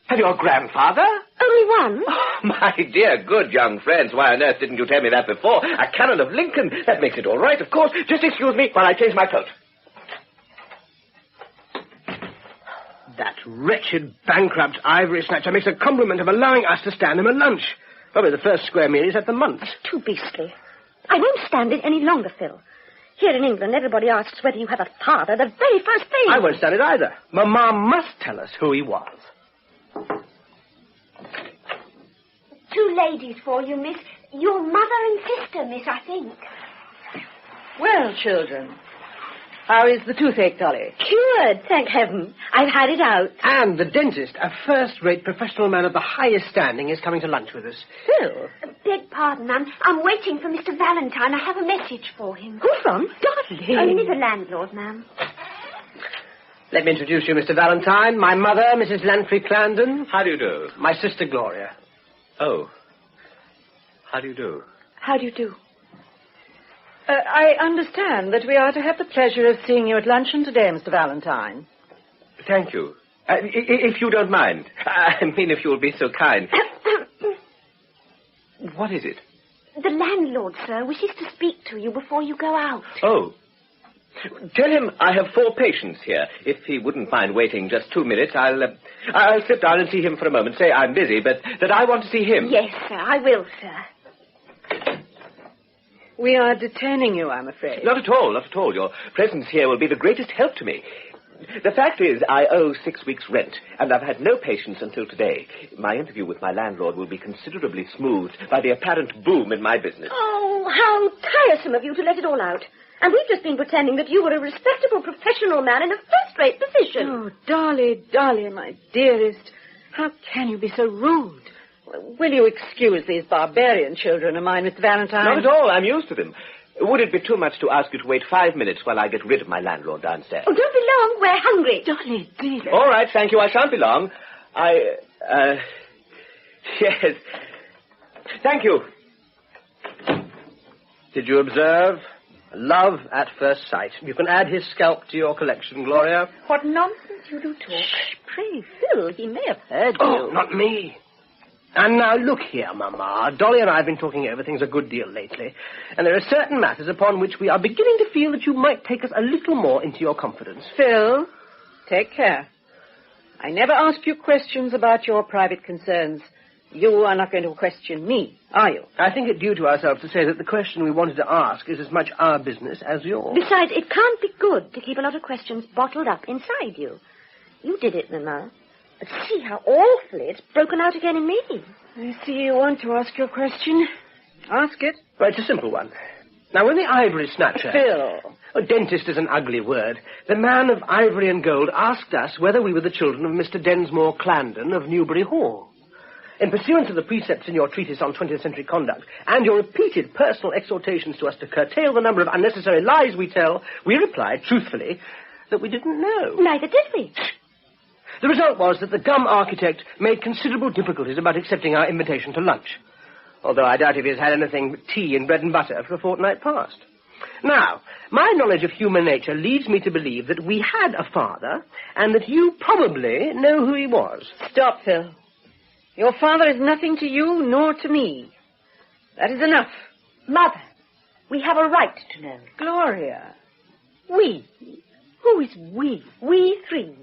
And your grandfather? Only one. Oh, my dear, good young friends, why on earth didn't you tell me that before? A canon of Lincoln. That makes it all right, of course. Just excuse me while I change my coat. That wretched, bankrupt ivory snatcher makes a compliment of allowing us to stand him a lunch. Probably the first square meal he's had for months. Too beastly. I won't stand it any longer, Phil. Here in England, everybody asks whether you have a father the very first thing. I won't stand it either. Mamma must tell us who he was. 2 ladies for you, miss. Your mother and sister, miss, I think. Well, children, how is the toothache, Dolly? Cured, thank heaven. I've had it out. And the dentist, a first-rate professional man of the highest standing, is coming to lunch with us. Phil? Beg pardon, ma'am. I'm waiting for Mr. Valentine. I have a message for him. Who from? Dolly. Only the landlord, ma'am. Let me introduce you, Mr. Valentine. My mother, Mrs. Lantry Clarendon. How do you do? My sister, Gloria. Oh. How do you do? How do you do? I understand that we are to have the pleasure of seeing you at luncheon today, Mr. Valentine. Thank you. If you don't mind. I mean, if you'll be so kind. What is it? The landlord, sir, wishes to speak to you before you go out. Oh. Tell him I have 4 patients here. If he wouldn't mind waiting just 2 minutes, I'll sit down and see him for a moment. Say I'm busy, but that I want to see him. Yes, sir, I will, sir. We are detaining you, I'm afraid. Not at all, not at all. Your presence here will be the greatest help to me. The fact is, I owe 6 weeks' rent, and I've had no patients until today. My interview with my landlord will be considerably smoothed by the apparent boom in my business. Oh, how tiresome of you to let it all out. And we've just been pretending that you were a respectable professional man in a first-rate position. Oh, Dolly, my dearest, how can you be so rude? Will you excuse these barbarian children of mine, Mr. Valentine? Not at all. I'm used to them. Would it be too much to ask you to wait 5 minutes while I get rid of my landlord downstairs? Oh, don't be long. We're hungry. Dolly, dear. All right, thank you. I shan't be long. Yes. Thank you. Did you observe? Love at first sight. You can add his scalp to your collection, Gloria. What nonsense you do talk. Shh, pray, Phil, he may have heard Oh, you. not me. And now look here, Mamma. Dolly and I have been talking over things a good deal lately, and there are certain matters upon which we are beginning to feel that you might take us a little more into your confidence. Phil, take care. I never ask you questions about your private concerns. You are not going to question me, are you? I think it due to ourselves to say that the question we wanted to ask is as much our business as yours. Besides, it can't be good to keep a lot of questions bottled up inside you. You did it, Mamma. But see how awfully it's broken out again in me. I see you want to ask your question. Ask it. Well, it's a simple one. Now, when the ivory snatcher... Phil. A dentist is an ugly word. The man of ivory and gold asked us whether we were the children of Mr. Densmore Clarendon of Newbury Hall. In pursuance of the precepts in your treatise on 20th century conduct and your repeated personal exhortations to us to curtail the number of unnecessary lies we tell, we replied, truthfully, that we didn't know. Neither did we. The result was that the gum architect made considerable difficulties about accepting our invitation to lunch, although I doubt if he's had anything but tea and bread and butter for a fortnight past. Now, my knowledge of human nature leads me to believe that we had a father and that you probably know who he was. Stop, Phil. Your father is nothing to you nor to me. That is enough. Mother, we have a right to know. Gloria. We? Who is we? We three.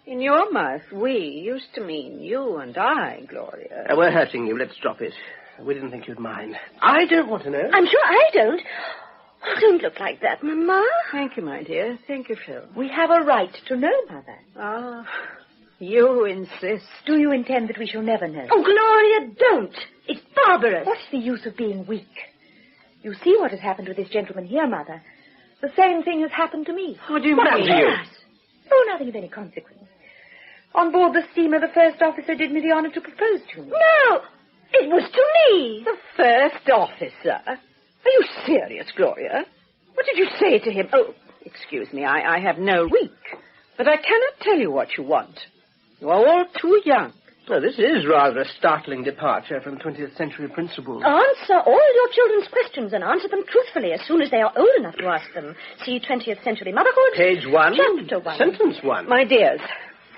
In your mouth, we used to mean you and I, Gloria. We're hurting you. Let's drop it. We didn't think you'd mind. I don't want to know. I'm sure I don't. Oh, don't look like that, Mamma. Thank you, my dear. Thank you, Phil. We have a right to know, Mother. Ah, you insist. Do you intend that we shall never know? Oh, Gloria, don't. It's barbarous. What's the use of being weak? You see what has happened with this gentleman here, Mother. The same thing has happened to me. What do you What mean? happened to you? Oh, nothing of any consequence. On board the steamer, the first officer did me the honor to propose to me. No! It was to me! The first officer? Are you serious, Gloria? What did you say to him? Oh, excuse me, I have no week. But I cannot tell you what you want. You are all too young. Oh, this is rather a startling departure from 20th century principles. Answer all your children's questions and answer them truthfully as soon as they are old enough to ask them. See 20th century motherhood. Page 1. Chapter 1. Sentence 1. My dears,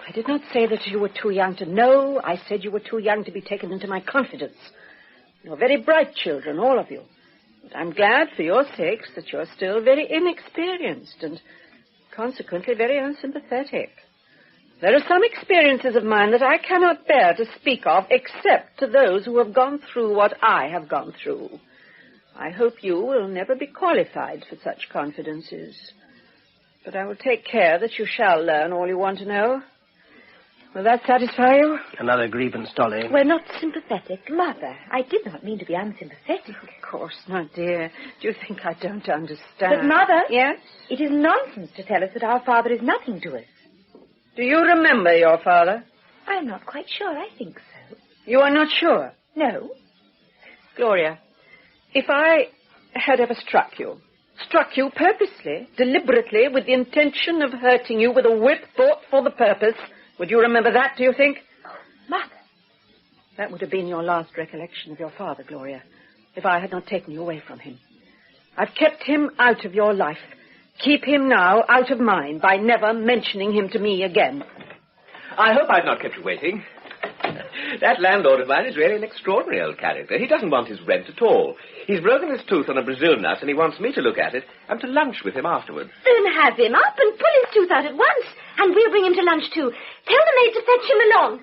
I did not say that you were too young to know. I said you were too young to be taken into my confidence. You're very bright children, all of you. And I'm glad for your sakes that you're still very inexperienced and consequently very unsympathetic. There are some experiences of mine that I cannot bear to speak of except to those who have gone through what I have gone through. I hope you will never be qualified for such confidences. But I will take care that you shall learn all you want to know. Will that satisfy you? Another grievance, Dolly. We're not sympathetic. Mother, I did not mean to be unsympathetic. Of course not, dear. Do you think I don't understand? But, Mother... Yes? It is nonsense to tell us that our father is nothing to us. Do you remember your father? I'm not quite sure. I think so. You are not sure? No. Gloria, if I had ever struck you purposely, deliberately, with the intention of hurting you with a whip bought for the purpose, would you remember that, do you think? Oh, Mother. That would have been your last recollection of your father, Gloria, if I had not taken you away from him. I've kept him out of your life. Keep him now out of mine by never mentioning him to me again. I hope I've not kept you waiting. That landlord of mine is really an extraordinary old character. He doesn't want his rent at all. He's broken his tooth on a Brazil nut, and he wants me to look at it and to lunch with him afterwards. Then have him up and pull his tooth out at once, and we'll bring him to lunch too. Tell the maid to fetch him along.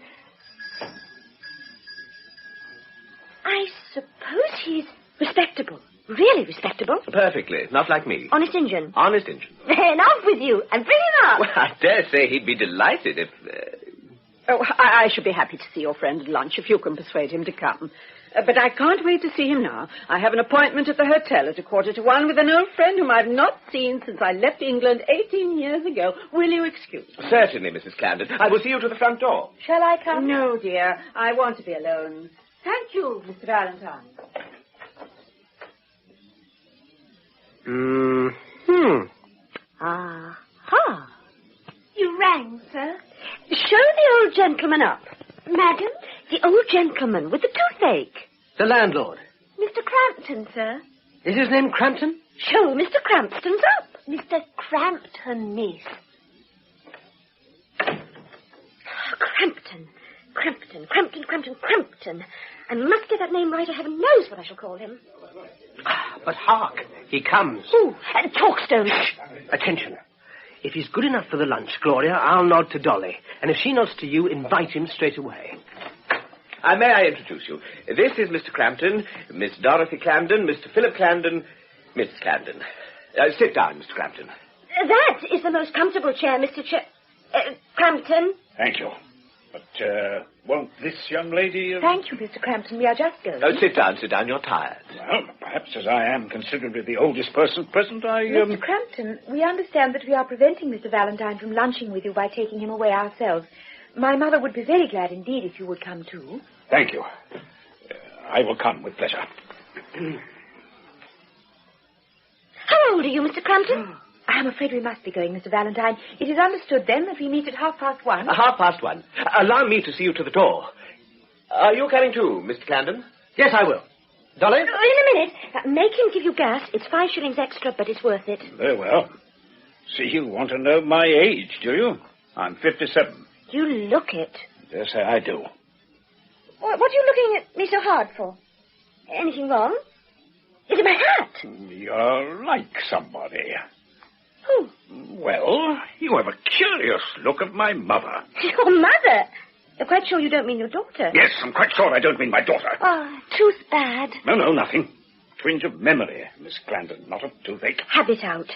I suppose he's respectable. Really respectable. Perfectly. Not like me. Honest Injun. Honest Injun. Then off with you, and bring him up. Well, I dare say he'd be delighted if... Oh, I should be happy to see your friend at lunch if you can persuade him to come. But I can't wait to see him now. I have an appointment at the hotel at 1:45 with an old friend whom I've not seen since I left England 18 years ago. Will you excuse me? Certainly, Mrs. Camden. I will see you to the front door. Shall I come? No, dear. I want to be alone. Thank you, Mr. Valentine. Aha. You rang, sir? Show the old gentleman up. Madam? The old gentleman with the toothache. The landlord. Mr. Crampton, sir. Is his name Crampton? Show Mr. Crampton's up. Mr. Crampton, miss. Crampton. Crampton. I must get that name right, or heaven knows what I shall call him. But hark, he comes. Ooh, and Talkstone. Shh. Attention. If he's good enough for the lunch, Gloria, I'll nod to Dolly. And if she nods to you, invite him straight away. May I introduce you? This is Mr. Crampton, Miss Dorothy Camden, Mr. Philip Camden, Mrs. Camden. Sit down, Mr. Crampton. That is the most comfortable chair, Mr. Crampton. Thank you. But won't this young lady... Thank you, Mr. Crampton. We are just going. Sit down. You're tired. Well, perhaps as I am considerably the oldest person present, I... Mr. Crampton, we understand that we are preventing Mr. Valentine from lunching with you by taking him away ourselves. My mother would be very glad indeed if you would come too. Thank you. I will come with pleasure. How old are you, Mr. Crampton? I am afraid we must be going, Mr. Valentine. It is understood, then, that we meet at 1:30. 1:30. Allow me to see you to the door. Are you coming too, Mr. Camden? Yes, I will. Dolly? In a minute. Make him give you gas. It's 5 shillings extra, but it's worth it. Very well. See, you want to know my age, do you? I'm 57. You look it. Dare say I do. What are you looking at me so hard for? Anything wrong? Is it my hat? You're like somebody. Who? Well, you have a curious look at my mother. Your mother? You're quite sure you don't mean your daughter? Yes, I'm quite sure I don't mean my daughter. Oh, tooth bad. No, nothing. Twinge of memory, Miss Clandon, not of toothache. Have it out.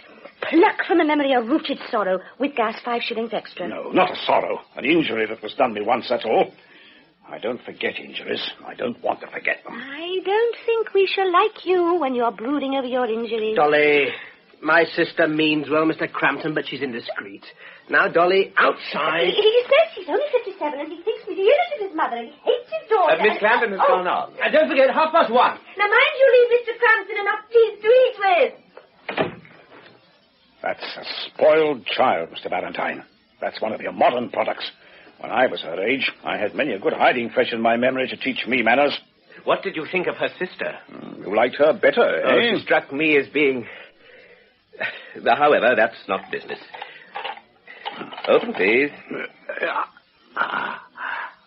Pluck from the memory a rooted sorrow with gas 5 shillings extra. No, not a sorrow. An injury that was done me once, that's all. I don't forget injuries. I don't want to forget them. I don't think we shall like you when you're brooding over your injuries. Dolly, my sister means well, Mr. Crampton, but she's indiscreet. Now, Dolly, outside. He says he's only 57 and he thinks me the illness of his mother and he hates his daughter. Miss Crampton has gone on. And don't forget, 1:30. Now, mind you leave Mr. Crampton enough teeth to eat with. That's a spoiled child, Mr. Valentine. That's one of your modern products. When I was her age, I had many a good hiding fresh in my memory to teach me manners. What did you think of her sister? You liked her better, eh? She struck me as being... However, that's not business. Open, please.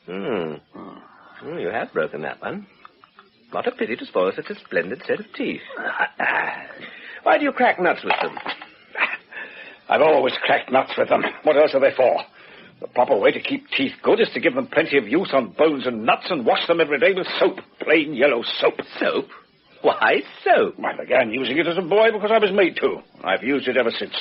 You have broken that one. What a pity to spoil such a splendid set of teeth. Why do you crack nuts with them? I've always cracked nuts with them. What else are they for? The proper way to keep teeth good is to give them plenty of use on bones and nuts and wash them every day with soap. Plain yellow soap. Soap? Why soap? I began using it as a boy because I was made to. I've used it ever since.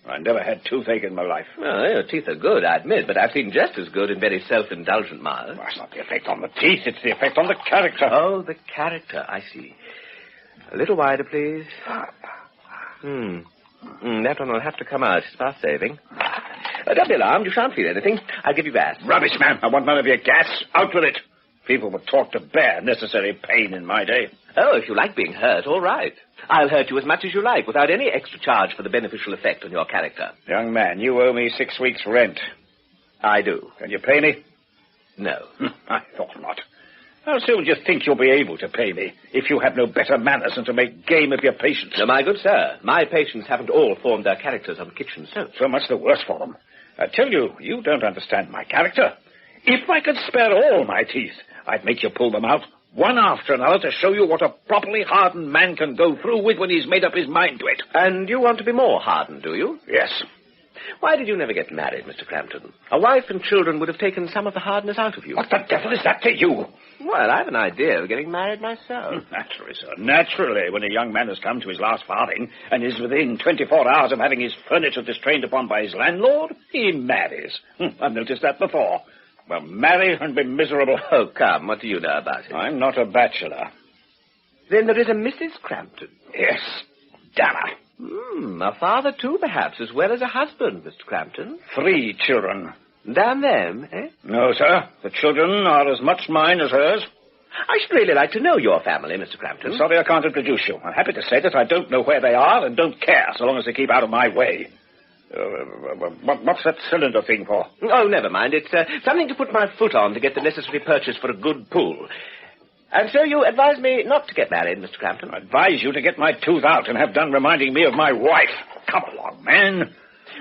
I never had toothache in my life. Well, your teeth are good, I admit, but I've seen just as good in very self-indulgent mouths. Well, that's not the effect on the teeth, it's the effect on the character. Oh, the character, I see. A little wider, please. That one will have to come out. It's fast saving. Don't be alarmed. You shan't feel anything. I'll give you gas. Rubbish, man. I want none of your gas. Out with it. People were taught to bear necessary pain in my day. Oh, if you like being hurt, all right. I'll hurt you as much as you like, without any extra charge for the beneficial effect on your character. Young man, you owe me 6 weeks' rent. I do. Can you pay me? No. I thought not. How soon do you think you'll be able to pay me if you have no better manners than to make game of your patients? No, my good sir, my patients haven't all formed their characters on kitchen soap. So much the worse for them. I tell you, you don't understand my character. If I could spare all my teeth, I'd make you pull them out, one after another, to show you what a properly hardened man can go through with when he's made up his mind to it. And you want to be more hardened, do you? Yes. Why did you never get married, Mr. Crampton? A wife and children would have taken some of the hardness out of you. What the devil is that to you? Well, I have an idea of getting married myself. Naturally, sir. Naturally, when a young man has come to his last farthing and is within 24 hours of having his furniture distrained upon by his landlord, he marries. I've noticed that before. Well, marry and be miserable. Oh, come, what do you know about it? I'm not a bachelor. Then there is a Mrs. Crampton. Yes, Dana. A father, too, perhaps, as well as a husband, Mr. Crampton. 3 children. Damn them, eh? No, sir. The children are as much mine as hers. I should really like to know your family, Mr. Crampton. I'm sorry I can't introduce you. I'm happy to say that I don't know where they are and don't care, so long as they keep out of my way. What's that cylinder thing for? Oh, never mind. It's something to put my foot on to get the necessary purchase for a good pull. And so you advise me not to get married, Mr. Crampton? I advise you to get my tooth out and have done reminding me of my wife. Come along, man.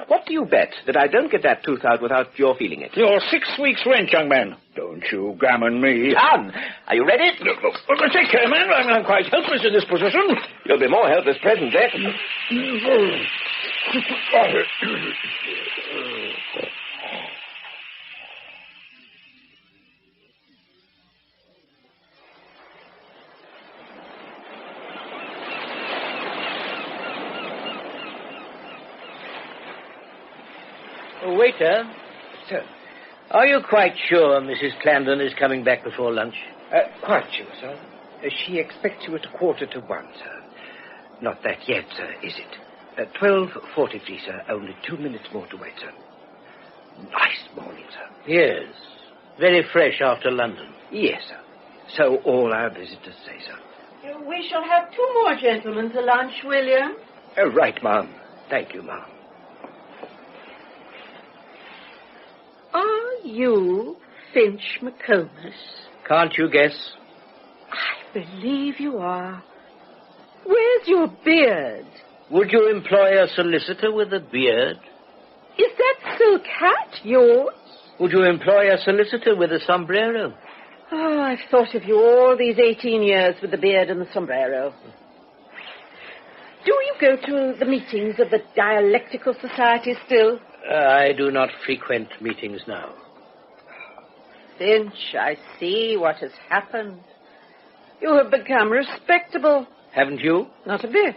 What do you bet that I don't get that tooth out without your feeling it? Your 6 weeks' rent, young man. Don't you gammon me. Done. Are you ready? Take care, man. I'm quite helpless in this position. You'll be more helpless presently. Waiter. Sir. Are you quite sure Mrs. Clandon is coming back before lunch? Quite sure, sir. She expects you at 1:45, sir. Not that yet, sir, is it? 12:43, sir. Only 2 minutes more to wait, sir. Nice morning, sir. Yes. Very fresh after London. Yes, sir. So all our visitors say, sir. We shall have 2 more gentlemen to lunch, William. Right, ma'am. Thank you, ma'am. Are you Finch McComas? Can't you guess? I believe you are. Where's your beard? Would you employ a solicitor with a beard? Is that silk hat yours? Would you employ a solicitor with a sombrero? Oh, I've thought of you all these 18 years with the beard and the sombrero. Do you go to the meetings of the Dialectical Society still? I do not frequent meetings now. Finch, I see what has happened. You have become respectable. Haven't you? Not a bit.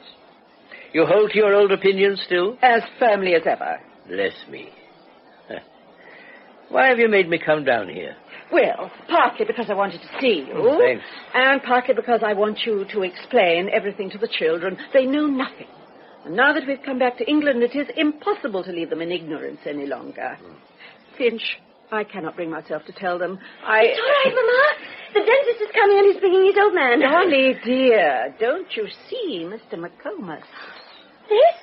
You hold to your old opinions still? As firmly as ever. Bless me. Why have you made me come down here? Well, partly because I wanted to see you. Thanks. And partly because I want you to explain everything to the children. They know nothing. And now that we've come back to England, it is impossible to leave them in ignorance any longer. Finch, I cannot bring myself to tell them. It's all right, Mama. The dentist is coming and he's bringing his old man. Dolly, dear, don't you see Mr. McComas? This?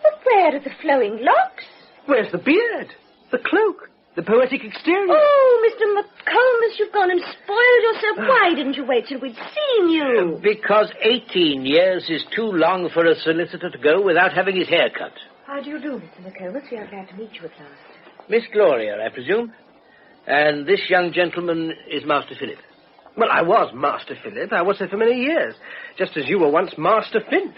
But where are the flowing locks? Where's the beard? The cloak? The poetic exterior? Oh, Mr. McComas, you've gone and spoiled yourself. Why didn't you wait till we'd seen you? Because 18 years is too long for a solicitor to go without having his hair cut. How do you do, Mr. McComas? We are glad to meet you at last. Miss Gloria, I presume? And this young gentleman is Master Philip. Well, I was Master Philip. I was so for many years, just as you were once Master Finch.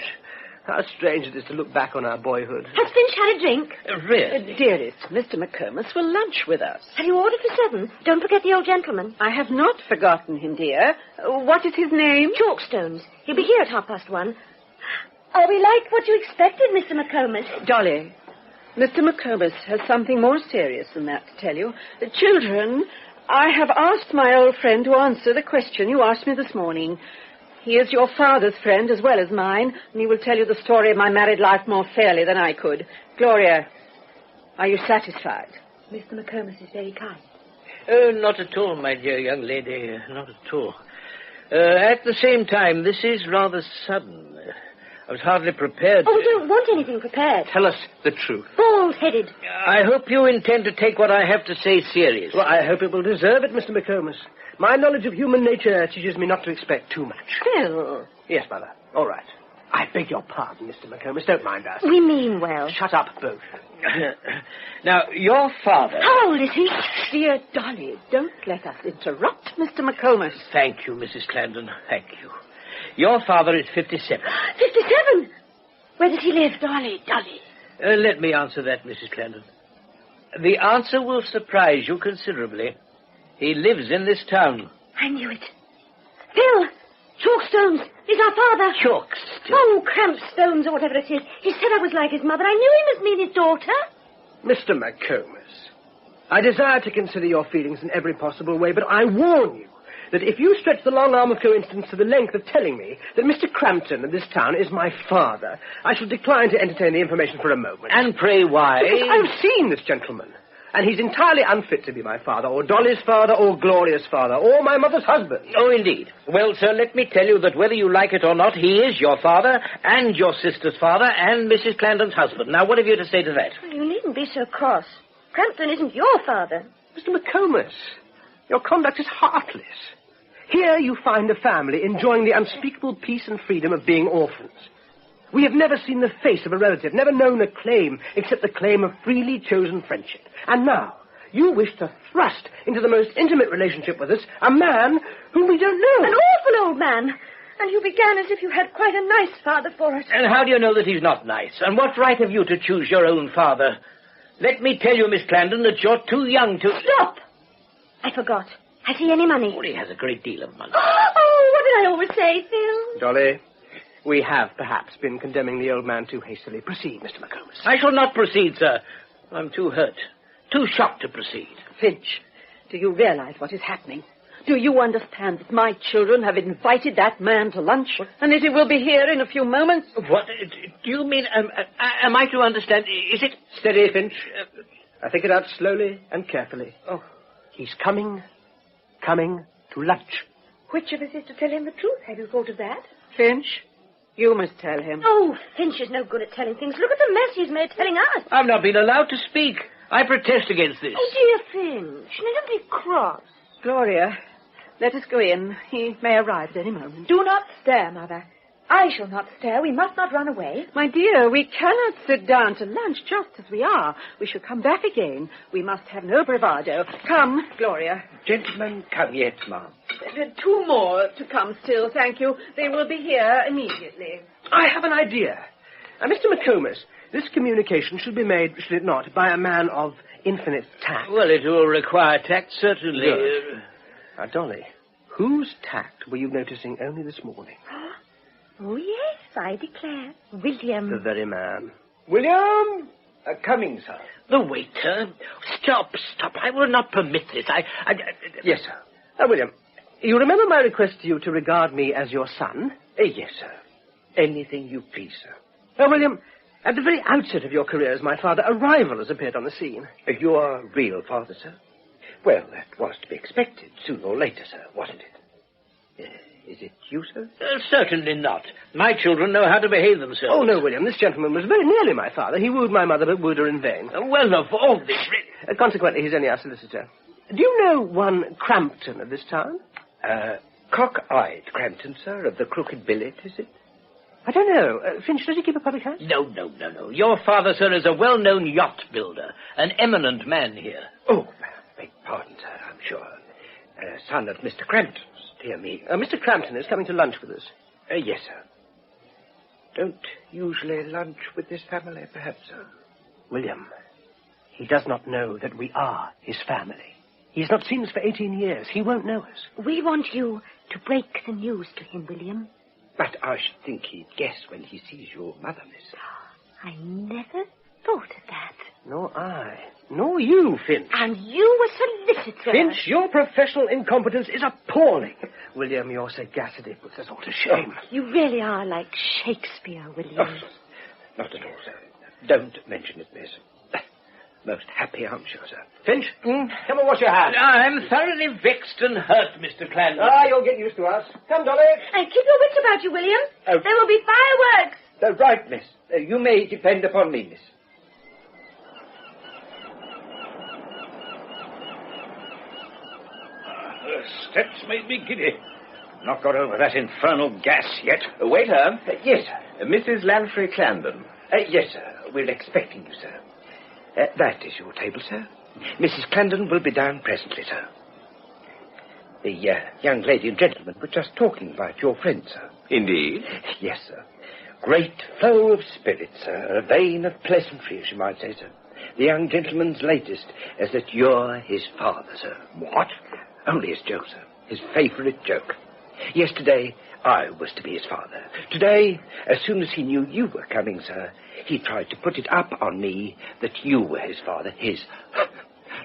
How strange it is to look back on our boyhood. Has Finch had a drink? Really? Dearest, Mr. McComas will lunch with us. Have you ordered for 7? Don't forget the old gentleman. I have not forgotten him, dear. What is his name? Chalkstones. He'll be here at 1:30. Are we like what you expected, Mr. McComas? Dolly, Mr. McComas has something more serious than that to tell you. Children, I have asked my old friend to answer the question you asked me this morning. He is your father's friend as well as mine, and he will tell you the story of my married life more fairly than I could. Gloria, are you satisfied? Mr. McComas is very kind. Oh, not at all, my dear young lady, not at all. At the same time, this is rather sudden. I was hardly prepared. Oh, we don't want anything prepared. Tell us the truth. Bald-headed. I hope you intend to take what I have to say seriously. Well, I hope it will deserve it, Mr. McComas. My knowledge of human nature teaches me not to expect too much. Phil. Yes, Mother. All right. I beg your pardon, Mr. McComas. Don't mind us. We mean well. Shut up, both. Now, your father... How old is he? Dear Dolly, don't let us interrupt Mr. McComas. Thank you, Mrs. Clarendon. Thank you. Your father is 57. 57? Where does he live? Dolly. Let me answer that, Mrs. Clarendon. The answer will surprise you considerably. He lives in this town. I knew it. Phil! Chalkstones! He's our father! Chalkstones? Oh, Crampstones or whatever it is. He said I was like his mother. I knew he must mean his daughter. Mr. McComas, I desire to consider your feelings in every possible way, but I warn you that if you stretch the long arm of coincidence to the length of telling me that Mr. Crampton of this town is my father, I shall decline to entertain the information for a moment. And pray why? Because I've seen this gentleman. And he's entirely unfit to be my father, or Dolly's father, or Gloria's father, or my mother's husband. Oh, indeed. Well, sir, let me tell you that whether you like it or not, he is your father, and your sister's father, and Mrs. Clarendon's husband. Now, what have you to say to that? You needn't be so cross. Crampton isn't your father. Mr. McComas, your conduct is heartless. Here you find a family enjoying the unspeakable peace and freedom of being orphans. We have never seen the face of a relative, never known a claim except the claim of freely chosen friendship. And now, you wish to thrust into the most intimate relationship with us a man whom we don't know. An awful old man. And you began as if you had quite a nice father for us. And how do you know that he's not nice? And what right have you to choose your own father? Let me tell you, Miss Clarendon, that you're too young to... Stop! I forgot. Has he any money? Oh, he has a great deal of money. Oh, what did I always say, Phil? Dolly, we have perhaps been condemning the old man too hastily. Proceed, Mr. McComas. I shall not proceed, sir. I'm too hurt, too shocked to proceed. Finch, do you realize what is happening? Do you understand that my children have invited that man to lunch, and that he will be here in a few moments? What? Do you mean, am I to understand, is it... Steady, Finch. I think it out slowly and carefully. Oh, he's coming to lunch. Which of us is to tell him the truth? Have you thought of that? Finch, you must tell him. Oh, Finch is no good at telling things. Look at the mess he's made telling us. I've not been allowed to speak. I protest against this. Oh, dear Finch, never be cross. Gloria, let us go in. He may arrive at any moment. Do not stir, Mother. I shall not stir. We must not run away. My dear, we cannot sit down to lunch just as we are. We shall come back again. We must have no bravado. Come, Gloria. Gentlemen, come yet, ma'am. Two more to come still, thank you. They will be here immediately. I have an idea. Mr. McComas, this communication should be made, should it not, by a man of infinite tact. Well, it will require tact, certainly. Good. Now, Dolly, whose tact were you noticing only this morning? Oh, yes, I declare. William. The very man. William! Coming, sir. The waiter? Stop. I will not permit this. Yes, sir. William, you remember my request to you to regard me as your son? Yes, sir. Anything you please, sir. William, at the very outset of your career as my father, a rival has appeared on the scene. Your real father, sir? Well, that was to be expected, sooner or later, sir, wasn't it? Is it you, sir? Certainly not. My children know how to behave themselves. Oh, no, William. This gentleman was very nearly my father. He wooed my mother, but wooed her in vain. Well, of all this... consequently, he's only our solicitor. Do you know one Crampton of this town? Cock-eyed Crampton, sir, of the Crooked Billet, is it? I don't know. Finch, does he keep a public house? No. Your father, sir, is a well-known yacht builder, an eminent man here. Oh, beg pardon, sir, I'm sure. Son of Mr. Crampton. Dear me. Mr. Crampton is coming to lunch with us. Yes, sir. Don't usually lunch with this family, perhaps, sir? William, he does not know that we are his family. He's not seen us for 18 years. He won't know us. We want you to break the news to him, William. But I should think he'd guess when he sees your mother, miss. I never thought of that. Nor I. Nor you, Finch. And you were solicitor. Finch, your professional incompetence is appalling. William, your sagacity puts us all to shame. You really are like Shakespeare, William. Oh, not at all, sir. Don't mention it, miss. Most happy, I'm sure, sir. Finch, come and wash your hands. I'm thoroughly vexed and hurt, Mr. Clandon. You'll get used to us. Come, Dolly. And keep your wits about you, William. There will be fireworks. Right, miss. You may depend upon me, miss. The steps made me giddy. Not got over that infernal gas yet. Waiter. Yes, sir. Mrs. Lanfrey Clandon. Yes, sir. We're expecting you, sir. That is your table, sir. Mrs. Clandon will be down presently, sir. The young lady and gentleman were just talking about your friend, sir. Indeed? Yes, sir. Great flow of spirit, sir. A vein of pleasantry, as you might say, sir. The young gentleman's latest is that you're his father, sir. What? Only his joke, sir. His favourite joke. Yesterday, I was to be his father. Today, as soon as he knew you were coming, sir, he tried to put it up on me that you were his father, his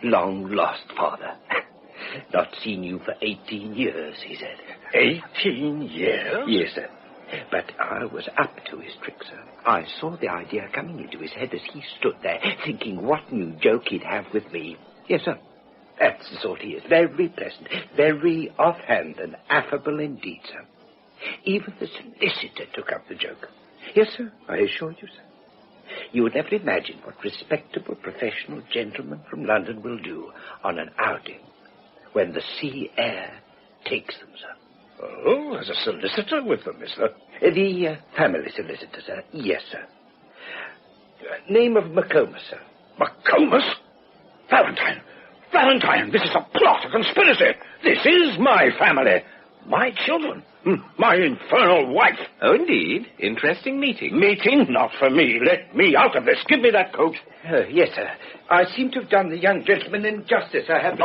long-lost father. Not seen you for 18 years, he said. 18 years? Yes, sir. But I was up to his trick, sir. I saw the idea coming into his head as he stood there, thinking what new joke he'd have with me. Yes, sir. That's the sort he is. Very pleasant, very offhand and affable indeed, sir. Even the solicitor took up the joke. Yes, sir, I assure you, sir. You would never imagine what respectable professional gentlemen from London will do on an outing when the sea air takes them, sir. Oh, there's a solicitor with them, is there? The family solicitor, sir. Yes, sir. Name of McComas, sir. McComas? Valentine, this is a plot, a conspiracy. This is my family. My children. My infernal wife. Oh, indeed. Interesting meeting. Meeting? Not for me. Let me out of this. Give me that coat. Yes, sir. I seem to have done the young gentleman injustice. I have...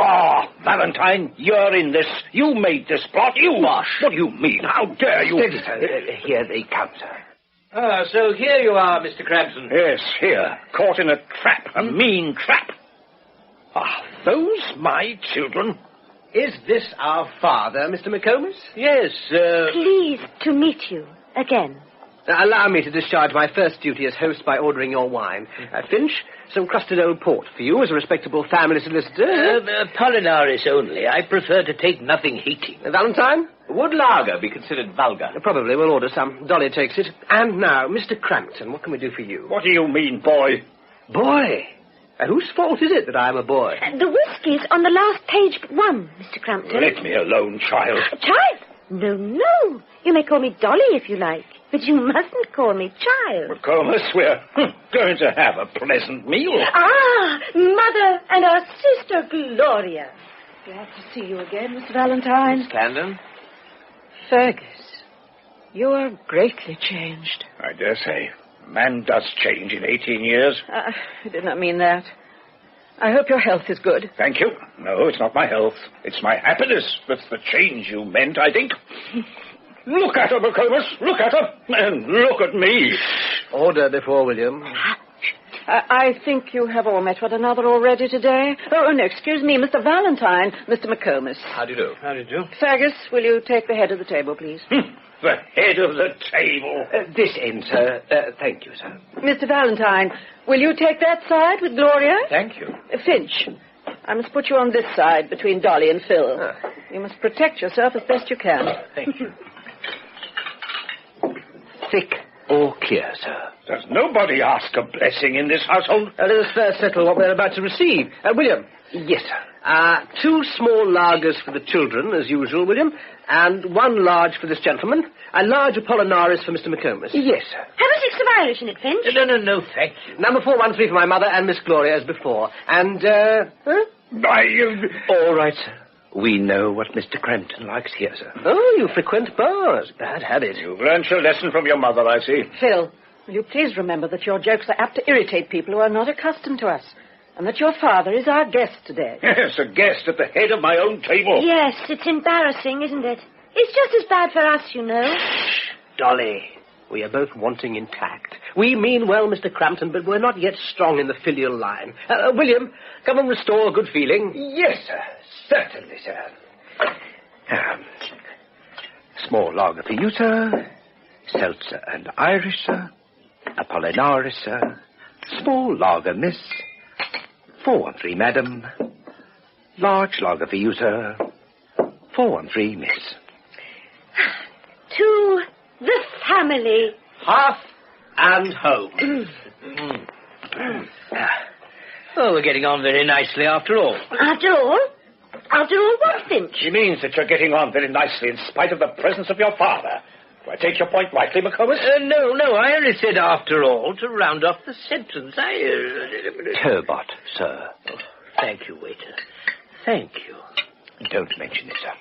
Valentine, you're in this. You made this plot. You... What do you mean? How dare you... Steady, sir. Here they come, sir. So here you are, Mr. Crampton. Yes, here. Caught in a trap. A mean trap. Are those my children? Is this our father, Mr. McComas? Yes, Pleased to meet you again. Allow me to discharge my first duty as host by ordering your wine. Finch, some crusted old port for you as a respectable family solicitor. Apollinaris only. I prefer to take nothing heating. Valentine? Would lager be considered vulgar? Probably. We'll order some. Dolly takes it. And now, Mr. Crampton, what can we do for you? What do you mean, boy? Boy? Whose fault is it that I'm a boy? The whiskey's on the last page but one, Mr. Crampton. Let me alone, child. Child? No. You may call me Dolly if you like, but you mustn't call me child. McComas, we're going to have a pleasant meal. Mother and our sister Gloria. Glad to see you again, Mr. Valentine. Miss Clandon? Fergus. You are greatly changed. I dare say. Man does change in 18 years. I did not mean that. I hope your health is good. Thank you. No, it's not my health. It's my happiness that's the change you meant, I think. Look at her, McComas. Look at her. And look at me. Order before William. I think you have all met one another already today. Oh, no, excuse me, Mr. Valentine, Mr. McComas. How do you do? How do you do? Fergus, will you take the head of the table, please? The head of the table. This end, sir. Thank you, sir. Mr. Valentine, will you take that side with Gloria? Thank you. Finch, I must put you on this side between Dolly and Phil. You must protect yourself as best you can. Thank you. Thick or clear, sir? Does nobody ask a blessing in this household? Let us first settle what we're about to receive. William. Yes, sir. 2 small lagers for the children, as usual, William, and 1 large for this gentleman. A large Apollinaris for Mr. McComas. Yes, sir. Have a 6 of Irish in it, Finch. No, thank you. Number 413 for my mother and Miss Gloria as before. And, All right, sir. We know what Mr. Crampton likes here, sir. Oh, you frequent bars. Bad habit. You've learnt your lesson from your mother, I see. Phil, will you please remember that your jokes are apt to irritate people who are not accustomed to us, and that your father is our guest today. Yes, a guest at the head of my own table. Yes, it's embarrassing, isn't it? It's just as bad for us, you know. Dolly, we are both wanting in tact. We mean well, Mr. Crampton, but we're not yet strong in the filial line. William, come and restore good feeling. Yes, sir. Certainly, sir. Small lager for you, sir. Seltzer and Irish, sir. Apollinaris, sir. Small lager, miss. 413, madam. Large lager for you, sir. 413, miss. To the family. Half and home. Oh, we're getting on very nicely after all. After all? After all what, Finch? She means that you're getting on very nicely in spite of the presence of your father. Do I take your point rightly, McComas? No, I only said after all to round off the sentence. Turbot, sir. Oh, thank you, waiter. Thank you. Don't mention it, sir.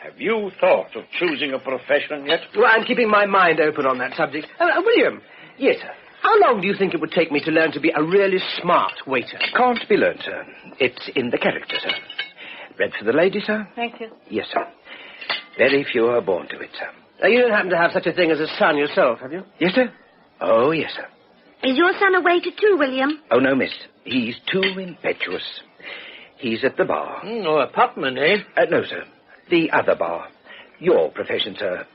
Have you thought of choosing a profession yet? Well, I'm keeping my mind open on that subject. William. Yes, sir. How long do you think it would take me to learn to be a really smart waiter? Can't be learned, sir. It's in the character, sir. Bread for the lady, sir? Thank you. Yes, sir. Very few are born to it, sir. You don't happen to have such a thing as a son yourself, have you? Yes, sir. Oh, yes, sir. Is your son a waiter too, William? Oh, no, miss. He's too impetuous. He's at the bar. Oh, a putman, eh? No, sir. The other bar. Your profession, sir.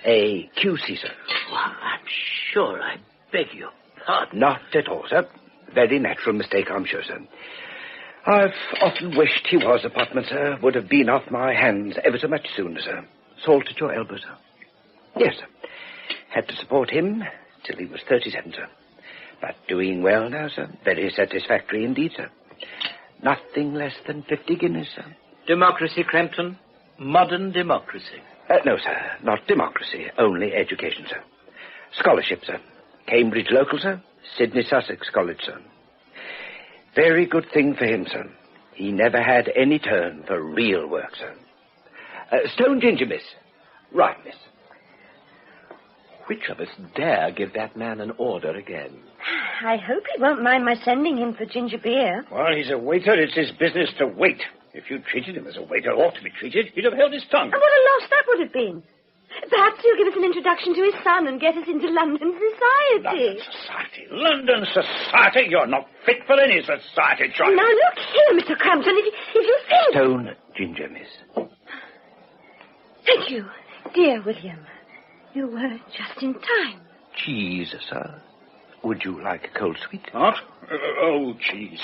A QC, sir. Well, I'm sure I beg your pardon. Not at all, sir. Very natural mistake, I'm sure, sir. I've often wished he was a potman, sir. Would have been off my hands ever so much sooner, sir. Salt at your elbow, sir. Yes, sir. Had to support him till he was 37, sir. But doing well now, sir. Very satisfactory indeed, sir. Nothing less than 50 guineas, sir. Democracy, Crampton? Modern democracy? No, sir. Not democracy. Only education, sir. Scholarship, sir. Cambridge local, sir. Sydney Sussex College, sir. Very good thing for him, sir. He never had any turn for real work, sir. Stone ginger, miss. Right, miss. Which of us dare give that man an order again? I hope he won't mind my sending him for ginger beer. Well, he's a waiter. It's his business to wait. If you treated him as a waiter ought to be treated, he'd have held his tongue. And what a loss that would have been. Perhaps he'll give us an introduction to his son and get us into London society. London society? You're not fit for any society, child. Now, look here, Mr. Crampton, if you think... Stone ginger, miss. Thank you, dear William. You were just in time. Cheese, sir. Would you like a cold sweet? What? Oh, cheese.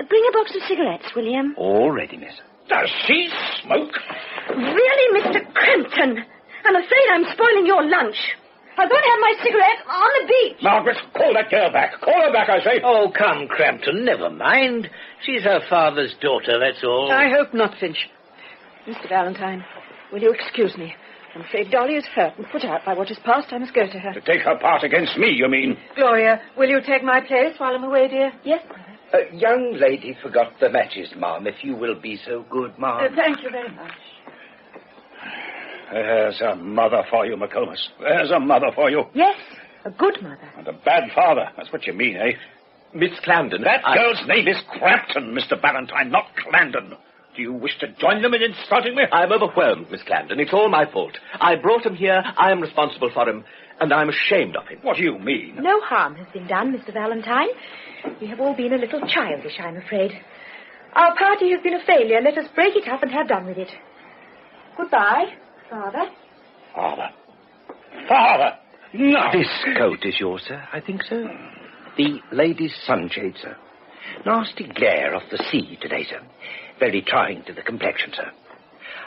Bring a box of cigarettes, William. All ready, miss. Does she smoke? Really, Mr. Crampton? I'm afraid I'm spoiling your lunch. I'll go and have my cigarette on the beach. Margaret, call that girl back. Call her back, I say. Oh, come, Crampton, never mind. She's her father's daughter, that's all. I hope not, Finch. Mr. Valentine, will you excuse me? I'm afraid Dolly is hurt and put out by what has passed. I must go to her. To take her part against me, you mean? Gloria, will you take my place while I'm away, dear? Yes. Young lady forgot the matches, ma'am, if you will be so good, ma'am. Thank you very much. There's a mother for you, McComas. There's a mother for you. Yes, a good mother. And a bad father. That's what you mean, eh? Miss Clandon. That girl's name is Crampton, Mr. Valentine, not Clandon. Do you wish to join them in insulting me? I'm overwhelmed, Miss Clandon. It's all my fault. I brought him here, I am responsible for him, and I'm ashamed of him. What do you mean? No harm has been done, Mr. Valentine. We have all been a little childish, I'm afraid. Our party has been a failure. Let us break it up and have done with it. Goodbye, Father. Father. Father! No! This coat is yours, sir, I think so. The lady's sunshade, sir. Nasty glare off the sea today, sir. Very trying to the complexion, sir.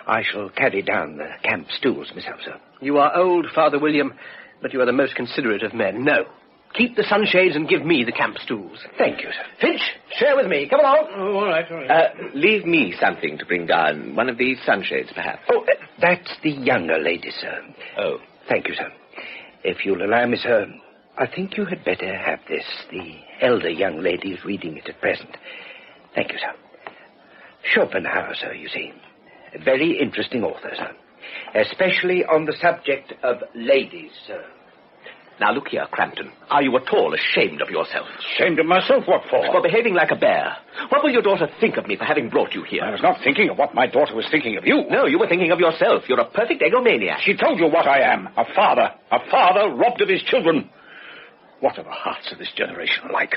I shall carry down the camp stools myself, sir. You are old, Father William, but you are the most considerate of men. No. Keep the sunshades and give me the camp stools. Thank you, sir. Finch, share with me. Come along. Oh, all right. Leave me something to bring down. One of these sunshades, perhaps. Oh, that's the younger lady, sir. Oh. Thank you, sir. If you'll allow me, sir, I think you had better have this. The elder young lady is reading it at present. Thank you, sir. Schopenhauer, sir, you see. A very interesting author, sir. Especially on the subject of ladies, sir. Now, look here, Crampton. Are you at all ashamed of yourself? Ashamed of myself? What for? For behaving like a bear. What will your daughter think of me for having brought you here? I was not thinking of what my daughter was thinking of you. No, you were thinking of yourself. You're a perfect egomaniac. She told you what I am. A father. A father robbed of his children. What are the hearts of this generation like?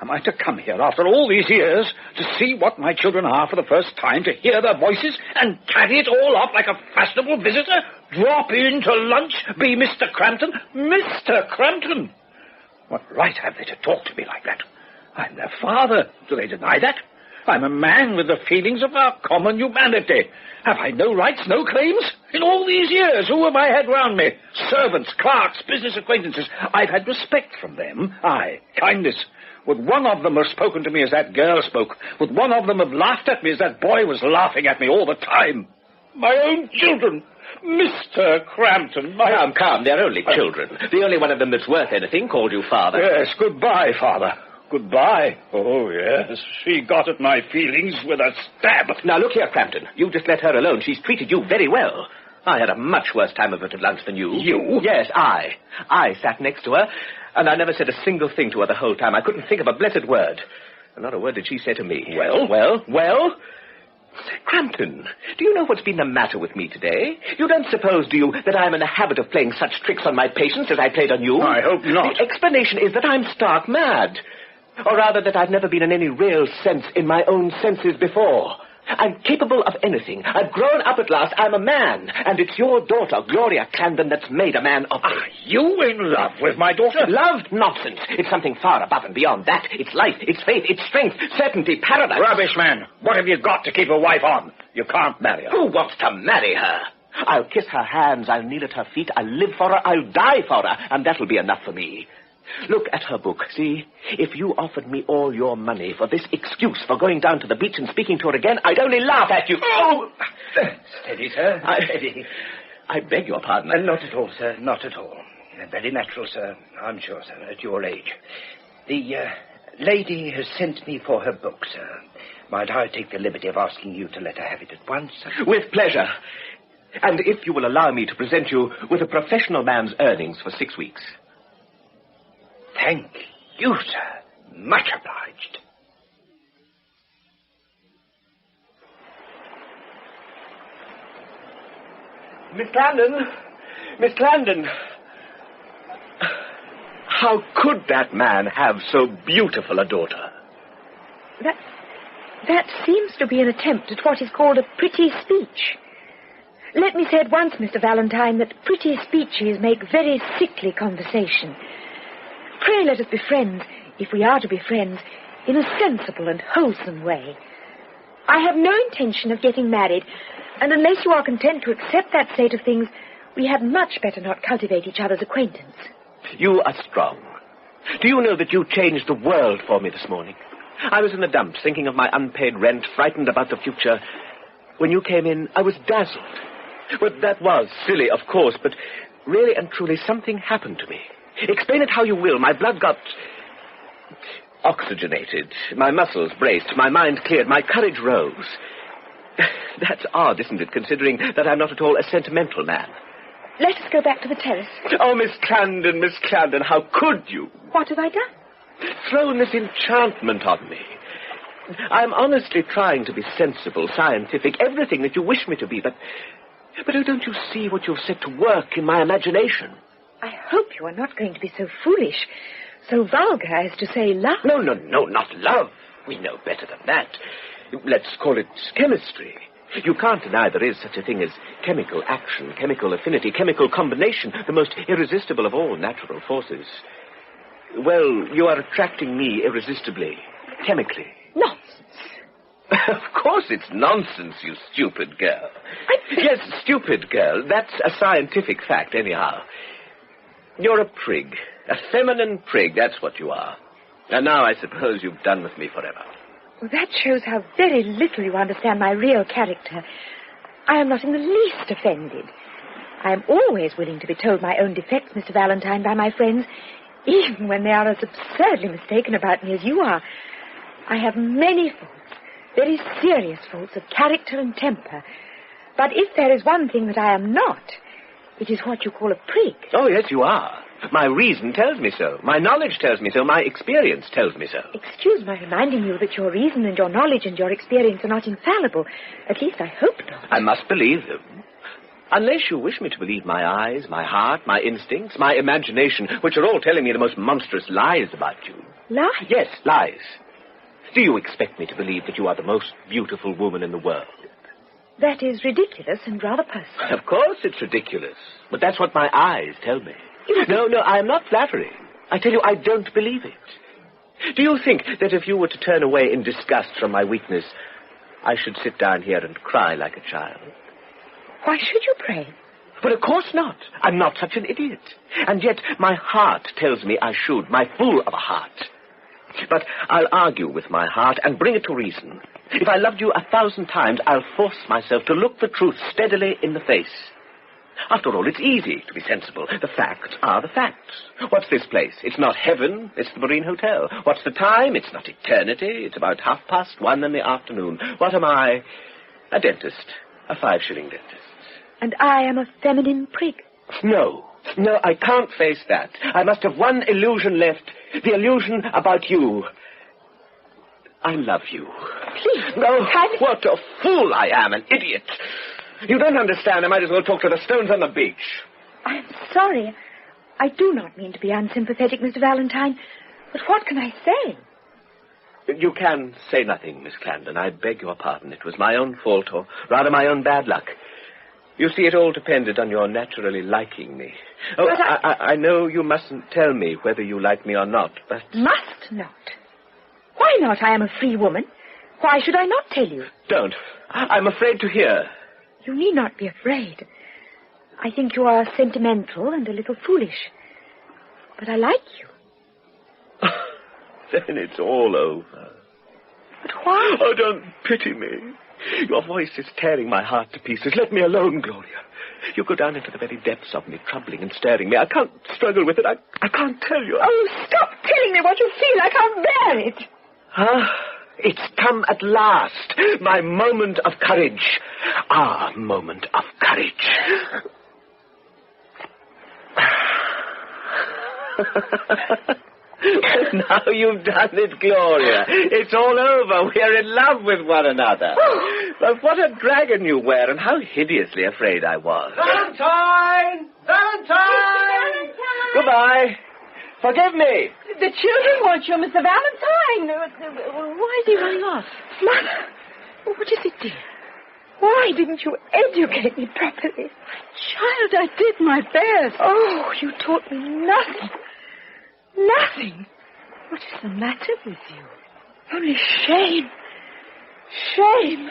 Am I to come here after all these years to see what my children are for the first time, to hear their voices and carry it all off like a fashionable visitor? Drop in to lunch, be Mr. Crampton? Mr. Crampton! What right have they to talk to me like that? I'm their father. Do they deny that? I'm a man with the feelings of our common humanity. Have I no rights, no claims? In all these years, who have I had round me? Servants, clerks, business acquaintances. I've had respect from them. Aye, kindness. Would one of them have spoken to me as that girl spoke? Would one of them have laughed at me as that boy was laughing at me all the time? My own children! Mr. Crampton, my... Calm, they're only children. The only one of them that's worth anything called you father. Yes, goodbye, father. Goodbye. Oh, yes, she got at my feelings with a stab. Now, look here, Crampton. You just let her alone. She's treated you very well. I had a much worse time of it at lunch than you. You? Yes, I. I sat next to her, and I never said a single thing to her the whole time. I couldn't think of a blessed word. And not a word did she say to me. Well? Crampton, do you know what's been the matter with me today? You don't suppose, do you, that I'm in the habit of playing such tricks on my patients as I played on you? I hope not. The explanation is that I'm stark mad. Or rather, that I've never been in any real sense in my own senses before. I'm capable of anything. I've grown up at last. I'm a man. And it's your daughter, Gloria Clandon, that's made a man of me. Are you in love with my daughter? Love? Nonsense. It's something far above and beyond that. It's life, it's faith, it's strength, certainty, paradise. Rubbish, man. What have you got to keep a wife on? You can't marry her. Who wants to marry her? I'll kiss her hands, I'll kneel at her feet, I'll live for her, I'll die for her, and that'll be enough for me. Look at her book, see? If you offered me all your money for this excuse for going down to the beach and speaking to her again, I'd only laugh at you. Oh! Steady, sir. Steady. I beg your pardon. Not at all, sir. Not at all. Very natural, sir. I'm sure, sir, at your age. The lady has sent me for her book, sir. Might I take the liberty of asking you to let her have it at once, sir? With pleasure. And if you will allow me to present you with a professional man's earnings for 6 weeks. Thank you, sir. Much obliged. Miss Clandon. How could that man have so beautiful a daughter? That seems to be an attempt at what is called a pretty speech. Let me say at once, Mr. Valentine, that pretty speeches make very sickly conversation. Pray let us be friends, if we are to be friends, in a sensible and wholesome way. I have no intention of getting married, and unless you are content to accept that state of things, we had much better not cultivate each other's acquaintance. You are strong. Do you know that you changed the world for me this morning? I was in the dumps, thinking of my unpaid rent, frightened about the future. When you came in, I was dazzled. Well, that was silly, of course, but really and truly something happened to me. Explain it how you will. My blood got oxygenated. My muscles braced. My mind cleared. My courage rose. That's odd, isn't it, considering that I'm not at all a sentimental man. Let us go back to the terrace. Oh, Miss Clarendon, how could you? What have I done? Thrown this enchantment on me. I'm honestly trying to be sensible, scientific, everything that you wish me to be, but oh, don't you see what you've set to work in my imagination? I hope you are not going to be so foolish, so vulgar as to say love. No, not love. We know better than that. Let's call it chemistry. You can't deny there is such a thing as chemical action, chemical affinity, chemical combination, the most irresistible of all natural forces. Well, you are attracting me irresistibly, chemically. Nonsense. Of course it's nonsense, you stupid girl. Yes, stupid girl. That's a scientific fact, anyhow. You're a prig. A feminine prig, that's what you are. And now I suppose you've done with me forever. Well, that shows how very little you understand my real character. I am not in the least offended. I am always willing to be told my own defects, Mr. Valentine, by my friends, even when they are as absurdly mistaken about me as you are. I have many faults, very serious faults of character and temper. But if there is one thing that I am not, it is what you call a prig. Oh, yes, you are. My reason tells me so. My knowledge tells me so. My experience tells me so. Excuse my reminding you that your reason and your knowledge and your experience are not infallible. At least I hope not. I must believe them. Unless you wish me to believe my eyes, my heart, my instincts, my imagination, which are all telling me the most monstrous lies about you. Lies? Yes, lies. Do you expect me to believe that you are the most beautiful woman in the world? That is ridiculous and rather personal. Of course it's ridiculous. But that's what my eyes tell me. No, I am not flattering. I tell you, I don't believe it. Do you think that if you were to turn away in disgust from my weakness, I should sit down here and cry like a child? Why should you pray? But of course not. I'm not such an idiot. And yet my heart tells me I should, my fool of a heart. But I'll argue with my heart and bring it to reason. If I loved you 1,000 times, I'll force myself to look the truth steadily in the face. After all, it's easy to be sensible. The facts are the facts. What's this place? It's not heaven, it's the Marine Hotel. What's the time? It's not eternity. It's about 1:30 in the afternoon. What am I? A dentist. A 5-shilling dentist. And I am a feminine prig. No, I can't face that. I must have one illusion left. The illusion about you. I love you. Please. No, what a fool I am, an idiot. You don't understand. I might as well talk to the stones on the beach. I'm sorry. I do not mean to be unsympathetic, Mr. Valentine. But what can I say? You can say nothing, Miss Clarendon. I beg your pardon. It was my own fault, or rather my own bad luck. You see, it all depended on your naturally liking me. Oh, I know you mustn't tell me whether you like me or not, but... Must not? Why not? I am a free woman. Why should I not tell you? Don't. I'm afraid to hear. You need not be afraid. I think you are sentimental and a little foolish. But I like you. Then it's all over. But why? Oh, don't pity me. Your voice is tearing my heart to pieces. Let me alone, Gloria. You go down into the very depths of me, troubling and stirring me. I can't struggle with it. I can't tell you. Oh, stop telling me what you feel. I can't bear it. It's come at last. My moment of courage. Our moment of courage. Now you've done it, Gloria. It's all over. We're in love with one another. But what a dragon you were, and how hideously afraid I was. Valentine! Valentine! Goodbye. Forgive me. The children want you, Mr. Valentine. Why is he running off? Mother, what is it, dear? Why didn't you educate me properly? Child, I did my best. Oh, you taught me nothing. Nothing. What is the matter with you? Only shame. Shame.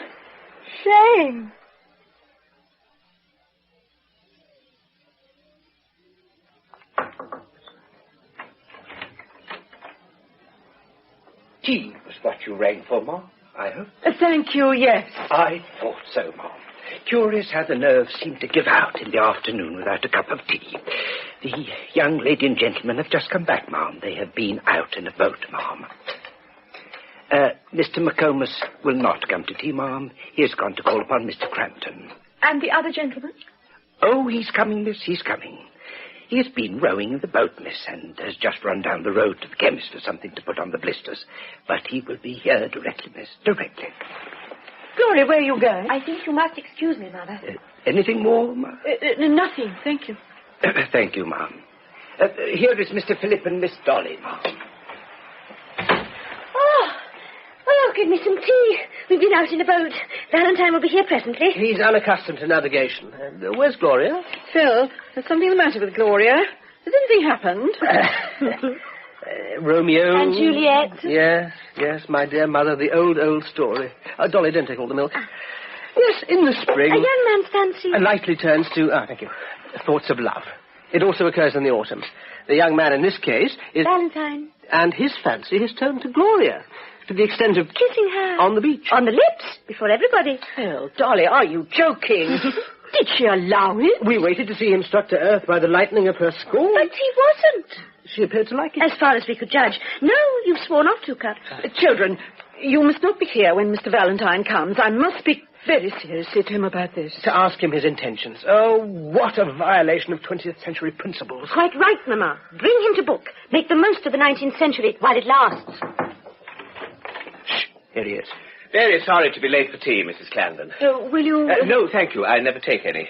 Shame. Tea was what you rang for, Mom, I hope. Thank you, yes. I thought so, Mom. Curious how the nerves seem to give out in the afternoon without a cup of tea. The young lady and gentleman have just come back, Ma'am. They have been out in a boat, Ma'am. Mr. McComas will not come to tea, ma'am. He has gone to call upon Mr. Crampton. And the other gentleman? Oh, he's coming, miss, he's coming. He has been rowing in the boat, miss, and has just run down the road to the chemist for something to put on the blisters. But he will be here directly, miss, directly. Gloria, where are you going? I think you must excuse me, Mother. Anything more, ma'am? Nothing, thank you. Thank you, ma'am. Here is Mr. Philip and Miss Dolly, ma'am. Oh, give me some tea. We've been out in a boat. Valentine will be here presently. He's unaccustomed to navigation. Where's Gloria? Phil, there's something the matter with Gloria. Has anything happened? Romeo. And Juliet. Yes, my dear mother, the old story. Dolly, don't take all the milk. Yes, in the spring. A young man's fancy. Lightly turns to, thank you, thoughts of love. It also occurs in the autumn. The young man in this case is... Valentine. And his fancy has turned to Gloria, to the extent of... Kissing her. On the beach. On the lips, before everybody. Phil, Dolly, are you joking? Did she allow it? We waited to see him struck to earth by the lightning of her scorn. But he wasn't. She appeared to like it. As far as we could judge. No, you've sworn off to, Cut. Children, you must not be here when Mr. Valentine comes. I must speak very seriously to him about this. To ask him his intentions. Oh, what a violation of 20th century principles. Quite right, Mamma. Bring him to book. Make the most of the 19th century while it lasts. Shh, here he is. Very sorry to be late for tea, Mrs. Clarendon. Will you... No, thank you. I never take any.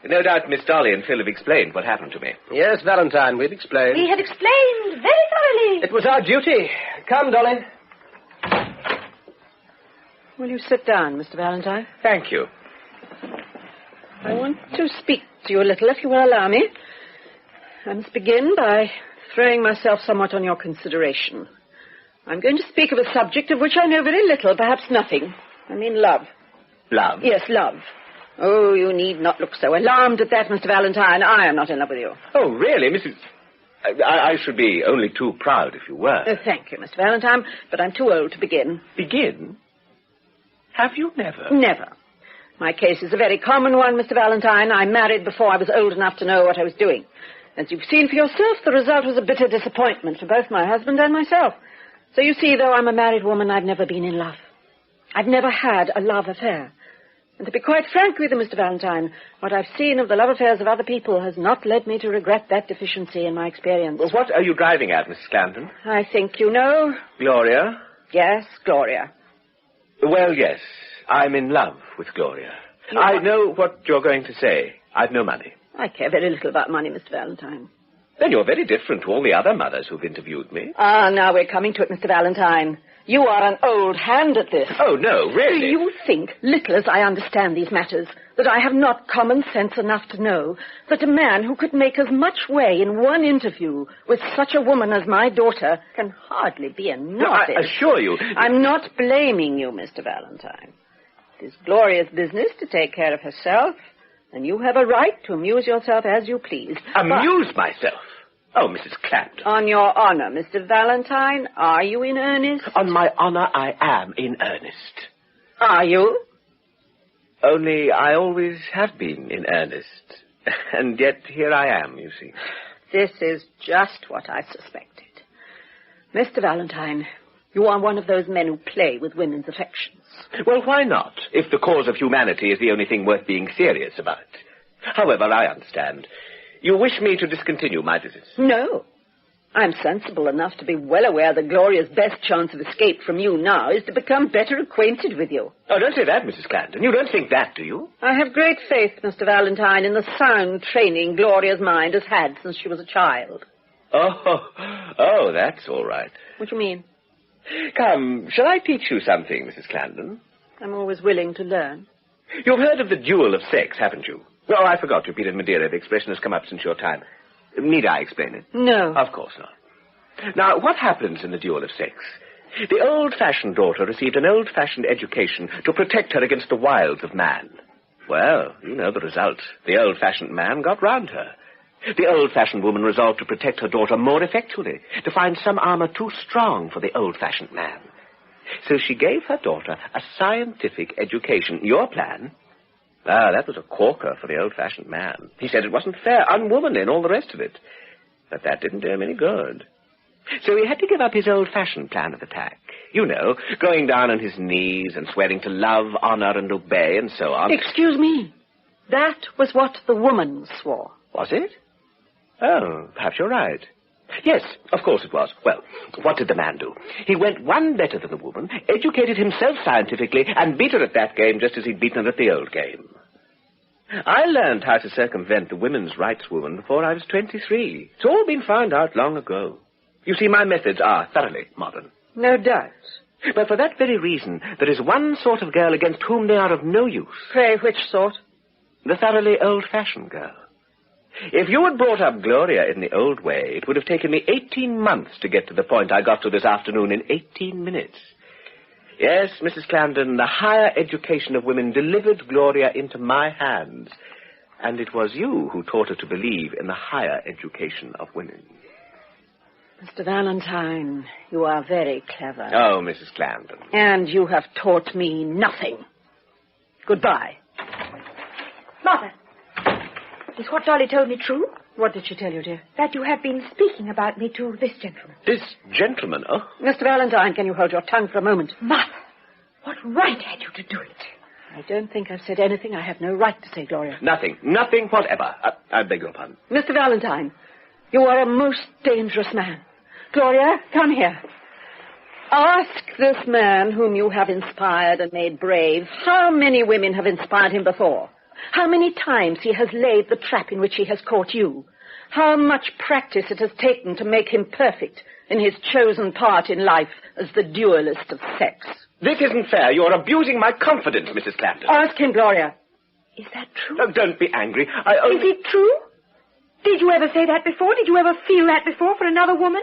No doubt Miss Dolly and Phil have explained what happened to me. Yes, Valentine, we've explained. We have explained very thoroughly. It was our duty. Come, Dolly. Will you sit down, Mr. Valentine? Thank you. I want to speak to you a little, if you will allow me. I must begin by throwing myself somewhat on your consideration. I'm going to speak of a subject of which I know very little, perhaps nothing. I mean love. Love? Yes, love. Oh, you need not look so alarmed at that, Mr. Valentine. I am not in love with you. Oh, really, Mrs... I should be only too proud if you were. Thank you, Mr. Valentine, but I'm too old to begin. Begin? Have you never? Never. My case is a very common one, Mr. Valentine. I married before I was old enough to know what I was doing. As you've seen for yourself, the result was a bitter disappointment for both my husband and myself. So you see, though I'm a married woman, I've never been in love. I've never had a love affair. And to be quite frank with you, Mr. Valentine, what I've seen of the love affairs of other people has not led me to regret that deficiency in my experience. Well, what are you driving at, Mrs. Clarendon? I think you know. Gloria? Yes, Gloria. Well, yes. I'm in love with Gloria. I know what you're going to say. I've no money. I care very little about money, Mr. Valentine. Then you're very different to all the other mothers who've interviewed me. Now we're coming to it, Mr. Valentine. You are an old hand at this. Oh, no, really? Do you think, little as I understand these matters, that I have not common sense enough to know that a man who could make as much way in one interview with such a woman as my daughter can hardly be a novice? No, I assure you... I'm not blaming you, Mr. Valentine. It is Gloria's business to take care of herself, and you have a right to amuse yourself as you please. Amuse myself? Oh, Mrs. Clapton. On your honor, Mr. Valentine, are you in earnest? On my honor, I am in earnest. Are you? Only I always have been in earnest. And yet here I am, you see. This is just what I suspected. Mr. Valentine, you are one of those men who play with women's affections. Well, why not, if the cause of humanity is the only thing worth being serious about? However, I understand. You wish me to discontinue my visits? No. I'm sensible enough to be well aware that Gloria's best chance of escape from you now is to become better acquainted with you. Oh, don't say that, Mrs. Clarendon. You don't think that, do you? I have great faith, Mr. Valentine, in the sound training Gloria's mind has had since she was a child. Oh, that's all right. What do you mean? Come, shall I teach you something, Mrs. Clarendon? I'm always willing to learn. You've heard of the duel of sex, haven't you? Oh, I forgot you've been in Madeira. The expression has come up since your time. Need I explain it? No. Of course not. Now, what happens in the duel of sex? The old-fashioned daughter received an old-fashioned education to protect her against the wiles of man. Well, you know the result. The old-fashioned man got round her. The old-fashioned woman resolved to protect her daughter more effectually, to find some armor too strong for the old-fashioned man. So she gave her daughter a scientific education. Your plan... that was a corker for the old-fashioned man. He said it wasn't fair, unwomanly, and all the rest of it. But that didn't do him any good. So he had to give up his old-fashioned plan of attack. You know, going down on his knees and swearing to love, honor, and obey, and so on. Excuse me. That was what the woman swore. Was it? Oh, perhaps you're right. Yes, of course it was. Well, what did the man do? He went one better than the woman, educated himself scientifically, and beat her at that game just as he'd beaten her at the old game. I learned how to circumvent the women's rights woman before I was 23. It's all been found out long ago. You see, my methods are thoroughly modern. No doubt. But for that very reason, there is one sort of girl against whom they are of no use. Pray, which sort? The thoroughly old-fashioned girl. If you had brought up Gloria in the old way, it would have taken me 18 months to get to the point I got to this afternoon in 18 minutes. Yes, Mrs. Clarendon, the higher education of women delivered Gloria into my hands, and it was you who taught her to believe in the higher education of women. Mr. Valentine, you are very clever. Oh, Mrs. Clarendon. And you have taught me nothing. Goodbye. Mother, is what Dolly told me true? What did she tell you, dear? That you have been speaking about me to this gentleman. This gentleman, oh? Mr. Valentine, can you hold your tongue for a moment? Mother, what right had you to do it? I don't think I've said anything I have no right to say, Gloria. Nothing whatever. I beg your pardon. Mr. Valentine, you are a most dangerous man. Gloria, come here. Ask this man whom you have inspired and made brave, how many women have inspired him before? How many times he has laid the trap in which he has caught you? How much practice it has taken to make him perfect in his chosen part in life as the duelist of sex? This isn't fair. You're abusing my confidence, Mrs. Clarendon. Ask him, Gloria. Is that true? Oh, don't be angry. Is it true? Did you ever say that before? Did you ever feel that before for another woman?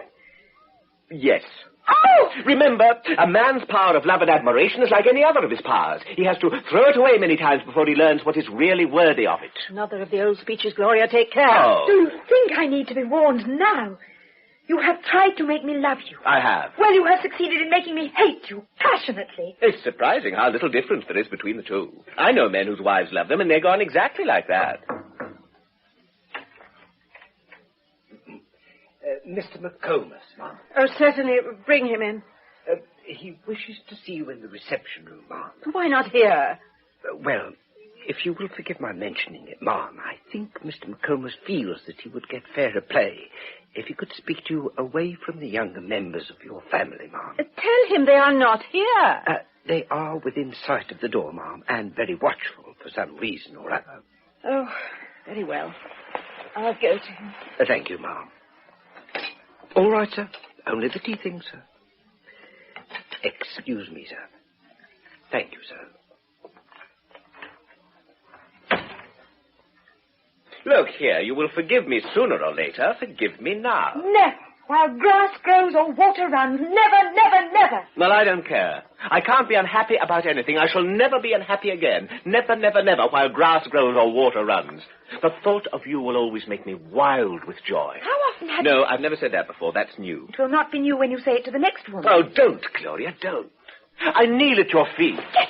Yes. Oh! Remember, a man's power of love and admiration is like any other of his powers. He has to throw it away many times before he learns what is really worthy of it. Another of the old speeches, Gloria. Take care. Oh. Do you think I need to be warned now? You have tried to make me love you. I have. Well, you have succeeded in making me hate you passionately. It's surprising how little difference there is between the two. I know men whose wives love them, and they're gone exactly like that. Mr. McComas, ma'am. Oh, certainly. Bring him in. He wishes to see you in the reception room, ma'am. Why not here? Well, if you will forgive my mentioning it, ma'am, I think Mr. McComas feels that he would get fairer play if he could speak to you away from the younger members of your family, ma'am. Tell him they are not here. They are within sight of the door, ma'am, and very watchful for some reason or other. Oh, very well. I'll go to him. Thank you, ma'am. All right, sir. Only the tea things, sir. Excuse me, sir. Thank you, sir. Look here, you will forgive me sooner or later. Forgive me now. Never. While grass grows or water runs. Never, never, never. Well, I don't care. I can't be unhappy about anything. I shall never be unhappy again. Never, never, never, while grass grows or water runs. The thought of you will always make me wild with joy. How often have No, I've never said that before. That's new. It will not be new when you say it to the next woman. Oh, don't, Gloria, don't. I kneel at your feet. Get